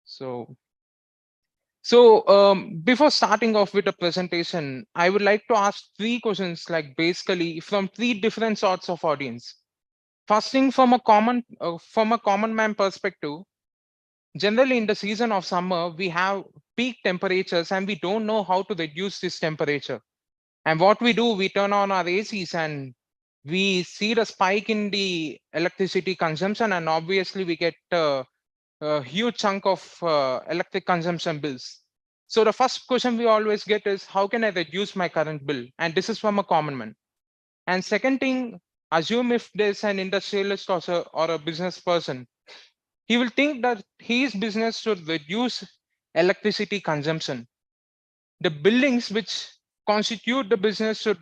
[SPEAKER 13] So before starting off with the presentation, I would like to ask 3 questions, like basically from 3 different sorts of audience. First thing, from a common man perspective, generally in the season of summer, we have peak temperatures and we don't know how to reduce this temperature. And what we do, we turn on our ACs and we see the spike in the electricity consumption, and obviously we get a huge chunk of electric consumption bills. So the first question we always get is, how can I reduce my current bill? And this is from a common man. And second thing, assume if there's an industrialist or a business person, he will think that his business should reduce electricity consumption. The buildings which constitute the business should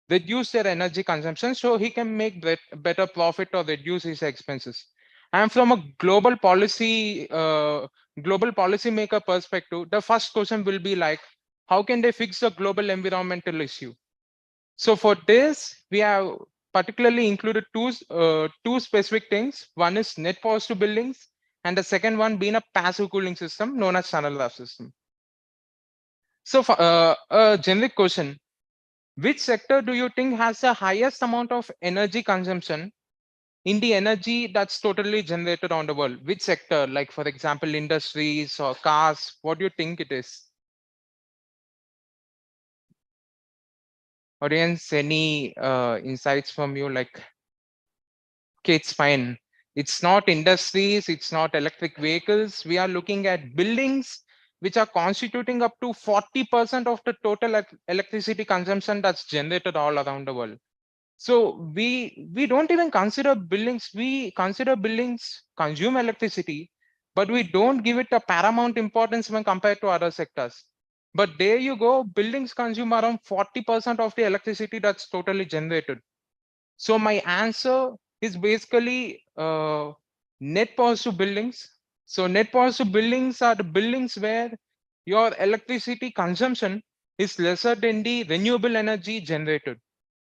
[SPEAKER 13] reduce their energy consumption so he can make better profit or reduce his expenses. And from a global policy maker perspective, the first question will be like, how can they fix the global environmental issue? So for this, we have particularly included two specific things. One is net positive buildings, and the second one being a passive cooling system known as tunnel raft system. So for a generic question, which sector do you think has the highest amount of energy consumption in the energy that's totally generated on the world? Which sector, like for example, industries or cars, what do you think it is? Audience, any insights from you? Like, okay, it's fine. It's not industries, it's not electric vehicles. We are looking at buildings which are constituting up to 40% of the total electricity consumption that's generated all around the world. So we don't even consider buildings. We consider buildings consume electricity, but we don't give it a paramount importance when compared to other sectors. But there you go, buildings consume around 40% of the electricity that's totally generated. So my answer is basically net positive buildings. So net positive buildings are the buildings where your electricity consumption is lesser than the renewable energy generated.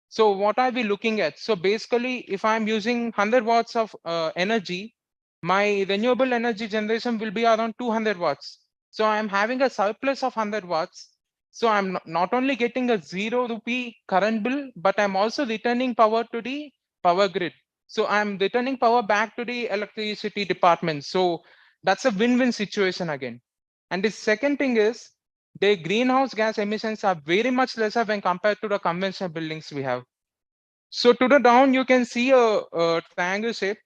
[SPEAKER 13] So what are we looking at? So basically, if I'm using 100 watts of energy, my renewable energy generation will be around 200 watts. So I'm having a surplus of 100 watts. So I'm not only getting a 0 rupee current bill, but I'm also returning power to the power grid. So I'm returning power back to the electricity department. So that's a win-win situation again. And the second thing is, their greenhouse gas emissions are very much lesser when compared to the conventional buildings we have. So to the down, you can see a triangle shape.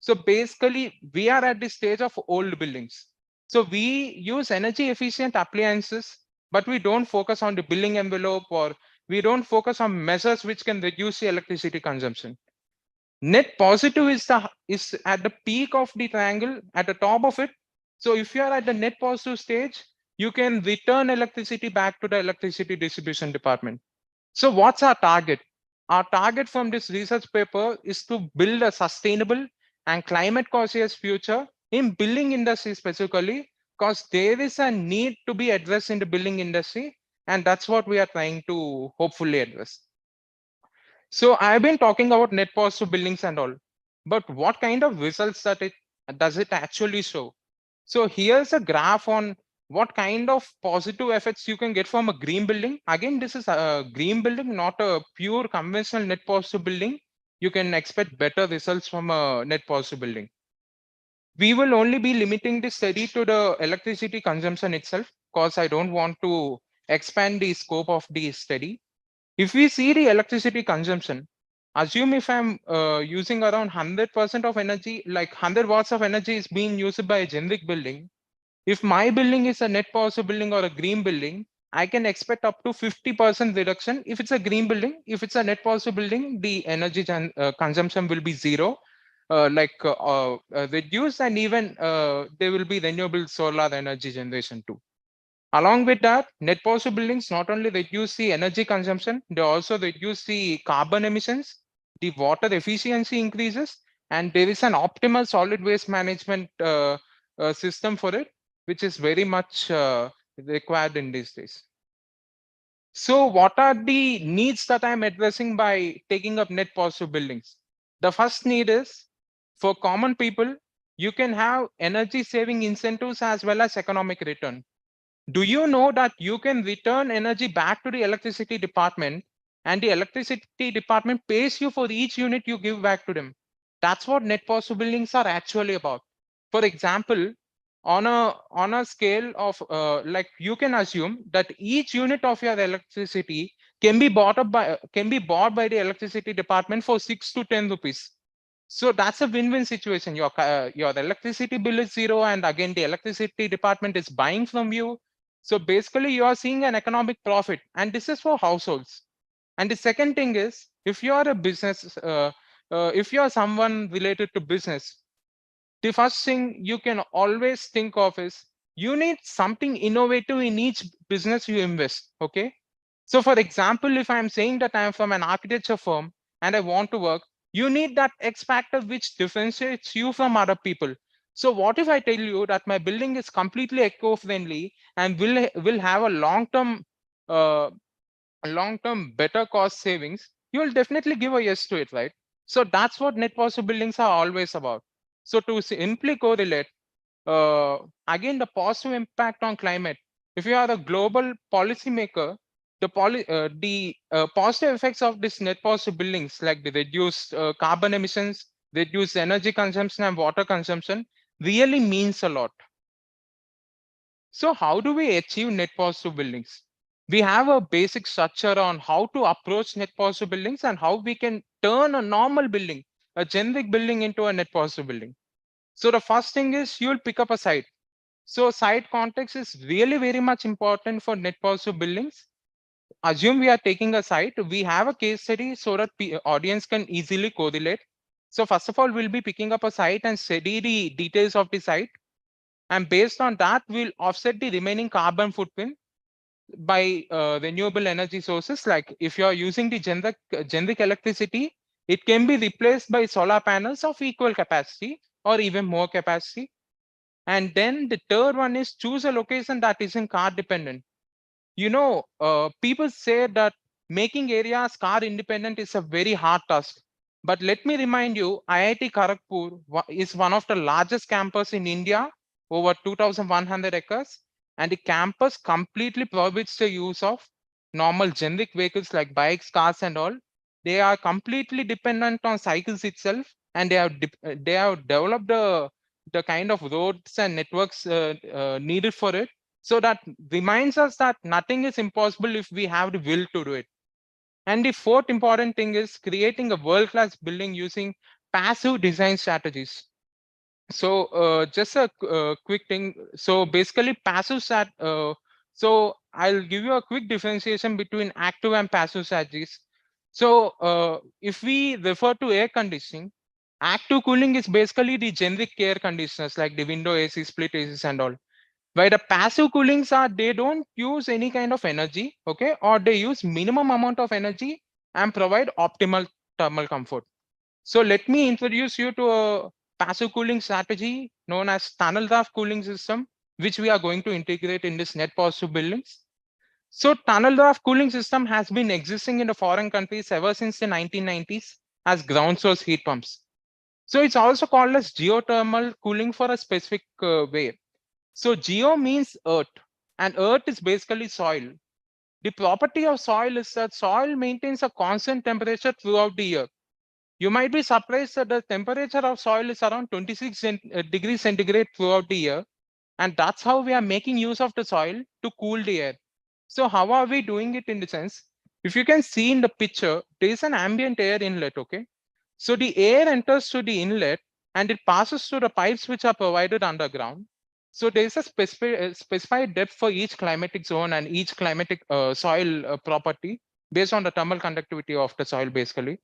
[SPEAKER 13] So basically, we are at the stage of old buildings. So we use energy efficient appliances, but we don't focus on the building envelope, or we don't focus on measures which can reduce the electricity consumption. Net positive is at the peak of the triangle, at the top of it. So if you are at the net positive stage, you can return electricity back to the electricity distribution department. So what's our target? Our target from this research paper is to build a sustainable and climate conscious future in building industry specifically, because there is a need to be addressed in the building industry, and that's what we are trying to hopefully address. So I've been talking about net positive buildings and all, but what kind of results does it actually show? So here's a graph on what kind of positive effects you can get from a green building. Again, this is a green building, not a pure conventional net positive building. You can expect better results from a net positive building. We will only be limiting this study to the electricity consumption itself, because I don't want to expand the scope of the study. If we see the electricity consumption, assume if I'm using around 100% of energy, like 100 watts of energy is being used by a generic building. If my building is a net positive building or a green building, I can expect up to 50% reduction. If it's a green building, if it's a net positive building, the energy consumption will be zero, reduced, and even there will be renewable solar energy generation too. Along with that, net positive buildings not only reduce the energy consumption, they also reduce the carbon emissions, the water efficiency increases, and there is an optimal solid waste management system for it, which is very much required in these days. So what are the needs that I'm addressing by taking up net positive buildings? The first need is, for common people, you can have energy saving incentives as well as economic return. Do you know that you can return energy back to the electricity department, and the electricity department pays you for each unit you give back to them? That's what net positive buildings are actually about. For example, on a scale of you can assume that each unit of your electricity can be bought by the electricity department for 6 to 10 rupees. So that's a win-win situation. Your electricity bill is zero, and again the electricity department is buying from you. So basically you are seeing an economic profit, and this is for households. And the second thing is, if you are a business, if you are someone related to business, the first thing you can always think of is you need something innovative in each business you invest. Okay. So for example, if I'm saying that I'm from an architecture firm and I want to work, you need that X factor which differentiates you from other people. So what if I tell you that my building is completely eco-friendly and will have a long-term better cost savings? You will definitely give a yes to it, right? So that's what net positive buildings are always about. So to simply correlate, again, the positive impact on climate. If you are a global policymaker, the positive effects of this net positive buildings, like the reduced carbon emissions, reduced energy consumption and water consumption, really means a lot. So how do we achieve net positive buildings? We have a basic structure on how to approach net positive buildings and how we can turn a normal building, a generic building, into a net positive building. So the first thing is you'll pick up a site. So site context is really very much important for net positive buildings. Assume we are taking a site, we have a case study so that audience can easily correlate. So first of all, we'll be picking up a site and study the details of the site. And based on that, we'll offset the remaining carbon footprint by renewable energy sources. Like if you're using the generic electricity, it can be replaced by solar panels of equal capacity or even more capacity. And then the third one is choose a location that isn't car dependent. People say that making areas car independent is a very hard task. But let me remind you, IIT Kharagpur is one of the largest campus in India, over 2,100 acres. And the campus completely prohibits the use of normal generic vehicles like bikes, cars and all. They are completely dependent on cycles itself, and they have developed the kind of roads and networks needed for it. So that reminds us that nothing is impossible if we have the will to do it. And the fourth important thing is creating a world-class building using passive design strategies. So just a quick thing. So basically so I'll give you a quick differentiation between active and passive strategies. So if we refer to air conditioning, active cooling is basically the generic air conditioners like the window AC, split ACs and all. While the passive coolings are, they don't use any kind of energy, okay, or they use minimum amount of energy and provide optimal thermal comfort. So let me introduce you to a passive cooling strategy known as tunnel draft cooling system, which we are going to integrate in this net positive buildings. So tunnel draft cooling system has been existing in the foreign countries ever since the 1990s as ground source heat pumps. So it's also called as geothermal cooling for a specific way. So geo means earth, and earth is basically soil. The property of soil is that soil maintains a constant temperature throughout the year. You might be surprised that the temperature of soil is around 26 degrees centigrade throughout the year. And that's how we are making use of the soil to cool the air. So how are we doing it in the sense? If you can see in the picture, there is an ambient air inlet, okay? So the air enters through the inlet and it passes through the pipes which are provided underground. So there is a specified depth for each climatic zone and each climatic soil property based on the thermal conductivity of the soil basically.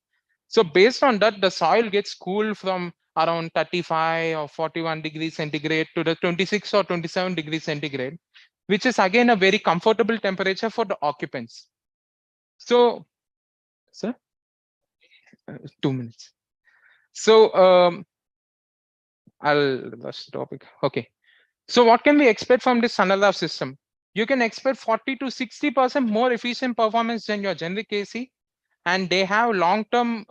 [SPEAKER 13] So based on that, the soil gets cooled from around 35 or 41 degrees centigrade to the 26 or 27 degrees centigrade, which is again a very comfortable temperature for the occupants. So, sir, 2 minutes. So I'll rush the topic. Okay. So what can we expect from this tunnel draft system? You can expect 40 to 60% more efficient performance than your generic AC. And they have long-term,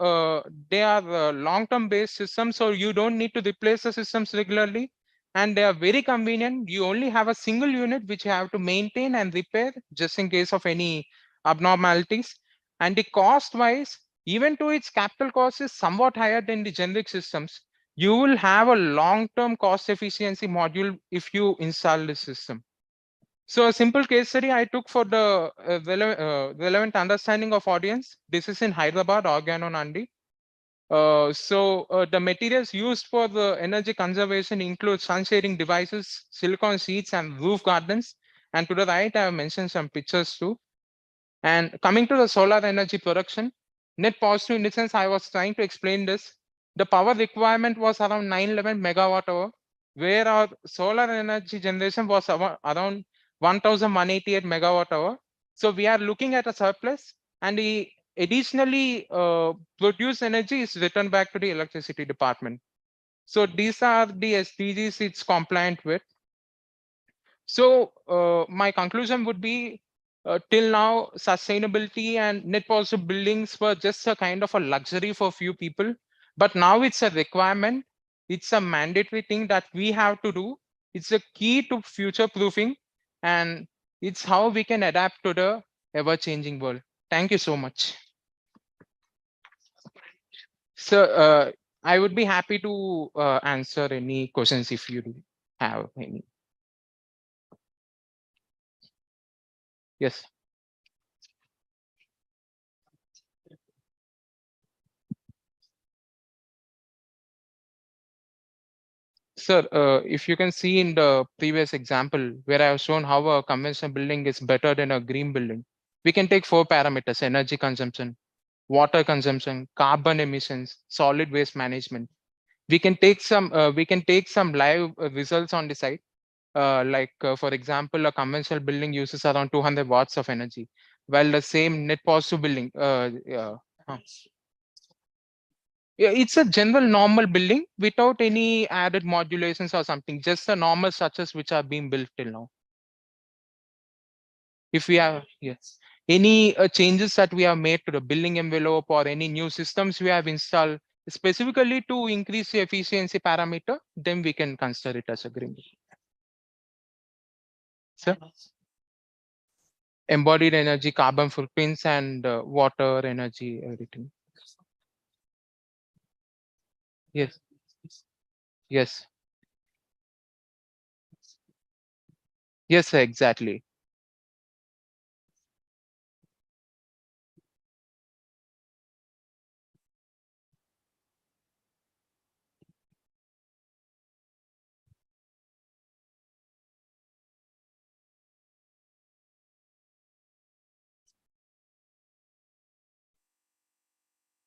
[SPEAKER 13] they are long-term based systems, so you don't need to replace the systems regularly. And they are very convenient. You only have a single unit which you have to maintain and repair just in case of any abnormalities. And the cost-wise, even though its capital cost is somewhat higher than the generic systems, you will have a long-term cost efficiency module if you install the system. So a simple case study I took for the relevant understanding of audience. This is in Hyderabad, Organo Nandi. The materials used for the energy conservation include sun shading devices, silicon sheets, and roof gardens. And to the right, I have mentioned some pictures too. And coming to the solar energy production, net positive in the sense I was trying to explain this. The power requirement was around 911 megawatt hour, where our solar energy generation was around 1188 megawatt hour. So we are looking at a surplus, and the additionally produced energy is returned back to the electricity department. So these are the SDGs it's compliant with. So my conclusion would be till now, sustainability and net positive buildings were just a kind of a luxury for few people, but now it's a requirement. It's a mandatory thing that we have to do. It's a key to future proofing, and it's how we can adapt to the ever changing world. Thank you so much. So I would be happy to answer any questions if you do have any. Yes. Sir, if you can see in the previous example where I have shown how a conventional building is better than a green building, we can take 4 parameters: energy consumption, water consumption, carbon emissions, solid waste management. We can take some live results on the site. For example, a conventional building uses around 200 watts of energy, while the same net positive building, yeah, it's a general normal building without any added modulations or something, just the normal structures which are being built till now. If we have, yes, any changes that we have made to the building envelope or any new systems we have installed specifically to increase the efficiency parameter, then we can consider it as a green building. Sir? Embodied energy, carbon footprints, and water, energy, everything. Yes. Yes. Yes, sir, exactly.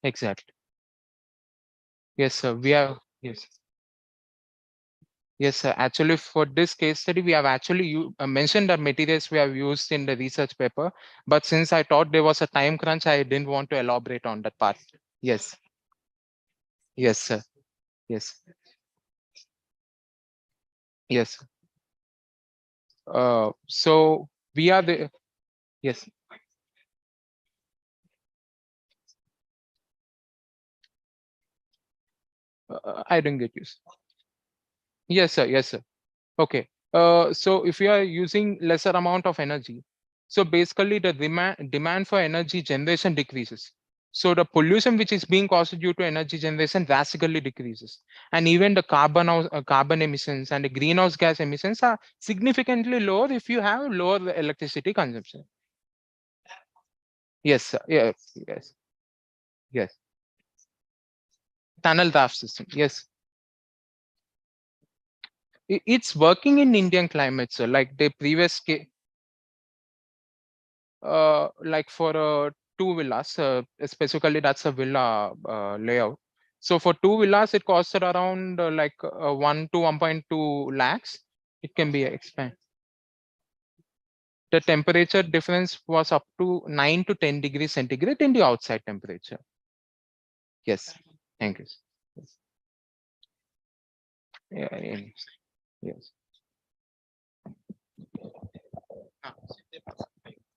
[SPEAKER 13] Exactly. Yes, sir. We are, yes. Yes, sir. Actually, for this case study, we have actually mentioned the materials we have used in the research paper. But since I thought there was a time crunch, I didn't want to elaborate on that part. Yes. Yes, sir. Yes. Yes. So we are the, yes. I didn't get you. Yes, sir. Yes, sir. Okay. So if you are using lesser amount of energy, so basically the demand for energy generation decreases. So the pollution which is being caused due to energy generation drastically decreases. And even the carbon emissions and the greenhouse gas emissions are significantly lower if you have lower electricity consumption. Yes, sir. Yes, yes, yes. Tunnel draft system. Yes. It's working in Indian climate, sir. Like the previous like for two villas, specifically that's a villa layout. So for two villas, it costed around 1 to 1.2 lakhs. It can be expanded. The temperature difference was up to 9 to 10 degrees centigrade in the outside temperature. Yes, thank you. Yes. Yeah, yes.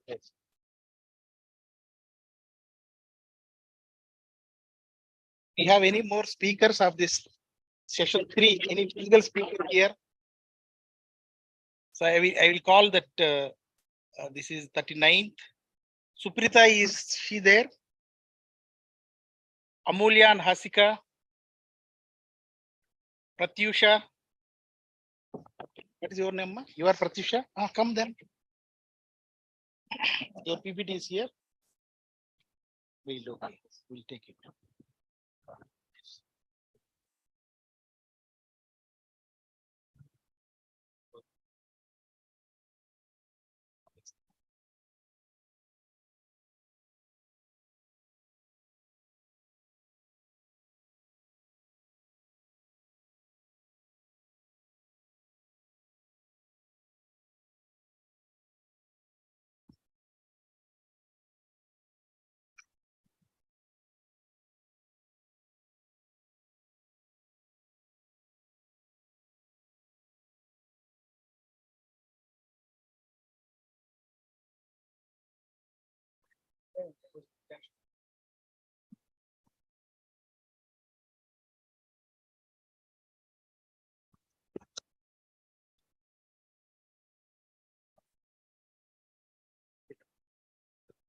[SPEAKER 13] Yes.
[SPEAKER 1] We have any more speakers of this session 3? Any single speaker here? So I will call that this is 39th. Suprita, is she there? Amulya and Hasika. Pratyusha. What is your name? Ma? You are Pratyusha? Come then. Your PPT is here. We'll do. We'll take it.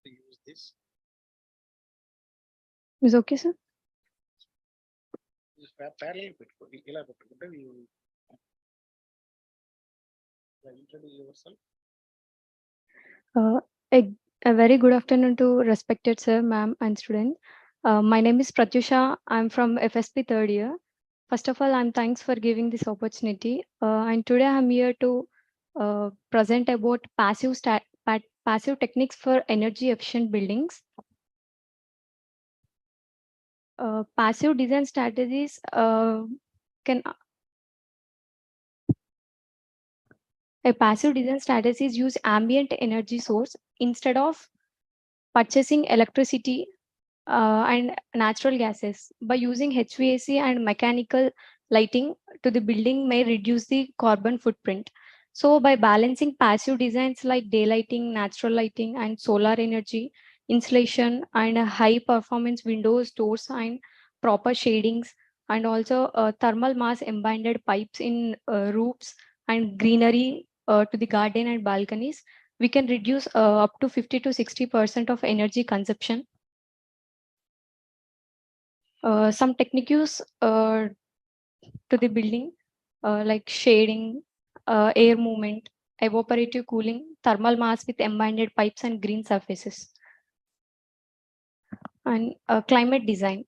[SPEAKER 1] Use this.
[SPEAKER 3] Is okay, sir?
[SPEAKER 1] Parallel you introduce yourself.
[SPEAKER 3] A, a very good afternoon to respected sir, ma'am, and students. My name is Pratyusha. I'm from FSP third year. First of all, I'm thanks for giving this opportunity. And today I'm here to present about passive techniques for energy efficient buildings. Passive design strategies can A passive design strategies use ambient energy source instead of purchasing electricity and natural gases. By using HVAC and mechanical lighting to the building may reduce the carbon footprint. So by balancing passive designs like daylighting, natural lighting, and solar energy, insulation, and high performance windows, doors, and proper shadings, and also thermal mass embedded pipes in roofs and greenery to the garden and balconies, we can reduce up to 50 to 60% of energy consumption. Some techniques to the building like shading, air movement, evaporative cooling, thermal mass with embedded pipes and green surfaces. And climate design.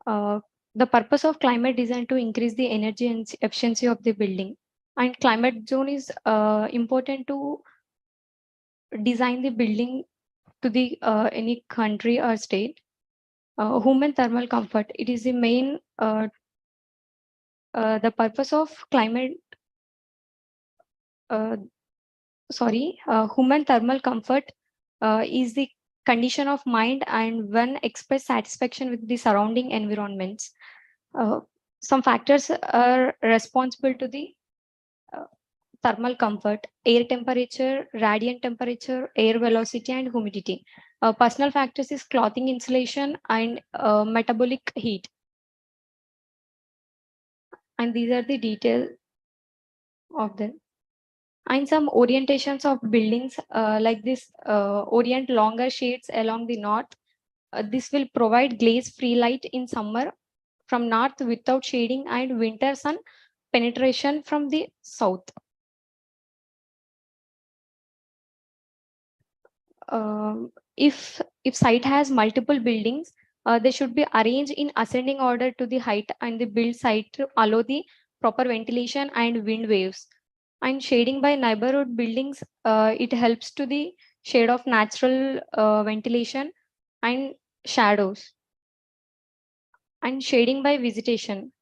[SPEAKER 3] The purpose of climate design to increase the energy and efficiency of the building. And climate zone is important to design the building to the any country or state. Human thermal comfort. It is the main the purpose of climate. Human thermal comfort is the condition of mind and one express satisfaction with the surrounding environments. Some factors are responsible to the thermal comfort: air temperature, radiant temperature, air velocity, and humidity. Personal factors is clothing insulation and metabolic heat. And these are the details of them. And some orientations of buildings like this orient longer shades along the north. This will provide glaze-free light in summer from north without shading and winter sun penetration from the south. If site has multiple buildings, they should be arranged in ascending order to the height and the build site to allow the proper ventilation and wind waves. And shading by neighborhood buildings, it helps to the shade of natural ventilation and shadows. And shading by vegetation.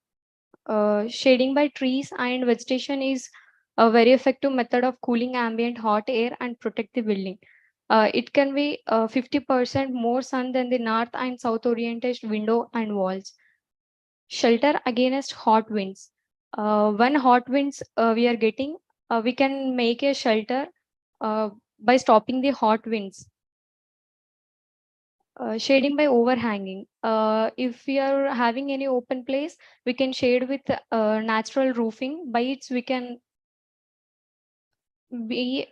[SPEAKER 3] Shading by trees and vegetation is a very effective method of cooling ambient hot air and protect the building. It can be 50% more sun than the north and south oriented window and walls. Shelter against hot winds. When hot winds we are getting, we can make a shelter by stopping the hot winds. Shading by overhanging. If we are having any open place, we can shade with natural roofing. By it, we can be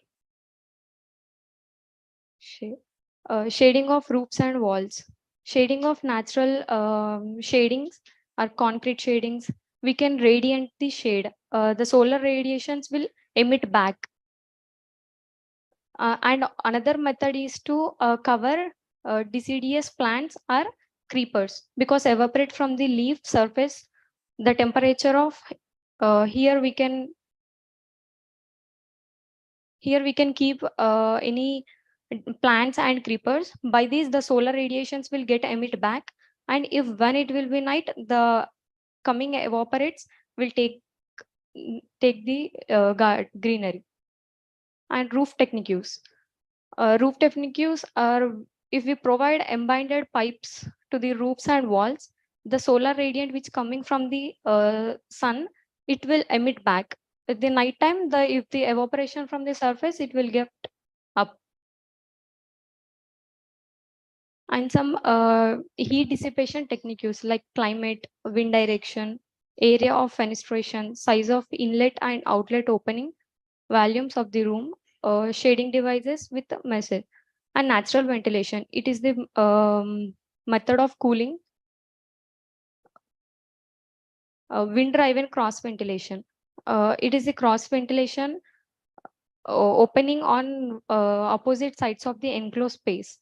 [SPEAKER 3] shading of roofs and walls. Shading of natural shadings or concrete shadings. We can radiant the shade. The solar radiations will emit back. And another method is to cover deciduous plants or creepers, because evaporate from the leaf surface. The temperature of here we can keep any plants and creepers. By these, the solar radiations will get emit back, and if when it will be night, the coming evaporates will take the greenery. And roof techniques. Roof techniques are, if we provide embedded pipes to the roofs and walls, the solar radiant which coming from the sun, it will emit back. At the night time, if the evaporation from the surface, it will get up. And some heat dissipation techniques like climate, wind direction, area of fenestration, size of inlet and outlet opening, volumes of the room, shading devices with a message, and natural ventilation. It is the method of cooling. Wind-driven cross ventilation. It is a cross ventilation opening on opposite sides of the enclosed space.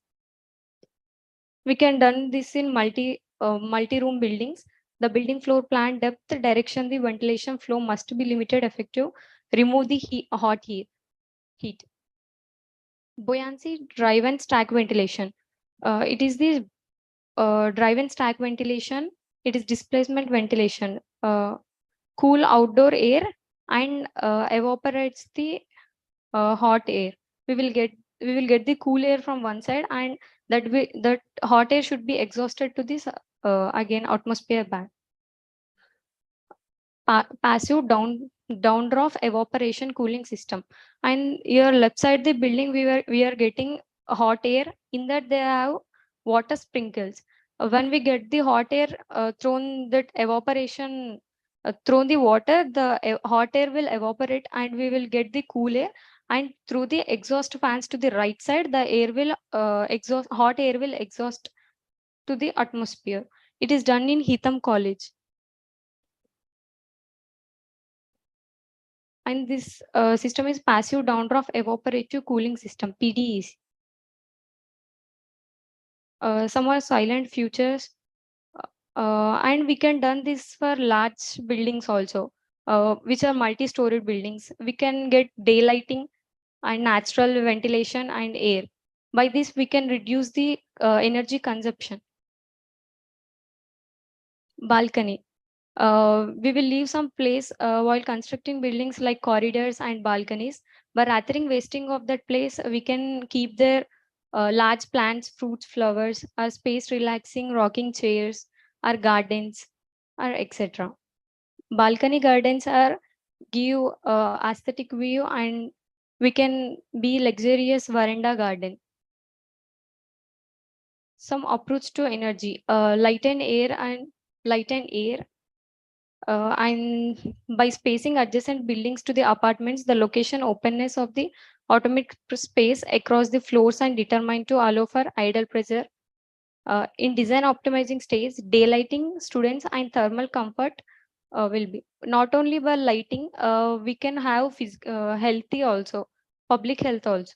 [SPEAKER 3] We can done this in multi-room buildings. The building floor plan depth, direction, the ventilation flow must be limited, effective. Remove the hot heat. Buoyancy, drive and stack ventilation. It is the drive and stack ventilation. It is displacement ventilation. Cool outdoor air and evaporates the hot air. We will get the cool air from one side, and that hot air should be exhausted to this again atmosphere back. Passive downdraft evaporation cooling system. And your left side the building, we are getting hot air. In that they have water sprinkles. When we get the hot air thrown that evaporation thrown the water, the hot air will evaporate and we will get the cool air. And through the exhaust fans to the right side, the air will hot air will exhaust to the atmosphere. It is done in Hitham College. And this system is passive downdraft evaporative cooling system, PDEC. Some are silent futures, and we can done this for large buildings also, which are multi-storied buildings. We can get daylighting and natural ventilation and air. By this, we can reduce the energy consumption. Balcony. We will leave some place while constructing buildings like corridors and balconies. But rather than wasting of that place, we can keep there large plants, fruits, flowers, or space relaxing rocking chairs, or gardens, or etc. Balcony gardens are give aesthetic view, and we can be luxurious veranda garden. Some approach to energy, light and air. And by spacing adjacent buildings to the apartments, the location openness of the automatic space across the floors and determined to allow for idle pressure. In design optimizing stage, daylighting students and thermal comfort will be not only by lighting, we can have healthy also, public health also.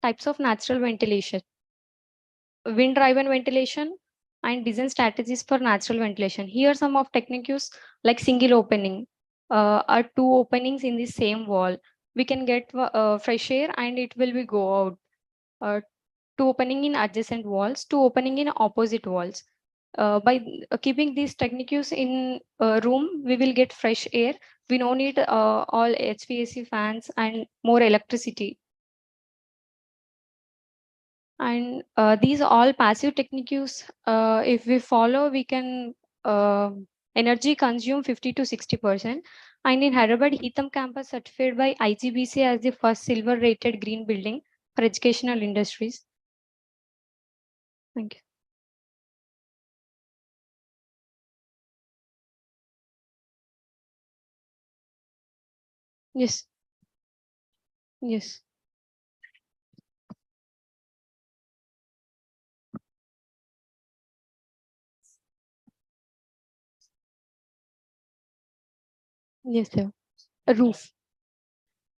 [SPEAKER 3] Types of natural ventilation. Wind driven ventilation and design strategies for natural ventilation. Here some of techniques like single opening or two openings in the same wall. We can get fresh air and it will be go out. Two opening in adjacent walls, two opening in opposite walls. By keeping these techniques in a room, we will get fresh air. We don't need all HVAC fans and more electricity. And these all passive techniques, if we follow, we can energy consume 50 to 60%. And in Hyderabad, Heatham campus certified by IGBC as the first silver rated green building for educational industries. Thank you. Yes. Yes. Yes, sir. A roof.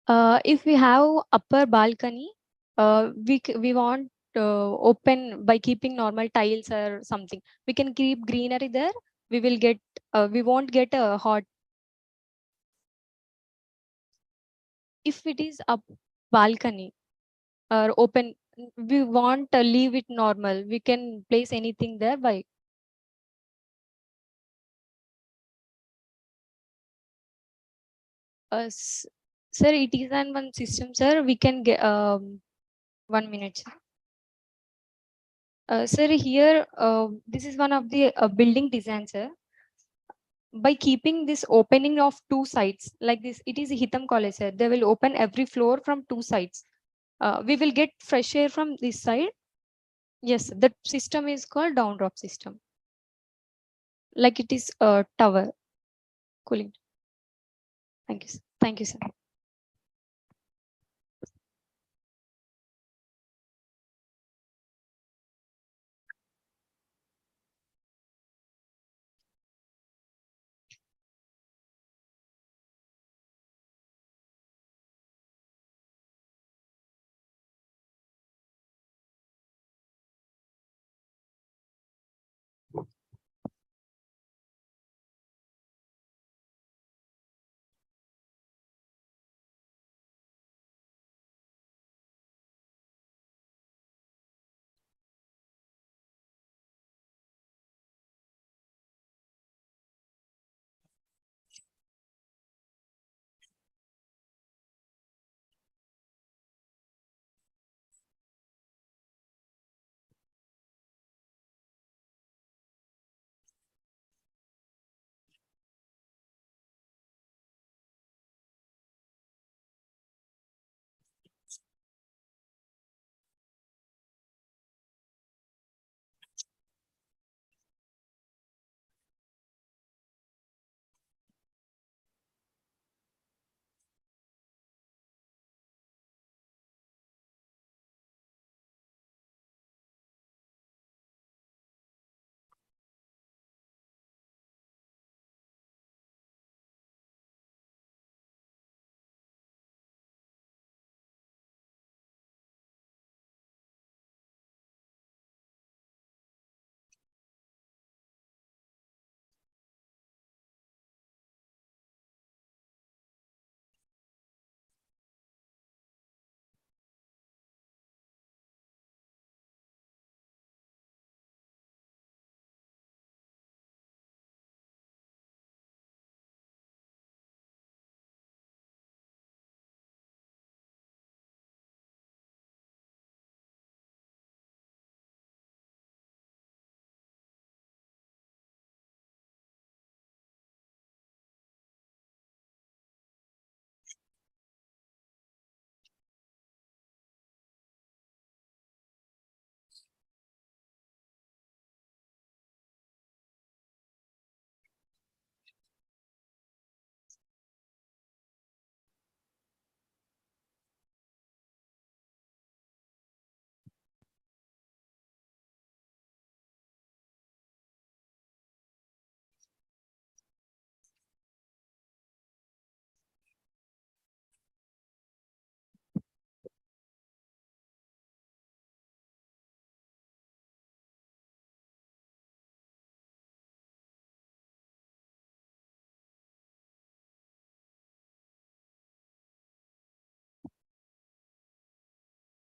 [SPEAKER 3] If we have upper balcony, we want open by keeping normal tiles or something. We can keep greenery there. We will get. We won't get a hot. If it is a balcony or open, we want to leave it normal. We can place anything there by. Sir, it is an one system, sir. We can get 1 minute. Sir, here this is one of the building designs, sir. By keeping this opening of two sides like this, it is a Hitham college, sir. They will open every floor from two sides. We will get fresh air from this side. Yes, the system is called down drop system. Like it is a tower cooling. Thank you, sir. Thank you, sir.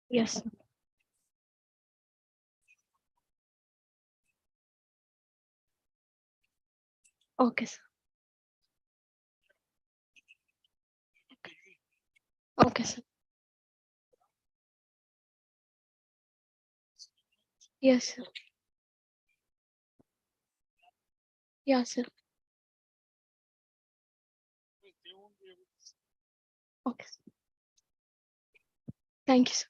[SPEAKER 3] Yes. Sir. Okay, sir. Okay, sir. Yes, sir. Yeah, sir. Okay. Sir. Thank you, sir.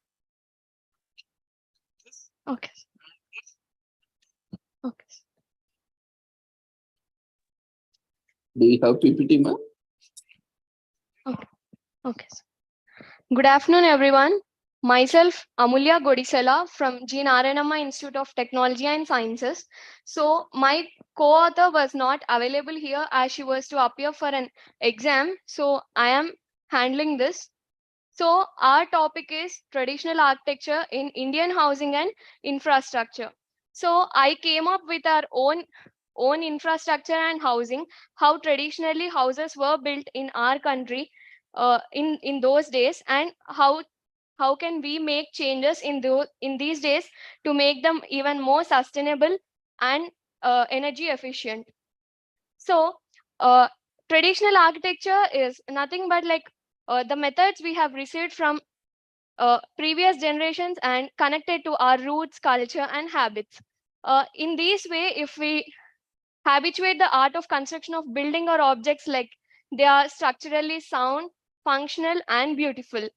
[SPEAKER 3] Okay. Okay.
[SPEAKER 2] Do you have PPT, ma'am?
[SPEAKER 3] Okay. Okay. Sir. Good afternoon, everyone. Myself, Amulya Godisela from G.Narayanamma Institute of Technology and Sciences. So my co-author was not available here as she was to appear for an exam. So I am handling this. So our topic is traditional architecture in Indian housing and infrastructure. So I came up with our own infrastructure and housing, how traditionally houses were built in our country in those days, and how can we make changes in these days to make them even more sustainable and energy efficient. So traditional architecture is nothing but like the methods we have received from previous generations and connected to our roots, culture, and habits. In this way, if we habituate the art of construction of building or objects like they are structurally sound, functional, and beautiful.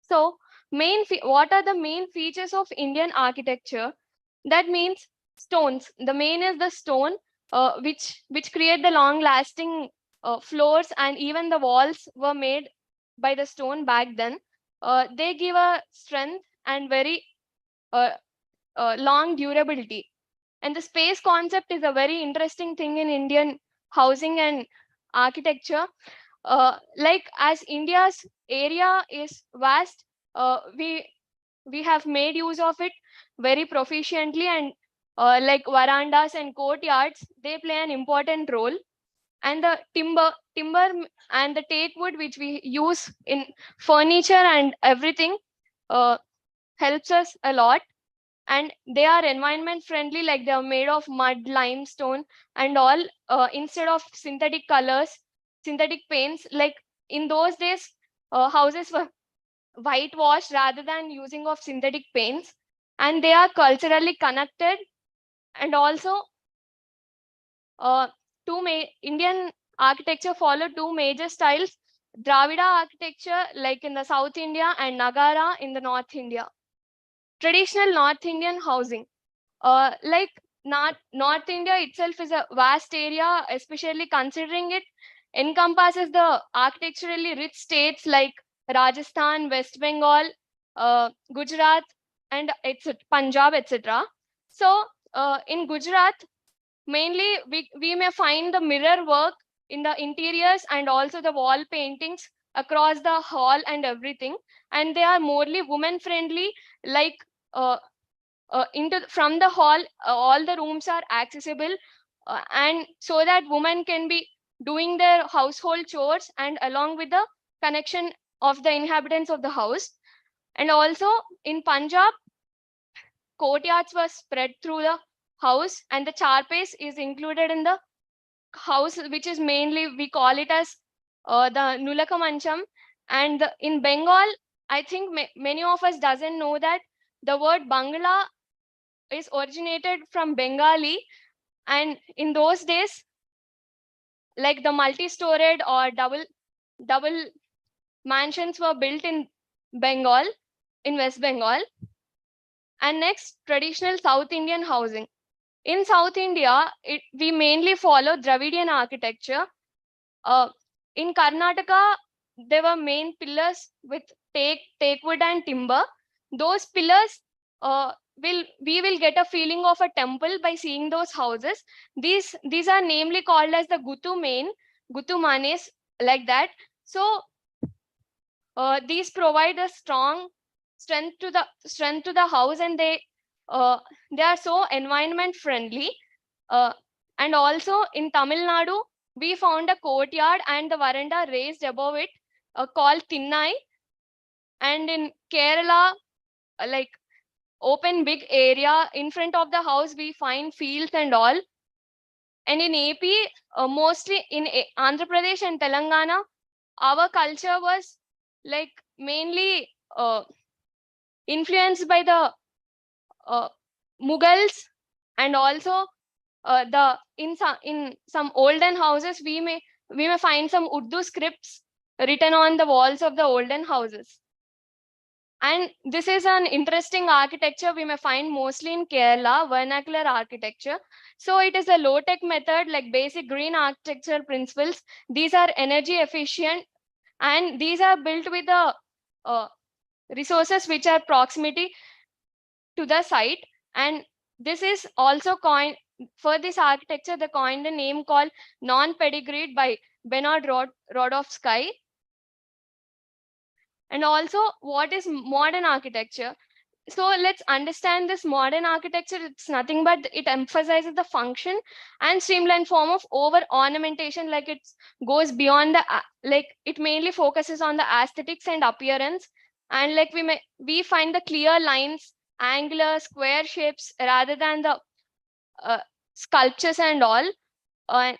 [SPEAKER 3] So, what are the main features of Indian architecture? That means stones. The main is the stone, which create the long-lasting floors, and even the walls were made by the stone back then. They give a strength and very long durability. And the space concept is a very interesting thing in Indian housing and architecture. Like as India's area is vast, we have made use of it very proficiently, and like verandas and courtyards, they play an important role. And the timber and the teak wood which we use in furniture and everything helps us a lot. And they are environment friendly, like they are made of mud, limestone, and all, instead of synthetic colors, synthetic paints. Like in those days, houses were whitewashed rather than using of synthetic paints, and they are culturally connected. And also Indian architecture follow two major styles: Dravida architecture, like in the South India, and Nagara in the North India. Traditional North Indian housing. Like North India itself is a vast area, especially considering it encompasses the architecturally rich states like Rajasthan, West Bengal, Gujarat, and Punjab, etc. So in Gujarat, mainly we may find the mirror work in the interiors and also the wall paintings across the hall and everything. And they are morely women friendly, like from the hall, all the rooms are accessible, and so that women can be doing their household chores and along with the connection of the inhabitants of the house. And also in Punjab, courtyards were spread through the house, and the charpace is included in the house, which is mainly we call it as the Nulaka Mancham. And in Bengal, I think many of us doesn't know that the word Bangla is originated from Bengali. And in those days, like the multi-storied or double mansions were built in Bengal, in West Bengal. And next, traditional South Indian housing. In South India, we mainly follow Dravidian architecture. In Karnataka, there were main pillars with teak wood and timber. Those pillars we will get a feeling of a temple by seeing those houses. These are namely called as the Gutu Manes, like that. So these provide a strong strength to the house, and they are so environment friendly. And also in Tamil Nadu, we found a courtyard and the veranda raised above it, called Tinnai.
[SPEAKER 15] And in Kerala, like open big area in front of the house, we find fields and all. And in AP, mostly in Andhra Pradesh and Telangana, our culture was like mainly influenced by the Mughals, and also in some olden houses we may find some Urdu scripts written on the walls of the olden houses. And this is an interesting architecture we may find mostly in Kerala, vernacular architecture. So it is a low-tech method, like basic green architectural principles. These are energy efficient, and these are built with the resources which are proximity to the site. And this is also coined, for this architecture, they coined a name called non-pedigreed by Bernard Rodofsky. And also, what is modern architecture? So let's understand this modern architecture. It's nothing but it emphasizes the function and streamlined form of over ornamentation. Like it goes beyond the, like it mainly focuses on the aesthetics and appearance. And like we find the clear lines, angular, square shapes rather than the sculptures and all. And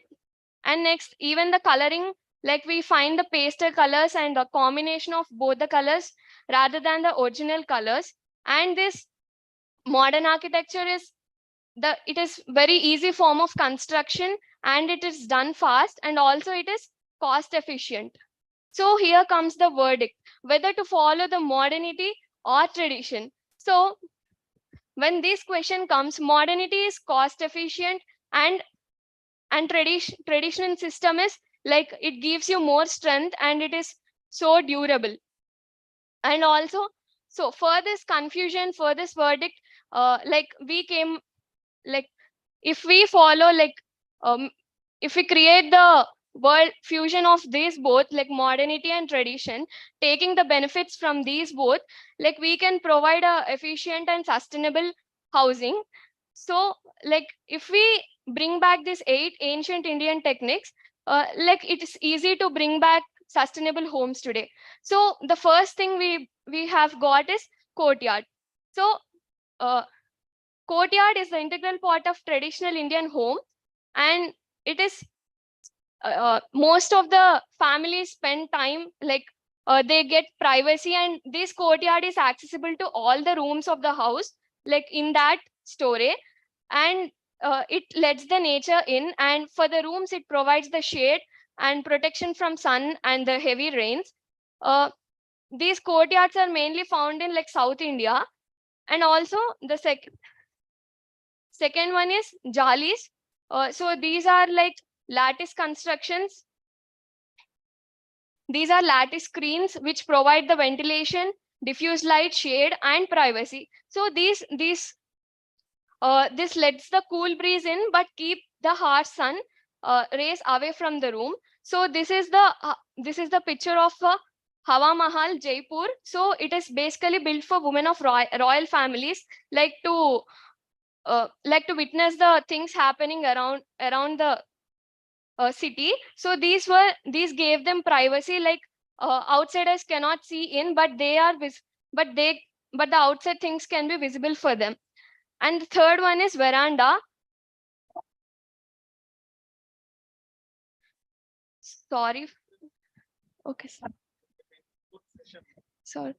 [SPEAKER 15] next, even the coloring, like we find the pastel colors and a combination of both the colors rather than the original colors. And this modern architecture is it is very easy form of construction, and it is done fast, and also it is cost efficient. So here comes the verdict, whether to follow the modernity or tradition. So when this question comes, modernity is cost efficient, and traditional system is like it gives you more strength and it is so durable. And also, so for this confusion, for this verdict, like we came, like if we follow, like if we create the world fusion of these both, like modernity and tradition, taking the benefits from these both, like we can provide a efficient and sustainable housing. So like if we bring back these 8 ancient Indian techniques, like it is easy to bring back sustainable homes today. So the first thing we have got is courtyard. So courtyard is the integral part of traditional Indian home, and it is most of the families spend time, like they get privacy, and this courtyard is accessible to all the rooms of the house, like in that story. And it lets the nature in, and for the rooms it provides the shade and protection from sun and the heavy rains. These courtyards are mainly found in like South India. And also the second one is jalis. So these are like lattice constructions. These are lattice screens which provide the ventilation, diffuse light, shade, and privacy. So this lets the cool breeze in, but keep the harsh sun rays away from the room. So this is the picture of Hawa Mahal, Jaipur. So it is basically built for women of royal families, like to witness the things happening around the city. So these gave them privacy, like outsiders cannot see in, but but the outside things can be visible for them. And the third one is veranda. Sorry. Okay. Sorry.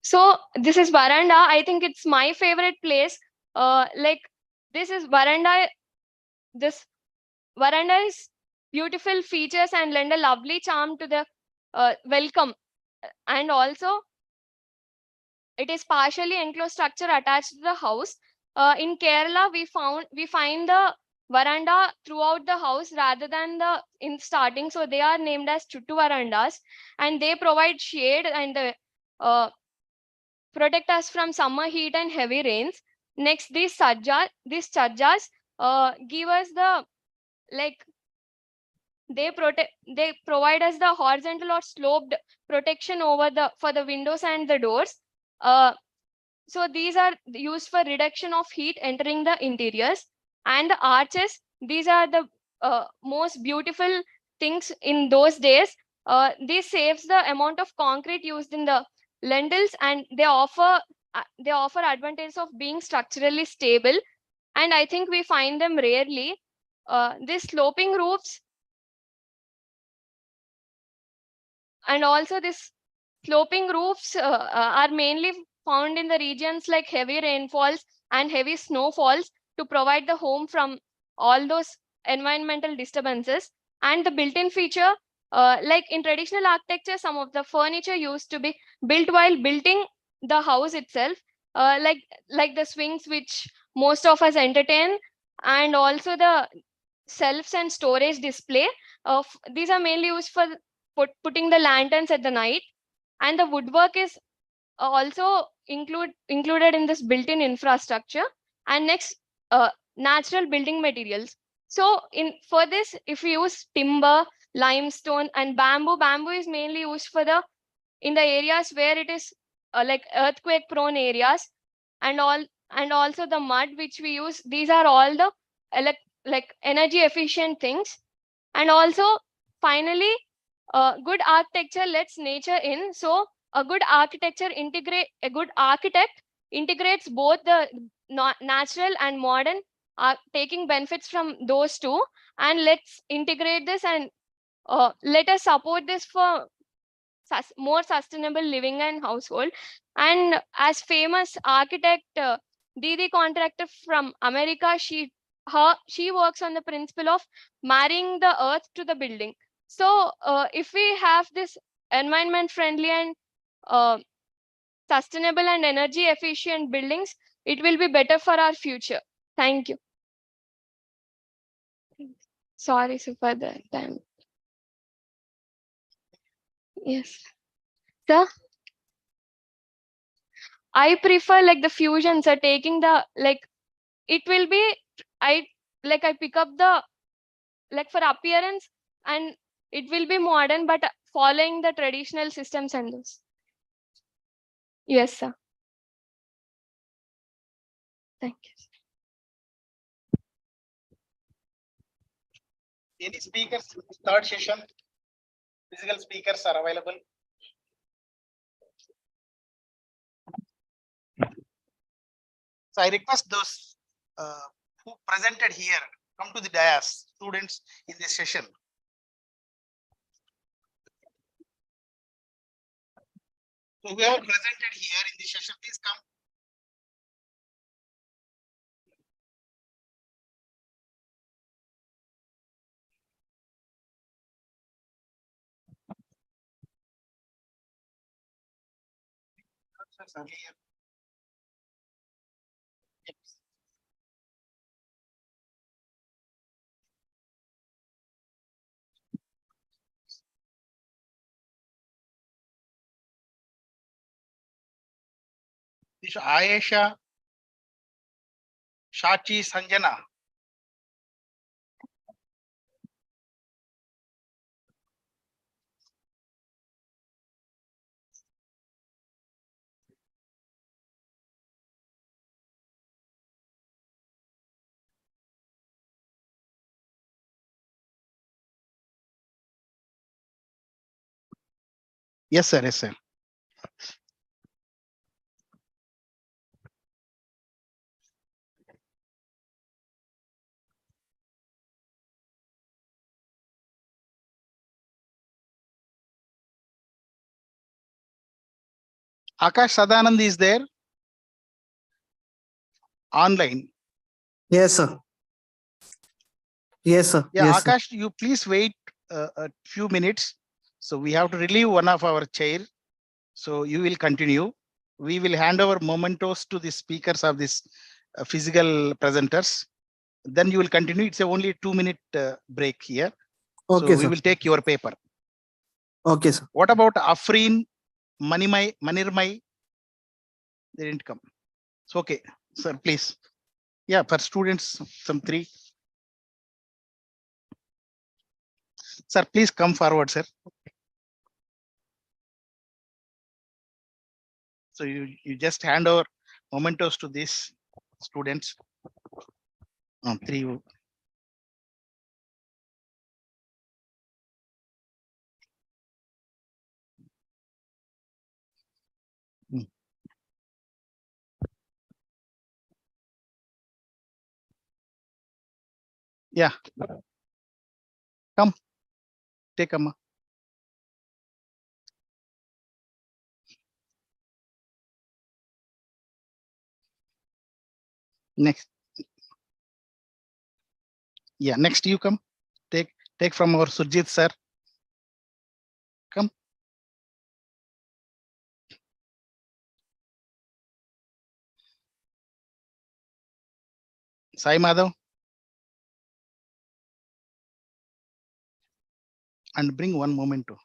[SPEAKER 15] So this is veranda. I think it's my favorite place. Like this is veranda. This veranda is beautiful features and lend a lovely charm to the welcome. And also, it is partially enclosed structure attached to the house. In Kerala, we find the veranda throughout the house rather than in starting. So they are named as chuttu verandas, and they provide shade and protect us from summer heat and heavy rains. Next, these chajjas give us the, like, they provide us the horizontal or sloped protection for the windows and the doors. So these are used for reduction of heat entering the interiors. And the arches, these are the most beautiful things in those days. This saves the amount of concrete used in the lintels, and they offer advantage of being structurally stable. And I think we find them rarely. These sloping roofs and also this sloping roofs are mainly found in the regions like heavy rainfalls and heavy snowfalls to provide the home from all those environmental disturbances. And the built-in feature, like in traditional architecture, some of the furniture used to be built while building the house itself, like the swings which most of us entertain, and also the shelves and storage display. These are mainly used for putting the lanterns at the night. And the woodwork is also included in this built-in infrastructure. And next, natural building materials. So for this, if we use timber, limestone, and bamboo is mainly used for in the areas where it is like earthquake prone areas, and also the mud which we use. These are all the like energy efficient things. And also finally, good architecture lets nature in. So a good architect integrates both the natural and modern, taking benefits from those two. And let's integrate this, and let us support this for more sustainable living and household. And as famous architect Didi Contractor from America, she works on the principle of marrying the earth to the building. So if we have this environment friendly and sustainable and energy efficient buildings, it will be better for our future. Thank you. Sorry, sir, for the time. Yes. Sir? I prefer like the fusions are taking the it will be I pick up the for appearance, and it will be modern but following the traditional systems and those. Yes, sir. Thank you.
[SPEAKER 1] Any speakers, third session, physical speakers are available. So I request those who presented here, come to the dais, students in this session. So whoever presented here in this session, please come. This Ayesha, Shachi, Sanjana. Yes, sir. Yes, sir. Akash Sadanand is there online.
[SPEAKER 14] Yes, sir. Yes, sir.
[SPEAKER 1] Yeah,
[SPEAKER 14] Yes,
[SPEAKER 1] Akash, you please wait a few minutes. So we have to relieve one of our chair. So you will continue. We will hand over mementos to the speakers of this physical presenters. Then you will continue. It's only a 2-minute break here.
[SPEAKER 14] Okay,
[SPEAKER 1] so we
[SPEAKER 14] sir.
[SPEAKER 1] will take your paper.
[SPEAKER 14] Okay, sir.
[SPEAKER 1] What about Afreen, Manirmai? They didn't come. So okay, sir, please. Yeah, for students, some 3. Sir, please come forward, sir. So you just hand over mementos to these students. 3. Yeah. Come. Take Amma. Next. Yeah, next you come. Take from our Surjit sir. Come. Sai Madhav. And bring one memento.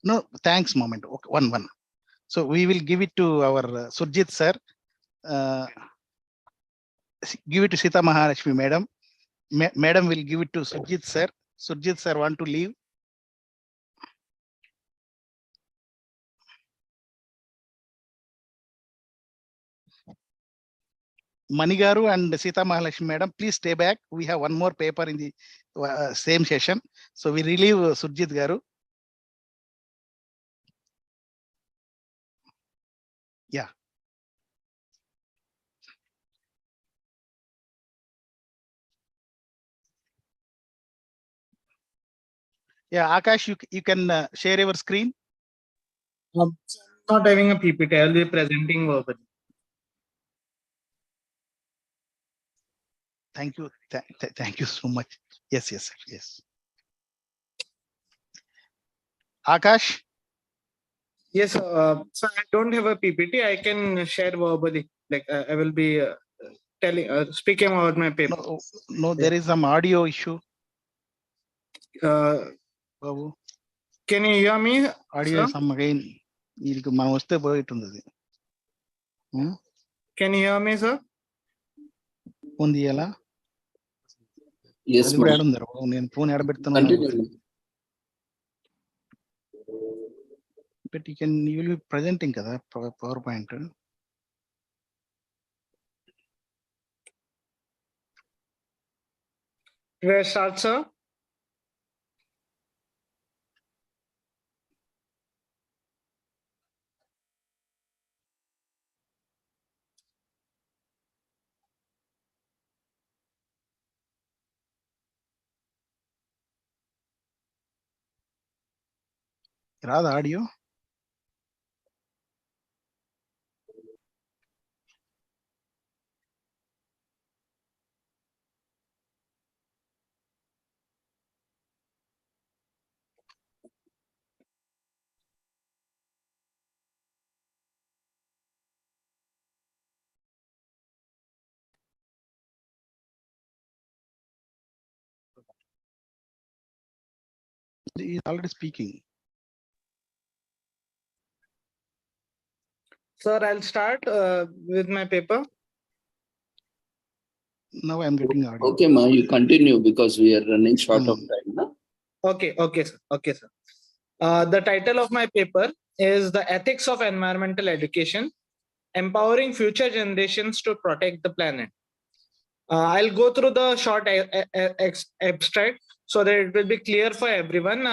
[SPEAKER 1] No, thanks moment. Okay, one. So we will give it to our Surjit sir. Give it to Sita Maharashmi madam. Madam will give it to Surjit sir. Surjit sir want to leave. Manigaru and Sita Mahalakshmi madam, please stay back. We have one more paper in the same session. So we relieve Surjit Garu. Yeah. Yeah, Akash, you can share your screen.
[SPEAKER 16] Not having a PPT, I will be presenting verbally.
[SPEAKER 1] Thank you. Thank you so much. Yes, sir. Yes. Akash?
[SPEAKER 16] Yes, so I don't have a PPT. I can share verbally. Like I will be speaking about my paper.
[SPEAKER 1] No, there is some audio issue.
[SPEAKER 16] Babu. Can you hear me?
[SPEAKER 1] Audio
[SPEAKER 16] sir?
[SPEAKER 1] some again.
[SPEAKER 16] Can you hear me, sir?
[SPEAKER 2] Yes, ma'am. Continue.
[SPEAKER 1] But you will be presenting kada PowerPoint.
[SPEAKER 16] Where start, sir?
[SPEAKER 1] Rather audio. He is already speaking.
[SPEAKER 16] Sir, I'll start with my paper.
[SPEAKER 1] Now I'm getting audio.
[SPEAKER 2] Okay, Ma, you continue because we are running short of time. No?
[SPEAKER 16] Okay, sir. Okay, sir. The title of my paper is The Ethics of Environmental Education, Empowering Future Generations to Protect the Planet. I'll go through the short abstract so that it will be clear for everyone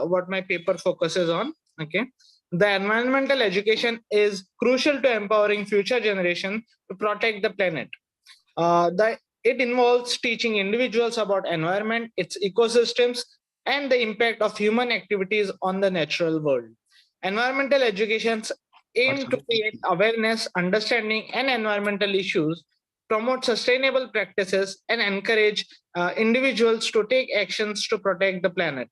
[SPEAKER 16] what my paper focuses on. Okay. The environmental education is crucial to empowering future generations to protect the planet. It involves teaching individuals about environment, its ecosystems, and the impact of human activities on the natural world. Environmental educations aim to create awareness, understanding, and environmental issues, promote sustainable practices, and encourage individuals to take actions to protect the planet.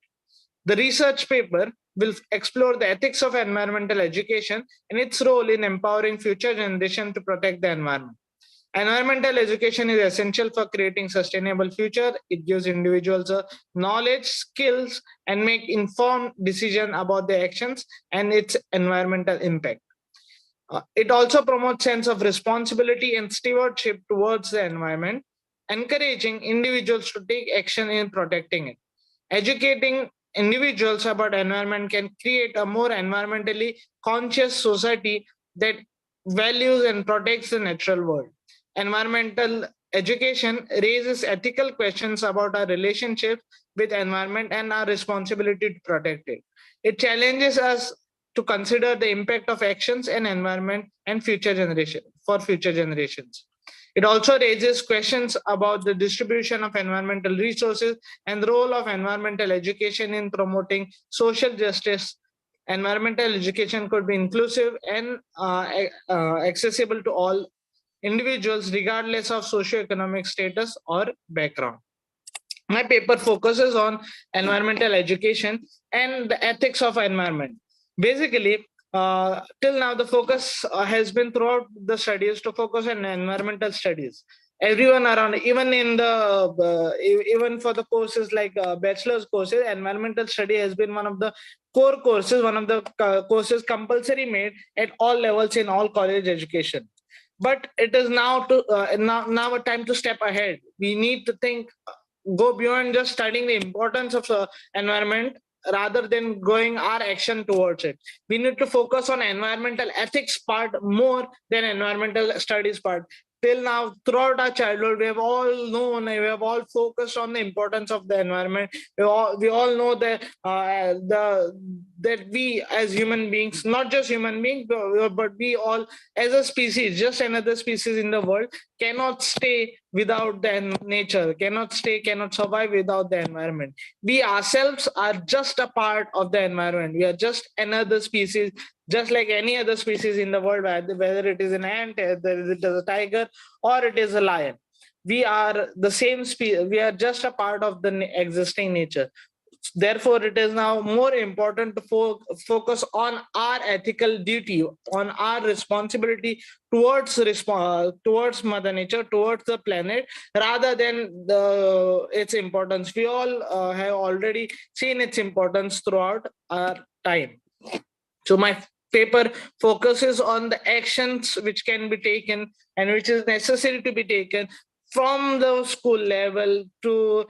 [SPEAKER 16] The research paper will explore the ethics of environmental education and its role in empowering future generations to protect the environment. Environmental education is essential for creating sustainable future. It gives individuals knowledge, skills, and make informed decisions about their actions and its environmental impact. It also promotes sense of responsibility and stewardship towards the environment, encouraging individuals to take action in protecting it. Educating individuals about environment can create a more environmentally conscious society that values and protects the natural world. Environmental education raises ethical questions about our relationship with environment and our responsibility to protect it. It challenges us to consider the impact of actions and environment and future generations. It also raises questions about the distribution of environmental resources and the role of environmental education in promoting social justice. Environmental education could be inclusive and accessible to all individuals regardless of socioeconomic status or background. My paper focuses on environmental education and the ethics of environment. Basically, till now, the focus has been throughout the studies to focus on environmental studies. Everyone around, even in the even for the courses like bachelor's courses, environmental study has been one of the core courses, one of the courses compulsory made at all levels in all college education. But it is now now a time to step ahead. We need to think, go beyond just studying the importance of environment rather than going our action towards it. We need to focus on environmental ethics part more than environmental studies part. Till now, throughout our childhood, we have all known, we have all focused on the importance of the environment. We all know that that we as human beings, not just human beings, but we all as a species, just another species in the world, cannot stay without the nature, cannot survive without the environment. We ourselves are just a part of the environment. We are just another species, just like any other species in the world, whether it is an ant, whether it is a tiger, or it is a lion. We are the same species. We are just a part of the existing nature. Therefore, it is now more important to focus on our ethical duty, on our responsibility towards Mother Nature, towards the planet, rather than its importance. We all have already seen its importance throughout our time. So my paper focuses on the actions which can be taken and which is necessary to be taken from the school level to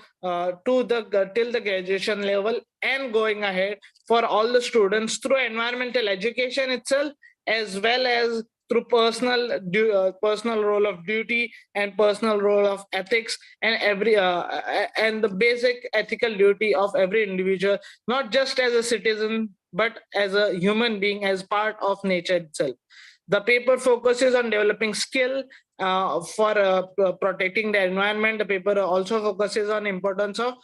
[SPEAKER 16] till the graduation level and going ahead for all the students through environmental education itself, as well as through personal role of duty and personal role of ethics and and the basic ethical duty of every individual, not just as a citizen but as a human being, as part of nature itself. The paper focuses on developing skill for protecting the environment. The paper also focuses on importance of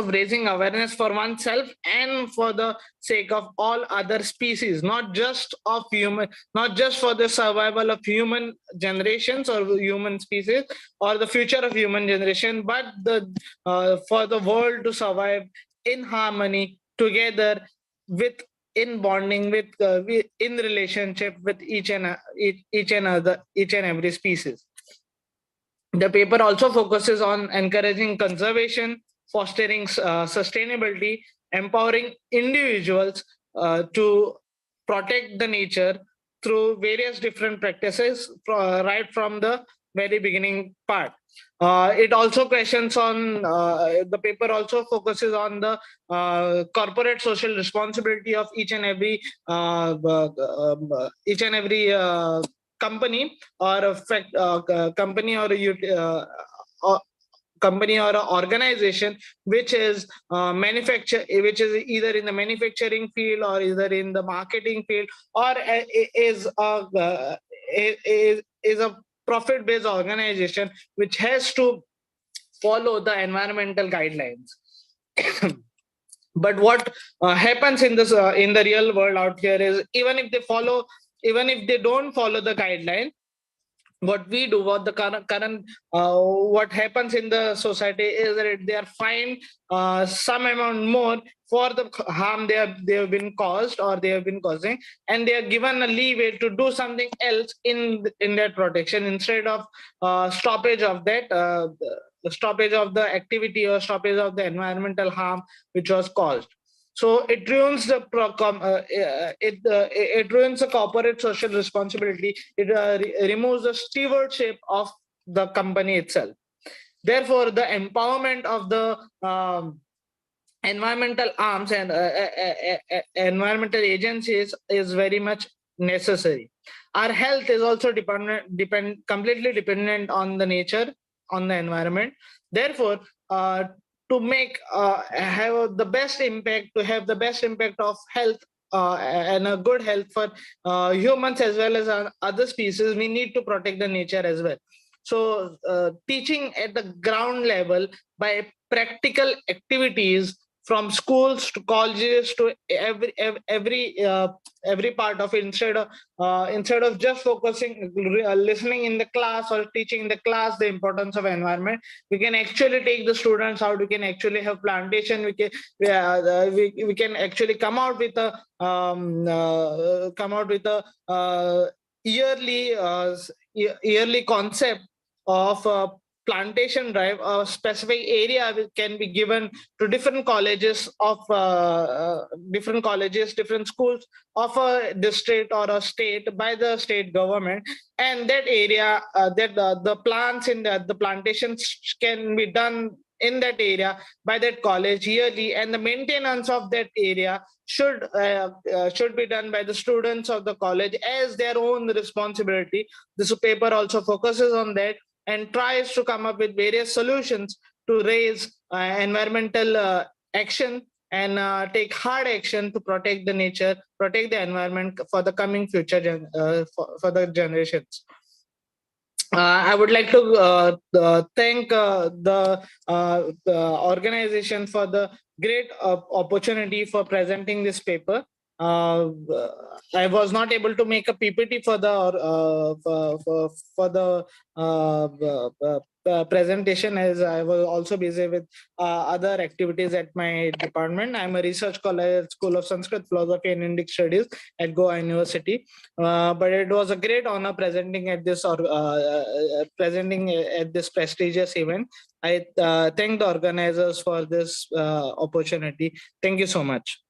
[SPEAKER 16] raising awareness for oneself and for the sake of all other species, not just for the survival of human generations or human species or the future of human generation, but for the world to survive in harmony together, in bonding in relationship with each and every species. The paper also focuses on encouraging conservation, fostering sustainability, empowering individuals to protect the nature through various different practices, right from the very beginning part. It also questions on, the paper also focuses on the corporate social responsibility of each and every company or company or an organization which is either in the manufacturing field or either in the marketing field, or is a profit-based organization which has to follow the environmental guidelines. But what happens in the real world out here is, even if they don't follow the guideline, what happens in the society is that they are fined some amount more for the harm they have been caused or they have been causing, and they are given a leeway to do something else in that protection instead of stoppage of the activity or stoppage of the environmental harm which was caused. So it ruins the corporate social responsibility. It removes the stewardship of the company itself. Therefore, the empowerment of the environmental arms and environmental agencies is very much necessary. Our health is also completely dependent on the nature, on the environment. Therefore, to make have the best impact, to have the best impact of health and a good health for humans as well as other species, we need to protect the nature as well. So teaching at the ground level by practical activities from schools to colleges to every part of it, instead of just focusing listening in the class or teaching in the class the importance of environment, we can actually take the students out. We can actually have plantation. We can actually come out with a yearly concept of plantation drive. A specific area can be given to different colleges, different schools of a district or a state by the state government, and that area the plants in the plantations can be done in that area by that college yearly, and the maintenance of that area should be done by the students of the college as their own responsibility. This paper also focuses on that and tries to come up with various solutions to raise environmental action and take hard action to protect the nature, protect the environment for the coming future for the generations. I would like to thank the organization for the great opportunity for presenting this paper. I was not able to make a PPT for the presentation, as I was also busy with other activities at my department. I'm a research scholar at School of Sanskrit Philosophy and Indic Studies at Goa University. But it was a great honor presenting at this prestigious event. I thank the organizers for this opportunity. Thank you so much.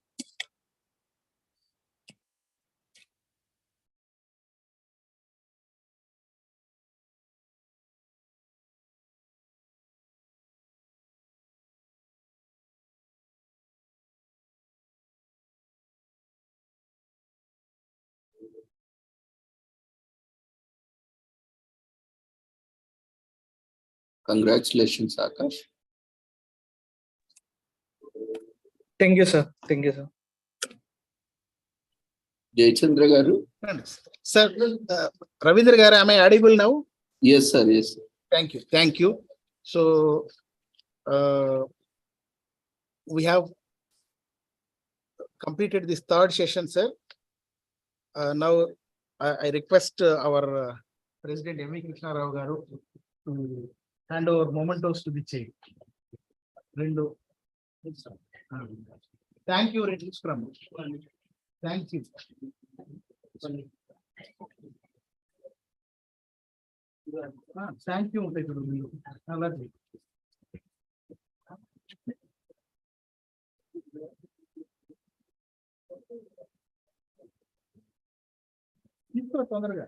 [SPEAKER 2] Congratulations, Akash.
[SPEAKER 16] Thank you, sir. Thank you, sir.
[SPEAKER 2] Jayachandra Garu.
[SPEAKER 1] Sir, Ravindra Garu, am I audible now?
[SPEAKER 2] Yes, sir. Yes.
[SPEAKER 1] Thank you. Thank you. So we have completed this third session, sir. Now I request our President M.V. Krishna Rao Garu to hand over mementos to the chair. Thank you, Scrum. Thank you. Thank you. తొందరగా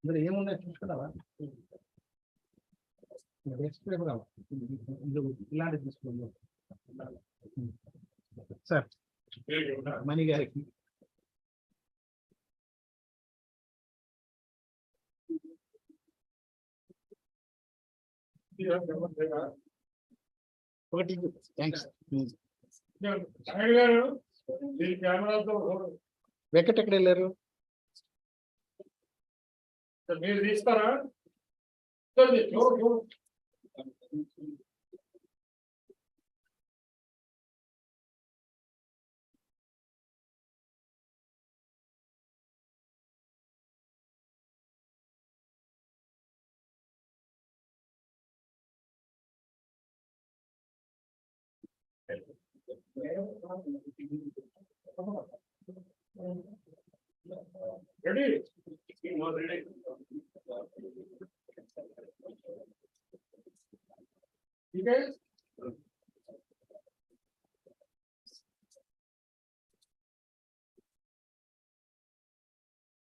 [SPEAKER 1] ఇందులో ఏమున్నాయి చూసుకున్నావా? ఇలాంటి తీసుకోండి sir. మణి గారికి ఒకటి. Thanks. Venkat ఎక్కడ వెళ్ళారు?
[SPEAKER 4] మీరు తీస్తారా? Ready? Ready. You guys?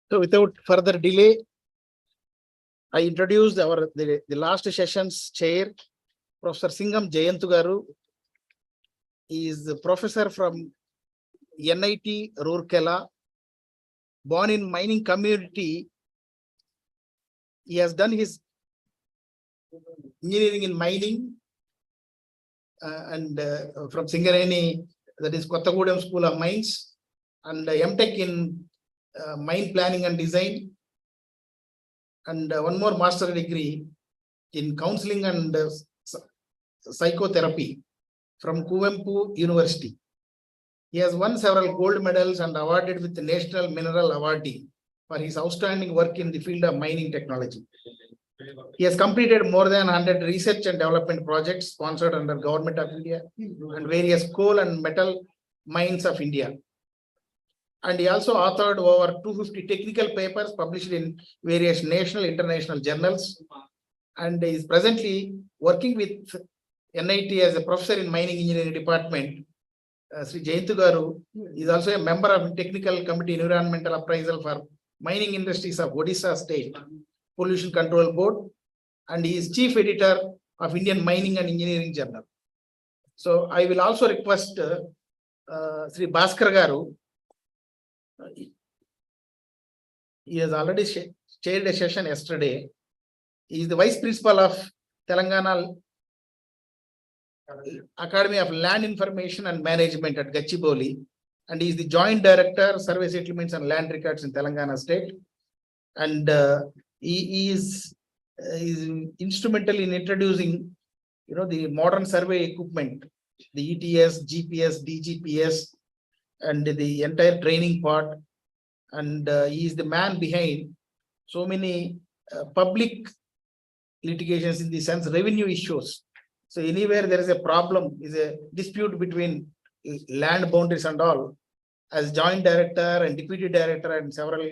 [SPEAKER 1] So without further delay, I introduced the last session's chair, Professor Singham Jayantu Garu. He is the professor from NIT Rourkela, born in mining community. He has done his
[SPEAKER 17] engineering in mining, and from Singareni, that is Kottagudem School of Mines, and MTech in mine planning and design, and one more master degree in counseling and psychotherapy from Kuvempu University. He has won several gold medals and awarded with the National Mineral Awardee for his outstanding work in the field of mining technology. He has completed more than 100 research and development projects sponsored under Government of India and various coal and metal mines of India. And he also authored over 250 technical papers published in various national and international journals, and is presently working with NIT as a professor in mining engineering department. Sri Jayantu Garu is also a member of Technical Committee Environmental Appraisal for Mining Industries of Odisha State Pollution Control Board, and he is chief editor of Indian Mining and Engineering Journal. So I will also request Sri Bhaskar Garu. He has already chaired a session yesterday. He is the vice principal of Telangana Academy of Land Information and Management at Gachibowli, and he is the joint director, survey settlements and land records in Telangana state. And he is instrumental in introducing, the modern survey equipment, the ETS, GPS, DGPS, and the entire training part. And he is the man behind so many public litigations, in the sense revenue issues. So anywhere there is a problem, is a dispute between land boundaries and all, as joint director and deputy director and several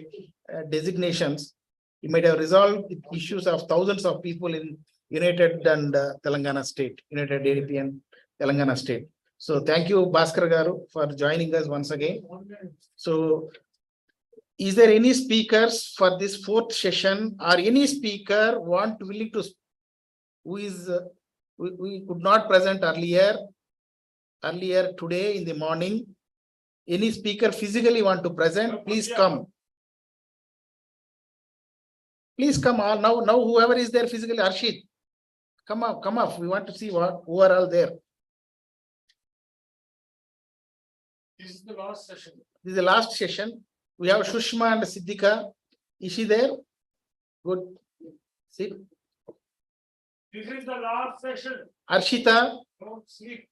[SPEAKER 17] designations, he might have resolved issues of thousands of people in United and Telangana state, United ADP and Telangana state. So thank you, Bhaskar Garu, for joining us once again. So is there any speakers for this fourth session, or any speaker willing to, who is we could not present earlier today in the morning? Any speaker physically want to present, please come. Please come all now. Whoever is there physically, Arshit, come up. We want to see who are all there.
[SPEAKER 4] This is the last session.
[SPEAKER 17] This is the last session. We have Shushma and Siddhika. Is she there? Good. Sit.
[SPEAKER 4] This is the last session.
[SPEAKER 17] Arshita.
[SPEAKER 4] Don't sleep.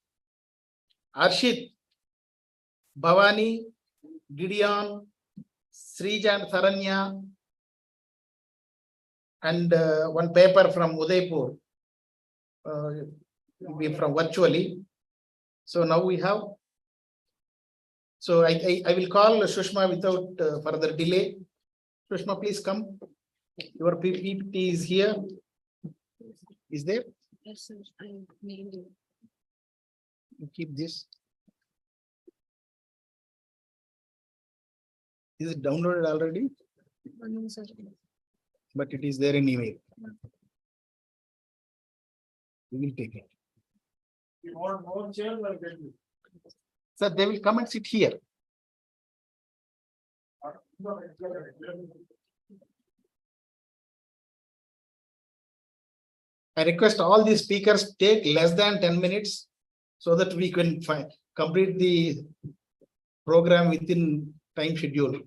[SPEAKER 17] Arshit. Bhavani. Gideon. Srija and Saranya. And one paper from Udaipur. We from virtually. So now we have. So I will call Shushma without further delay. Shushma, please come. Your PPT is here. Is there?
[SPEAKER 19] Yes, sir. I made it.
[SPEAKER 17] You keep this. Is it downloaded already?
[SPEAKER 19] No, sir.
[SPEAKER 17] But it is there in email. We will take it.
[SPEAKER 4] You want more chairs? I'll get you.
[SPEAKER 17] Sir, they will come and sit here. I request all these speakers take less than 10 minutes so that we can complete the program within time schedule.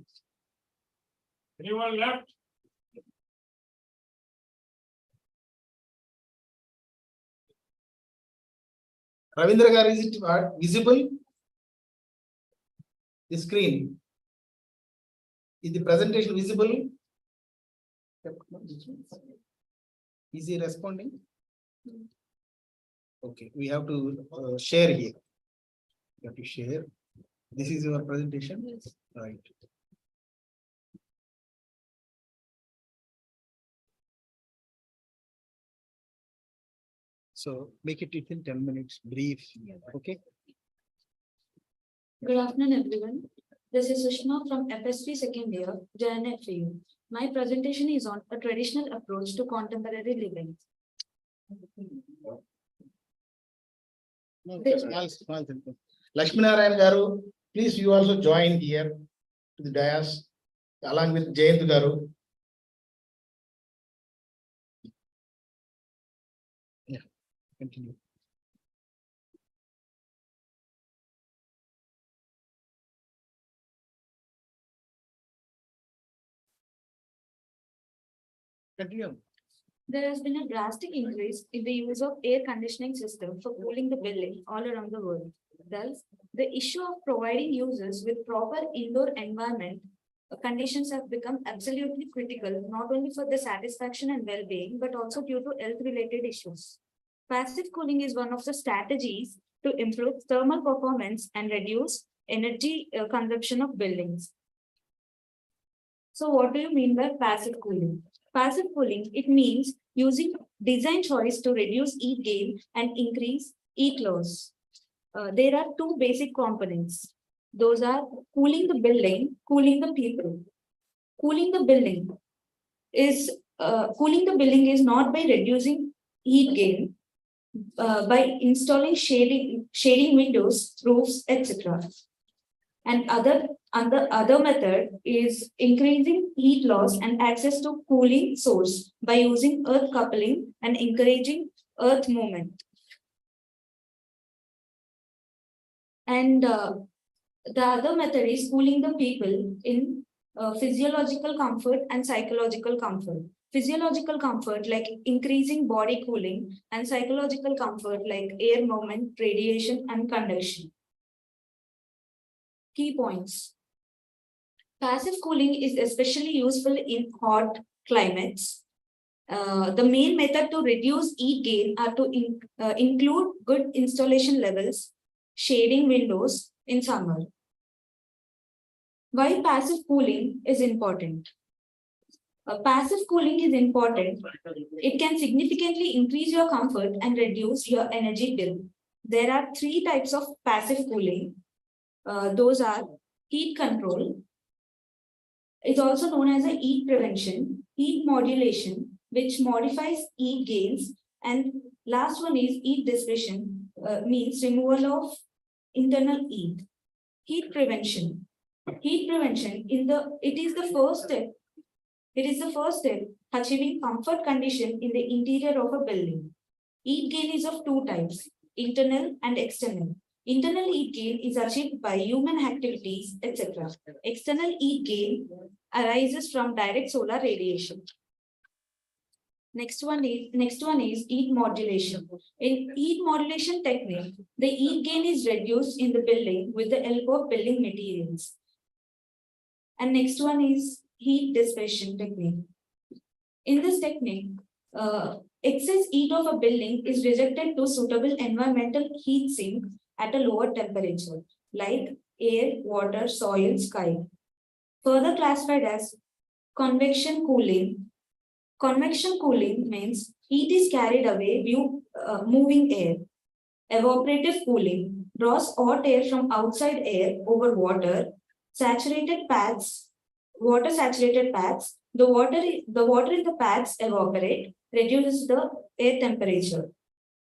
[SPEAKER 4] Anyone left?
[SPEAKER 17] Ravindra Gar, is it visible? The screen. Is the presentation visible? Is he responding? Okay, we have to share here. You have to share. This is your presentation? Yes. Right. So make it within 10 minutes, brief. Okay.
[SPEAKER 23] Good afternoon, everyone. This is Sushma from FSP second year, JNAFAU. My presentation is on a traditional approach to contemporary living.
[SPEAKER 17] No, small thing. Lakshminarayan Garu, please you also join here to the dais along with Jayantu Garu. Continue. Continue.
[SPEAKER 23] There has been a drastic increase in the use of air conditioning system for cooling the building all around the world. Thus, the issue of providing users with proper indoor environment conditions have become absolutely critical, not only for the satisfaction and well-being, but also due to health-related issues. Passive cooling is one of the strategies to improve thermal performance and reduce energy consumption of buildings. So what do you mean by passive cooling? Passive cooling, it means using design choice to reduce heat gain and increase heat loss. There are two basic components. Those are cooling the building, cooling the people. Cooling the building is not by reducing heat gain, by installing shading windows, roofs, etc. And other method is increasing heat loss and access to cooling source by using earth coupling and encouraging earth movement. And the other method is cooling the people in physiological comfort and psychological comfort. Physiological comfort like increasing body cooling, and psychological comfort like air movement, radiation, and conduction. Key points. Passive cooling is especially useful in hot climates. The main method to reduce heat gain are to include good installation levels, shading windows in summer. Why passive cooling is important? Passive cooling is important. It can significantly increase your comfort and reduce your energy bill. There are three types of passive cooling. Those are heat control. It's also known as a heat prevention, heat modulation, which modifies heat gains, and last one is heat dissipation, means removal of internal heat. Heat prevention. Heat prevention it is the first step. It is the first step achieving comfort condition in the interior of a building. Heat gain is of two types, internal and external. Internal heat gain is achieved by human activities, etc. External heat gain arises from direct solar radiation. Next one is heat modulation. In heat modulation technique, the heat gain is reduced in the building with the help of building materials. And next one is heat dissipation technique. In this technique, excess heat of a building is rejected to suitable environmental heat sink at a lower temperature, like air, water, soil, sky. Further classified as convection cooling. Convection cooling means heat is carried away due moving air. Evaporative cooling draws hot air from outside air over water saturated pads. Water saturated pads. The water in the pads evaporate, reduces the air temperature.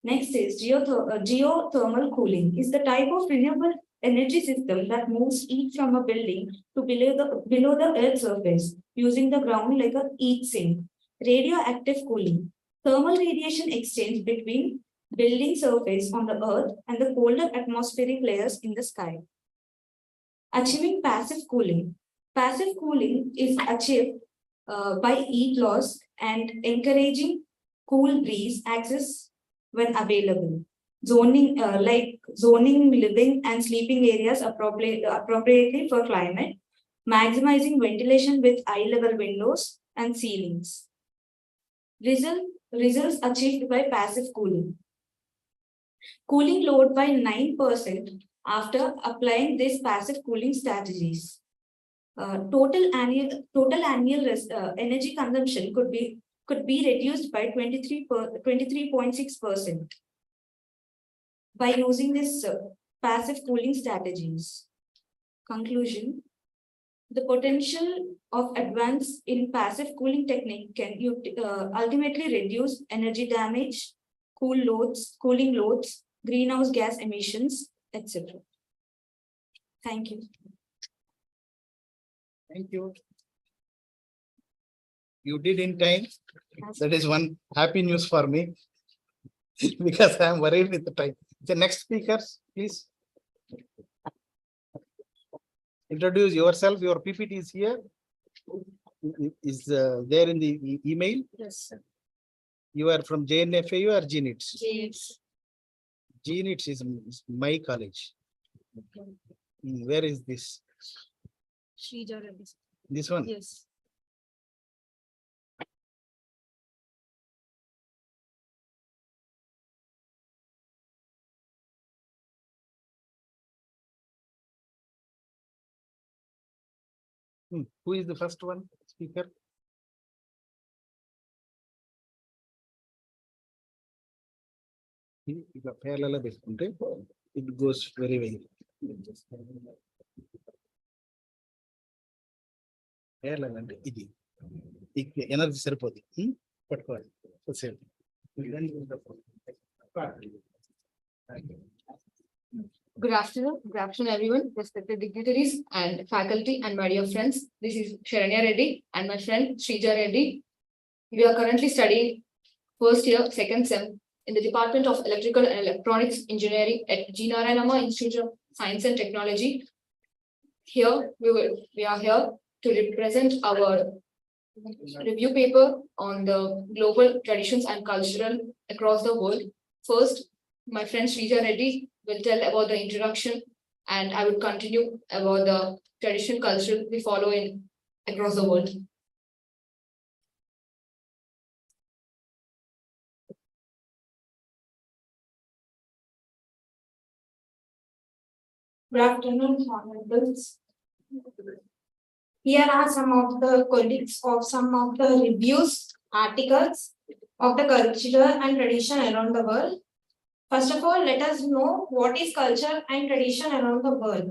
[SPEAKER 23] Next is geothermal cooling. Is the type of renewable energy system that moves heat from a building to below the earth surface using the ground like a heat sink. Radioactive cooling. Thermal radiation exchange between building surface on the earth and the colder atmospheric layers in the sky. Achieving passive cooling. Passive cooling is achieved by heat loss and encouraging cool breeze access when available. Zoning living and sleeping areas appropriately for climate. Maximizing ventilation with high-level windows and ceilings. Results achieved by passive cooling. Cooling load by 9% after applying these passive cooling strategies. Total annual energy consumption could be reduced by 23.6% by using this passive cooling strategies. Conclusion. The potential of advance in passive cooling technique can ultimately reduce energy damage, cooling loads, greenhouse gas emissions, etc. Thank you.
[SPEAKER 17] Thank you. You did in time. That is one happy news for me. because I am worried with the time. The next speakers, please. Introduce yourself. Your PPT is here. Is there in the email?
[SPEAKER 19] Yes, sir.
[SPEAKER 17] You are from JNFAU or GNITS?
[SPEAKER 19] Yes.
[SPEAKER 17] GNITS is my college.
[SPEAKER 19] Okay.
[SPEAKER 17] Where is this?
[SPEAKER 19] Shrija Reddy.
[SPEAKER 17] This one?
[SPEAKER 19] Yes.
[SPEAKER 17] Who is the first one speaker? Parallel it goes very well. Parallel and ఇది energy సరిపోతుంది పట్టుకోవాలి.
[SPEAKER 6] Good afternoon, everyone, respected dignitaries and faculty and my dear friends. This is Sharanya Reddy and my friend Shrija Reddy. We are currently studying first year, second sem in the Department of Electrical and Electronics Engineering at G.Narayanamma Institute of Science and Technology. Here, we are here to represent our review paper on the global traditions and cultural across the world. First, my friend Shrija Reddy will tell about the introduction, and I will continue about the tradition culture we follow in across the world.
[SPEAKER 21] Good afternoon, honorables. Here are some of the colleagues of some of the reviews, articles of the culture and tradition around the world. First of all, let us know what is culture and tradition around the world.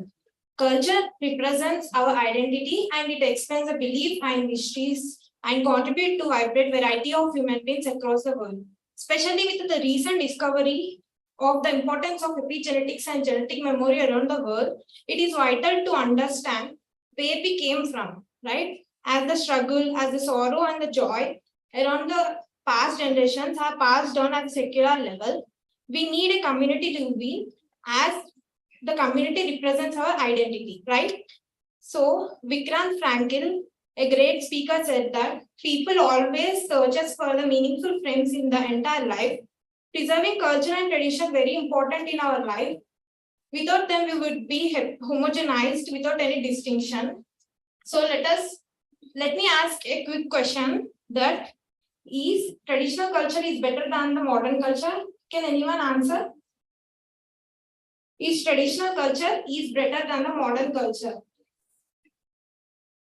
[SPEAKER 21] Culture represents our identity and it explains the belief and histories and contribute to vibrant variety of human beings across the world. Especially with the recent discovery of the importance of epigenetics and genetic memory around the world, it is vital to understand where we came from, right? As the struggle, as the sorrow and the joy around the past generations are passed on at a secular level, we need a community to be, as the community represents our identity, right? So Vikram Frankl, a great speaker, said that people always searches for the meaningful frames in the entire life. Preserving culture and tradition very important in our life. Without them, we would be homogenized without any distinction. So let me ask a quick question, that is traditional culture is better than the modern culture? Can anyone answer? Is traditional culture is better than the modern culture?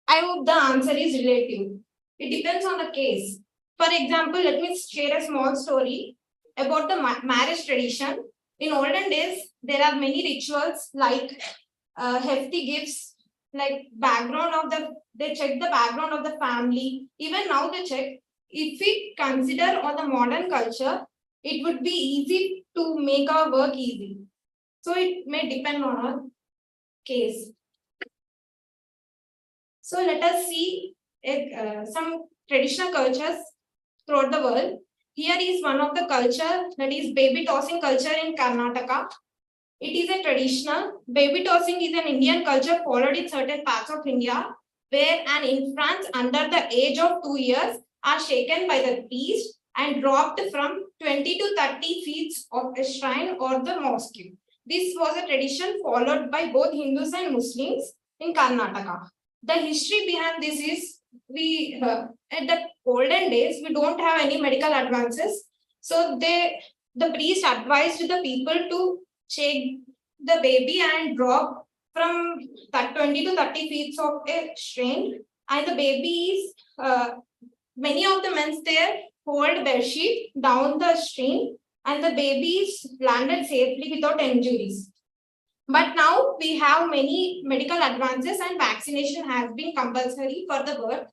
[SPEAKER 21] I hope the answer is relative. It depends on the case. For example, let me share a small story about the marriage tradition. In olden days, there are many rituals like hefty gifts, like they check the background of the family. Even now they check. If we consider on the modern culture, it would be easy to make our work easy. So it may depend on our case. So let us see some traditional cultures throughout the world. Here is one of the culture, that is baby tossing culture in Karnataka. It is a traditional. Baby tossing is an Indian culture followed in certain parts of India, where an infant under the age of 2 years are shaken by the priest and dropped from 20 to 30 feet of a shrine or the mosque. This was a tradition followed by both Hindus and Muslims in Karnataka. The history behind this is, at the olden days, we don't have any medical advances. So the priest advised the people to shake the baby and drop from 20 to 30 feet of a shrine. And the baby is, many of the men there hold bed sheet down the stream and the baby is landed safely without injuries. But now we have many medical advances and vaccination has been compulsory for the birth.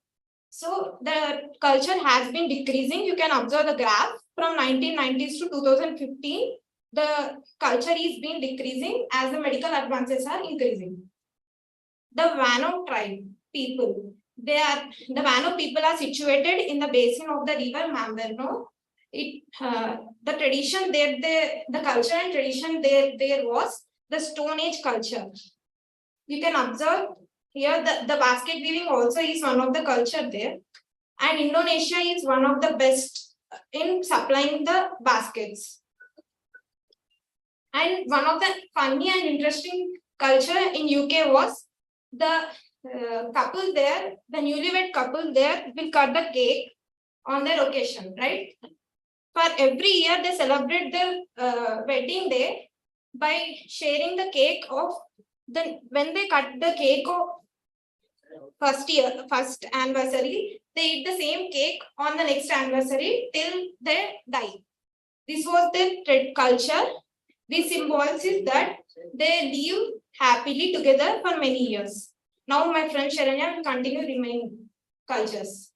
[SPEAKER 21] So the culture has been decreasing. You can observe the graph from 1990s to 2015. The culture is being decreasing as the medical advances are increasing. The Vano tribe people, the Vano people are situated in the basin of the river Mamberno. the tradition there, the culture and tradition there was the Stone Age culture. You can observe here the basket weaving also is one of the culture there, and Indonesia is one of the best in supplying the baskets. And one of the funny and interesting culture in UK was the couple there, the newlywed couple there will cut the cake on their occasion, right? For every year they celebrate their wedding day by sharing the cake of when they cut the cake of first anniversary, they eat the same cake on the next anniversary till they die. This was their culture. This symbolizes that they live happily together for many years. Now my friend Sharanya will continue remaining cultures.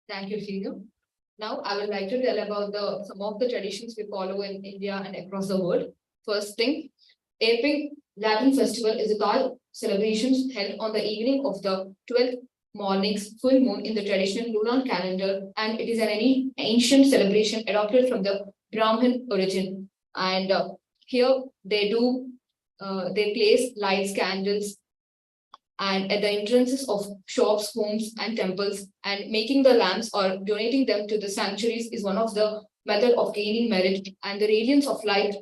[SPEAKER 6] Thank you, Sridhar. Now, I would like to tell about some of the traditions we follow in India and across the world. First thing, April Latin Festival is a card celebrations held on the evening of the 12th morning's full moon in the traditional lunar calendar, and it is an ancient celebration adopted from the Brahmin origin. And here they place lights, candles, and at the entrances of shops, homes, and temples, and making the lamps or donating them to the sanctuaries is one of the method of gaining merit. And the radiance of light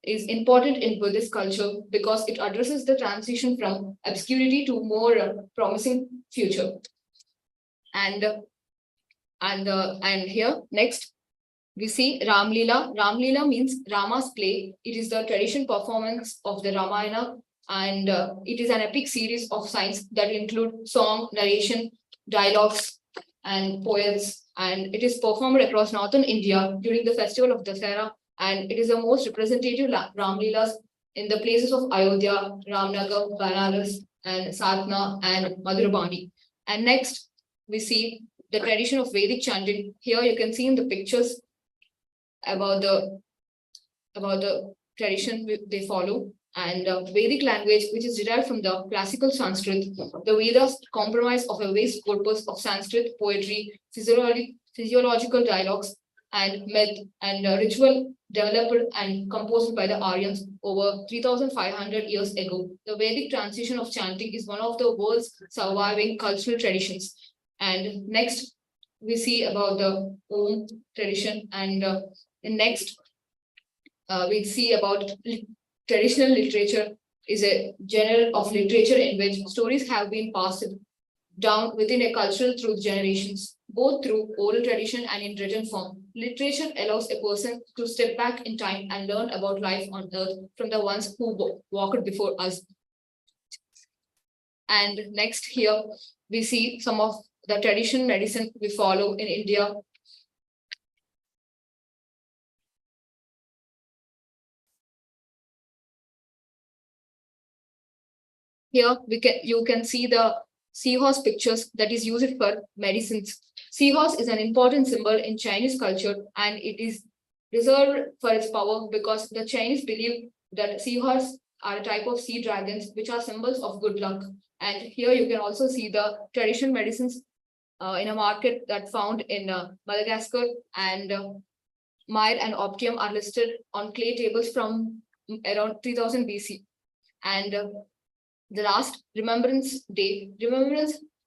[SPEAKER 6] is important in Buddhist culture because it addresses the transition from obscurity to more promising future. And here next we see Ram Leela. Ram Leela means Rama's play. It is the traditional performance of the Ramayana, and it is an epic series of signs that include song, narration, dialogues, and poems. And it is performed across northern India during the festival of Dasara, and it is the most representative Ram Leelas in the places of Ayodhya, Ramnagar, Banaras, and Satna, and Madhurabani. And next, we see the tradition of Vedic chanting. Here you can see in the pictures about the tradition they follow. And Vedic language, which is derived from the classical Sanskrit, the Vedas comprise of a vast corpus of Sanskrit poetry, physiological dialogues, and myth and ritual developed and composed by the Aryans over 3,500 years ago. The Vedic transition of chanting is one of the world's surviving cultural traditions. And next, we see about the Om tradition, and next, we see about traditional literature is a genre of literature in which stories have been passed down within a cultural through generations, both through oral tradition and in written form. Literature allows a person to step back in time and learn about life on earth from the ones who walked before us. And next here, we see some of the traditional medicine we follow in India. Here you can see the seahorse pictures that is used for medicines. Seahorse is an important symbol in Chinese culture, and it is reserved for its power because the Chinese believe that seahorse are a type of sea dragons, which are symbols of good luck. And here you can also see the traditional medicines in a market that found in Madagascar, and myrrh and opium are listed on clay tables from around 3000 BC. And the last Remembrance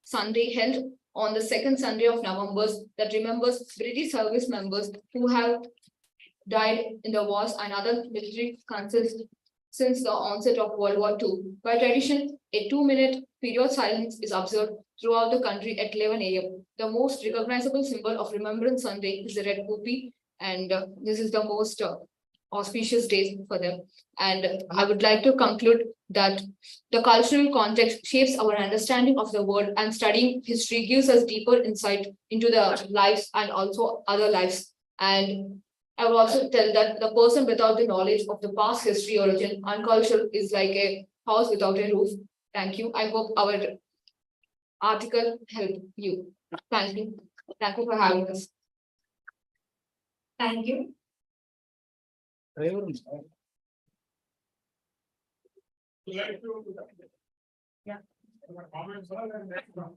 [SPEAKER 6] Sunday held on the second Sunday of November that remembers British service members who have died in the wars and other military concerns since the onset of World War II. By tradition, a 2-minute period silence is observed throughout the country at 11 AM. The most recognizable symbol of Remembrance Sunday is the red poppy, and this is the most auspicious day for them. And I would like to conclude that the cultural context shapes our understanding of the world, and studying history gives us deeper insight into the lives and also other lives. And I will also tell that the person without the knowledge of the past history, origin, and culture is like a house without a roof. Thank you. I hope our article helped you. Thank you. Thank you for having us.
[SPEAKER 21] Thank you.
[SPEAKER 4] Yeah. Comments are and next one.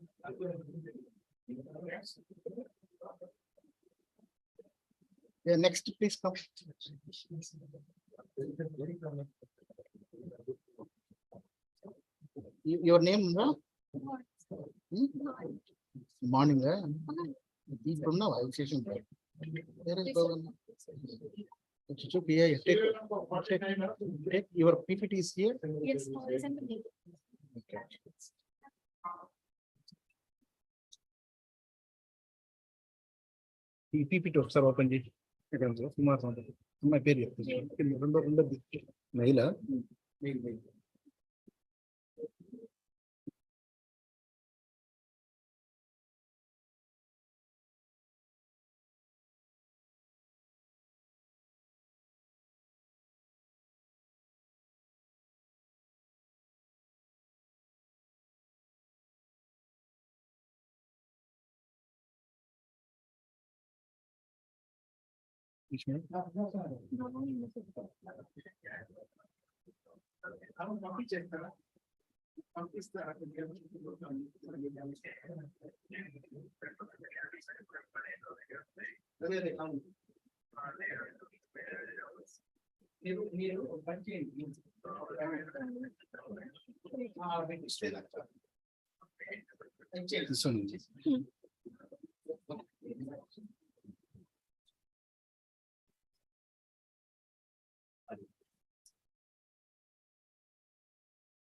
[SPEAKER 17] Yeah, next, please come. Your name, no? Morning, he's from now, I'll say something. There is take your PPT is here.
[SPEAKER 21] Yes.
[SPEAKER 17] Okay. ఈ PPT ఒకసారి open చేసి మా పేరు చెప్తాను మహిళ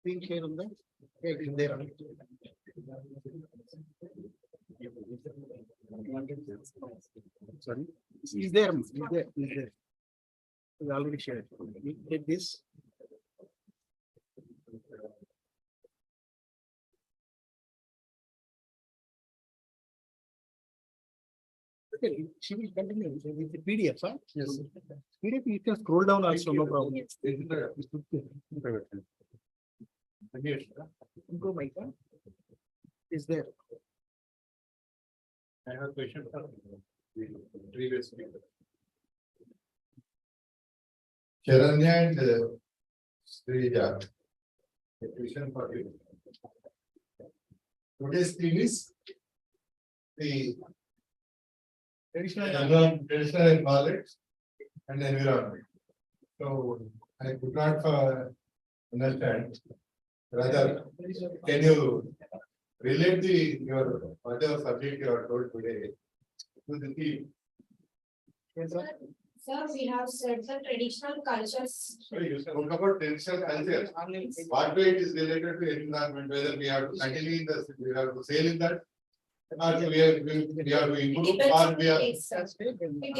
[SPEAKER 17] Screen share on that. There. Sorry. Is there? We already shared. We take this. Okay, she will continue with the PDF, huh? Yes. PDF, you can scroll down also, no problem. Go, Micah. Is there?
[SPEAKER 8] I have a question for the previous speaker. Charanya and Srija, a question for you. Today's theme is the traditional knowledge and environment. So I could not understand. Rather, can you relate your whatever subject you are told today to the theme?
[SPEAKER 21] Yes, sir, we have said the traditional cultures.
[SPEAKER 8] So you spoke about traditional culture. What way it is related to environment, whether we have to continue in the, we have to sail in that, or we have to improve, or we are.
[SPEAKER 21] It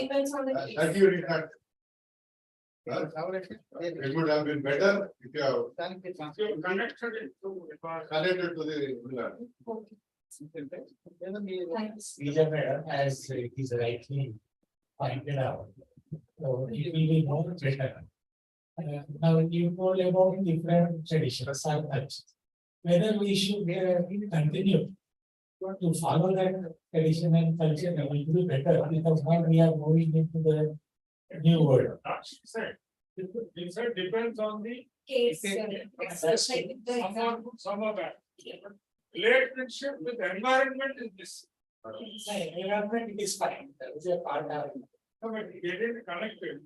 [SPEAKER 21] depends on the case.
[SPEAKER 8] That you did not. It would have been better if you have connected to the
[SPEAKER 11] as it is rightly pointed out. So it will be more better. Now you told about different traditions or cultures. Whether we should continue to follow that tradition and culture, it will be better because now we are moving into the new world.
[SPEAKER 4] It depends on the
[SPEAKER 21] Case.
[SPEAKER 4] Some of that. Relationship with environment is this.
[SPEAKER 11] Environment is fine. That is a part of it.
[SPEAKER 4] But get it connected.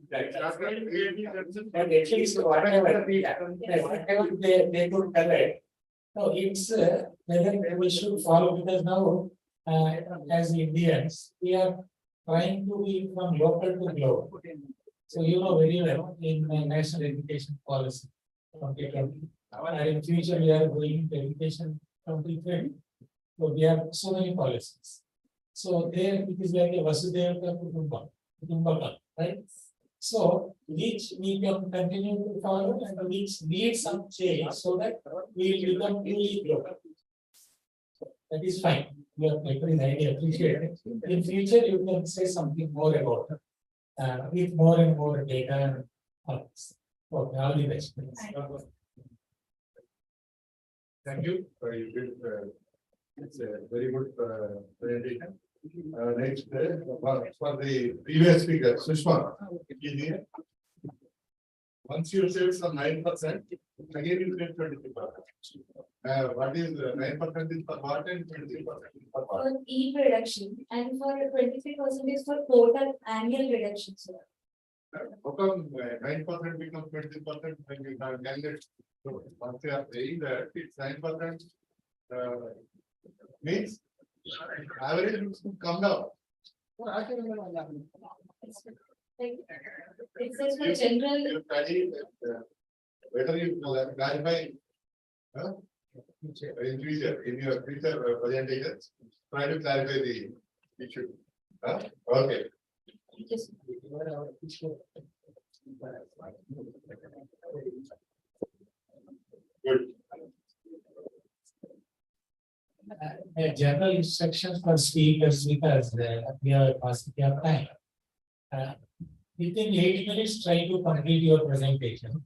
[SPEAKER 11] But at least whatever they could correct. So it's whether we should follow because now as Indians we are trying to be from local to global. So you know very well in my national education policy 2020, and in future we are going to education 2030. So we have so many policies. So there it is like a Vasudeva Kutumbakam, right? So which we can continue to follow and which needs some change so that we will become truly global. That is fine. You have taken an idea, appreciate it. In future you can say something more about it. With more and more data and all this. Okay, all the best.
[SPEAKER 8] Thank you. You did, it's a very good presentation. Next, for the previous speaker, Sushma. Once you save some 9%, again you save 23%. What is 9% is for what and 23% is for what?
[SPEAKER 23] For heat reduction and for 23% is for total annual reduction, sir.
[SPEAKER 8] How come 9% becomes 20% when you have calculated? So once you are saying that it's 9%, means average looks to come down.
[SPEAKER 23] It says for general.
[SPEAKER 8] You study whether you clarify in future, in your future presentations, try to clarify the issue. Okay. Good.
[SPEAKER 11] General instructions for speakers because we are passing your time. Within 8 minutes, try to complete your presentation,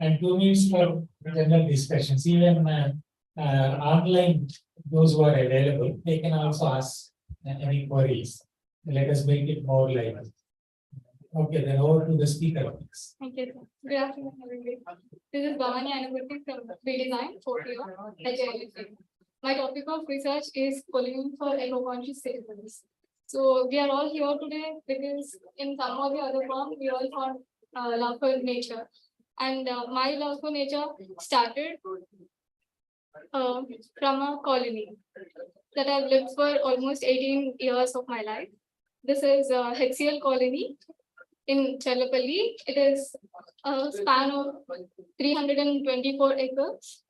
[SPEAKER 11] and 2 minutes for general discussions. Even online, those who are available, they can also ask any queries. Let us make it more lively. Okay, then over to the speaker.
[SPEAKER 6] Thank you, sir. Good afternoon, everybody. This is Visvavidyalayam from Redesign 4th year at JNAFAU. My topic of research is pollution for eco-conscious citizens. So we are all here today because in some or the other form, we all found love for nature. And my love for nature started from a colony that I've lived for almost 18 years of my life. This is HCL colony in Challapalli. It is a span of 324 acres.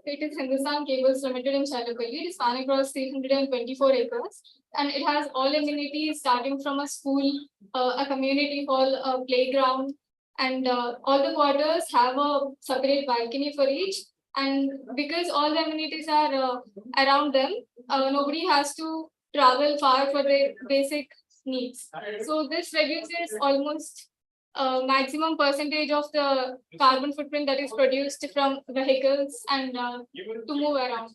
[SPEAKER 6] It is Hindustan Cables Limited in Challapalli. It is spanning across 324 acres, and it has all amenities starting from a school, a community hall, a playground, and all the quarters have a separate balcony for each. And because all the amenities are around them, nobody has to travel far for their basic needs. So this reduces almost maximum percentage of the carbon footprint that is produced from vehicles and to move around.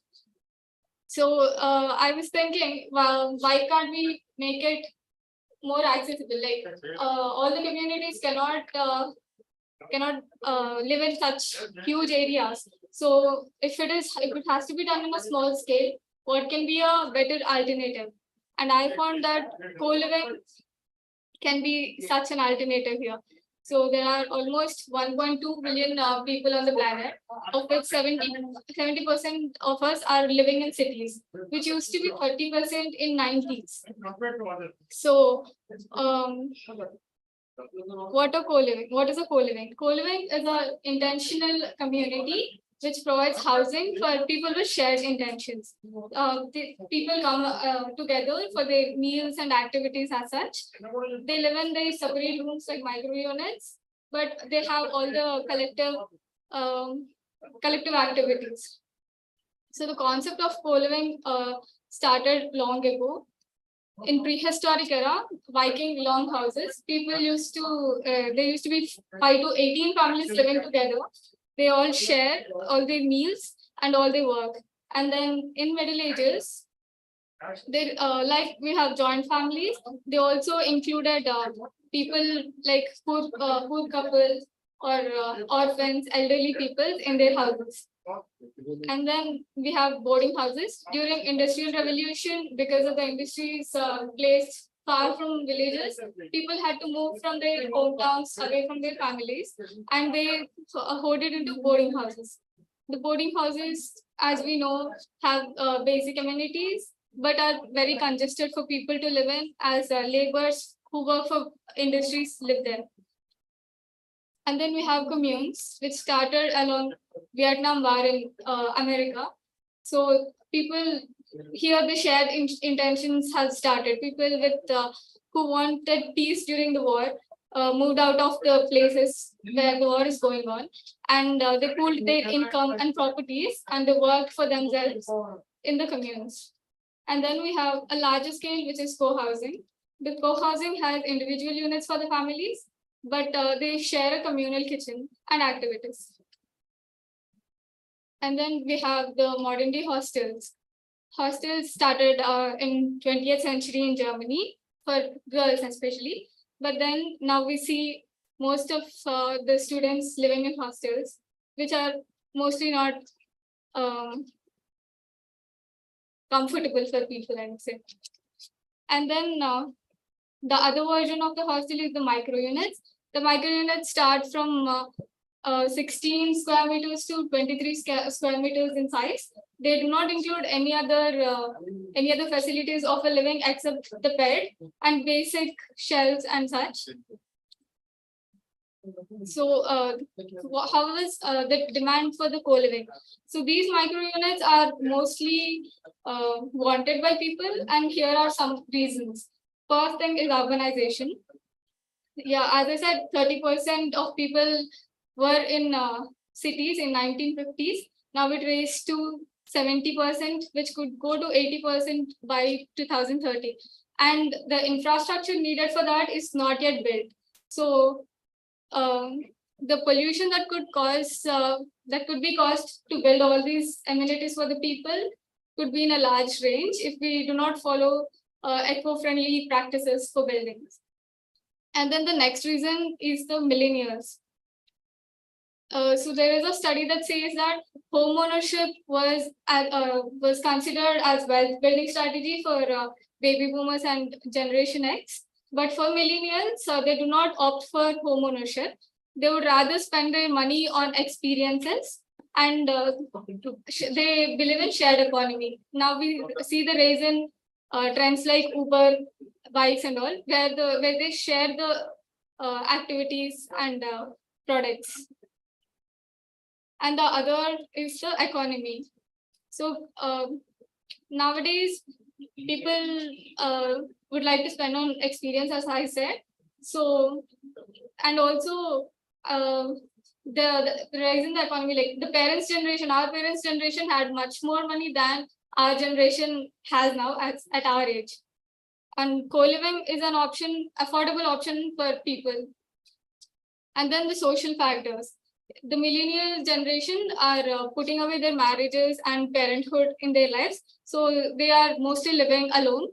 [SPEAKER 6] So I was thinking, well, why can't we make it more accessible? Like all the communities cannot live in such huge areas. So if it has to be done in a small scale, what can be a better alternative? And I found that co-living can be such an alternative here. So there are almost 1.2 billion people on the planet, of which 70% of us are living in cities, which used to be 30% in 90s. So what is a co-living? Co-living is an intentional community which provides housing for people with shared intentions. People come together for their meals and activities as such. They live in their separate rooms like micro units, but they have all the collective activities. So the concept of co-living started long ago. In prehistoric era, Viking longhouses, people used to be 5 to 18 families living together. They all share all their meals and all their work. And then in Middle Ages, they like we have joint families. They also included people like poor couples or orphans, elderly people in their houses. And then we have boarding houses. During Industrial Revolution, because of the industries placed far from villages, people had to move from their hometowns away from their families, and they hoarded into boarding houses. The boarding houses, as we know, have basic amenities, but are very congested for people to live in, as laborers who work for industries live there. And then we have communes, which started along Vietnam War in America. So people here, the shared intentions have started. People with who wanted peace during the war moved out of the places where the war is going on, and they pooled their income and properties, and they worked for themselves in the communes.
[SPEAKER 5] And then we have a larger scale, which is co-housing. The co-housing has individual units for the families, but they share a communal kitchen and activities. And then we have the modern day hostels. Hostels started in 20th century in Germany for girls especially, but then now we see most of the students living in hostels, which are mostly not comfortable for people, I would say. And then the other version of the hostel is the micro units. The micro units start from 16 square meters to 23 square meters in size. They do not include any other facilities of a living except the bed and basic shelves and such. So how is the demand for the co-living? So these micro units are mostly wanted by people, and here are some reasons. First thing is urbanization. Yeah, as I said, 30% of people were in cities in 1950s. Now it raised to 70%, which could go to 80% by 2030. And the infrastructure needed for that is not yet built. So the pollution that could be caused to build all these amenities for the people could be in a large range if we do not follow eco-friendly practices for buildings. And then the next reason is the millennials. So there is a study that says that home ownership was considered as wealth building strategy for baby boomers and Generation X. But for millennials, they do not opt for home ownership. They would rather spend their money on experiences, and they believe in shared economy. Now we see the rise in trends like Uber, bikes and all, where they share the activities and products. And the other is the economy. So nowadays, people would like to spend on experience, as I said. So, and also the rise in the economy, like the parents' generation, our parents' generation had much more money than our generation has now at our age. And co-living is an option, affordable option for people. And then the social factors. The millennial generation are putting away their marriages and parenthood in their lives. So they are mostly living alone.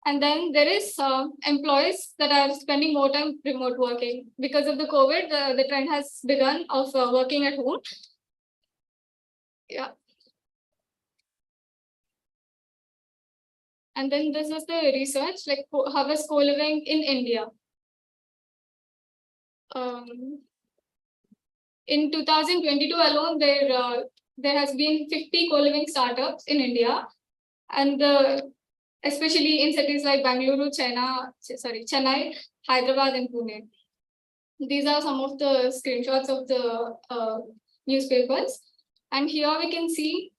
[SPEAKER 5] And then there is employees that are spending more time remote working. Because of the COVID, the trend has begun of working at home. Yeah. And then this is the research, like how is co-living in India? In 2022 alone, there has been 50 co-living startups in India, and especially in cities like Bangalore, Chennai, Hyderabad, and Pune. These are some of the screenshots of the newspapers, and here we can see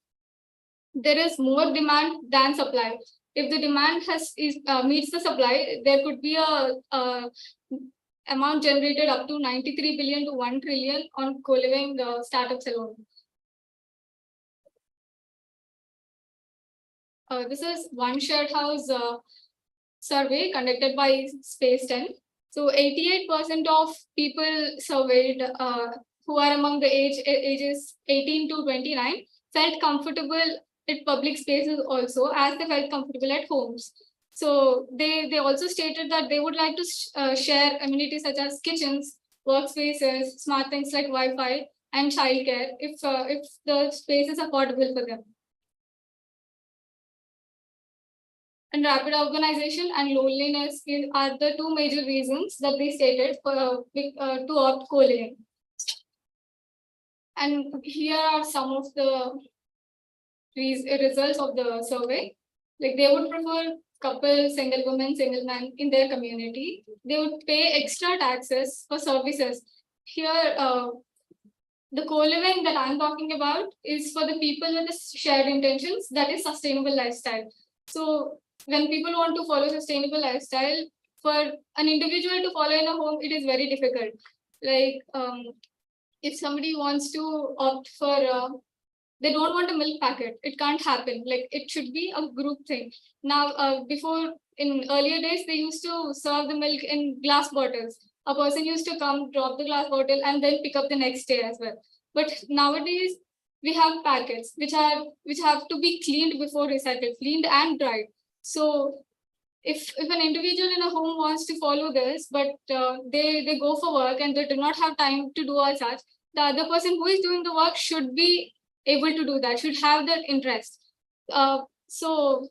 [SPEAKER 5] there is more demand than supply. If the demand meets the supply, there could be a amount generated up to 93 billion to 1 trillion on co-living startups alone. This is one shared house survey conducted by Space 10. So 88% of people surveyed who are among the ages 18 to 29 felt comfortable at public spaces also, as they felt comfortable at homes. So they also stated that they would like to share amenities such as kitchens, workspaces, smart things like Wi-Fi, and childcare if the space is affordable for them. And rapid urbanization and loneliness are the two major reasons that they stated to opt co-living. And here are some of the results of the survey. Like they would prefer couple, single woman, single man in their community. They would pay extra taxes for services. Here, the co-living that I'm talking about is for the people with the shared intentions, that is sustainable lifestyle. So when people want to follow sustainable lifestyle, for an individual to follow in a home, it is very difficult. Like if somebody wants to opt for they don't want a milk packet. It can't happen. Like it should be a group thing. Now, before in earlier days, they used to serve the milk in glass bottles. A person used to come, drop the glass bottle, and then pick up the next day as well. But nowadays, we have packets which have to be cleaned before recycled, cleaned and dried. So if an individual in a home wants to follow this, but they go for work and they do not have time to do all such, the other person who is doing the work should be able to do that, should have that interest. So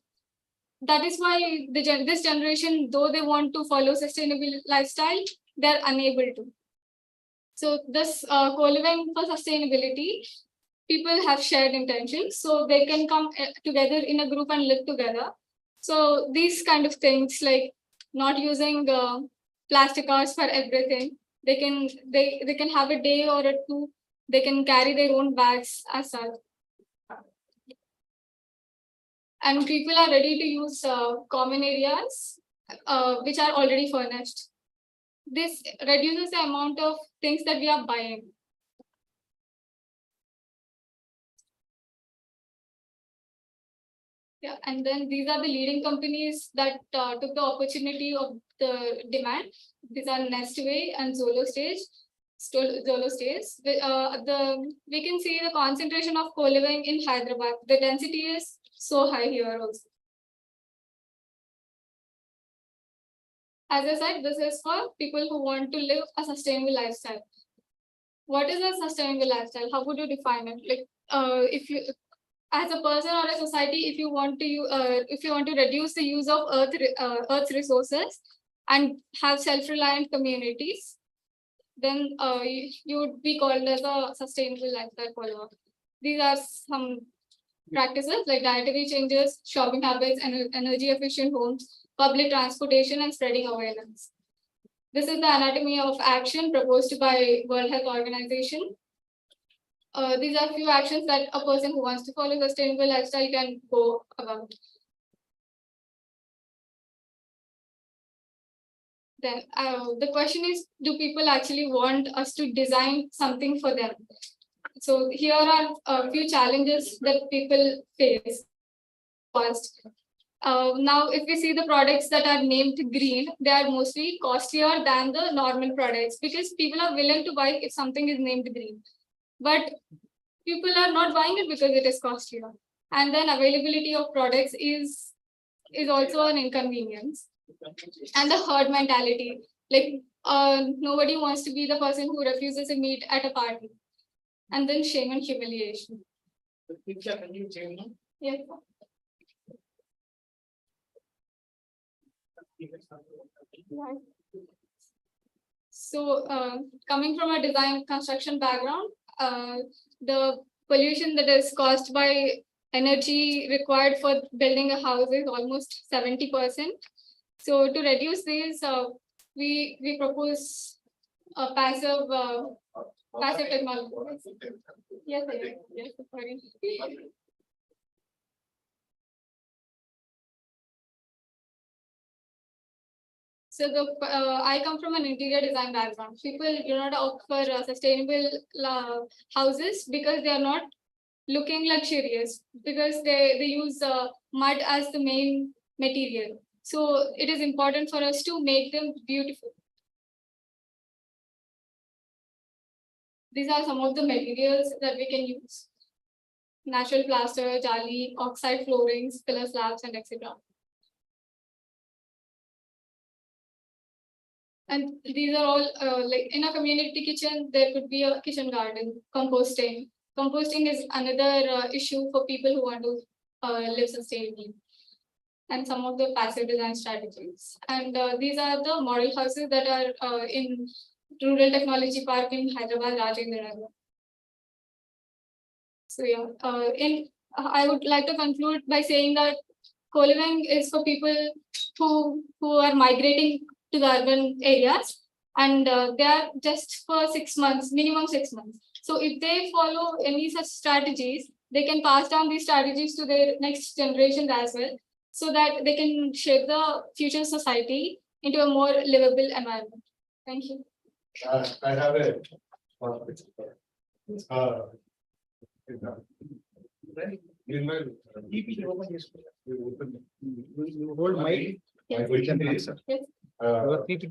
[SPEAKER 5] that is why this generation, though they want to follow sustainable lifestyle, they're unable to. So this co-living for sustainability, people have shared intentions, so they can come together in a group and live together. So these kind of things, like not using plastic cards for everything, they can have a day or a two. They can carry their own bags as such. And people are ready to use common areas which are already furnished. This reduces the amount of things that we are buying. Yeah, and then these are the leading companies that took the opportunity of the demand. These are Nestway and Zolo Stage. We can see the concentration of co-living in Hyderabad. The density is so high here also. As I said, this is for people who want to live a sustainable lifestyle. What is a sustainable lifestyle? How would you define it? Like, if you, as a person or a society, if you want to reduce the use of Earth's resources and have self-reliant communities, then you would be called as a sustainable lifestyle follower. These are some practices like dietary changes, shopping habits, and energy efficient homes, public transportation, and spreading awareness. This is the anatomy of action proposed by World Health Organization. These are few actions that a person who wants to follow sustainable lifestyle can go about. Then the question is, do people actually want us to design something for them? So here are a few challenges that people face. First, now if we see the products that are named green, they are mostly costlier than the normal products because people are willing to buy if something is named green. But people are not buying it because it is costlier. And then availability of products is also an inconvenience. And the herd mentality, like nobody wants to be the person who refuses a meat at a party. And then shame and humiliation. Yes. So coming from a design construction background, the pollution that is caused by energy required for building a house is almost 70%. So to reduce these, we propose a passive technology. Yes, sorry. So I come from an interior design background. People do not opt for sustainable houses because they are not looking luxurious, because they use mud as the main material. So it is important for us to make them beautiful. These are some of the materials that we can use: natural plaster, jali, oxide floorings, pillar slabs, and etc. And these are all like in a community kitchen, there could be a kitchen garden, composting. Composting is another issue for people who want to live sustainably. And some of the passive design strategies. And these are the model houses that are in Rural Technology Park in Hyderabad, G.Narayanamma. So yeah, I would like to conclude by saying that co-living is for people who are migrating to the urban areas, and they are just for 6 months, minimum 6 months. So if they follow any such strategies, they can pass down these strategies to their next generations as well, so that they can shape the future society into a more livable environment. Thank you.
[SPEAKER 8] I have a
[SPEAKER 17] Hold mic.
[SPEAKER 21] Yes.
[SPEAKER 17] My question is,
[SPEAKER 21] Yes.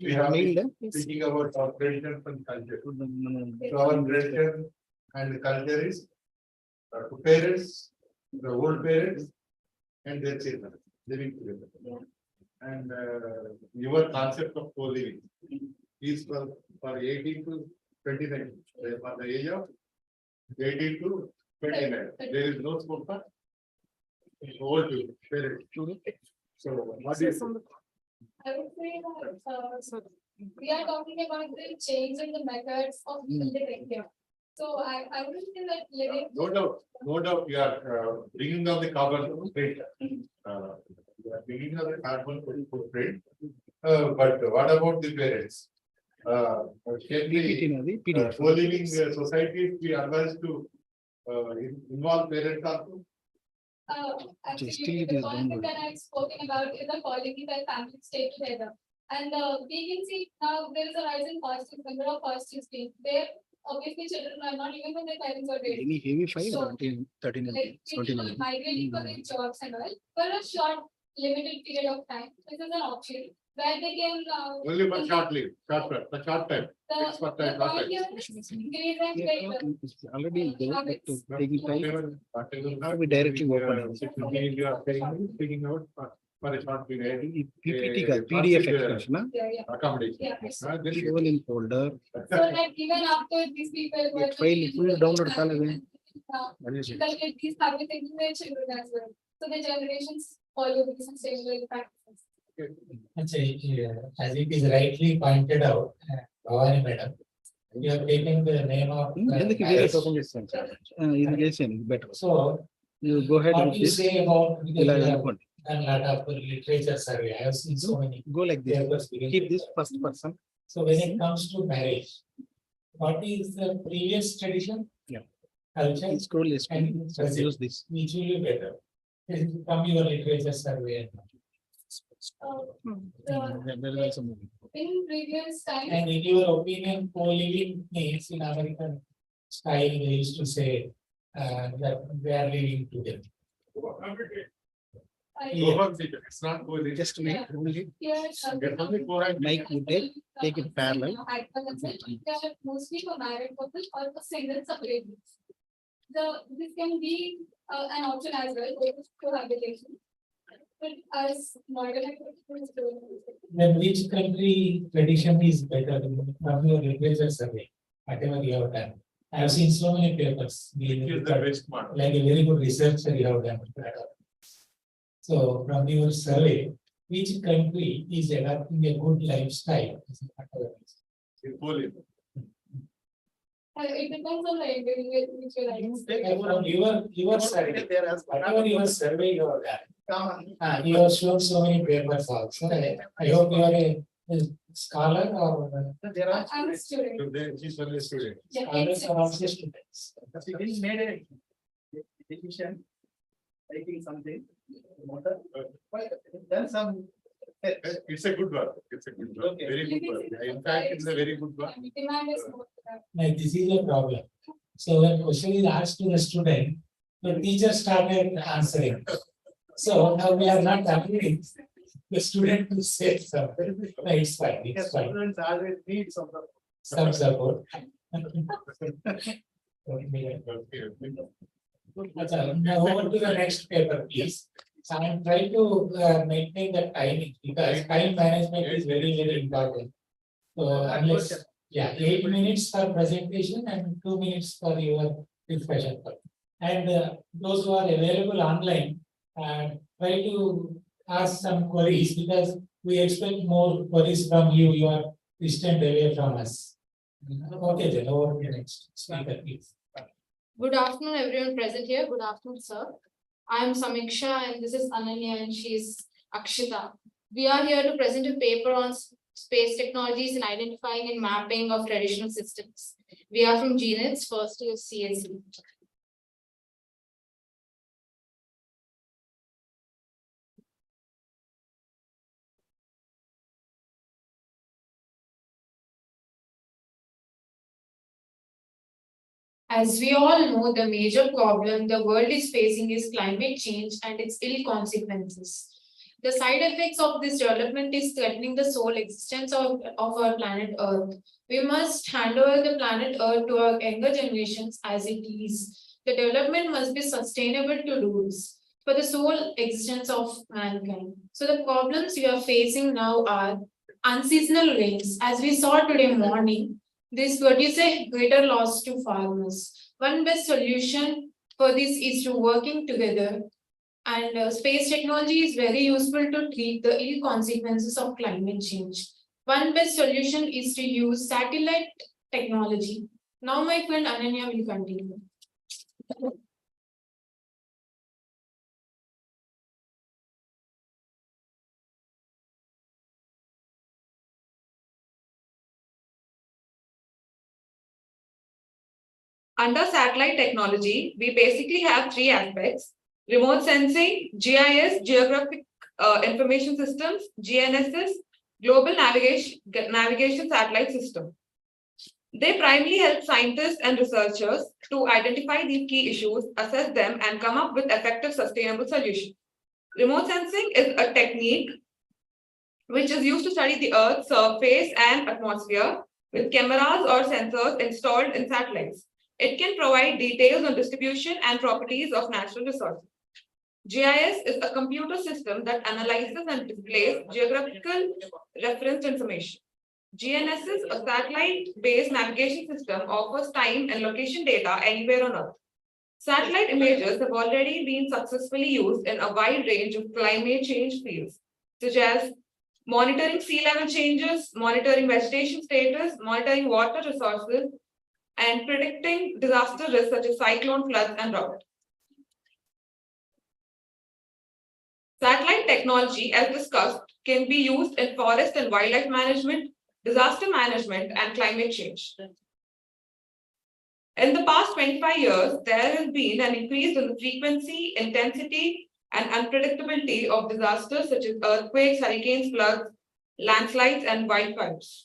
[SPEAKER 17] we have been speaking about our tradition and culture. So our tradition and culture is to parents, the old parents, and their children living together. And your concept of co-living is for 18 to 29, for the age of 18 to 29. There is no scope for old people, parents. So what is
[SPEAKER 5] I would say that we are talking about the change in the methods of living here. So I would say that living.
[SPEAKER 17] no doubt, you are bringing down the carbon footprint. You are bringing down the carbon footprint. But what about the parents? Can the co-living societies be advised to involve parents also?
[SPEAKER 5] Actually, the point that I've spoken about is the quality that families stay together. And we can see now there is a rise in fostering, number of fostering schemes. There, obviously, children are not even when their parents are ready.
[SPEAKER 1] Any heavy file?
[SPEAKER 5] So,
[SPEAKER 1] 13,
[SPEAKER 5] like, people migrating for their jobs and all for a short, limited period of time. This is an option where they can.
[SPEAKER 17] Only for short leave, short time.
[SPEAKER 5] The point here is increase and greater.
[SPEAKER 1] It's already taking time. Now we directly open.
[SPEAKER 17] You are speaking out for a short period.
[SPEAKER 1] PPT का PDF extension.
[SPEAKER 17] Accommodation.
[SPEAKER 1] Show in folder.
[SPEAKER 5] So that even after these people were.
[SPEAKER 1] File full download
[SPEAKER 5] These services in their children as well. So the generations follow these sustainable practices.
[SPEAKER 11] As it is rightly pointed out, Bhavani madam, you have taken the name of.
[SPEAKER 1] Irrigation better.
[SPEAKER 11] So.
[SPEAKER 1] You go ahead
[SPEAKER 11] What
[SPEAKER 1] with
[SPEAKER 11] you
[SPEAKER 1] this.
[SPEAKER 11] say about, because you have
[SPEAKER 1] 11.
[SPEAKER 11] done a lot of literature survey, I have seen so many.
[SPEAKER 1] Go like this.
[SPEAKER 11] papers.
[SPEAKER 1] Keep this first person.
[SPEAKER 11] So when it comes to marriage, what is the previous tradition?
[SPEAKER 1] Yeah.
[SPEAKER 11] Culture.
[SPEAKER 1] Scroll list.
[SPEAKER 11] And
[SPEAKER 1] Use this.
[SPEAKER 11] which will be better. This is from your literature survey.
[SPEAKER 1] There is also moving.
[SPEAKER 5] In previous times.
[SPEAKER 11] And in your opinion, co-living means in American style, they used to say that they are living together.
[SPEAKER 17] It's not co-living.
[SPEAKER 1] Just make only
[SPEAKER 5] Yes.
[SPEAKER 1] mic you take it parallel.
[SPEAKER 5] Mostly for married couples or for single separately. This can be an option as well, cohabitation. But as modern
[SPEAKER 11] Then which country tradition is better from your literature survey, whatever you have done? I have seen so many papers. Like a very good researcher you have done. So from your survey, which country is adopting a good lifestyle?
[SPEAKER 5] It depends on the individual.
[SPEAKER 11] From your survey, whatever your survey you have done. You have shown so many papers also. I hope you are a scholar or.
[SPEAKER 5] I'm a student.
[SPEAKER 17] She's only a student.
[SPEAKER 5] Yeah,
[SPEAKER 11] Scholars are also students.
[SPEAKER 7] He made a decision, taking something. Then some.
[SPEAKER 17] It's a good work. It's a good work. Very good work. In fact, it's a very good work.
[SPEAKER 5] Demand is more.
[SPEAKER 11] Like this is a problem. So when question is asked to the student, the teacher started answering. So now we are not agreeing the student to say something. No, it's fine. It's fine.
[SPEAKER 7] Students always need some
[SPEAKER 11] support. Now over to the next paper, please. So I am trying to maintain the timing because time management is very, very important. So unless, yeah, 8 minutes for presentation and 2 minutes for your discussion. And those who are available online, try to ask some queries because we expect more queries from you. You are distant away from us. Okay, then over to the next speaker, please.
[SPEAKER 6] Good afternoon, everyone present here. Good afternoon, sir. I am Samiksha and this is Ananya and she's Akshita. We are here to present a paper on space technologies in identifying and mapping of traditional systems. We are from GNITS, first year CSE.
[SPEAKER 9] As we all know, the major problem the world is facing is climate change and its ill consequences. The side effects of this development is threatening the sole existence of our planet Earth. We must hand over the planet Earth to our younger generations as it is. The development must be sustainable to rules for the sole existence of mankind. So the problems we are facing now are unseasonal rains. As we saw today morning, this produces a greater loss to farmers. One best solution for this is to working together, and space technology is very useful to treat the ill consequences of climate change. One best solution is to use satellite technology. Now my friend Ananya will continue.
[SPEAKER 18] Under satellite technology, we basically have three aspects: remote sensing, GIS, Geographic Information Systems, GNSS, Global Navigation Satellite System. They primarily help scientists and researchers to identify these key issues, assess them, and come up with effective, sustainable solutions. Remote sensing is a technique which is used to study the Earth's surface and atmosphere with cameras or sensors installed in satellites. It can provide details on distribution and properties of natural resources. GIS is a computer system that analyzes and displays geographical reference information. GNSS, a satellite-based navigation system, offers time and location data anywhere on Earth. Satellite images have already been successfully used in a wide range of climate change fields, such as monitoring sea level changes, monitoring vegetation status, monitoring water resources, and predicting disaster risks such as cyclone, floods, and drought. Satellite technology, as discussed, can be used in forest and wildlife management, disaster management, and climate change. In the past 25 years, there has been an increase in the frequency, intensity, and unpredictability of disasters such as earthquakes, hurricanes, floods, landslides, and wildfires.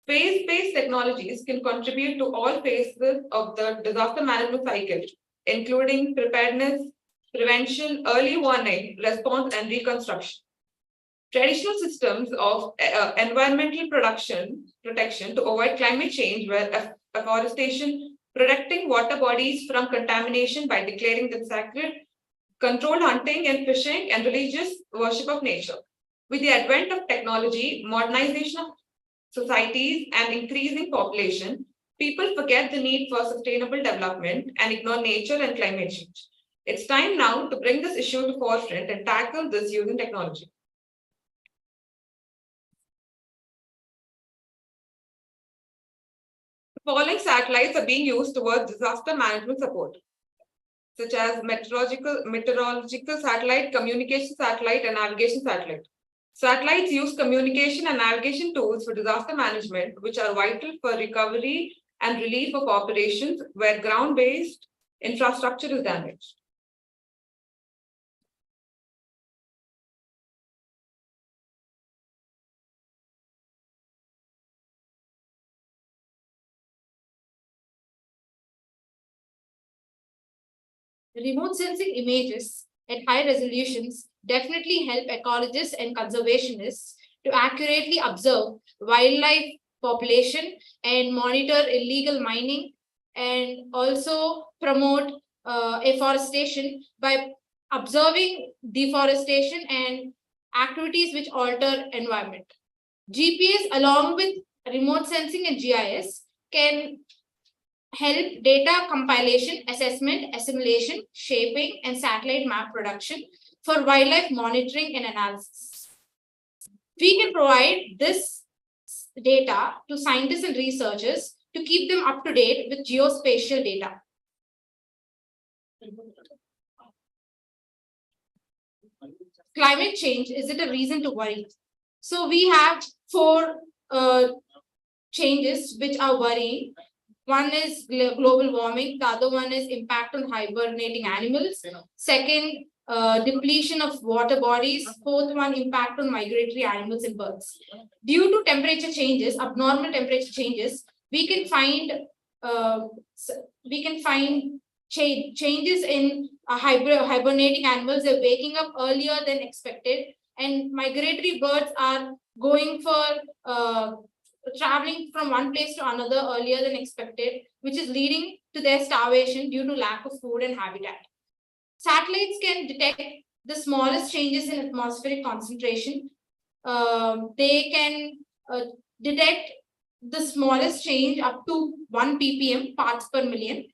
[SPEAKER 18] Phase-based technologies can contribute to all phases of the disaster management cycle, including preparedness, prevention, early warning, response, and reconstruction. Traditional systems of environmental protection to avoid climate change were afforestation, protecting water bodies from contamination by declaring them sacred, controlled hunting and fishing, and religious worship of nature. With the advent of technology, modernization of societies, and increasing population, people forget the need for sustainable development and ignore nature and climate change. It's time now to bring this issue to forefront and tackle this using technology. The following satellites are being used towards disaster management support, such as meteorological satellite, communication satellite, and navigation satellite. Satellites use communication and navigation tools for disaster management, which are vital for recovery and relief of operations where ground-based infrastructure is damaged.
[SPEAKER 21] Remote sensing images at high resolutions definitely help ecologists and conservationists to accurately observe wildlife population and monitor illegal mining, and also promote afforestation by observing deforestation and activities which alter environment. GPS along with remote sensing and GIS can help data compilation, assessment, assimilation, shaping, and satellite map production for wildlife monitoring and analysis. We can provide this data to scientists and researchers to keep them up to date with geospatial data. Climate change, is it a reason to worry? So we have four changes which are worrying. One is global warming, the other one is impact on hibernating animals. Second, depletion of water bodies. Fourth one, impact on migratory animals and birds. Due to temperature changes, abnormal temperature changes, we can find
[SPEAKER 9] we can find changes in hibernating animals. They're waking up earlier than expected, and migratory birds are going for traveling from one place to another earlier than expected, which is leading to their starvation due to lack of food and habitat. Satellites can detect the smallest changes in atmospheric concentration. They can detect the smallest change up to 1 ppm, parts per million.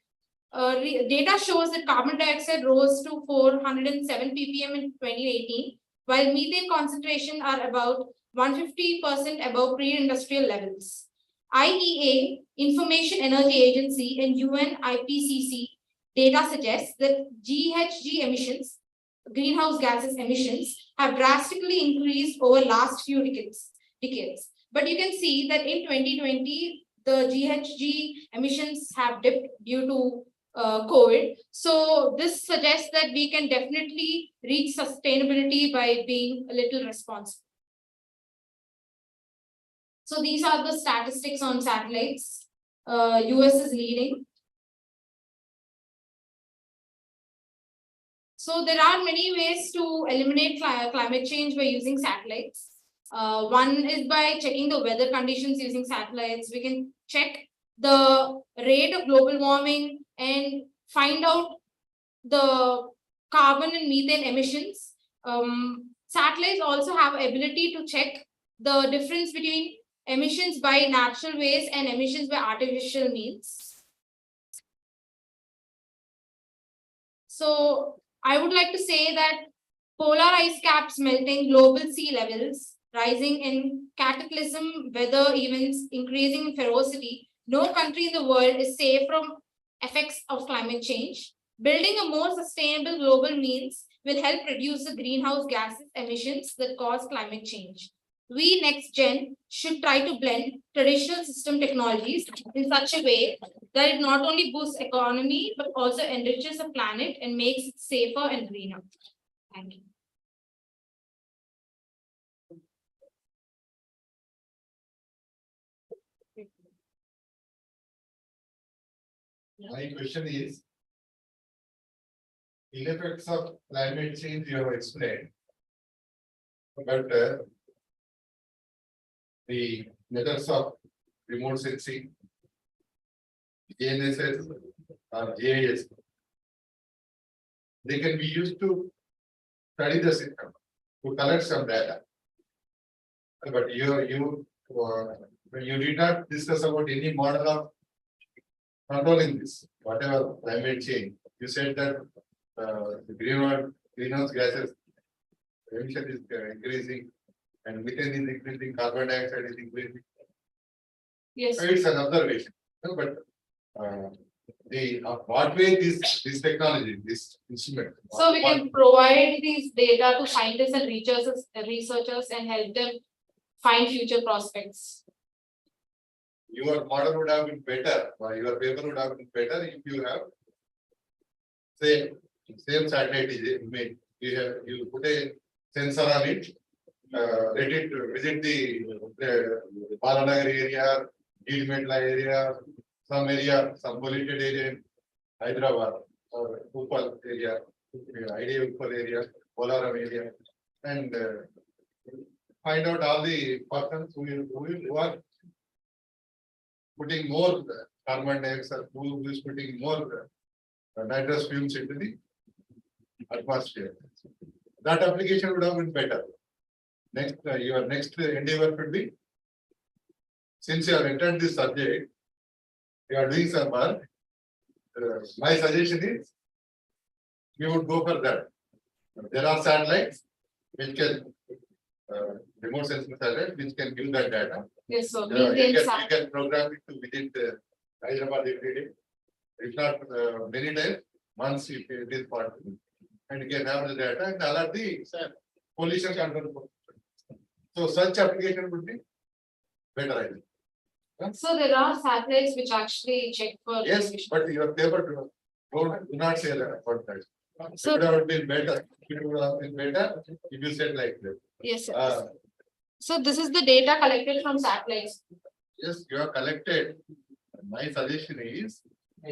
[SPEAKER 9] Data shows that carbon dioxide rose to 407 ppm in 2018, while methane concentration are about 150% above pre-industrial levels. IEA, Information Energy Agency, and UN IPCC data suggests that GHG emissions, greenhouse gases emissions, have drastically increased over last few decades. But you can see that in 2020, the GHG emissions have dipped due to COVID. So this suggests that we can definitely reach sustainability by being a little responsible. So these are the statistics on satellites. US is leading. So there are many ways to eliminate climate change by using satellites. One is by checking the weather conditions using satellites. We can check the rate of global warming and find out the carbon and methane emissions. Satellites also have ability to check the difference between emissions by natural ways and emissions by artificial means. So I would like to say that polar ice caps melting, global sea levels rising in cataclysm, weather events increasing in ferocity, no country in the world is safe from effects of climate change. Building a more sustainable global means will help reduce the greenhouse gases emissions that cause climate change. We next gen should try to blend traditional system technologies in such a way that it not only boosts economy but also enriches the planet and makes it safer and greener. Thank you.
[SPEAKER 8] My question is, the effects of climate change you have explained, but the methods of remote sensing, GNSS or GIS, they can be used to study the system, to collect some data. But you did not discuss about any model of controlling this, whatever climate change. You said that the greenhouse gases emission is increasing and methane is increasing, carbon dioxide is increasing.
[SPEAKER 9] Yes.
[SPEAKER 8] So it's an observation. No, but what way this technology, this instrument?
[SPEAKER 9] So we can provide these data to scientists and researchers and help them find future prospects.
[SPEAKER 8] Your model would have been better, or your paper would have been better if you have same satellite image. You put a sensor on it, let it visit the Balanagar area, Gilmedla area, some polluted area in Hyderabad or Uppal area, Idea Uppal area, Polaram area, and find out all the persons who are putting more carbon dioxide, who is putting more nitrous fumes into the atmosphere. That application would have been better. Next, your next endeavor could be, since you have entered this subject, you are doing some work. My suggestion is, you would go for that. There are satellites which can remote sensing satellite which can give that data.
[SPEAKER 9] Yes, so
[SPEAKER 8] you can program it to visit Hyderabad every day. If not many times, once if it is possible, and you can have the data and alert the pollution control. So such application would be better, I think.
[SPEAKER 9] So there are satellites which actually check for.
[SPEAKER 8] Yes, but your paper do not say that about that.
[SPEAKER 9] So
[SPEAKER 8] it would have been better. It would have been better if you said like that.
[SPEAKER 9] Yes, sir. So this is the data collected from satellites.
[SPEAKER 8] Yes, you have collected. my suggestion is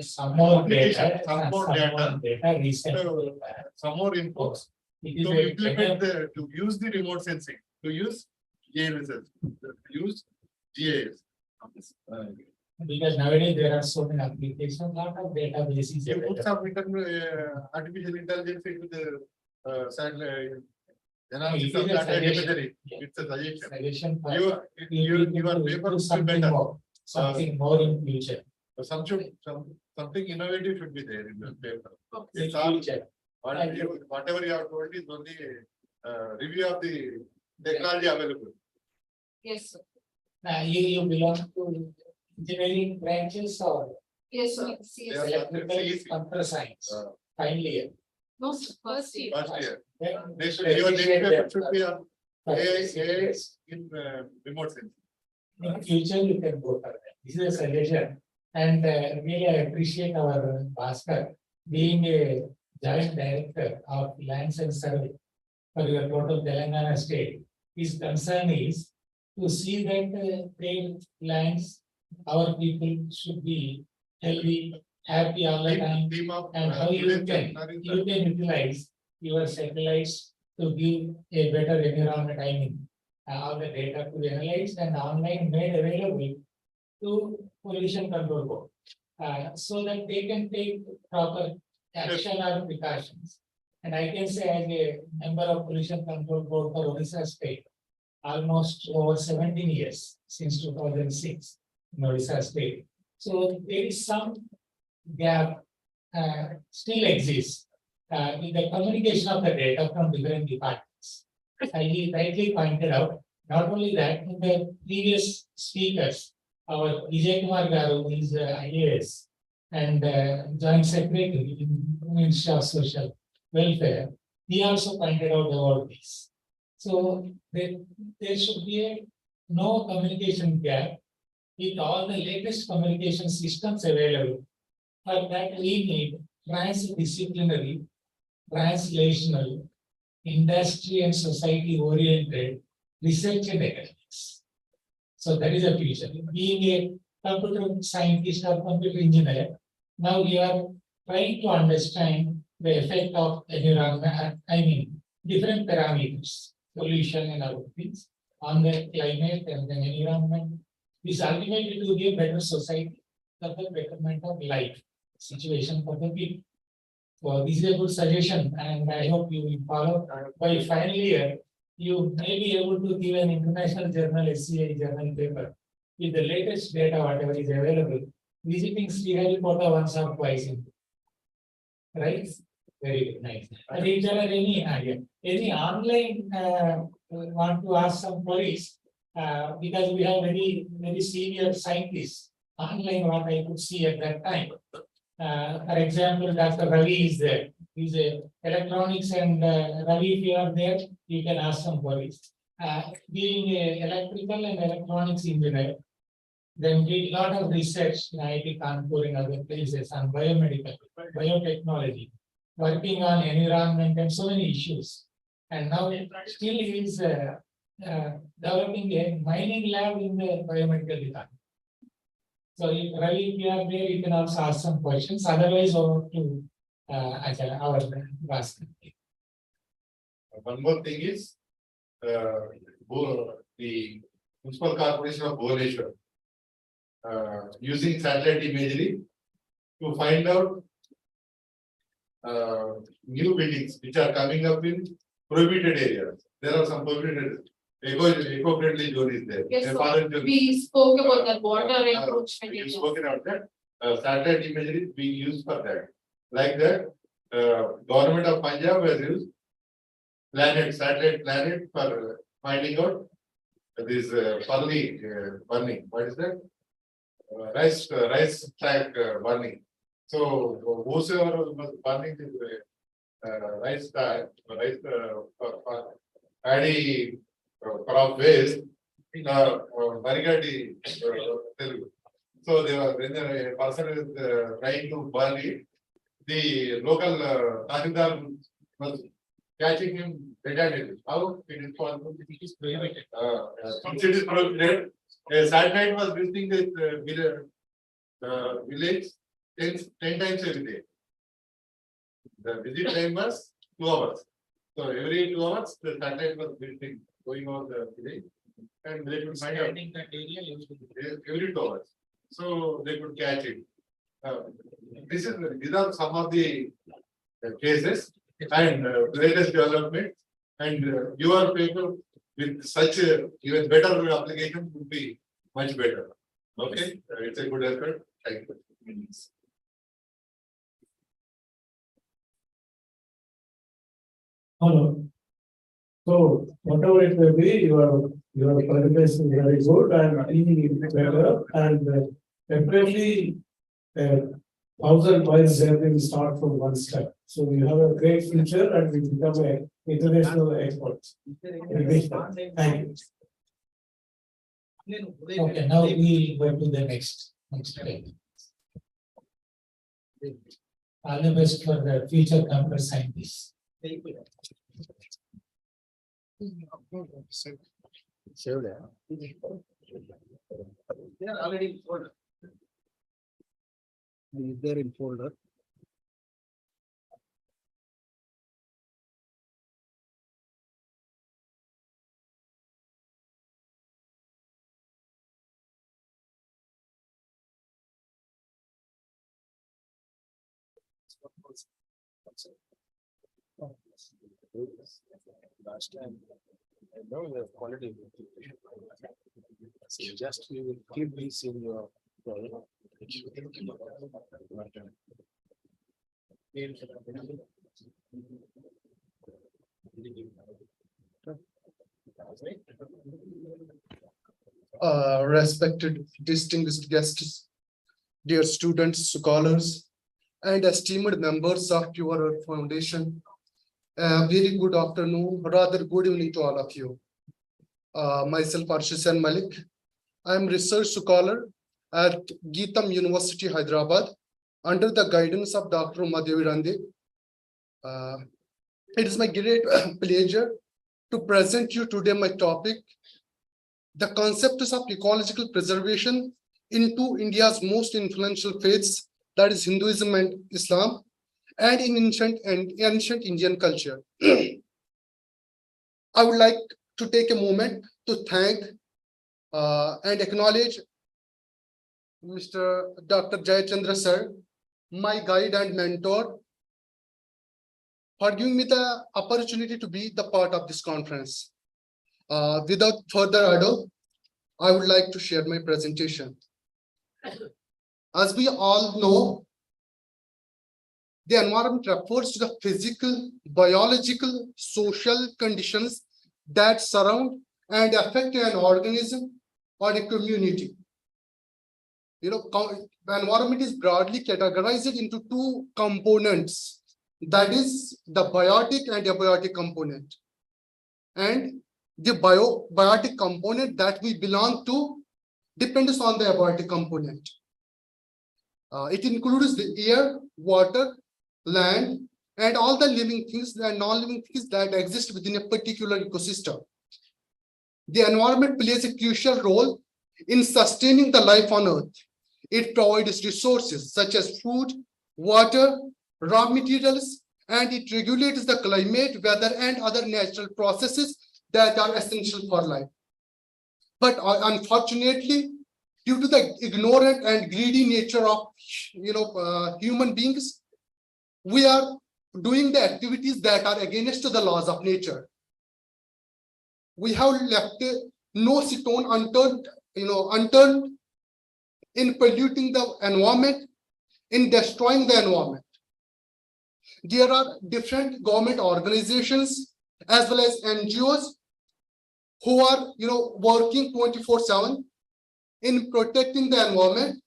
[SPEAKER 11] some more data,
[SPEAKER 8] some more data,
[SPEAKER 11] recent.
[SPEAKER 8] some more inputs
[SPEAKER 11] It is
[SPEAKER 8] to
[SPEAKER 11] a
[SPEAKER 8] implement
[SPEAKER 11] better-
[SPEAKER 8] to use the remote sensing, to use GNSS, to use GIS.
[SPEAKER 11] Because nowadays there are so many applications, lot of databases.
[SPEAKER 8] You put some artificial intelligence into the satellite. Analysis of satellite imagery. It's a suggestion. Your paper should be better.
[SPEAKER 11] Something more in future.
[SPEAKER 8] Something innovative should be there in the paper.
[SPEAKER 11] In
[SPEAKER 8] It's all,
[SPEAKER 11] future.
[SPEAKER 8] whatever you have told is only review of the technology available.
[SPEAKER 9] Yes, sir.
[SPEAKER 11] You belong to engineering branches or
[SPEAKER 9] Yes, sir.
[SPEAKER 8] They are
[SPEAKER 11] electrical computer science, final year.
[SPEAKER 9] No, sir. First year.
[SPEAKER 8] First year.
[SPEAKER 11] Then
[SPEAKER 8] They should, your next paper should be on AI in remote sensing.
[SPEAKER 11] in future you can go for that. This is a suggestion. And really I appreciate our Bhaskar being a joint director of lands and survey for your total Telangana state. His concern is to see that their lands, our people should be healthy, happy all the time. And how you can utilize your satellites to give a better environment. I mean, all the data to analyze and online made available to pollution control board, so that they can take proper action or precautions. And I can say as a member of pollution control board for Odisha state, almost over 17 years since 2006 in Odisha state. So there is some gap still exists in the communication of the data from different departments. He rightly pointed out, not only that, in the previous speakers, our Vijay Kumar Garu is IAS and Joint Secretary in Ministry of Social Welfare. He also pointed out about this. So there should be no communication gap with all the latest communication systems available. For that we need transdisciplinary, translational, industry and society oriented research and academics. So that is a future. Being a computer scientist or computer engineer, now we are trying to understand the effect of environment, I mean, different parameters, pollution and other things on the climate and the environment. This ultimately to give better society for the betterment of life situation for the people. So this is a good suggestion and I hope you will follow. By final year, you may be able to give an international journal, SCI journal paper with the latest data, whatever is available, visiting Sriharikota once or twice in. Right? Very good, nice. And if there are any online want to ask some queries, because we have very senior scientists online what I could see at that time. For example, Dr. Ravi is there. He's a electronics and Ravi, if you are there, you can ask some queries. Being a electrical and electronics engineer, then did a lot of research in IIT Kanpur and other places on biomedical, biotechnology, working on environment and so many issues. And now still he is developing a mining lab in the biomedical department. So if Ravi, if you are there, you can also ask some questions. Otherwise, over to our Bhaskar.
[SPEAKER 8] One more thing is the Municipal Corporation of Bhubaneswar using satellite imagery to find out new buildings which are coming up in prohibited areas. There are some prohibited eco-friendly zone is there.
[SPEAKER 9] Yes, sir. We spoke about that water encroachment.
[SPEAKER 8] You spoken about that. Satellite imagery is being used for that. Like that, government of Punjab has used satellite planet for finding out this burning. What is that? Rice track burning. So whosoever was burning this rice track, paddy crop waste, Marigati Telugu. So they were when a person is trying to burn it, the local Tahsildar was catching him red-handed. How it is possible? It is prohibited. Since it is prohibited, a satellite was visiting this the village 10 times every day. The visit time was 2 hours. So every 2 hours, the satellite was visiting, going over the village, and they could find out every 2 hours. So they could catch it. These are some of the cases and latest development, and your paper with such even better application would be much better. Okay, it's a good effort. Thank you.
[SPEAKER 11] Hello. So whatever it may be, your presentation is very good and really better, and definitely 1,000 miles journey will start from one step. So we have a great future and we become an international expert. Thank you. Okay, now we go to the next page. All the best for the future computer scientists.
[SPEAKER 1] Saved.
[SPEAKER 17] They are already in folder.
[SPEAKER 1] They're in folder.
[SPEAKER 4] Last time, I know the quality. So just you will keep this in your.
[SPEAKER 10] Respected distinguished guests, dear students, scholars, and esteemed members of your foundation, very good afternoon, rather good evening to all of you. Myself, Arshisan Malik. I am research scholar at Geetam University, Hyderabad, under the guidance of Dr. Madhavirande. It is my great pleasure to present you today my topic, the concepts of ecological preservation into India's most influential faiths, that is Hinduism and Islam, and in ancient Indian culture. I would like to take a moment to thank and acknowledge Mr. Dr. Jayachandra sir, my guide and mentor, for giving me the opportunity to be the part of this conference. Without further ado, I would like to share my presentation. As we all know, the environment refers to the physical, biological, social conditions that surround and affect an organism or a community. The environment is broadly categorized into two components, that is the biotic and abiotic component. And the biotic component that we belong to depends on the abiotic component. It includes the air, water, land, and all the living things and non-living things that exist within a particular ecosystem. The environment plays a crucial role in sustaining the life on Earth. It provides resources such as food, water, raw materials, and it regulates the climate, weather, and other natural processes that are essential for life. But unfortunately, due to the ignorant and greedy nature of human beings, we are doing the activities that are against the laws of nature. We have left no stone unturned, in polluting the environment, in destroying the environment. There are different government organizations as well as NGOs who are working 24/7 in protecting the environment,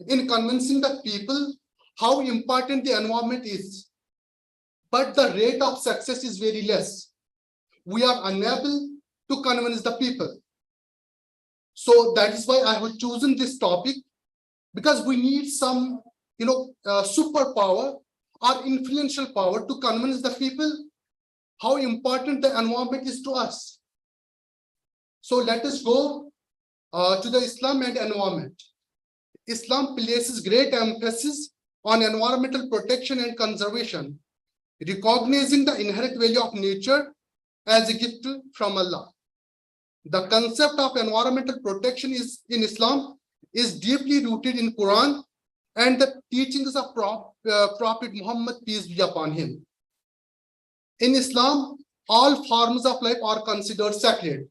[SPEAKER 10] in convincing the people how important the environment is. But the rate of success is very less. We are unable to convince the people. So that is why I have chosen this topic, because we need some superpower or influential power to convince the people how important the environment is to us. So let us go to the Islam and environment. Islam places great emphasis on environmental protection and conservation, recognizing the inherent value of nature as a gift from Allah. The concept of environmental protection in Islam is deeply rooted in Quran and the teachings of Prophet Muhammad, peace be upon him. In Islam, all forms of life are considered sacred.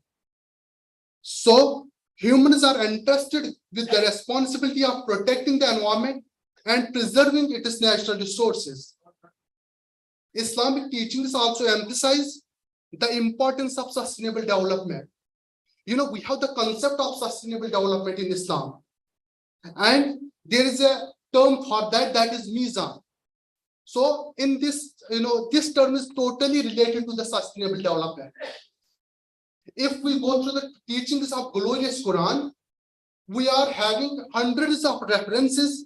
[SPEAKER 10] So, humans are entrusted with the responsibility of protecting the environment and preserving its natural resources. Islamic teachings also emphasize the importance of sustainable development. You know, we have the concept of sustainable development in Islam, and there is a term for that, that is Mizan. So in this, this term is totally related to the sustainable development. If we go through the teachings of glorious Quran, we are having hundreds of references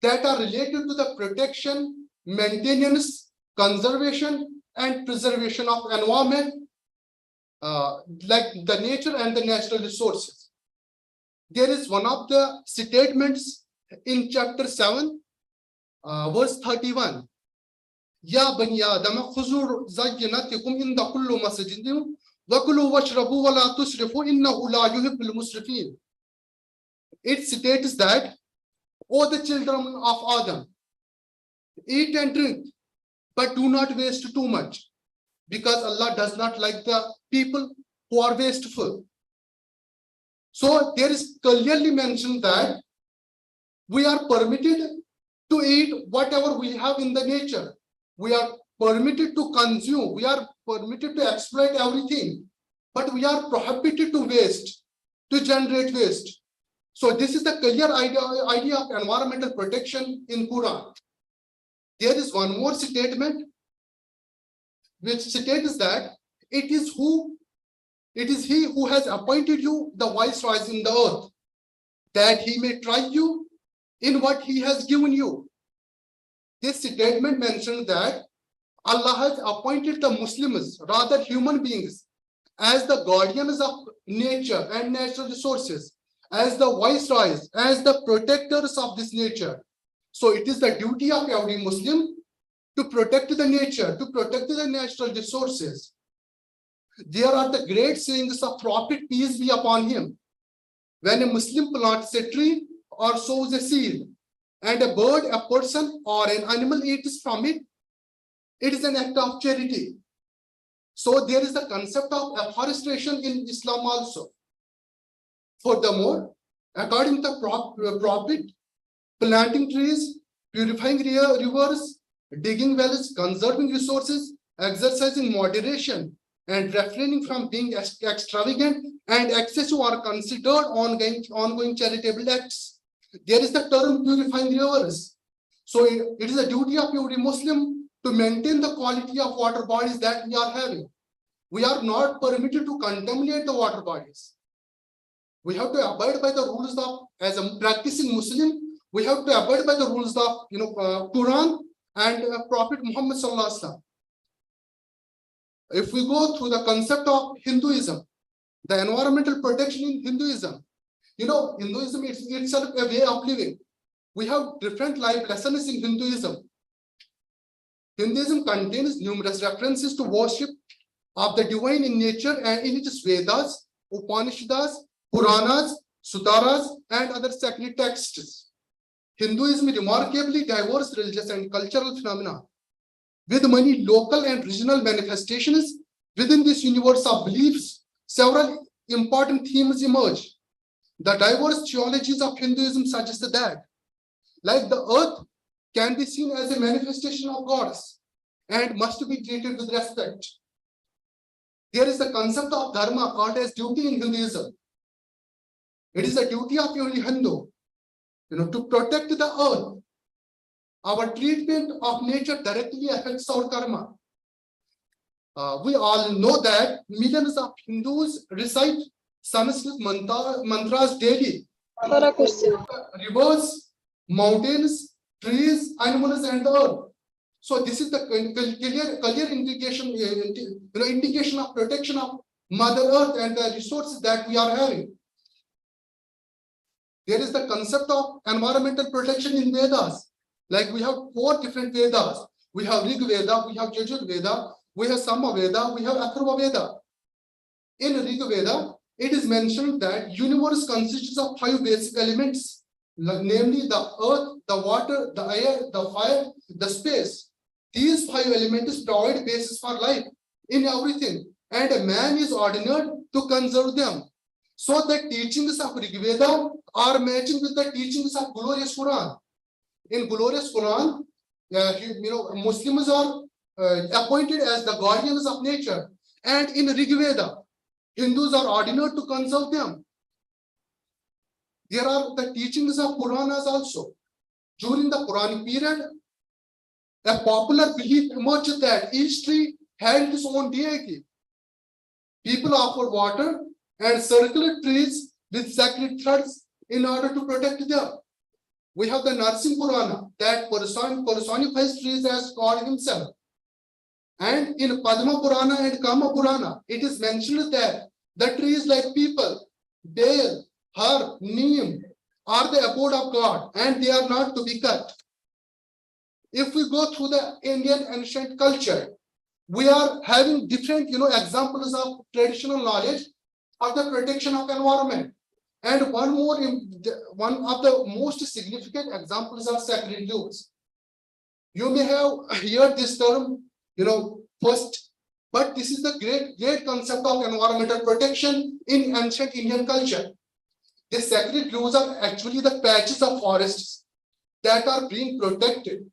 [SPEAKER 10] that are related to the protection, maintenance, conservation, and preservation of environment, like the nature and the natural resources. There is one of the statements in chapter 7, verse 31. Ya bani Adam khuzur zayyinatikum inda kullu masjidin wa kulu washrabu wa la tusrifu innahu la yuhibbul musrifin. It states that, O the children of Adam, eat and drink, but do not waste too much, because Allah does not like the people who are wasteful. So there is clearly mentioned that we are permitted to eat whatever we have in the nature. We are permitted to consume. We are permitted to exploit everything, but we are prohibited to waste, to generate waste. So this is the clear idea of environmental protection in Quran. There is one more statement which states that it is he who has appointed you the viceroys in the earth, that he may try you in what he has given you. This statement mentioned that Allah has appointed the Muslims, rather human beings, as the guardians of nature and natural resources, as the viceroys, as the protectors of this nature. So it is the duty of every Muslim to protect the nature, to protect the natural resources. There are the great sayings of Prophet, peace be upon him. When a Muslim plants a tree or sows a seed, and a bird, a person, or an animal eats from it, it is an act of charity. So there is the concept of afforestation in Islam also. Furthermore, according to the Prophet, planting trees, purifying rivers, digging wells, conserving resources, exercising moderation, and refraining from being extravagant and excessive are considered ongoing charitable acts. There is the term purifying rivers. So it is a duty of every Muslim to maintain the quality of water bodies that we are having. We are not permitted to contaminate the water bodies. We have to abide by the rules of, as a practicing Muslim, we have to abide by the rules of Quran and Prophet Muhammad sallallahu alaihi wasallam. If we go through the concept of Hinduism, the environmental protection in Hinduism, Hinduism is itself a way of living. We have different life lessons in Hinduism. Hinduism contains numerous references to worship of the divine in nature and in its Vedas, Upanishads, Puranas, Sutaras, and other sacred texts. Hinduism is remarkably diverse religious and cultural phenomena, with many local and regional manifestations. Within this universe of beliefs, several important themes emerge. The diverse theologies of Hinduism suggest that, like the earth, can be seen as a manifestation of gods and must be treated with respect. There is the concept of dharma called as duty in Hinduism. It is a duty of every Hindu, to protect the earth. Our treatment of nature directly affects our karma. We all know that millions of Hindus recite Sanskrit mantras daily. Rivers, mountains, trees, animals, and the earth. So this is the clear indication of protection of Mother Earth and the resources that we are having. There is the concept of environmental protection in Vedas. Like we have 4 different Vedas. We have Rig Veda, we have Yajur Veda, we have Sama Veda, we have Atharva Veda. In Rig Veda, it is mentioned that universe consists of 5 basic elements, namely the earth, the water, the air, the fire, the space. These 5 elements provide basis for life in everything, and a man is ordered to conserve them. So the teachings of Rig Veda are matching with the teachings of glorious Quran. In glorious Quran, Muslims are appointed as the guardians of nature, and in Rig Veda, Hindus are ordered to conserve them. There are the teachings of Puranas also. During the Quranic period, a popular belief emerged that each tree had its own deity. People offered water and circled trees with sacred threads in order to protect them. We have the Narsingh Purana that personifies trees as God himself. And in Padma Purana and Kama Purana, it is mentioned that the trees like people, Dale, Har, Neem are the abode of God, and they are not to be cut. If we go through the Indian ancient culture, we are having different examples of traditional knowledge of the protection of environment. And one of the most significant examples are sacred groves. You may have heard this term, first, but this is the great concept of environmental protection in ancient Indian culture. The sacred groves are actually the patches of forests that are being protected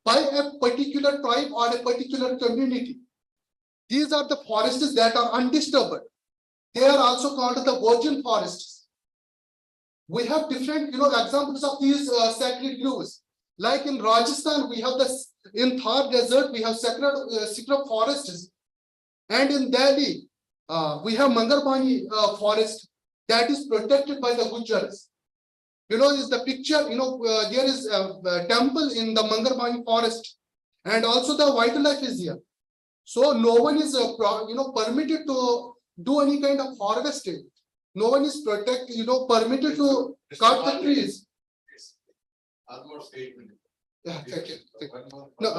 [SPEAKER 10] by a particular tribe or a particular community. These are the forests that are undisturbed. They are also called the virgin forests. We have different examples of these sacred groves. Like in Rajasthan, we have in Thar desert, we have sacred forests. And in Delhi, we have Mangarbani forest that is protected by the Gujars. Is the picture, there is a temple in the Mangarbani forest, and also the wildlife is here. So no one is, permitted to do any kind of harvesting. No one is permitted to cut the trees.
[SPEAKER 8] Almost 8 minutes.
[SPEAKER 10] Yeah, thank you. No,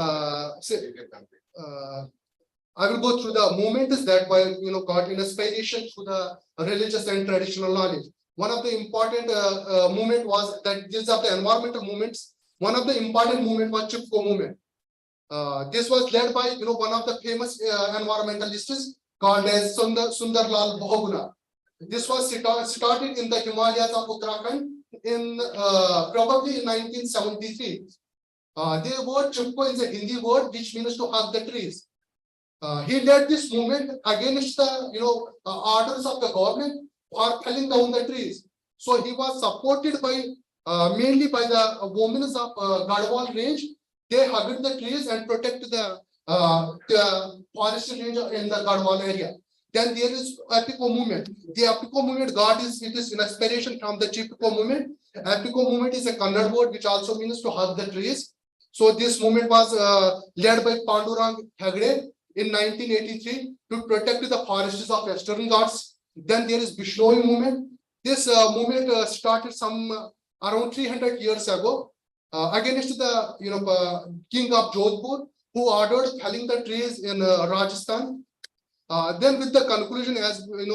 [SPEAKER 10] I will go through the movements that were, got inspiration through the religious and traditional knowledge. One of the important movement was that these are the environmental movements. One of the important movement was Chipko movement. This was led by one of the famous environmentalists called as Sundarlal Bahuguna. This was started in the Himalayas of Uttarakhand in probably in 1973. The word Chipko is a Hindi word which means to hug the trees. He led this movement against the orders of the government for felling down the trees. So he was supported by mainly by the women of Garhwal range. They hugged the trees and protected the forest range in the Garhwal area. Then there is Apiko movement. The Apiko movement got its inspiration from the Chipko movement. Apiko movement is a Kannada word which also means to hug the trees. So this movement was led by Pandurang Hegde in 1983 to protect the forests of Western Ghats. Then there is Bishnoi movement. This movement started some around 300 years ago against the king of Jodhpur, who ordered felling the trees in Rajasthan. Then with the conclusion, as we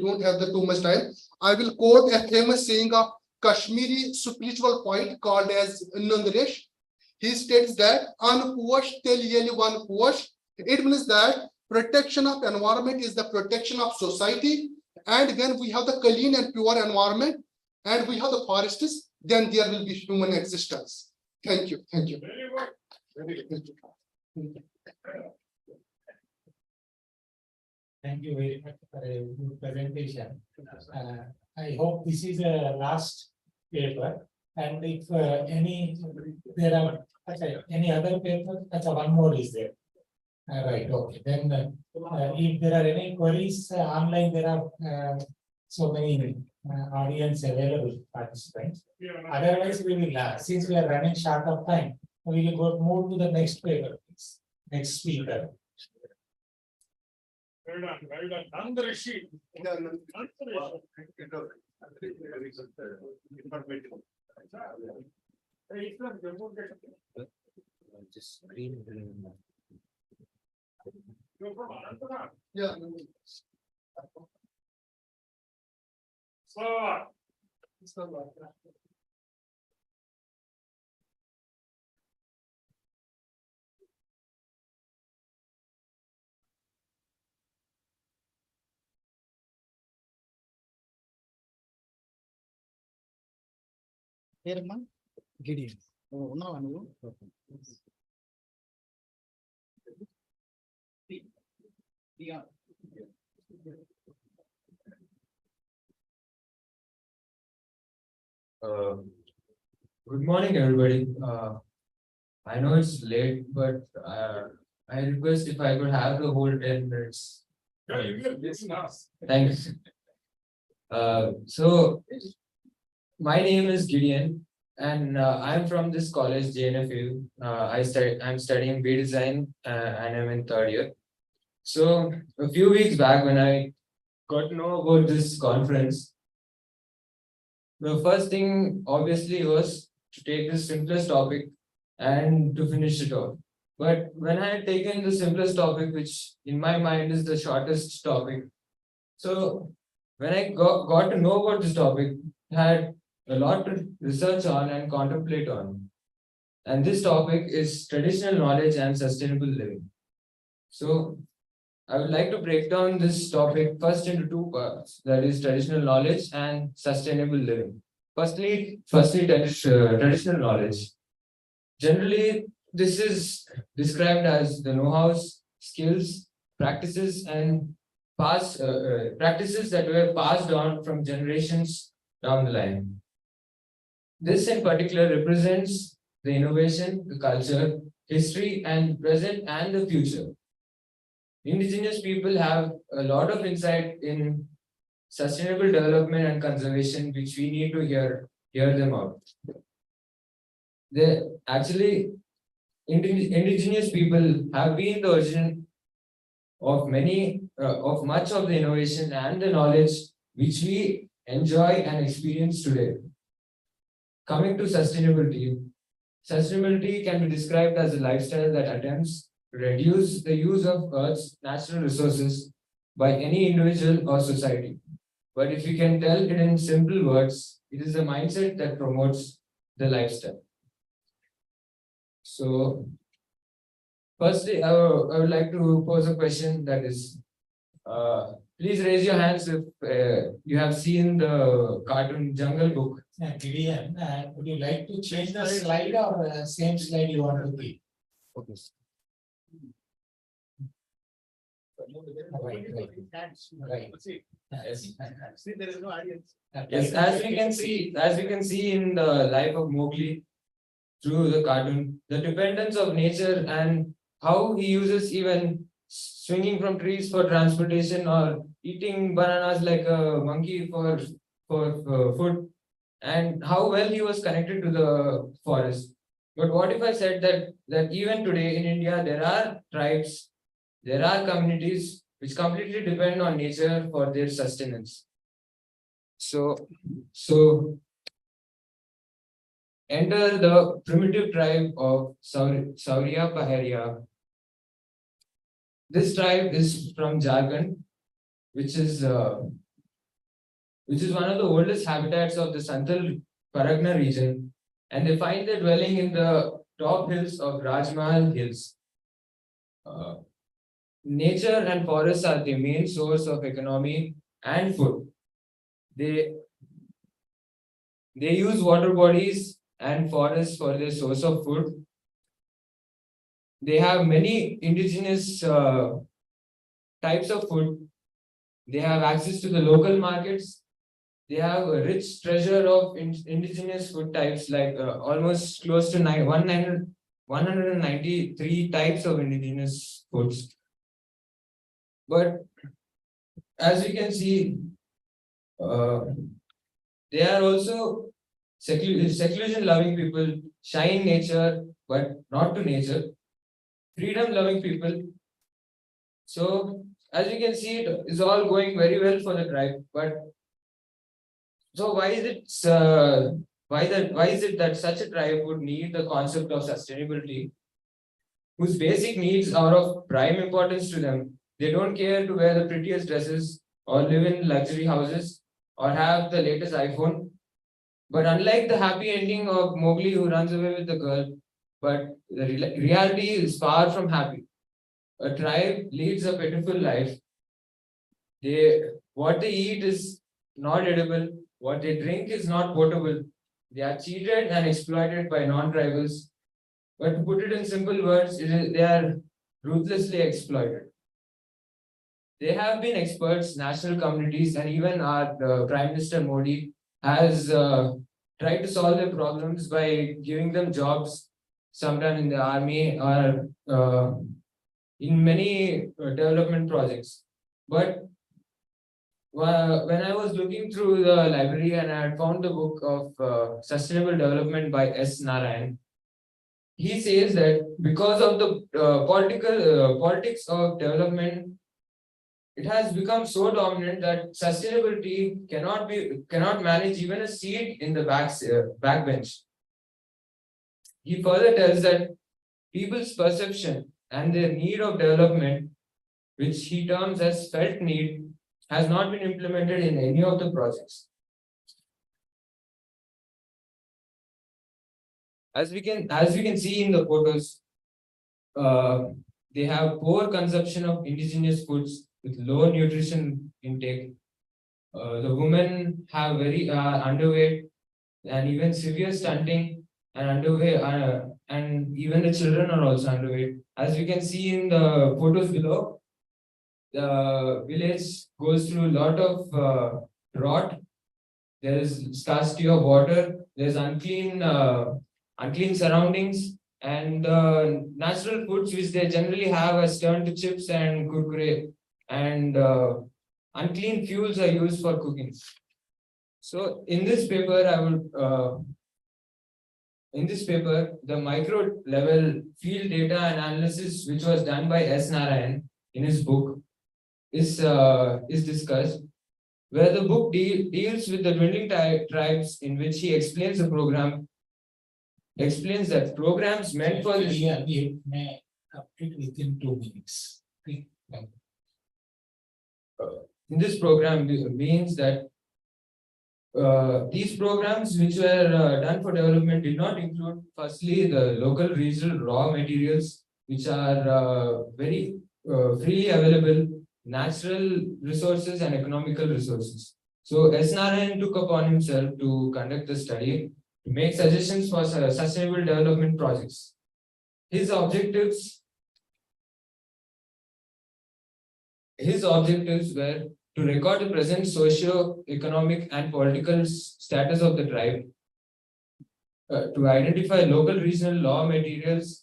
[SPEAKER 10] don't have too much time, I will quote a famous saying of Kashmiri spiritual poet called as Nandaresh. He states that "Anpuash tel yeli one puash." It means that protection of environment is the protection of society, and when we have the clean and pure environment, and we have the forests, then there will be human existence. Thank you. Thank you.
[SPEAKER 11] Very good.
[SPEAKER 10] Very good.
[SPEAKER 11] Thank you very much for a good presentation. I hope this is a last paper, and if there are any other paper, one more is there. Right, okay. Then if there are any queries online, there are so many audience available participants. Otherwise, we will, since we are running short of time, we will move to the next paper, please. Next speaker.
[SPEAKER 4] Well done, well done. Nandarishi.
[SPEAKER 8] Yeah.
[SPEAKER 17] పేరమ్మా Gideon ఉన్నావా నువ్వు?
[SPEAKER 12] Good morning, everybody. I know it's late, but I request if I could have the whole 10 minutes. Thanks. So, my name is Gideon, and I'm from this college, JNAFAU. I'm studying B design, and I'm in third year. So, a few weeks back, when I got to know about this conference, the first thing obviously was to take the simplest topic and to finish it off. But when I had taken the simplest topic, which in my mind is the shortest topic, so when I got to know about this topic, I had a lot to research on and contemplate on. And this topic is traditional knowledge and sustainable living. So I would like to break down this topic first into two parts, that is traditional knowledge and sustainable living. Firstly, traditional knowledge. Generally, this is described as the know-hows, skills, practices, and practices that were passed on from generations down the line. This in particular represents the innovation, the culture, history, and present and the future. Indigenous people have a lot of insight in sustainable development and conservation, which we need to hear them out. Indigenous people have been the origin of much of the innovation and the knowledge which we enjoy and experience today. Coming to sustainability, sustainability can be described as a lifestyle that attempts to reduce the use of Earth's natural resources by any individual or society. But if you can tell it in simple words, it is a mindset that promotes the lifestyle. So, firstly, I would like to pose a question, that is, please raise your hands if you have seen the cartoon Jungle Book.
[SPEAKER 11] Gideon, would you like to change the slide or same slide you want to keep?
[SPEAKER 12] Okay.
[SPEAKER 11] Right.
[SPEAKER 7] See, there is no audience.
[SPEAKER 12] Yes, as we can see in the life of Mowgli through the cartoon, the dependence of nature and how he uses even swinging from trees for transportation or eating bananas like a monkey for food, and how well he was connected to the forest. But what if I said that even today in India there are tribes, there are communities which completely depend on nature for their sustenance. So enter the primitive tribe of Sauria Paharia. This tribe is from Jharkhand, which is one of the oldest habitats of the Santal Paragna region, and they find their dwelling in the top hills of Rajmahal Hills. Nature and forests are the main source of economy and food. They use water bodies and forests for their source of food. They have many indigenous types of food. They have access to the local markets. They have a rich treasure of indigenous food types, like almost close to 193 types of indigenous foods. But as we can see, they are also seclusion-loving people, shy in nature, but not to nature, freedom-loving people. So, as you can see, it is all going very well for the tribe, but So why is it that such a tribe would need the concept of sustainability, whose basic needs are of prime importance to them? They don't care to wear the prettiest dresses or live in luxury houses or have the latest iPhone. But unlike the happy ending of Mowgli who runs away with the girl, but the reality is far from happy. A tribe leads a pitiful life. What they eat is not edible. What they drink is not potable. They are cheated and exploited by non-tribals. But to put it in simple words, they are ruthlessly exploited. They have been experts, national communities, and even our Prime Minister Modi has tried to solve their problems by giving them jobs, sometimes in the army or in many development projects. But when I was looking through the library and I had found the book of Sustainable Development by S. Narayan, he says that because of the politics of development, it has become so dominant that sustainability cannot manage even a seat in the backbench. He further tells that people's perception and their need of development, which he terms as felt need, has not been implemented in any of the projects. As we can see in the photos, they have poor consumption of indigenous foods with low nutrition intake. The women have very underweight and even severe stunting and underweight, and even the children are also underweight. As we can see in the photos below, the village goes through a lot of rot. There is scarcity of water. There's unclean surroundings, and natural foods which they generally have as turned to chips and kurkure, and unclean fuels are used for cooking. So in this paper, the micro level field data and analysis, which was done by S. Narayan in his book, is discussed, where the book deals with the dwindling tribes, in which he explains that programs meant for this.
[SPEAKER 11] We may complete within 2 minutes.
[SPEAKER 12] In this program means that these programs which were done for development did not include, firstly, the local regional raw materials, which are very freely available, natural resources and economical resources. So S. Narayan took upon himself to conduct the study, to make suggestions for sustainable development projects. His objectives were to record the present socio-economic and political status of the tribe, to identify local regional raw materials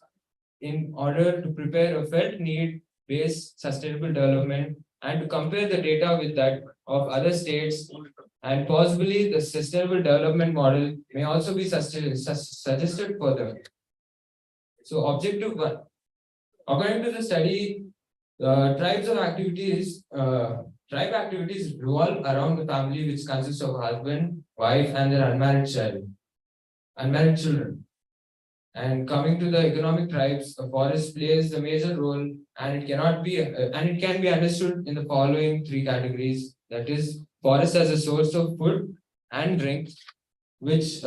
[SPEAKER 12] in order to prepare a felt need-based sustainable development, and to compare the data with that of other states, and possibly the sustainable development model may also be suggested for them. So objective 1. According to the study, tribe activities revolve around the family, which consists of husband, wife, and their unmarried children. And coming to the economic tribes, a forest plays a major role, and it can be understood in the following 3 categories. That is, forest as a source of food and drink, which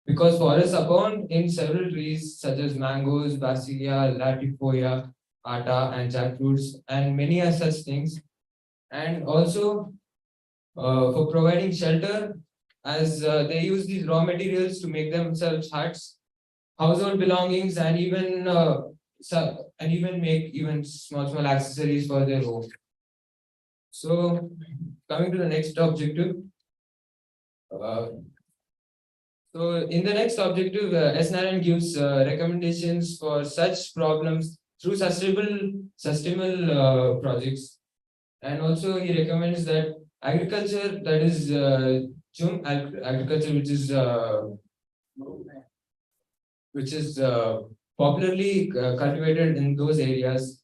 [SPEAKER 12] because forests abound in several trees such as mangoes, basilia, latifolia, atta, and jackfruits, and many are such things. And also for providing shelter, as they use these raw materials to make themselves huts, household belongings, and even make small accessories for their home. So coming to the next objective. So in the next objective, S. Narayan gives recommendations for such problems through sustainable projects. And also he recommends that agriculture, that is agriculture, which is popularly cultivated in those areas,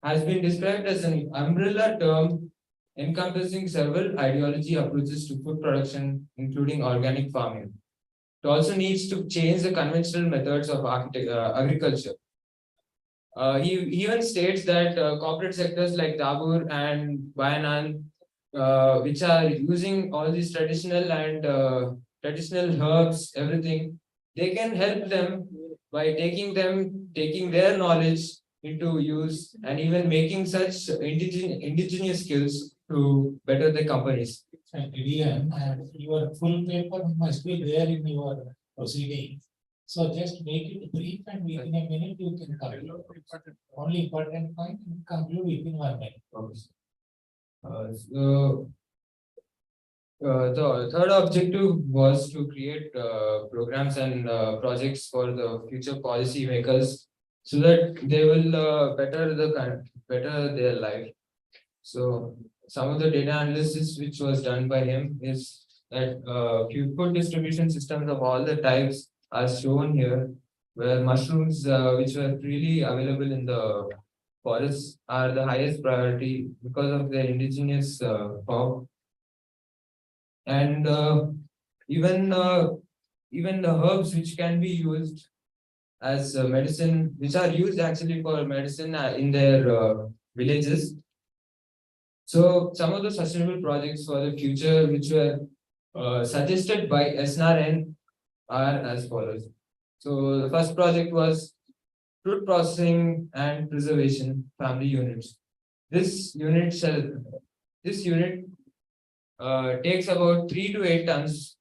[SPEAKER 12] has been described as an umbrella term encompassing several ideology approaches to food production, including organic farming. It also needs to change the conventional methods of agriculture. He even states that corporate sectors like Dabur and Bayanan, which are using all these traditional herbs, everything, they can help them by taking their knowledge into use and even making such indigenous skills to better the companies.
[SPEAKER 11] And your full paper must be there in your proceeding. So just make it brief and within a minute you can conclude. Only important point and conclude within 1 minute.
[SPEAKER 12] The third objective was to create programs and projects for the future policy makers so that they will better their life. So some of the data analysis which was done by him is that food distribution systems of all the types are shown here, where mushrooms which were freely available in the forests are the highest priority because of their indigenous form. And even the herbs which can be used as medicine, which are used actually for medicine in their villages. So some of the sustainable projects for the future which were suggested by SNRN are as follows. So the first project was fruit processing and preservation family units. This unit takes about 3 to 8 tons,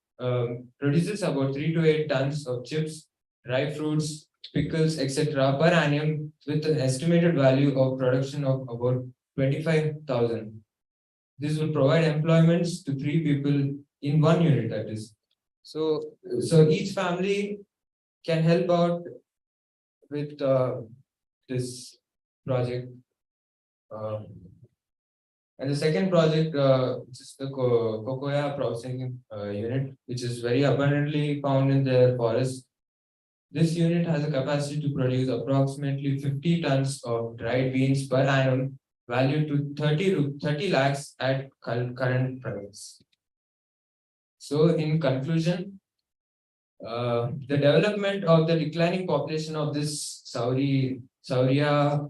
[SPEAKER 12] produces about 3 to 8 tons of chips, dry fruits, pickles, etc. per annum, with an estimated value of production of about 25,000. This will provide employments to 3 people in 1 unit, that is. So each family can help out with this project. And the second project, which is the cocoa processing unit, which is very abundantly found in the forest. This unit has a capacity to produce approximately 50 tons of dried beans per annum, valued to 30 lakhs at current price. So in conclusion, the development of the declining population of this Sauriya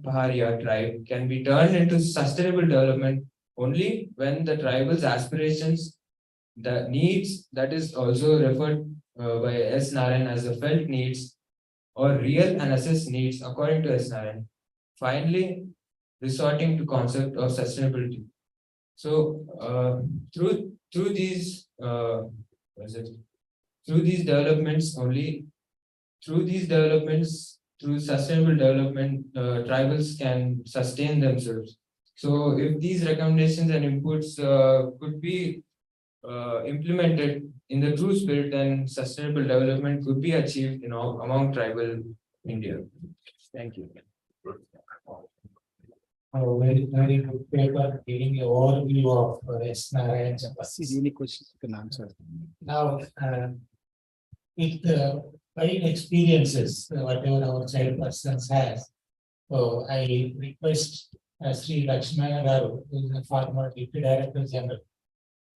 [SPEAKER 12] Paharia tribe can be turned into sustainable development only when the tribal's aspirations, the needs, that is also referred by S. Narayan as the felt needs or real and assessed needs according to S. Narayan, finally resorting to concept of sustainability. So through these developments, through sustainable development, tribals can sustain themselves. So if these recommendations and inputs could be implemented in the true spirit, then sustainable development could be achieved among tribal India. Thank you.
[SPEAKER 11] Very, very good paper giving an overview of S. Narayan.
[SPEAKER 1] Any questions you can answer?
[SPEAKER 11] Now, with buying experiences, whatever our child persons has, so I request Sri Lakshmana, who is a former Deputy Director General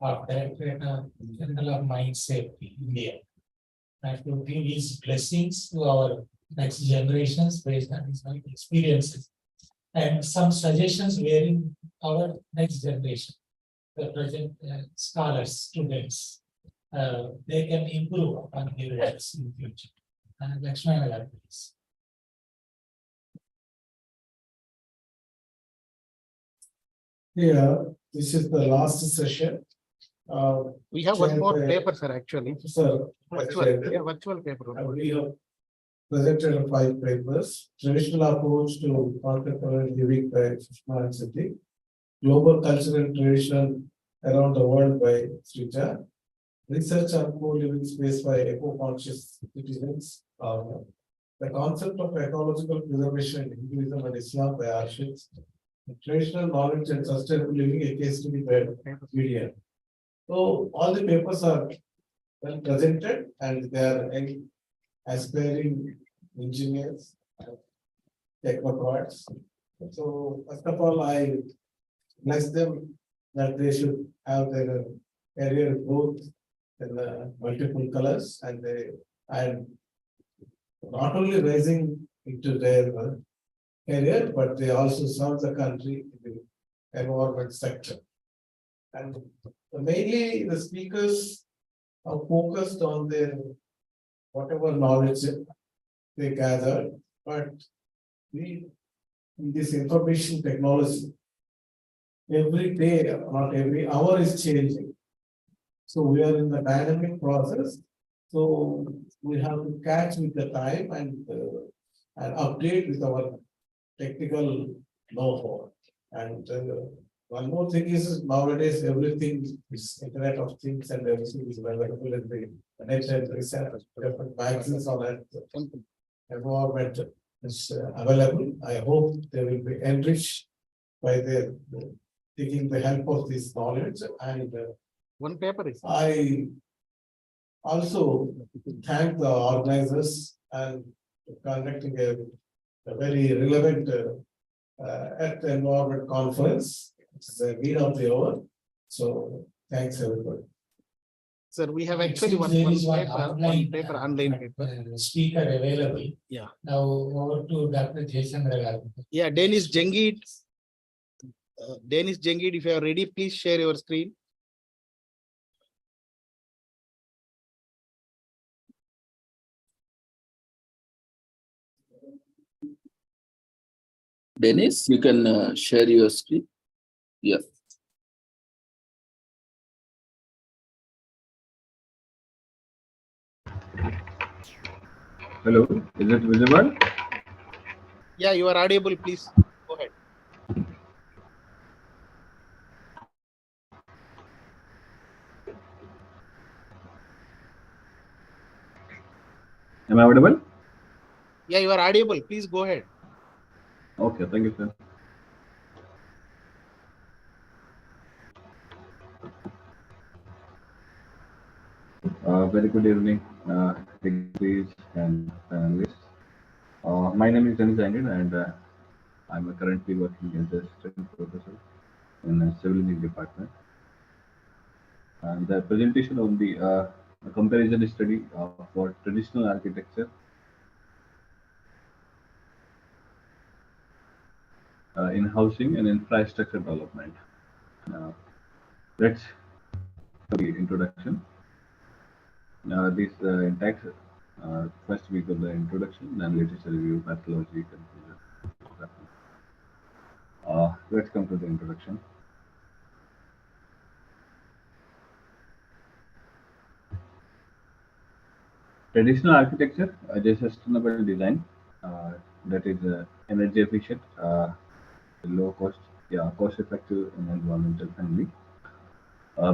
[SPEAKER 11] of Directorate General of Mine Safety, India, and to give his blessings to our next generations based on his experiences and some suggestions wherein our next generation, the present scholars, students, they can improve upon their works in the future. And Lakshmana, please.
[SPEAKER 13] Yeah, this is the last session.
[SPEAKER 17] We have one more paper, sir, actually.
[SPEAKER 13] Sir,
[SPEAKER 17] virtual paper.
[SPEAKER 13] We have presented 5 papers. Traditional approach to contemporary living by Sushma City. Global cultural tradition around the world by Srija. Research on co-living space by eco-conscious citizens. The concept of ecological preservation in Hinduism and Islam by Arshits. Traditional knowledge and sustainable living, a case study by media. So all the papers are well presented and they are aspiring engineers, technocrats. So first of all, I bless them that they should have their career growth in the multiple colors, and not only raising into their career, but they also serve the country in the environment sector. And mainly the speakers are focused on their whatever knowledge they gather, but in this information technology, every day, not every hour is changing. So we are in the dynamic process. So we have to catch with the time and update with our technical know-how. And one more thing is nowadays everything is Internet of Things and everything is available in the net and research. Different magazines on that environment is available. I hope they will be enriched by their taking the help of this knowledge. And
[SPEAKER 17] one paper is.
[SPEAKER 13] I also thank the organizers and conducting a very relevant at the environment conference. It's the meet of the hour. So thanks everybody.
[SPEAKER 17] Sir, we have actually one paper, online paper.
[SPEAKER 11] Speaker available.
[SPEAKER 17] Yeah.
[SPEAKER 11] Now over to Dr. Jaishandra.
[SPEAKER 17] Yeah, Dennis Jengid. Dennis Jengid, if you are ready, please share your screen.
[SPEAKER 2] Dennis, you can share your screen. Yeah.
[SPEAKER 3] Hello, is it visible?
[SPEAKER 17] Yeah, you are audible, please go ahead.
[SPEAKER 3] Am I audible?
[SPEAKER 17] Yeah, you are audible, please go ahead.
[SPEAKER 3] Okay, thank you, sir. Very good evening, degrees and panelists. My name is Dennis Jengid, and I'm currently working as a student professor in the civil engineering department. And the presentation on the comparison study for traditional architecture in housing and infrastructure development. Let's the introduction. This entails first week of the introduction, then literature review, methodology, conclusion. Let's come to the introduction. Traditional architecture is a sustainable design that is energy efficient, low cost, cost effective, and environmental friendly.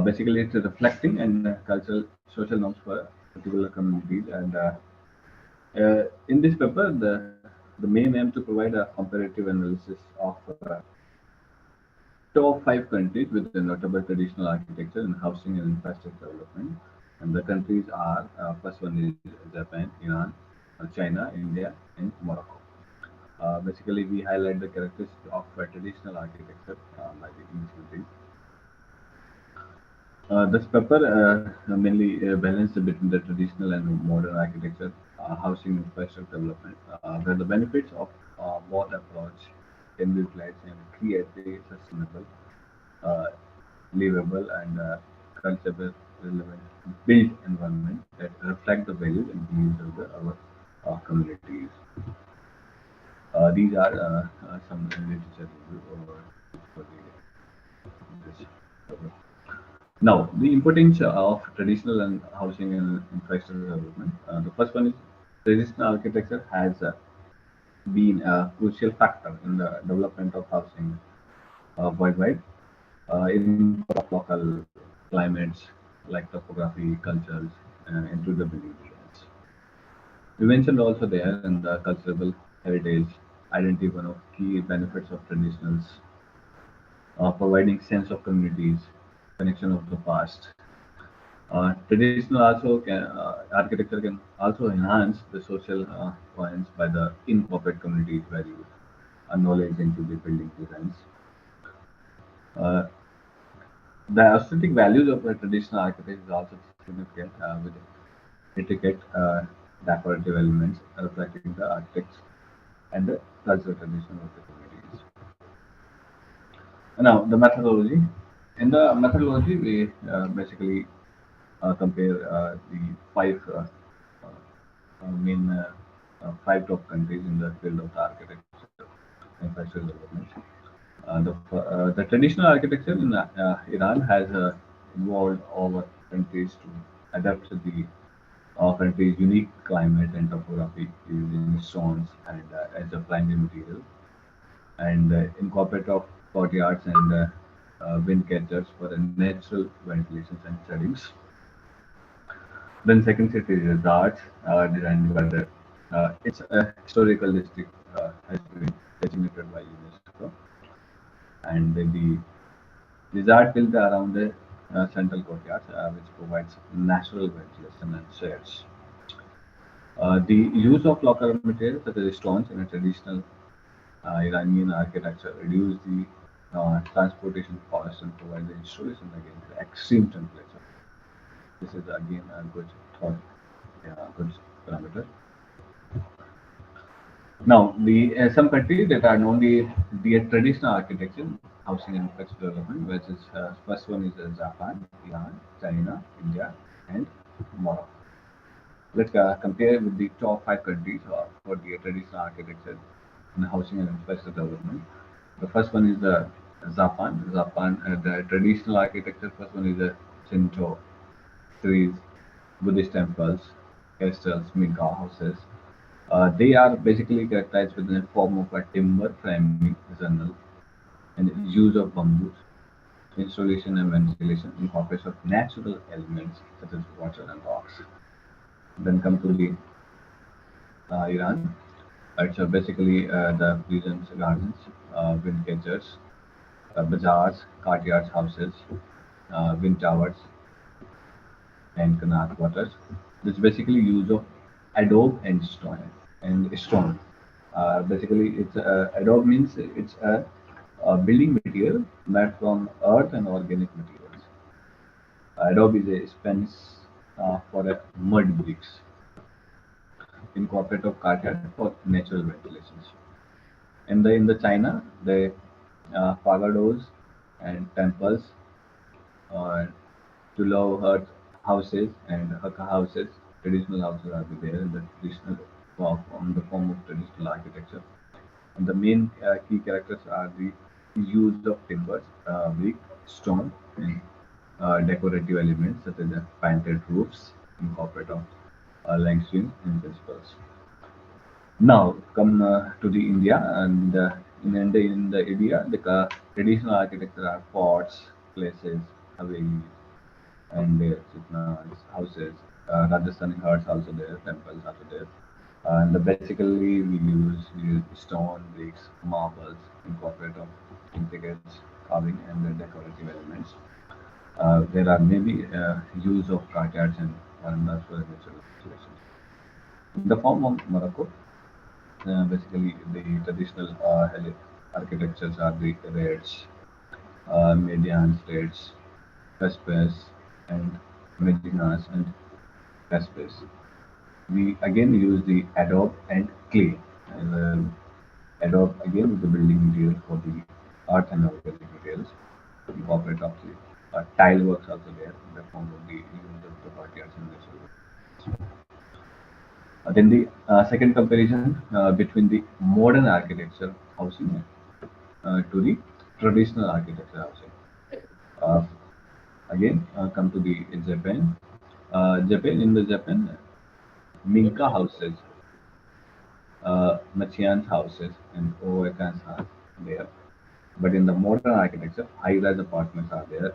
[SPEAKER 3] Basically, it's reflecting and cultural social norms for particular communities. And in this paper, the main aim to provide a comparative analysis of top 5 countries with the notable traditional architecture in housing and infrastructure development. And the countries are first one is Japan, Iran, China, India, and Morocco. Basically, we highlight the characteristics of traditional architecture by the each country. This paper mainly balances between the traditional and modern architecture, housing infrastructure development, where the benefits of both approach can be utilized and create a sustainable, livable, and culturally relevant built environment that reflect the values and needs of our communities. These are some literature review for this paper. Now, the importance of traditional and housing and infrastructure development. The first one is traditional architecture has been a crucial factor in the development of housing worldwide in local climates like topography, cultures, into the building designs. We mentioned also there in the cultural heritage identity one of key benefits of traditionals, providing sense of communities, connection of the past. Traditional architecture can also enhance the social points by the incorporate communities values and knowledge into the building designs. The aesthetic values of the traditional architecture is also significant with intricate decorative elements reflecting the architects and the cultural tradition of the communities. Now, the methodology. In the methodology, we basically compare the five top countries in the field of the architecture and infrastructure development. The traditional architecture in Iran has involved over countries to adapt to the country's unique climate and topography using stones and as a primary material, and incorporate of courtyards and wind catchers for the natural ventilations and settings. Then second set is the arts designed by the it's a historical district has been designated by UNESCO, and these are built around the central courtyard, which provides natural ventilation and shades. The use of local materials such as stones in a traditional Iranian architecture reduce the transportation cost and provide the insulation against the extreme temperature. This is again a good thought, good parameter. Now, the some countries that are known the traditional architecture, housing and infrastructure development, which is first one is Japan, Iran, China, India, and Morocco. Let's compare with the top 5 countries for the traditional architecture in housing and infrastructure development. The first one is Japan. The traditional architecture. First one is Shinto trees, Buddhist temples, castles, Minka houses. They are basically characterized with the form of a timber framing journal and use of bamboos, installation and ventilation, incorporation of natural elements such as water and rocks. Then come to the Iran. It's basically the prisons, gardens, wind catchers, bazaars, courtyards, houses, wind towers, and canal quarters. This basically use of adobe and stone. Basically, it's adobe means it's a building material made from earth and organic materials. Adobe is a Spanish for a mud bricks. Incorporate of courtyard for natural ventilations. In the China, the pagodas and temples, to low earth houses and hakka houses, traditional houses are there in the traditional form of traditional architecture. And the main key characters are the use of timbers, brick, stone, and decorative elements such as painted roofs, incorporate of limestone and principles. Now come to the India, and in India, the traditional architecture are forts, places, havelis, and their houses. Rajasthani huts also there, temples also there. And basically we use stone, bricks, marbles, incorporate of intricate carving and the decorative elements. There are maybe use of courtyards and verandas for natural installations. In the form of Morocco, basically the traditional architectures are the reds, median states, Vespers, and Medinas and Vespers. We again use the adobe and clay. And adobe again is the building material for the earth and organic materials. Incorporate of the tile works also there in the form of the use of the courtyards and natural. Then the second comparison between the modern architecture housing to the traditional architecture housing. Again, come to the Japan. Japan, Minka houses, Machian's houses, and Oakan's are there. But in the modern architecture, high-rise apartments are there.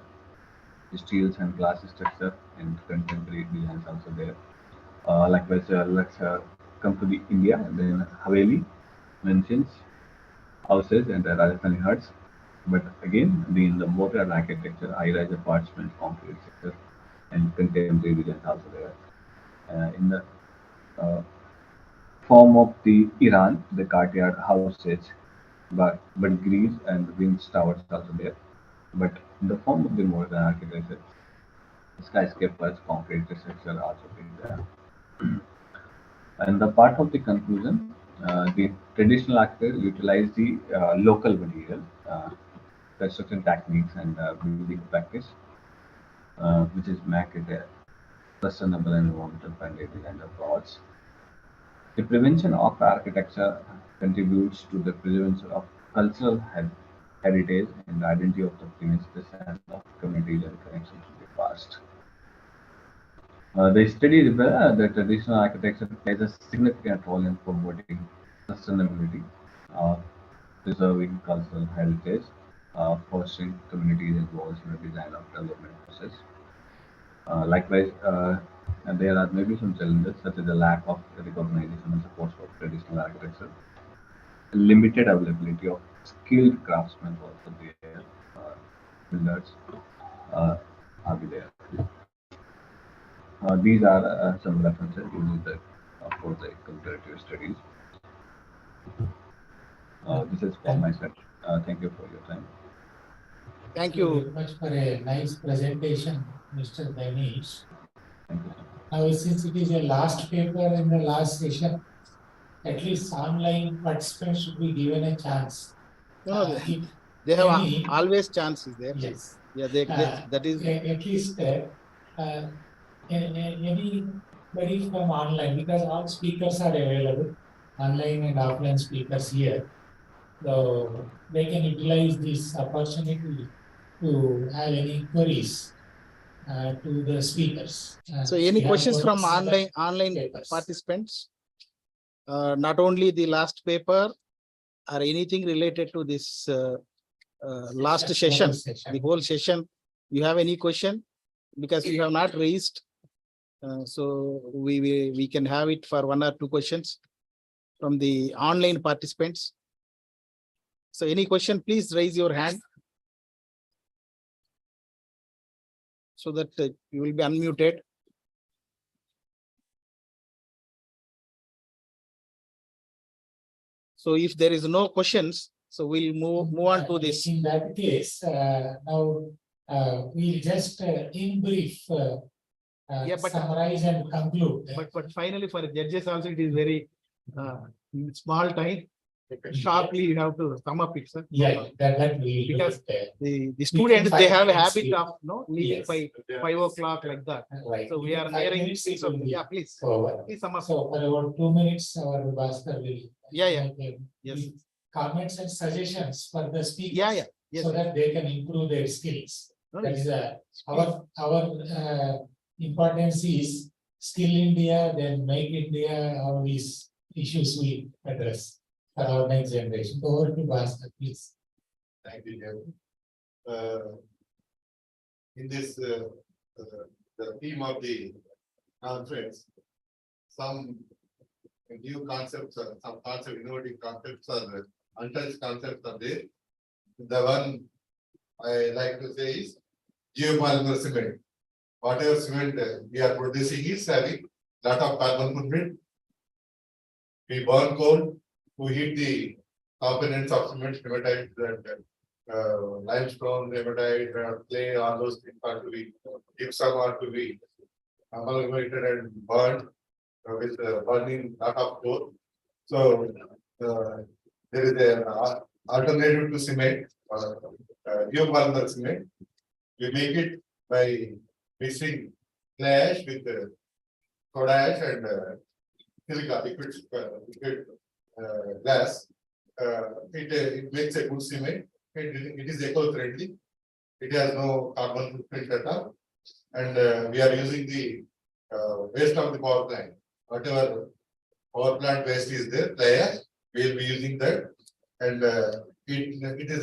[SPEAKER 3] Steels and glass structure and contemporary designs also there. Likewise, let's come to the India. Then Haveli mentions houses and the Rajasthani huts. But again, in the modern architecture, high-rise apartments, concrete sector, and contemporary designs also there. In the form of the Iran, the courtyard houses, but Greece and wind towers also there. But In the form of the modern architecture, skyscrapers, concrete structure are also being there. And the part of the conclusion, the traditional architect utilize the local material, construction techniques, and building practice, which is make it a sustainable and environmental friendly design approach. The prevention of architecture contributes to the preservation of cultural heritage and identity of the premises and of communities and connection to the past. The study revealed that traditional architecture plays a significant role in promoting sustainability, uh, preserving cultural heritage, fostering communities involved in the design of development process. Likewise, and there are maybe some challenges such as the lack of recognition and support for traditional architecture, limited availability of skilled craftsmen also there, builders are be there. These are some references using the for the comparative studies. This is for my side. Thank you for your time.
[SPEAKER 17] Thank
[SPEAKER 11] you
[SPEAKER 17] you.
[SPEAKER 11] very much for a nice presentation, Mr. Danish.
[SPEAKER 3] Thank you.
[SPEAKER 11] Now, since it is a last paper in the last session, at least online participants should be given a chance.
[SPEAKER 17] No,
[SPEAKER 11] If
[SPEAKER 17] they have
[SPEAKER 11] any-
[SPEAKER 17] always chances there.
[SPEAKER 11] Yes.
[SPEAKER 17] Yeah, that is.
[SPEAKER 11] At least anybody from online, because all speakers are available, online and offline speakers here. So they can utilize this opportunity to have any queries to the speakers.
[SPEAKER 17] So any
[SPEAKER 11] we have
[SPEAKER 17] questions from
[SPEAKER 11] queries
[SPEAKER 17] online
[SPEAKER 11] papers.
[SPEAKER 17] participants? Not only the last paper or anything related to this last session, the whole session. You have any question? Because you have not raised. So we can have it for 1 or 2 questions from the online participants. So any question, please raise your hand so that you will be unmuted. So if there is no questions, so we'll move on to this.
[SPEAKER 11] In that case, now we'll just in brief summarize and conclude.
[SPEAKER 17] But finally for the judges also it is very small time. Sharply you have to sum up it, sir.
[SPEAKER 11] Yeah, that we
[SPEAKER 17] because the students they have a habit of leaving by 5 o'clock like that.
[SPEAKER 11] Right.
[SPEAKER 17] So we are nearing. So, yeah, please. Please sum up.
[SPEAKER 11] So for about 2 minutes, our Bhaskar will.
[SPEAKER 17] Yeah.
[SPEAKER 11] Yes. Comments and suggestions for the speakers.
[SPEAKER 17] Yeah. Yes.
[SPEAKER 11] So that they can improve their skills.
[SPEAKER 17] No,
[SPEAKER 11] that is our importance is Skill India, then Make India, all these issues we address for our next generation. Over to Bhaskar, please.
[SPEAKER 8] Thank you, Nehru. In this, the theme of the conference, some new concepts, some concept, innovative concepts are untouched concepts are there. The one I like to say is geopolymer cement. Whatever cement we are producing is having lot of carbon footprint. We burn coal to heat the components of cement, hematite, limestone, hematite, clay, all those things are to be, gypsum are to be amalgamated and burned with burning lot of coal. So there is an alternative to cement, geopolymer cement. We make it by mixing clay ash with soda ash and silica, liquid glass. It makes a good cement. It is eco-friendly. It has no carbon footprint at all. And we are using the waste of the power plant. Whatever power plant waste is there, fly ash, we will be using that. And it is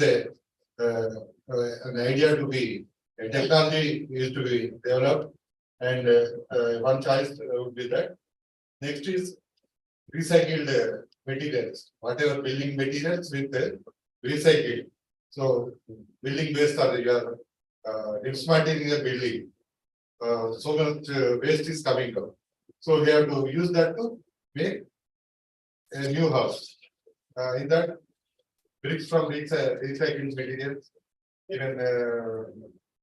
[SPEAKER 8] an idea to be, a technology is to be developed. And one choice would be that. Next is recycled materials, whatever building materials with recycled. So building waste or your dismantling a building, so much waste is coming out. So we have to use that to make a new house. In that, bricks from recycled materials, even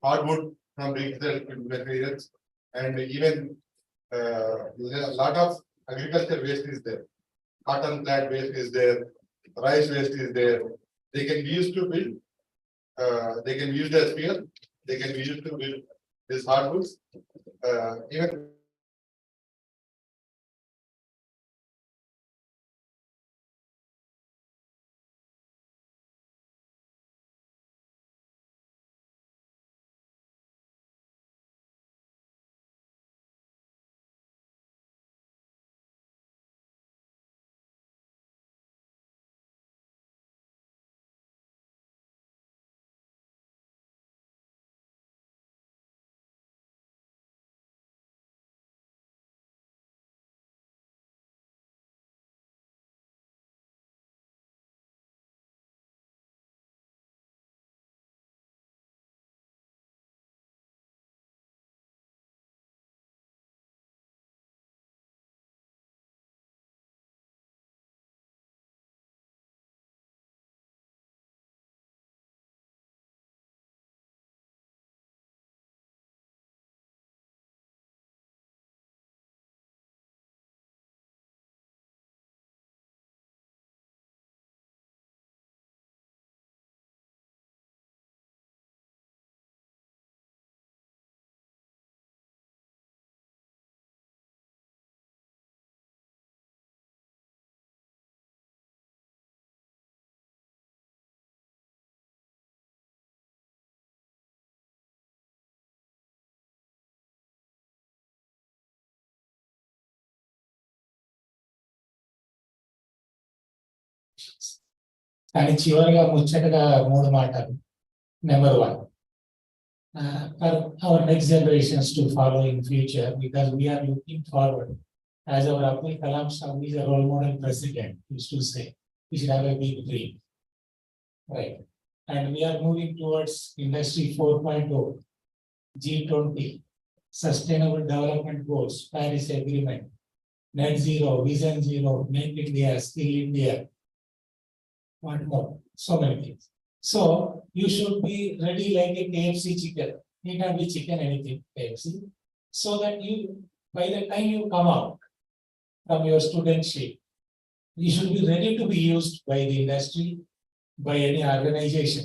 [SPEAKER 8] hardwood from regional materials, and even a lot of agriculture waste is there. Cotton plant waste is there, rice waste is there. They can be used to build. They can be used as fuel. They can be used to build these hardwoods. Even
[SPEAKER 11] కానీ చివరిగా ముచ్చటగా 3 మాటలు. Number 1, for our next generations to follow in future, because we are looking forward. As our Abdul Kalam Sahib is a role model president, used to say, we should have a big dream. Right. And we are moving towards Industry 4.0, G20, Sustainable Development Goals, Paris Agreement, Net Zero, Vision Zero, Make India, Skill India. What more? So many things. So you should be ready like a KFC chicken. Need not be chicken anything, KFC. So that you, by the time you come out from your studentship, you should be ready to be used by the industry, by any organization.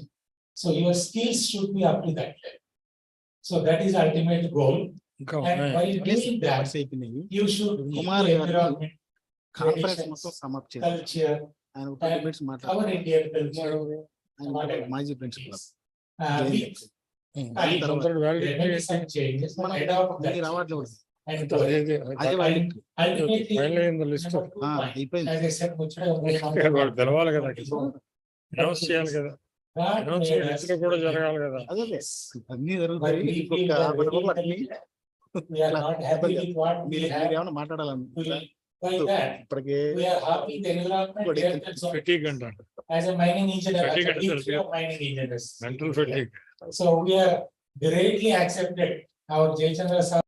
[SPEAKER 11] So your skills should be up to that level. So that is ultimate goal. And while doing that, you should keep the environment, traditions, culture, and our Indian culture.
[SPEAKER 1] మాజీ principal
[SPEAKER 15] తెలవాలి కదా, announce చేయాలి కదా, announce కూడా జరగాలి కదా.
[SPEAKER 1] అన్ని జరుగుతాయి. ఏమైనా మాట్లాడాలనుకుంటున్నా ఇప్పటికే
[SPEAKER 11] as a mining engineer,
[SPEAKER 15] mental fatigue.
[SPEAKER 11] So we are greatly accepted. Our J.Narayanamma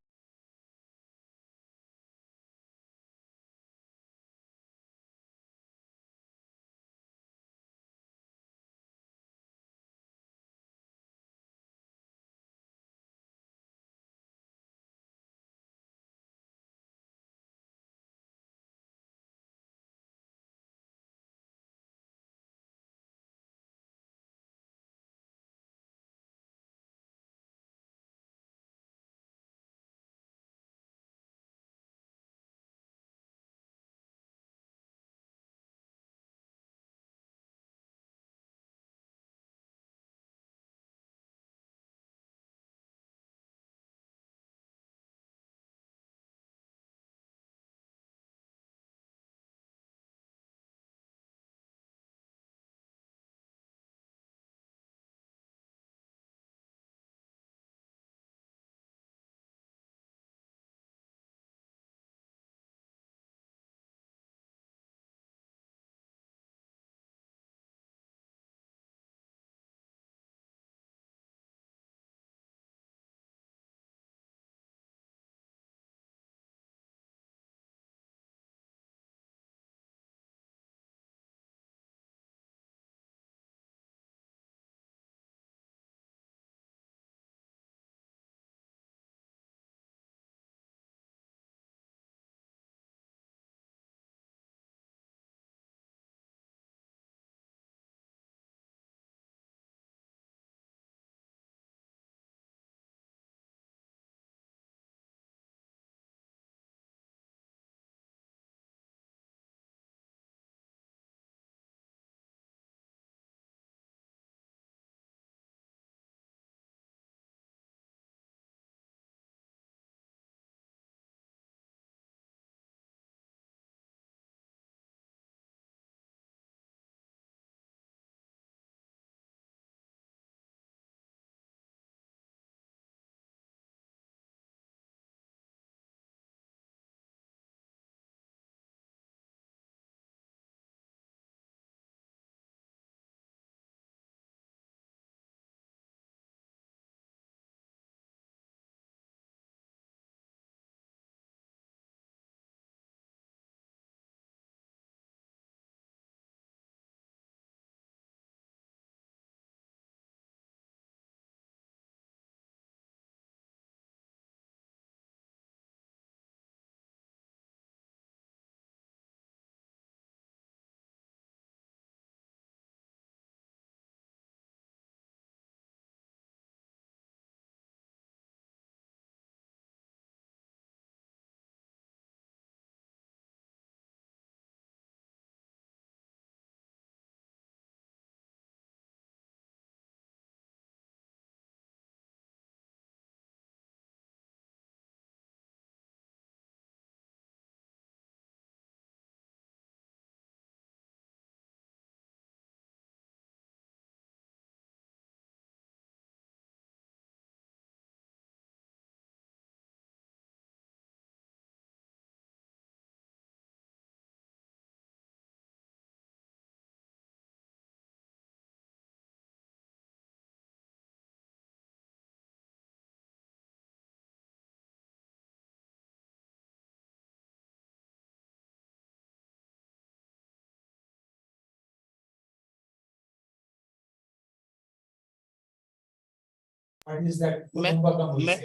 [SPEAKER 11] What is that?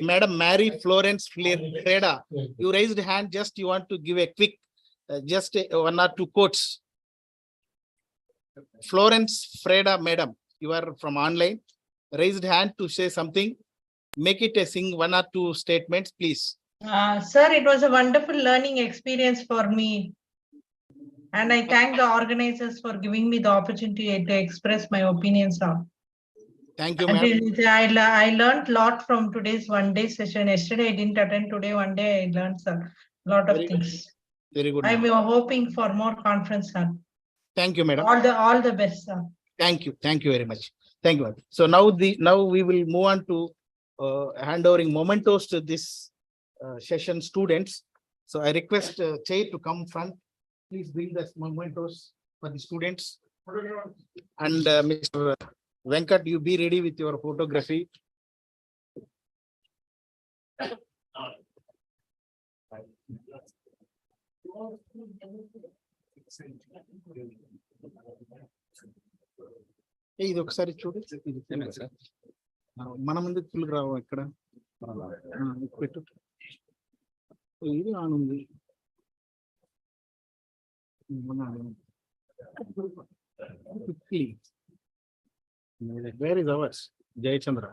[SPEAKER 17] Madam Mary Florence Freda, you raised hand, just you want to give a quick, just one or two quotes. Florence Freda, madam, you are from online, raised hand to say something. Make it a one or two statements, please.
[SPEAKER 14] Sir, it was a wonderful learning experience for me. And I thank the organizers for giving me the opportunity to express my opinions on.
[SPEAKER 17] Thank you, ma'am.
[SPEAKER 14] I learned a lot from today's one-day session. Yesterday I didn't attend. Today, one day I learned a lot of things.
[SPEAKER 17] Very good.
[SPEAKER 14] I'm hoping for more conference, sir.
[SPEAKER 17] Thank you, madam.
[SPEAKER 14] All the best, sir.
[SPEAKER 17] Thank you. Thank you very much. Thank you. So now we will move on to handovering mementos to this session students. So I request Chair to come front. Please bring the mementos for the students. And Mr. Venkat, you be ready with your photography. ఇది ఒకసారి చూడు, మన ముందు full రావు ఇక్కడ పెట్టు, ఇది on ఉంది. Where is ours? Jayachandra.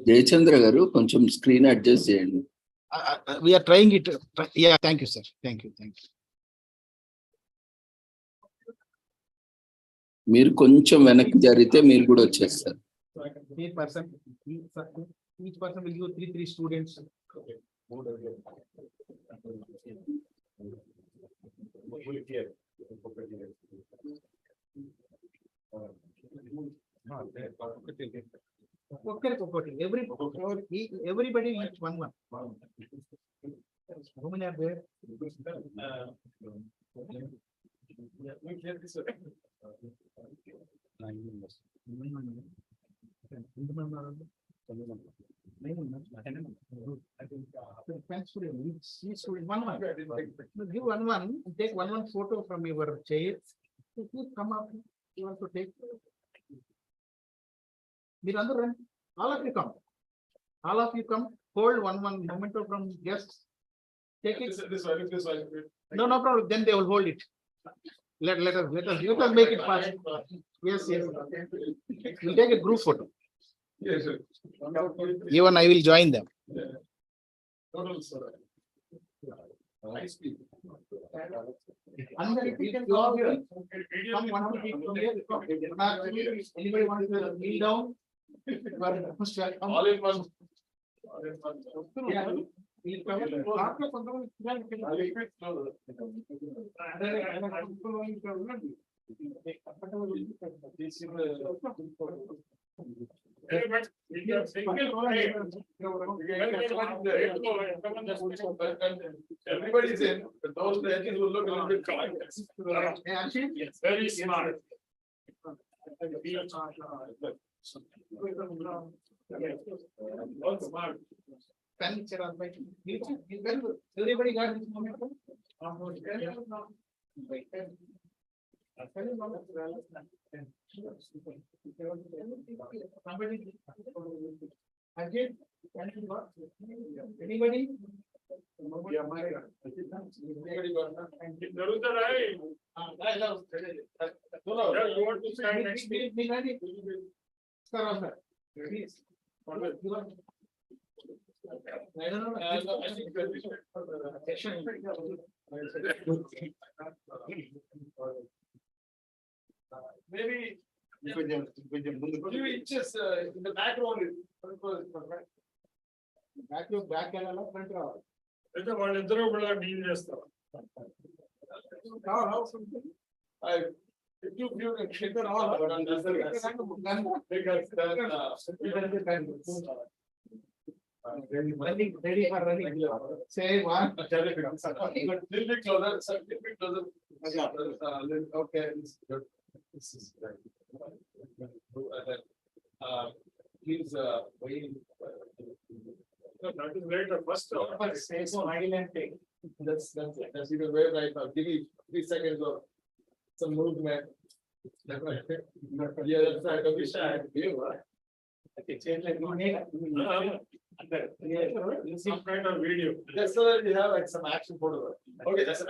[SPEAKER 2] Jayachandra గారు కొంచెం స్క్రీన్ అడ్జస్ట్ చేయండి.
[SPEAKER 17] We are trying it. Yeah, thank you, sir. Thank you.
[SPEAKER 2] మీరు కొంచెం వెనక్కి జరిగితే మీరు కూడా వచ్చేస్తారు.
[SPEAKER 17] Each person will give three students. Everybody each one. How many are there? Give one. Take one photo from your chair. Please come up. You want to take? All of you come. All of you come. Hold one memento from guests. Take it. This one. No problem. Then they will hold it. Let us make it fast. Yes. We'll take a group photo. Yes, sir. Even I will join them. Anybody wants to kneel down? All in one. Everybody is in, but those legends will look a little bit collected. Yes, very smart. All smart. Everybody got this moment. Anybody? You want to stand next to me? Please. I don't know. Maybe 2 inches in the background. Back front. వాళ్ళిద్దరూ కూడా deal చేస్తారు. If you trigger all ready for running. Say one. Little bit closer. Okay. This is great. Please wait. That is great. First, say so. I will take. That's even very right now. Give me 3 seconds.
[SPEAKER 8] Some movement. Yeah, that's right. Don't be shy. Okay, change like some kind of video. That's so that we have like some action photo. Okay, that's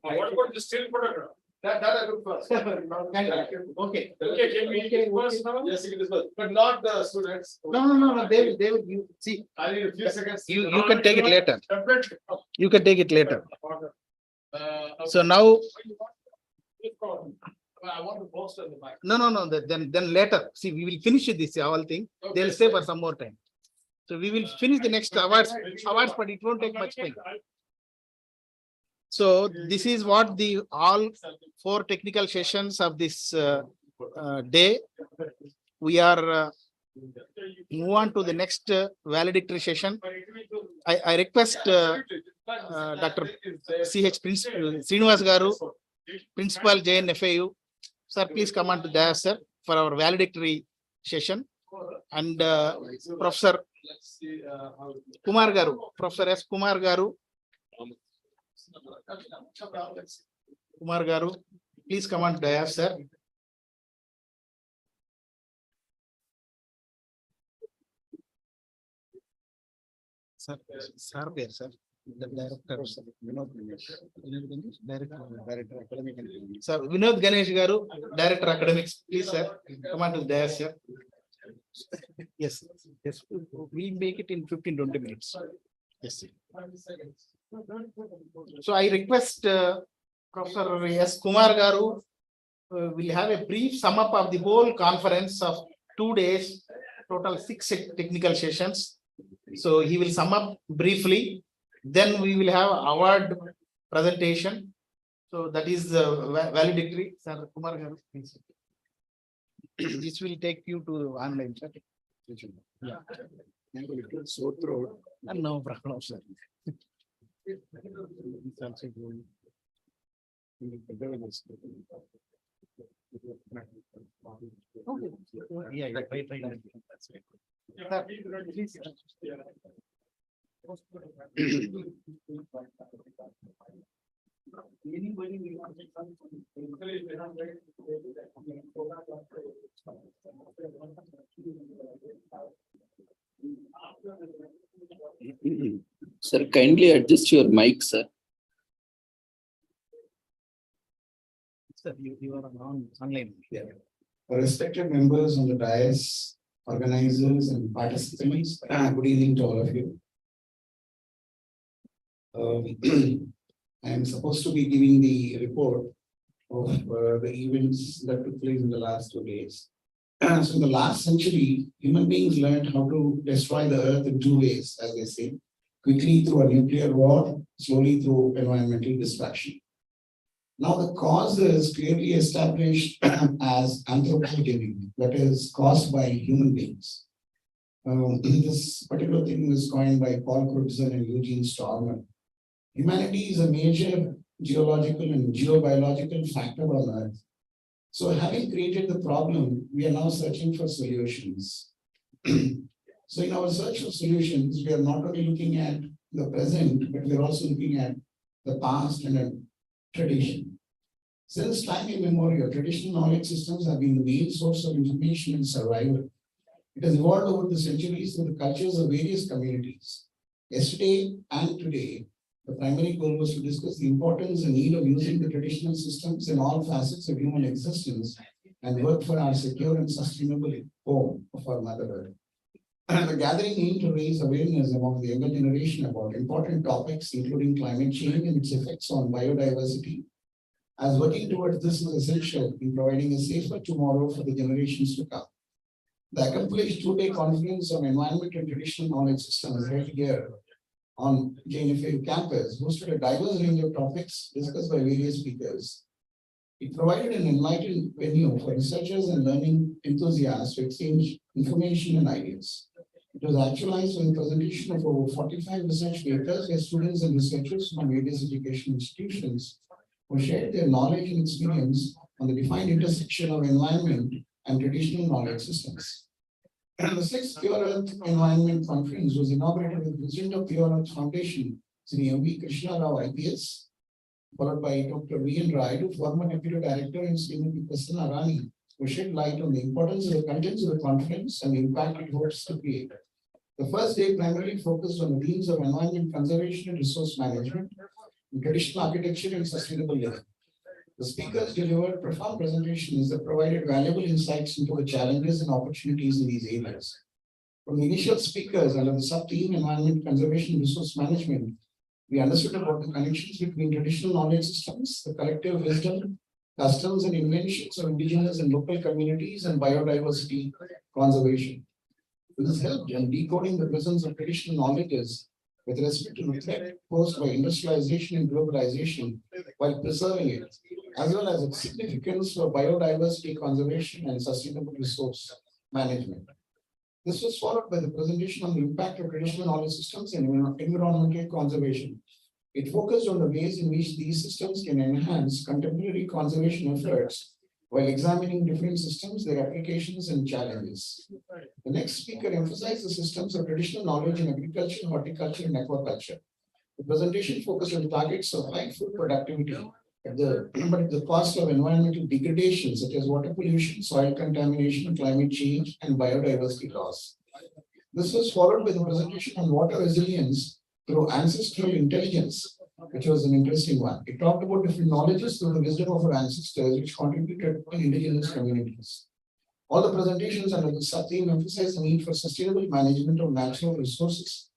[SPEAKER 8] what about the still photograph? That I look first.
[SPEAKER 17] Okay.
[SPEAKER 8] Okay, can we first now? Yes, it is first, but not the students.
[SPEAKER 17] No, they will, you see,
[SPEAKER 8] I need a few seconds.
[SPEAKER 17] you can take it later.
[SPEAKER 8] Definitely.
[SPEAKER 17] You can take it later. So now,
[SPEAKER 8] I want to post on the mic.
[SPEAKER 17] no, then later, see, we will finish this whole thing. They'll stay for some more time. So we will finish the next awards, but it won't take much time. So this is what the all 4 technical sessions of this day. We are move on to the next valedictory session. I request Dr. C.H. Srinivas Garu, Principal JNFAU. Sir, please come on to the sir for our valedictory session. And Professor Kumar Garu, Professor S. Kumar Garu. Kumar Garu, please come on to the sir. Sir, there, sir. The director, sir. Vinod Ganesh, director academic. Sir, Vinod Ganesh Garu, director academics. Please, sir, come on to the dais, sir. Yes, we'll make it in 15-20 minutes. Yes, sir. So I request Professor S. Kumar Garu will have a brief sum up of the whole conference of 2 days, total 6 technical sessions. So he will sum up briefly. Then we will have award presentation. So that is valedictory. Sir Kumar Garu, please. This will take you to online. Sir. Yeah. So throat. No problem, sir. Okay. Yeah, right. That's right. Sir, please.
[SPEAKER 2] Sir, kindly adjust your mic, sir.
[SPEAKER 17] Sir, you are online.
[SPEAKER 13] Yeah. Respected members on the dais, organizers and participants, good evening to all of you. I am supposed to be giving the report of the events that took place in the last 2 days. So in the last century, human beings learned how to destroy the earth in 2 ways, as they say, quickly through a nuclear war, slowly through environmental destruction. Now the cause is clearly established as anthropogenic, that is caused by human beings. This particular thing was coined by Paul Crutzen and Eugene Stormer. Humanity is a major geological and geobiological factor on Earth. So having created the problem, we are now searching for solutions. So in our search for solutions, we are not only looking at the present, but we are also looking at the past and tradition. Since time immemorial, traditional knowledge systems have been the main source of information and survival. It has evolved over the centuries through the cultures of various communities. Yesterday and today, the primary goal was to discuss the importance and need of using the traditional systems in all facets of human existence and work for our secure and sustainable home of our Mother Earth. And the gathering aimed to raise awareness among the younger generation about important topics, including climate change and its effects on biodiversity, as working towards this is essential in providing a safer tomorrow for the generations to come. The accomplished 2-day conference on environment and traditional knowledge systems held here on JNFAU campus hosted a diverse range of topics discussed by various speakers. It provided an enlightened venue for researchers and learning enthusiasts to exchange information and ideas. It was actualized in the presentation of over 45 research papers where students and researchers from various education institutions who shared their knowledge and experience on the defined intersection of environment and traditional knowledge systems. And the 6th Pure Earth Environment Conference was inaugurated with the President of Pure Earth Foundation, SNVMV Krishna Rao IPS, followed by Dr. V.N. Naidu, former Deputy Director, and Srimati Prasanna Rani, who shed light on the importance of the contents of the conference and the impact it hopes to create. The first day primarily focused on the themes of environment conservation and resource management, traditional architecture, and sustainable living. The speakers delivered profound presentations that provided valuable insights into the challenges and opportunities in these areas. From the initial speakers under the sub-theme Environment Conservation and Resource Management, we understood about the connections between traditional knowledge systems, the collective wisdom, customs and inventions of indigenous and local communities, and biodiversity conservation. This helped in decoding the presence of traditional knowledges with respect to the threat posed by industrialization and globalization while preserving it, as well as its significance for biodiversity conservation and sustainable resource management. This was followed by the presentation on the impact of traditional knowledge systems and environmental conservation. It focused on the ways in which these systems can enhance contemporary conservation efforts while examining different systems, their applications and challenges. The next speaker emphasized the systems of traditional knowledge in agriculture, horticulture, and aquaculture. The presentation focused on targets of high food productivity at the cost of environmental degradation, such as water pollution, soil contamination, climate change, and biodiversity loss. This was followed by the presentation on water resilience through ancestral intelligence, which was an interesting one. It talked about different knowledges through the wisdom of our ancestors, which contributed in indigenous communities. All the presentations under the sub-theme emphasize the need for sustainable management of natural resources.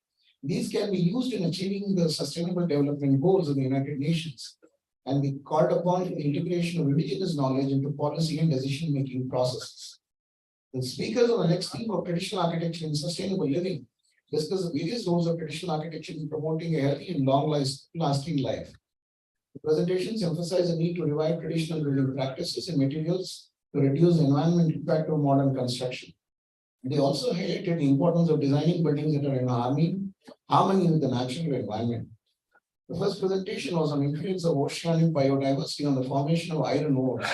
[SPEAKER 13] These can be used in achieving the Sustainable Development Goals of the United Nations, and be called upon for the integration of indigenous knowledge into policy and decision-making processes. The speakers on the next theme of traditional architecture and sustainable living discuss the various roles of traditional architecture in promoting a healthy and long-lasting life. The presentations emphasize the need to revive traditional building practices and materials to reduce the environmental impact of modern construction. They also highlighted the importance of designing buildings that are in harmony with the natural environment. The first presentation was on influence of oceanic biodiversity on the formation of iron ores.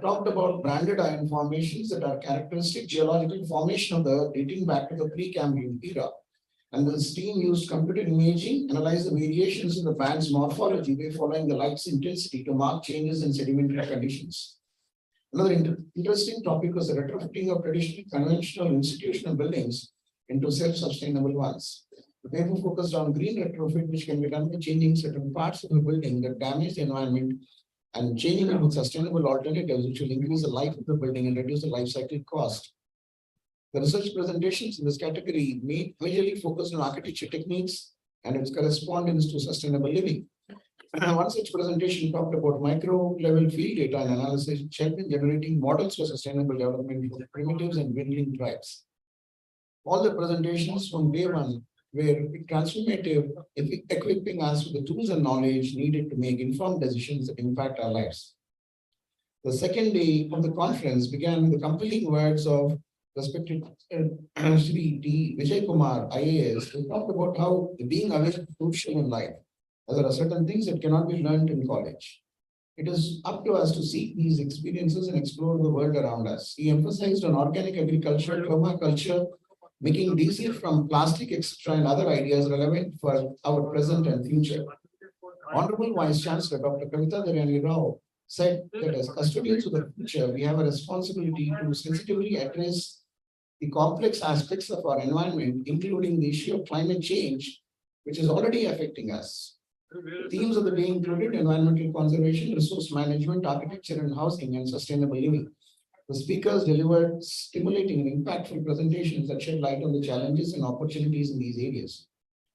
[SPEAKER 13] Talked about branded iron formations that are characteristic geological formation of the Earth dating back to the pre-Cambrian era. And this team used computer imaging, analyzed the variations in the band's morphology by following the light's intensity to mark changes in sedimentary conditions. Another interesting topic was the retrofitting of traditional conventional institutional buildings into self-sustainable ones. The paper focused on green retrofit, which can be done by changing certain parts of the building that damage the environment and changing it with sustainable alternatives, which will increase the life of the building and reduce the life cycle cost. The research presentations in this category majorly focused on architecture techniques and its correspondence to sustainable living. One such presentation talked about micro-level field data and analysis, which helped in generating models for sustainable development for primitives and dwindling tribes. All the presentations from day one were transformative, equipping us with the tools and knowledge needed to make informed decisions that impact our lives. The second day of the conference began with the compelling words of respected Sri D. Vijay Kumar, IAS, who talked about how being aware is crucial in life, as there are certain things that cannot be learned in college. It is up to us to seek these experiences and explore the world around us. He emphasized on organic agriculture, permaculture, making diesel from plastic, etc., and other ideas relevant for our present and future. Honorable Vice Chancellor Dr. Kavita Daryani Rao said that as custodians of the future, we have a responsibility to sensitively address the complex aspects of our environment, including the issue of climate change, which is already affecting us. The themes of the day included environmental conservation, resource management, architecture and housing, and sustainable living. The speakers delivered stimulating and impactful presentations that shed light on the challenges and opportunities in these areas.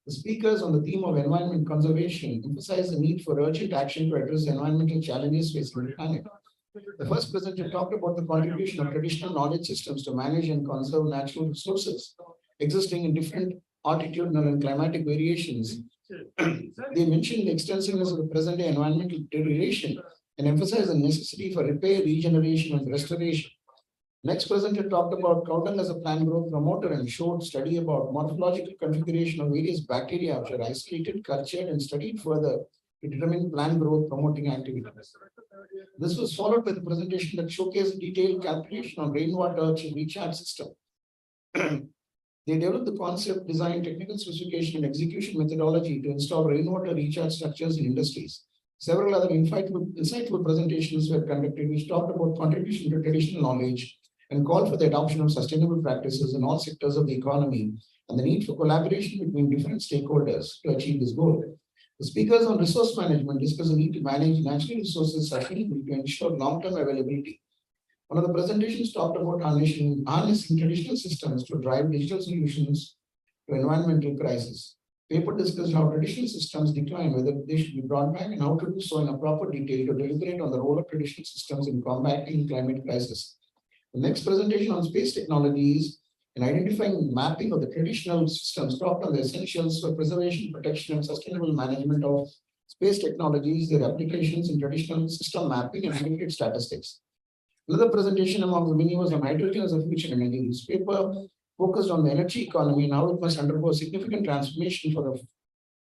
[SPEAKER 13] The speakers on the theme of environment conservation emphasized the need for urgent action to address the environmental challenges facing the planet. The first presenter talked about the contribution of traditional knowledge systems to manage and conserve natural resources existing in different altitudinal and climatic variations. They mentioned the extensiveness of the present-day environmental deterioration and emphasized the necessity for repair, regeneration, and restoration. Next presenter talked about cow dung as a plant growth promoter and showed study about morphological configuration of various bacteria which are isolated, cultured, and studied further to determine plant growth promoting activities. This was followed by the presentation that showcased detailed calculation on rainwater recharge system.
[SPEAKER 16] They developed the concept, design, technical specification, and execution methodology to install rainwater recharge structures in industries. Several other insightful presentations were conducted, which talked about contribution to traditional knowledge and called for the adoption of sustainable practices in all sectors of the economy and the need for collaboration between different stakeholders to achieve this goal. The speakers on resource management discussed the need to manage natural resources sustainably to ensure long-term availability. One of the presentations talked about harnessing traditional systems to drive digital solutions to environmental crisis. Paper discussed how traditional systems decline, whether they should be brought back, and how to do so in a proper detail to deliberate on the role of traditional systems in combating climate crisis. The next presentation on space technologies and identifying mapping of the traditional systems talked on the essentials for preservation, protection, and sustainable management of space technologies, their applications in traditional system mapping and aggregate statistics. Another presentation among the many was on hydrogen as a future energy. This paper focused on the energy economy and how it must undergo a significant transformation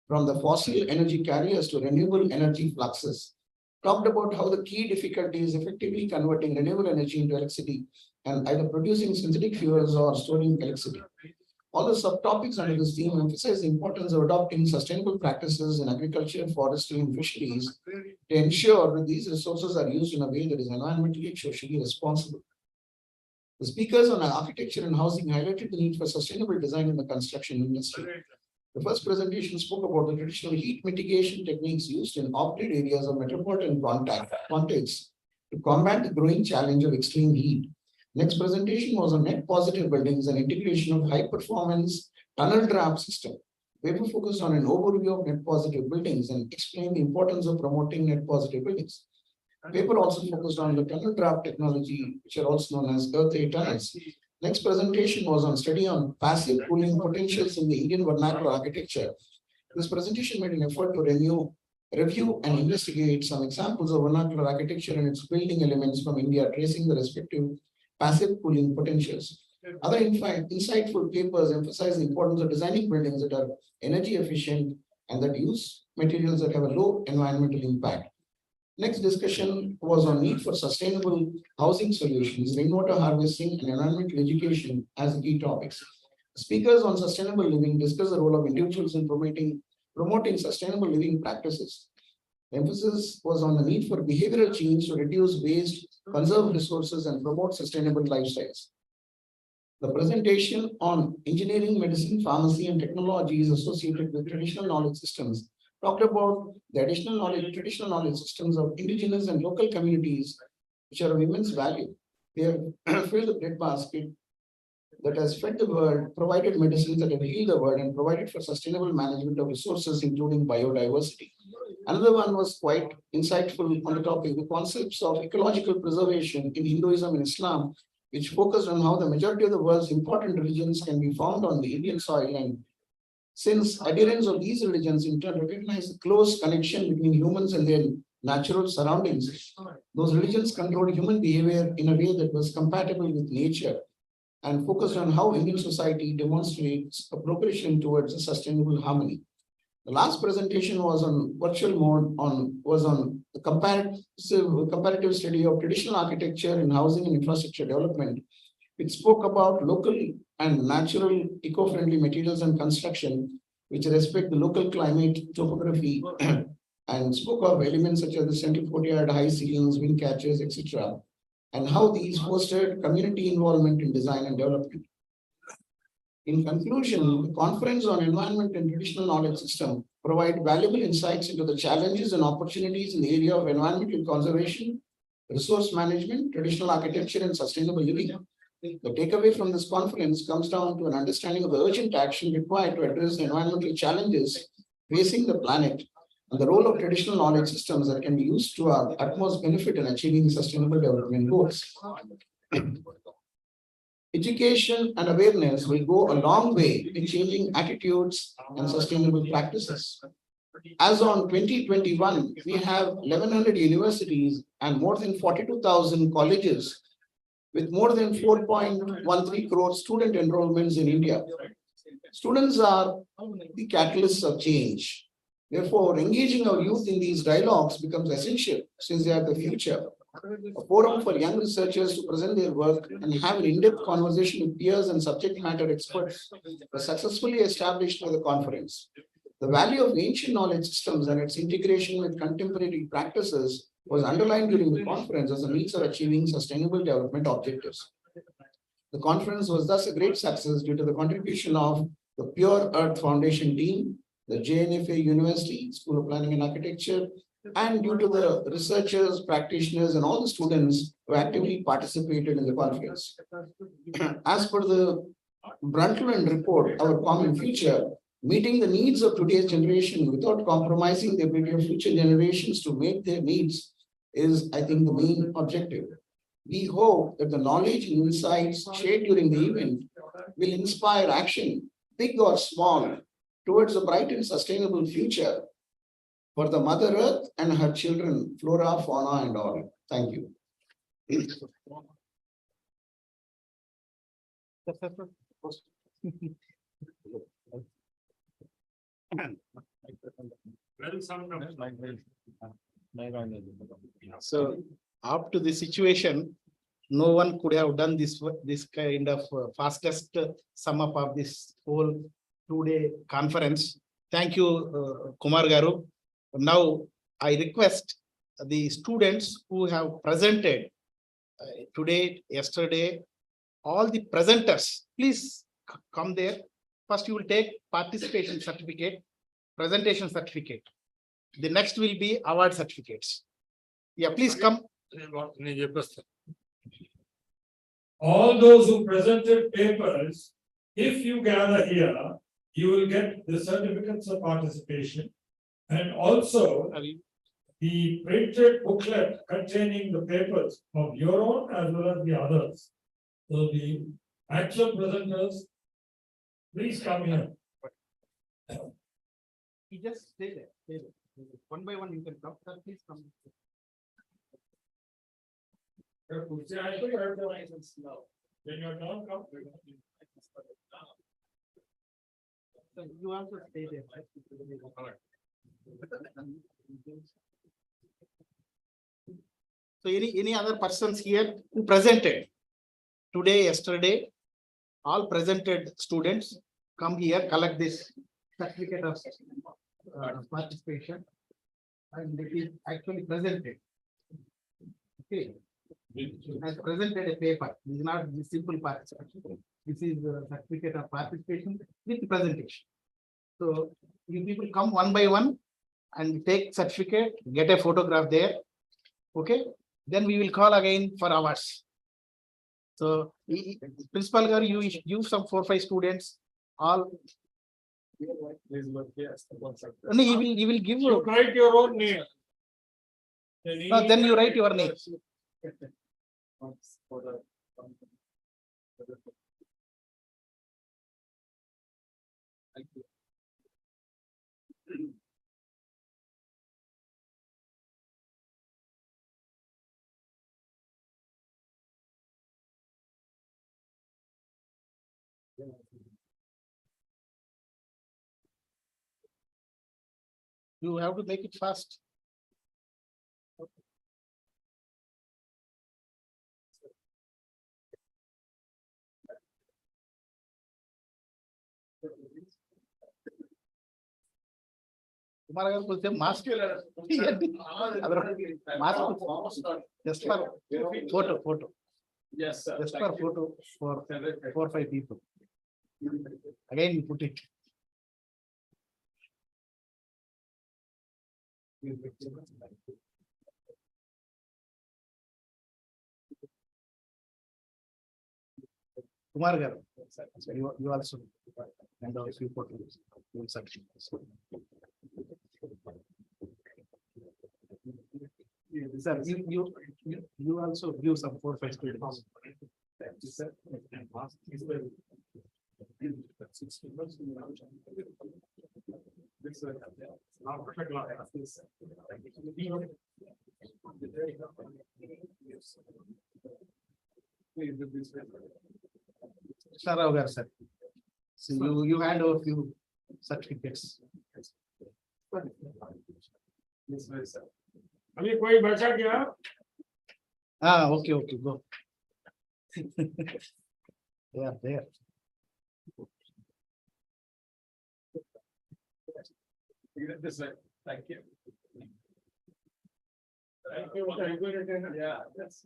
[SPEAKER 16] from the fossil energy carriers to renewable energy fluxes. Talked about how the key difficulty is effectively converting renewable energy into electricity and either producing synthetic fuels or storing electricity. All the subtopics under this theme emphasize the importance of adopting sustainable practices in agriculture, forestry, and fisheries to ensure that these resources are used in a way that is environmentally and socially responsible. The speakers on architecture and housing highlighted the need for sustainable design in the construction industry. The first presentation spoke about the traditional heat mitigation techniques used in off-grid areas of metropolitan contexts to combat the growing challenge of extreme heat. Next presentation was on net positive buildings and integration of high-performance tunnel trap system. The paper focused on an overview of net positive buildings and explained the importance of promoting net positive buildings. The paper also focused on the tunnel trap technology, which are also known as earth-ray tunnels. Next presentation was on study on passive cooling potentials in the Indian vernacular architecture. This presentation made an effort to review and investigate some examples of vernacular architecture and its building elements from India, tracing the respective passive cooling potentials. Other insightful papers emphasize the importance of designing buildings that are energy efficient and that use materials that have a low environmental impact. Next discussion was on need for sustainable housing solutions, rainwater harvesting, and environmental education as the key topics. Speakers on sustainable living discussed the role of individuals in promoting sustainable living practices. The emphasis was on the need for behavioral change to reduce waste, conserve resources, and promote sustainable lifestyles. The presentation on engineering, medicine, pharmacy, and technologies associated with traditional knowledge systems talked about the traditional knowledge systems of indigenous and local communities, which are of immense value. They have filled the breadbasket that has fed the world, provided medicines that have healed the world, and provided for sustainable management of resources, including biodiversity. Another one was quite insightful on the topic, the concepts of ecological preservation in Hinduism and Islam, which focused on how the majority of the world's important religions can be found on the Indian soil, and since adherents of these religions in turn recognize the close connection between humans and their natural surroundings, those religions controlled human behavior in a way that was compatible with nature and focused on how Indian society demonstrates a progression towards a sustainable harmony. The last presentation was on virtual mode was on the comparative study of traditional architecture in housing and infrastructure development. It spoke about local and natural eco-friendly materials and construction, which respect the local climate, topography, and spoke of elements such as the central courtyard, high ceilings, wind catchers, etc., and how these fostered community involvement in design and development. In conclusion, the Conference on Environment and Traditional Knowledge System provide valuable insights into the challenges and opportunities in the area of environmental conservation, resource management, traditional architecture, and sustainable living. The takeaway from this conference comes down to an understanding of the urgent action required to address the environmental challenges facing the planet and the role of traditional knowledge systems that can be used to our utmost benefit in achieving sustainable development goals. Education and awareness will go a long way in changing attitudes and sustainable practices. As on 2021, we have 1,100 universities and more than 42,000 colleges with more than 4.13 crore student enrollments in India. Students are the catalysts of change. Therefore, engaging our youth in these dialogues becomes essential since they are the future a forum for young researchers to present their work and have an in-depth conversation with peers and subject matter experts was successfully established by the conference. The value of ancient knowledge systems and its integration with contemporary practices was underlined during the conference as a means of achieving sustainable development objectives. The conference was thus a great success due to the contribution of the Pure Earth Foundation team, the JNFAU University, School of Planning and Architecture, and due to the researchers, practitioners, and all the students who actively participated in the conference. As per the Brundtland report, Our Common Future, meeting the needs of today's generation without compromising the ability of future generations to meet their needs is, I think, the main objective. We hope that the knowledge and insights shared during the event will inspire action, big or small, towards a bright and sustainable future for the Mother Earth and her children, flora, fauna, and all. Thank you.
[SPEAKER 17] So up to the situation, no one could have done this kind of fastest sum up of this whole 2-day conference. Thank you, Kumar Garu. Now I request the students who have presented today, yesterday, all the presenters, please come there. First, you will take participation certificate, presentation certificate. The next will be award certificates. Yeah, please come.
[SPEAKER 15] All those who presented papers, if you gather here, you will get the certificates of participation and also the printed booklet containing the papers of your own as well as the others. So the actual presenters, please come here.
[SPEAKER 17] You just stay there. Stay there. One by one, you can come. Sir, please come.
[SPEAKER 15] When you're done, come.
[SPEAKER 17] You also stay there. So any other persons here who presented today, yesterday, all presented students come here, collect this certificate of participation, and it is actually presented. Okay, has presented a paper. This is not the simple participation. This is the certificate of participation with presentation. So you people come one by one and take certificate, get a photograph there. Okay, then we will call again for hours. So Principal Garu, you give some 4 or 5 students all. No, he will give you.
[SPEAKER 15] Write your own name.
[SPEAKER 17] No, then you write your name. You have to make it fast. Mask just for photo. Yes, just for photo for 4 or 5 people. Again, you put it. Kumar Garu, you also and a few photos. Sir, you also give some 4 or 5 students. Thank you, sir. Sir, so you hand over few certificates.
[SPEAKER 15] अभी कोई बैठा क्या?
[SPEAKER 17] Okay, okay, go. They are there.
[SPEAKER 15] This way. Thank you. Thank you. Yeah. That's.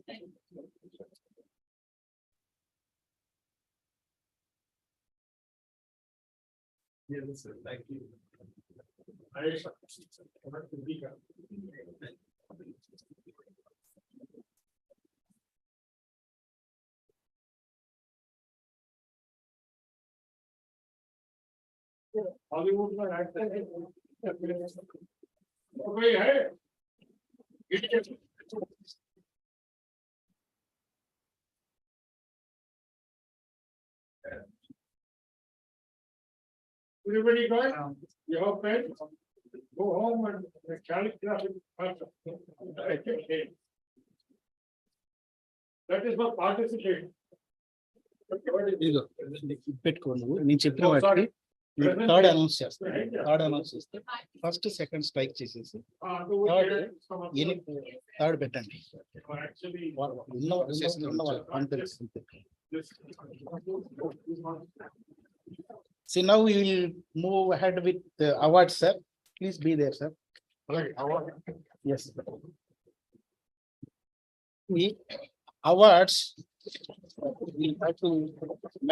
[SPEAKER 15] Yeah, this way. Thank you. Hollywood में actor है, कोई है? Everybody got your pen? Go home and calligraphy. That is for participate.
[SPEAKER 17] పెట్టుకోండి నేను చెప్పిన వాటికి third announce చేస్తాను. Third announce చేస్తే ఫస్ట్ సెకండ్ స్ట్రైక్ చేసేసి థర్డ్ పెట్టండి. ఉన్న వాళ్ళ confidence. See, now we will move ahead with the awards, sir. Please be there, sir. Yes. The awards we have to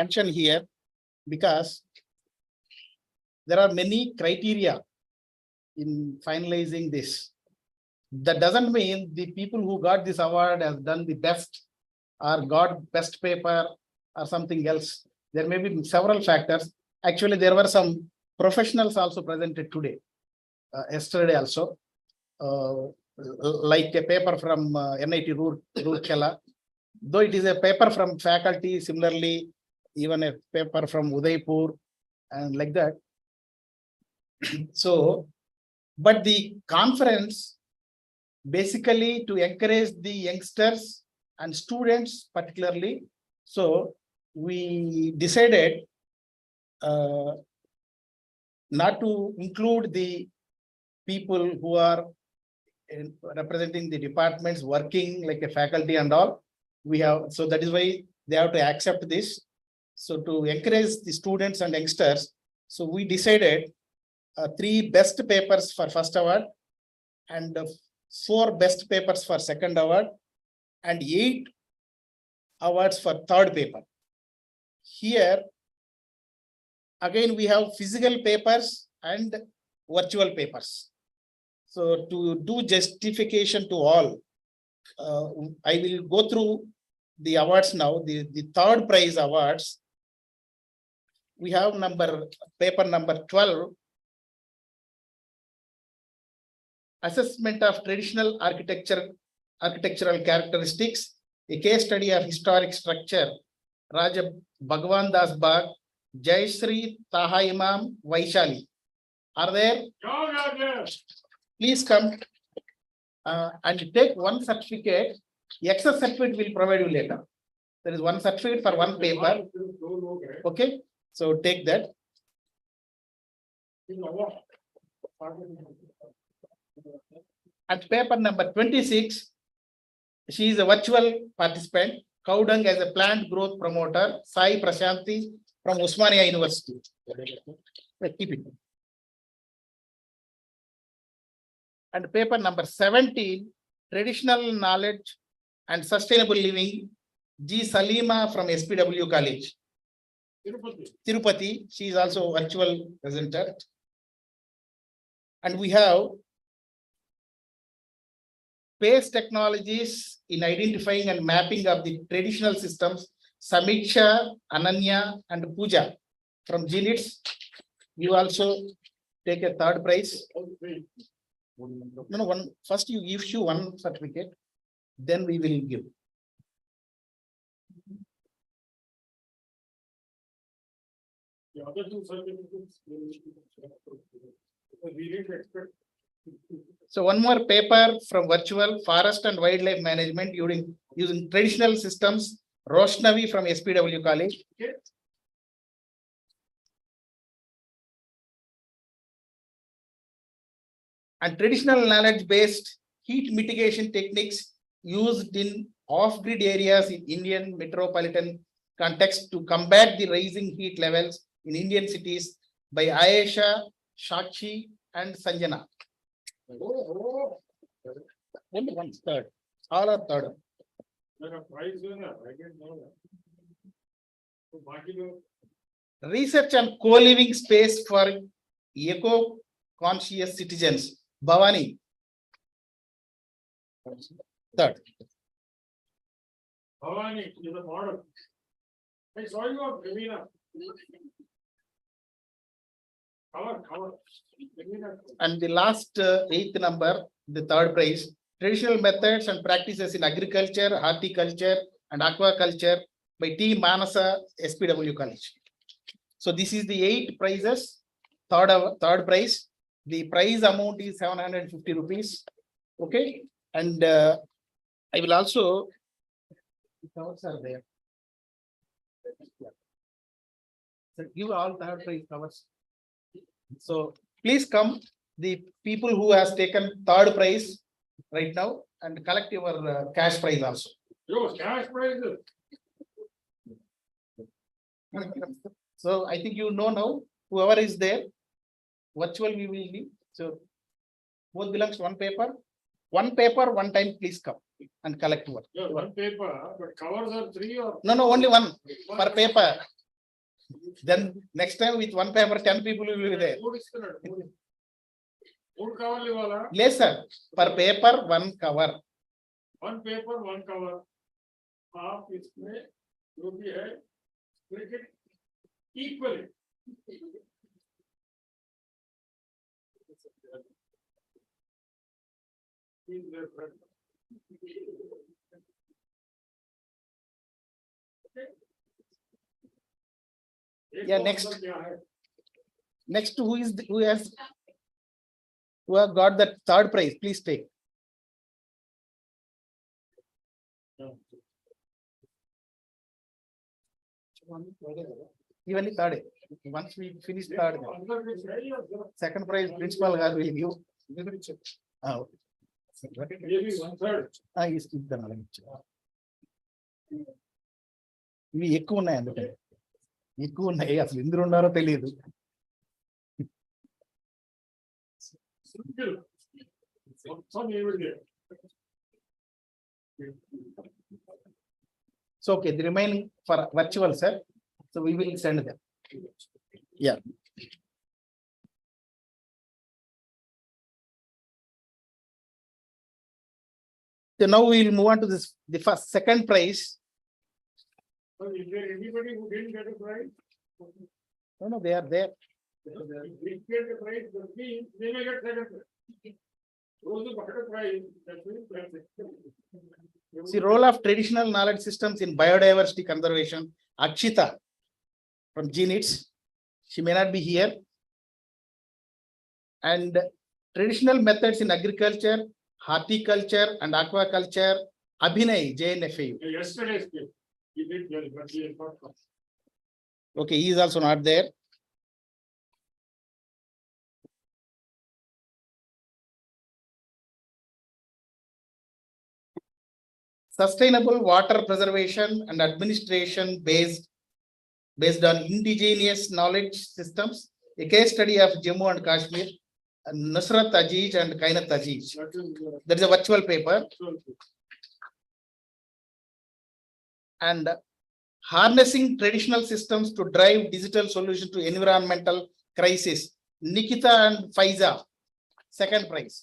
[SPEAKER 17] mention here because there are many criteria in finalizing this. That doesn't mean the people who got this award have done the best or got best paper or something else. There may be several factors. Actually, there were some professionals also presented today, yesterday also, like a paper from NIT Roorkela. Though it is a paper from faculty, similarly, even a paper from Udaipur and like that. So, but the conference basically to encourage the youngsters and students particularly. So we decided not to include the people who are representing the departments working like a faculty and all. We have, so that is why they have to accept this. So to encourage the students and youngsters, so we decided 3 best papers for first award and 4 best papers for second award and 8 awards for third paper. Here again we have physical papers and virtual papers. So to do justification to all, I will go through the awards now. The third prize awards, we have paper number 12, assessment of traditional architectural characteristics, a case study of historic structure, Raja Bhagwan Das Bagh, Jai Shri Taha Imam Vaishali. Are there? Please come and take one certificate. Excess certificate will provide you later. There is one certificate for one paper. Okay, so take that. At paper number 26, she is a virtual participant. Cowdung as a plant growth promoter, Sai Prashanti from Osmania University. Keep it. And paper number 17, traditional knowledge and sustainable living, G. Salima from SPW College. Tirupati, she is also a virtual presenter. And we have PACE technologies in identifying and mapping of the traditional systems, Samiksha, Ananya, and Pooja from GNITS. You also take a third prize. No, one. First you issue one certificate, then we will give.
[SPEAKER 15] The other 2 certificates, we didn't expect.
[SPEAKER 17] So one more paper from virtual forest and wildlife management using traditional systems, Roshnavi from SPW College.
[SPEAKER 15] Okay.
[SPEAKER 17] And traditional knowledge based heat mitigation techniques used in off-grid areas in Indian metropolitan context to combat the rising heat levels in Indian cities by Ayesha, Shakshi, and Sanjana. Only one third. All are third. Research on co-living space for eco-conscious citizens. Bhavani. Third.
[SPEAKER 15] Bhavani is a model. I saw you on Vanita. Cover.
[SPEAKER 17] And the last eighth number, the third prize, traditional methods and practices in agriculture, horticulture, and aquaculture by T. Manasa, SPW College. So this is the 8 prizes. Third prize. The prize amount is 750 rupees. Okay, and I will also. The covers are there. So give all third prize covers. So please come, the people who has taken third prize right now, and collect your cash prize also.
[SPEAKER 15] Yo, cash prize.
[SPEAKER 17] So I think you know now, whoever is there, virtual we will need. So both belongs to one paper. One paper, one time, please come and collect one.
[SPEAKER 15] Yeah, one paper, but covers are 3 or.
[SPEAKER 17] No, only one per paper. Then next time with one paper, 10 people will be there. Yes, sir. Per paper, one cover.
[SPEAKER 15] One paper, one cover. आप इसमें जो भी है, split it equally.
[SPEAKER 17] Yeah, next who has got that third prize, please take. Even third, once we finish third, second prize principal will give.
[SPEAKER 15] Maybe 1/3.
[SPEAKER 17] Is keep the knowledge. ఇవి ఎక్కువ ఉన్నాయి అందుకని ఎక్కువ ఉన్నాయి అసలు ఎందుకు ఉన్నారో తెలియదు. So okay, the remaining for virtual, sir. So we will send them. Yeah. So now we will move on to this, the second prize.
[SPEAKER 15] So is there anybody who didn't get a prize?
[SPEAKER 17] No, they are there.
[SPEAKER 15] If we get a prize, that means they may get second prize. Those who got a prize, that means that's it.
[SPEAKER 17] See, role of traditional knowledge systems in biodiversity conservation. Akshita from GNITS. She may not be here. And traditional methods in agriculture, horticulture, and aquaculture. Abhinay, JNFAU.
[SPEAKER 15] Yesterday's case, he did well, but he is not come.
[SPEAKER 17] Okay, he is also not there. Sustainable water preservation and administration based on indigenous knowledge systems. A case study of Jammu and Kashmir, Nusrat Aziz and Kainat Aziz. That is a virtual paper. And harnessing traditional systems to drive digital solution to environmental crisis. Nikita and Faiza, second prize.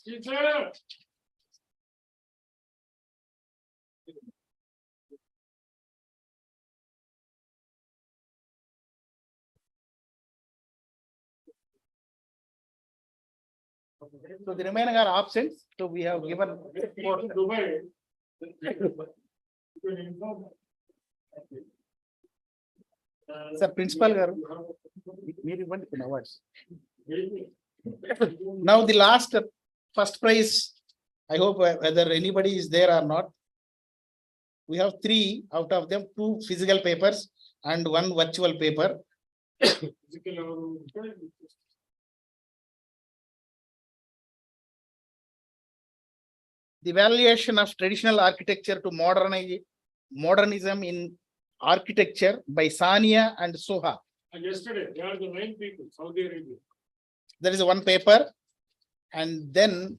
[SPEAKER 17] So the remaining are options. So we have given four. Sir, principal garu. Now the last first prize. I hope whether anybody is there or not. We have 3 out of them, 2 physical papers and 1 virtual paper. the valuation of traditional architecture to modernism in architecture by Sania and Soha.
[SPEAKER 15] And yesterday, they are the 9 people, Saudi Arabia.
[SPEAKER 17] There is one paper, and then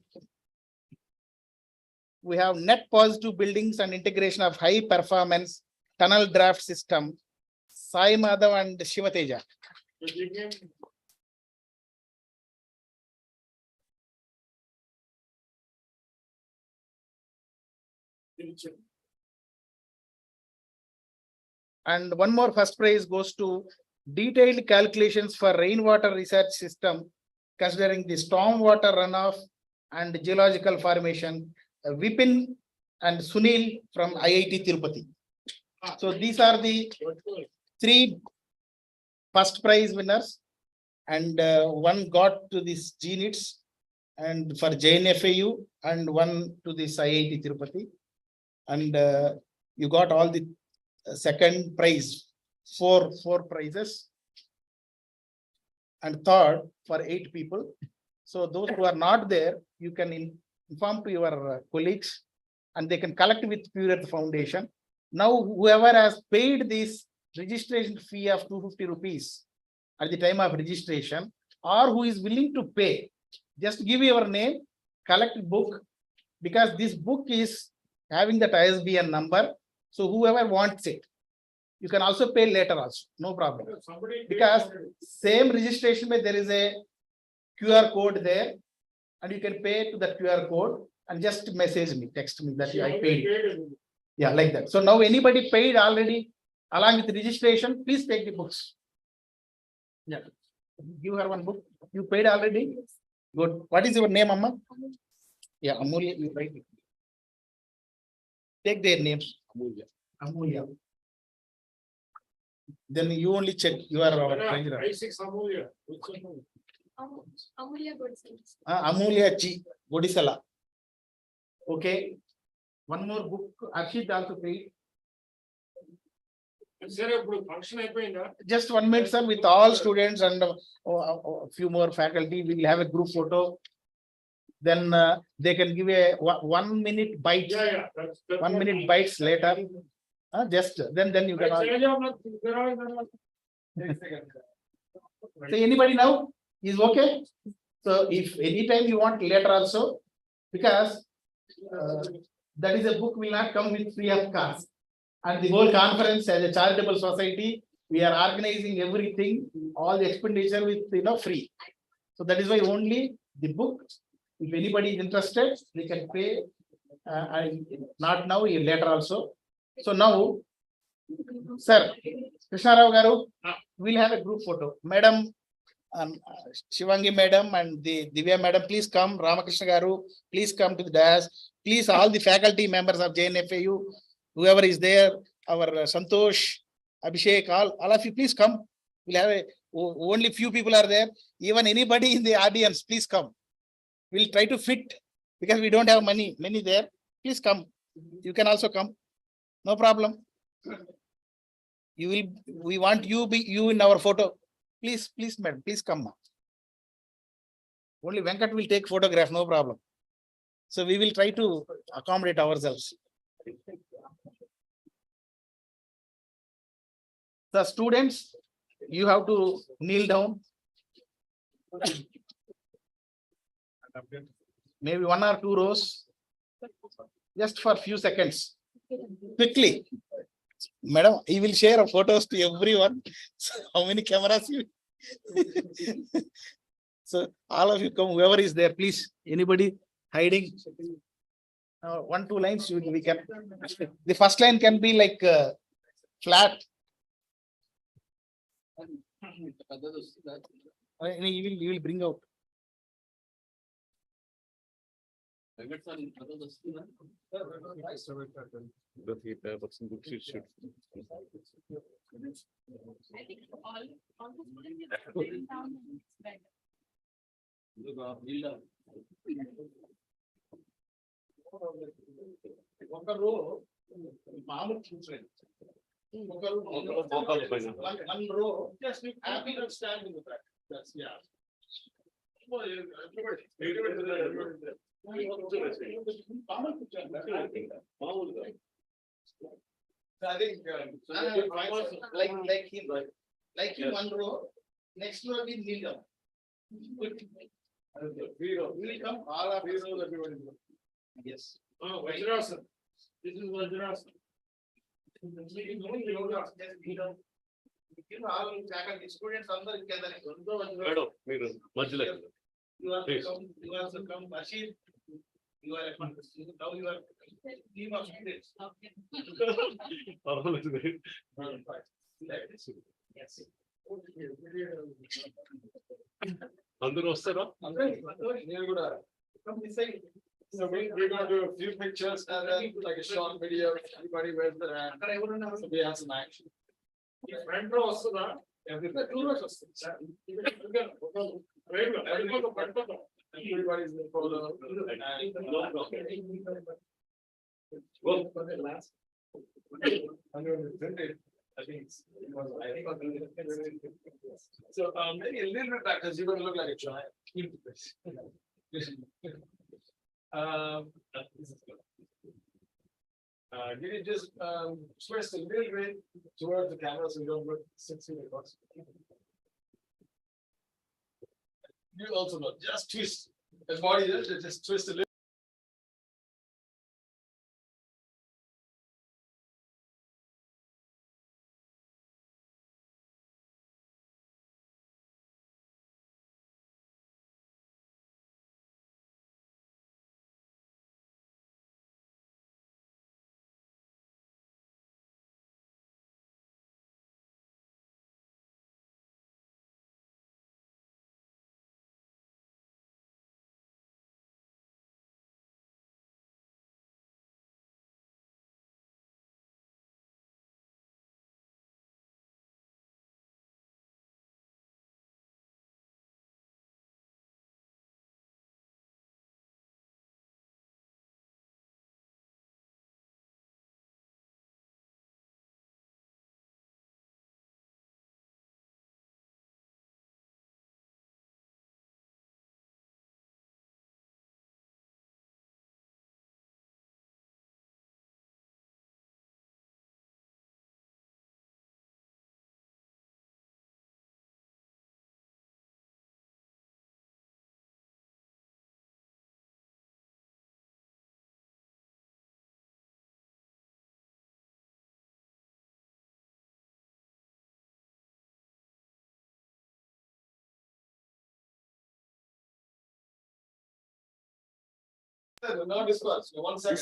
[SPEAKER 17] we have net positive buildings and integration of high performance tunnel draft system, Sai Madhav and Shivateja. And one more first prize goes to detailed calculations for rainwater research system, considering the stormwater runoff and geological formation, Vipin and Sunil from IIT Tirupati. So these are the 3 first prize winners, and one got to this GNITS and for JNFAU, and one to this IIT Tirupati. And you got all the second prize, four prizes, and third for 8 people. So those who are not there, you can inform to your colleagues, and they can collect with Pure Earth Foundation. Now, whoever has paid this registration fee of 250 rupees at the time of registration, or who is willing to pay, just give your name, collect book, because this book is having that ISBN number. So whoever wants it, you can also pay later also, no problem. Because same registration, there is a QR code there, and you can pay to that QR code and just message me, text me that I paid. Yeah, like that. So now anybody paid already along with registration, please take the books. Yeah, give her one book. You paid already? Good. What is your name, Amma? Yeah, Amulya, you write it. Take their names. Amulya. Then you only check. You are our treasurer. Amulya G. Godisala. Okay. One more book. Arshit also paid. Just 1 minute, sir, with all students and a few more faculty. We will have a group photo. Then they can give a 1 minute bite. 1 minute bites later. Just then you can. So anybody now is okay. So if anytime you want later also, because that is a book will not come with free of cost. And the whole conference as a charitable society, we are organizing everything, all the expenditure with free. So that is why only the book. If anybody is interested, they can pay. Not now, later also. So now, sir, Krishna Rao Garu, we'll have a group photo. Madam, Shivangi Madam and the Divya Madam, please come. Ramakrishna Garu, please come to the dais. Please, all the faculty members of JNFAU, whoever is there, our Santosh, Abhishek, all of you, please come. We'll have only few people are there. Even anybody in the audience, please come. We'll try to fit because we don't have many there. Please come. You can also come. No problem. We want you in our photo. Please, madam, please come. Only Venkat will take photograph, no problem. So we will try to accommodate ourselves. The students, you have to kneel down. Maybe 1 or 2 rows. Just for a few seconds. Quickly. Madam, he will share photos to everyone. So how many cameras you? So all of you come, whoever is there, please. Anybody hiding? 1, 2 lines we can. The first line can be like flat. You will bring out. One row, just happy to stand in the back. That's yeah. I think like in one row, next row will kneel down. Will come, all of you know everybody. Yes.
[SPEAKER 15] Oh, Vajrasana. This is Vajrasana.
[SPEAKER 17] All faculty, students, అందరూ together.
[SPEAKER 15] Madam, మీరు మధ్యలో.
[SPEAKER 17] You are to come, Ashir. You are now you are team of students. Yes.
[SPEAKER 15] అందరూ వస్తారా?
[SPEAKER 17] నేను కూడా come this side.
[SPEAKER 15] So we're going to do a few pictures and then like a short video. Everybody wears their hand. So we have some action. Front row వస్తుందా? Two rows వస్తుంది. Everybody is in photo. So maybe a little bit back because you're going to look like a giant. Can you just twist a little bit towards the camera so you don't look 6 feet across? You also know, just twist. His body just twist a little.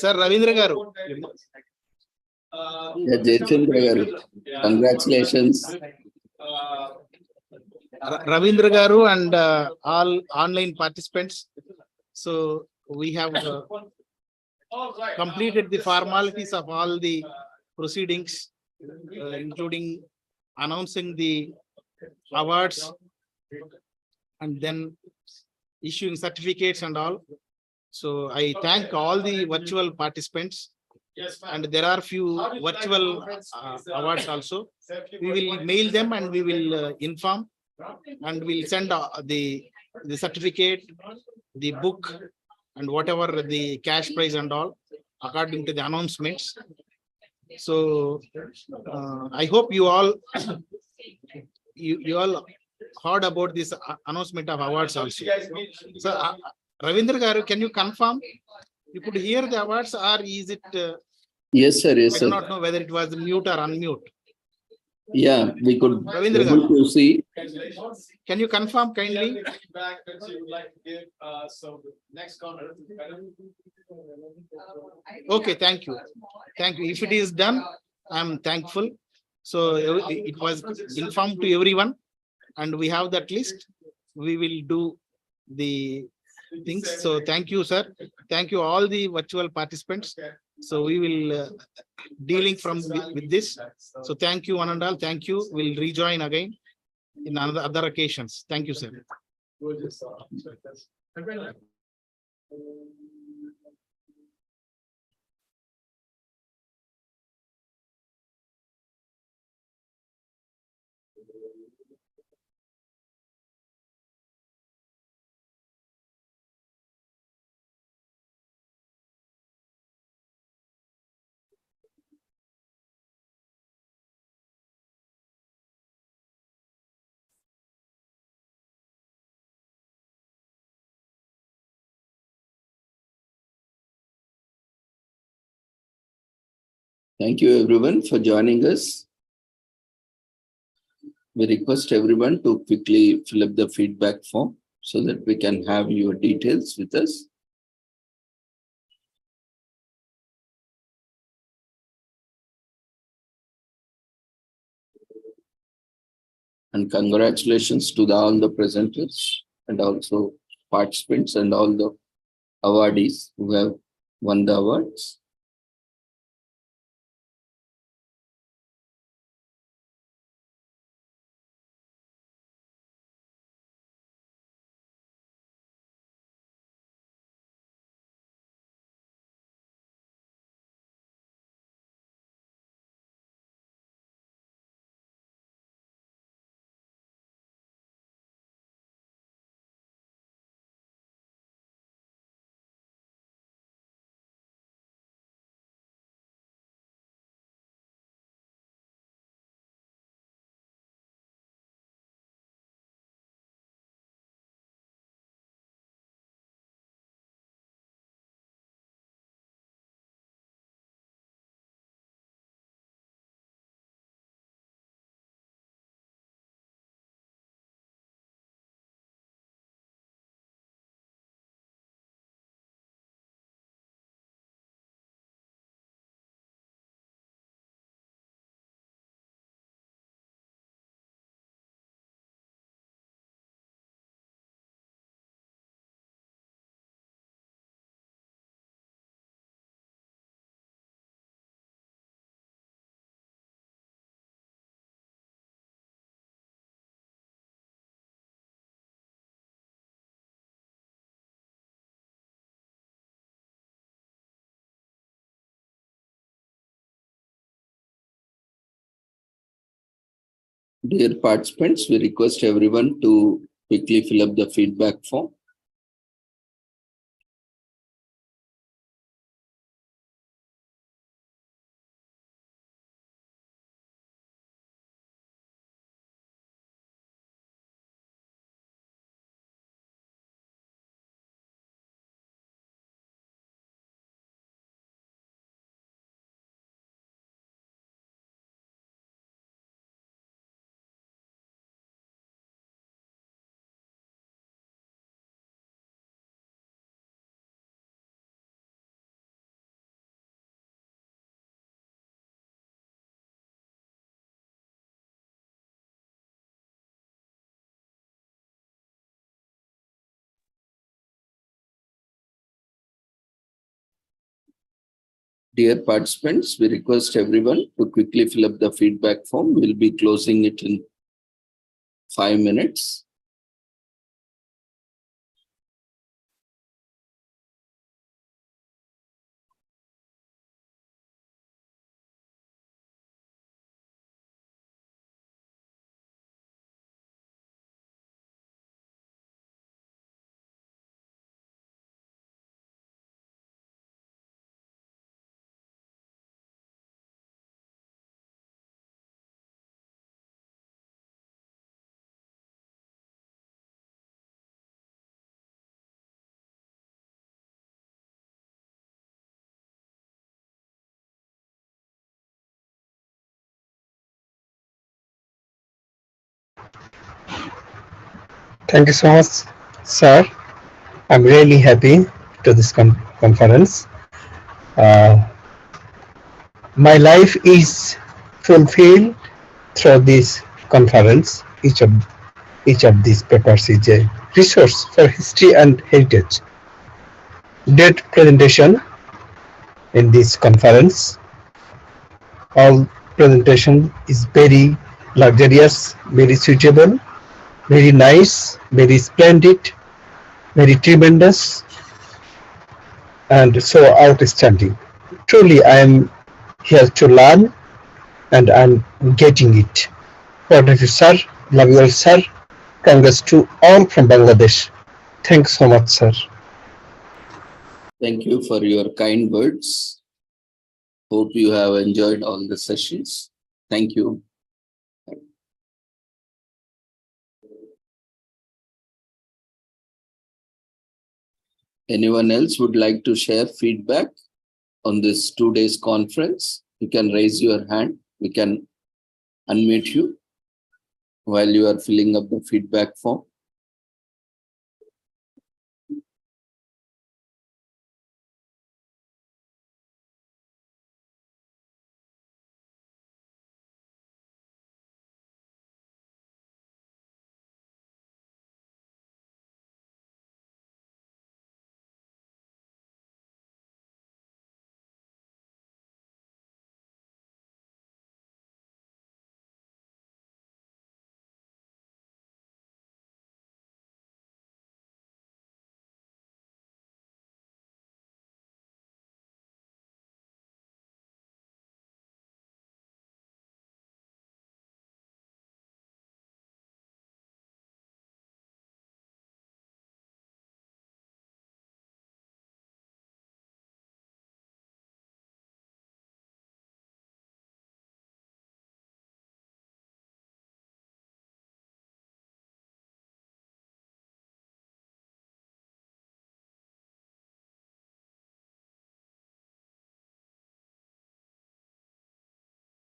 [SPEAKER 17] Sir Ravindra garu.
[SPEAKER 2] Jayachandra garu. Congratulations.
[SPEAKER 17] Ravindra garu and all online participants. So we have completed the formalities of all the proceedings, including announcing the awards and then issuing certificates and all. So I thank all the virtual participants, and there are few virtual awards also. We will mail them and we will inform, and we'll send the certificate, the book, and whatever the cash prize and all according to the announcements. So I hope you all you all heard about this announcement of awards also. So Ravindra garu, can you confirm you could hear the awards, or is it
[SPEAKER 2] Yes sir, yes
[SPEAKER 17] I
[SPEAKER 2] sir.
[SPEAKER 17] do not know whether it was mute or unmute.
[SPEAKER 2] Yeah, we could
[SPEAKER 17] Ravindra
[SPEAKER 2] able
[SPEAKER 17] garu,
[SPEAKER 2] to see.
[SPEAKER 17] can you confirm kindly?
[SPEAKER 15] Feedback that you would like to give, so next comment.
[SPEAKER 17] Okay, thank you. Thank you. If it is done, I am thankful. So it was informed to everyone, and we have that list. We will do the things. So thank you, sir. Thank you all the virtual participants. So we will dealing from with this. So thank you one and all. Thank you. We'll rejoin again in other occasions. Thank you, sir.
[SPEAKER 2] Thank you everyone for joining us. We request everyone to quickly fill up the feedback form so that we can have your details with us. And congratulations to all the presenters and also participants and all the awardees who have won the awards. Dear participants, we request everyone to quickly fill up the feedback form. Dear participants, we request everyone to quickly fill up the feedback form. We'll be closing it in 5 minutes.
[SPEAKER 19] Thank you so much, sir. I'm really happy to this conference. My life is fulfilled through this conference. Each of these papers is a resource for history and heritage. Date presentation in this conference. All presentation is very luxurious, very suitable, very nice, very splendid, very tremendous, and so outstanding. Truly, I am here to learn, and I'm getting it. What you, sir? Love you all, sir. Congrats to all from Bangladesh. Thanks so much, sir.
[SPEAKER 2] Thank you for your kind words. Hope you have enjoyed all the sessions. Thank you. Anyone else would like to share feedback on this 2 days conference? you can raise your hand. We can unmute you while you are filling up the feedback form.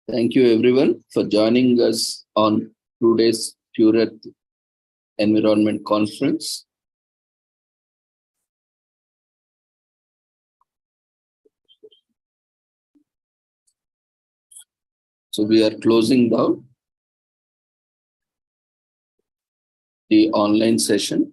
[SPEAKER 2] Thank you everyone for joining us on today's Pure Earth Environment Conference. So we are closing down the online session.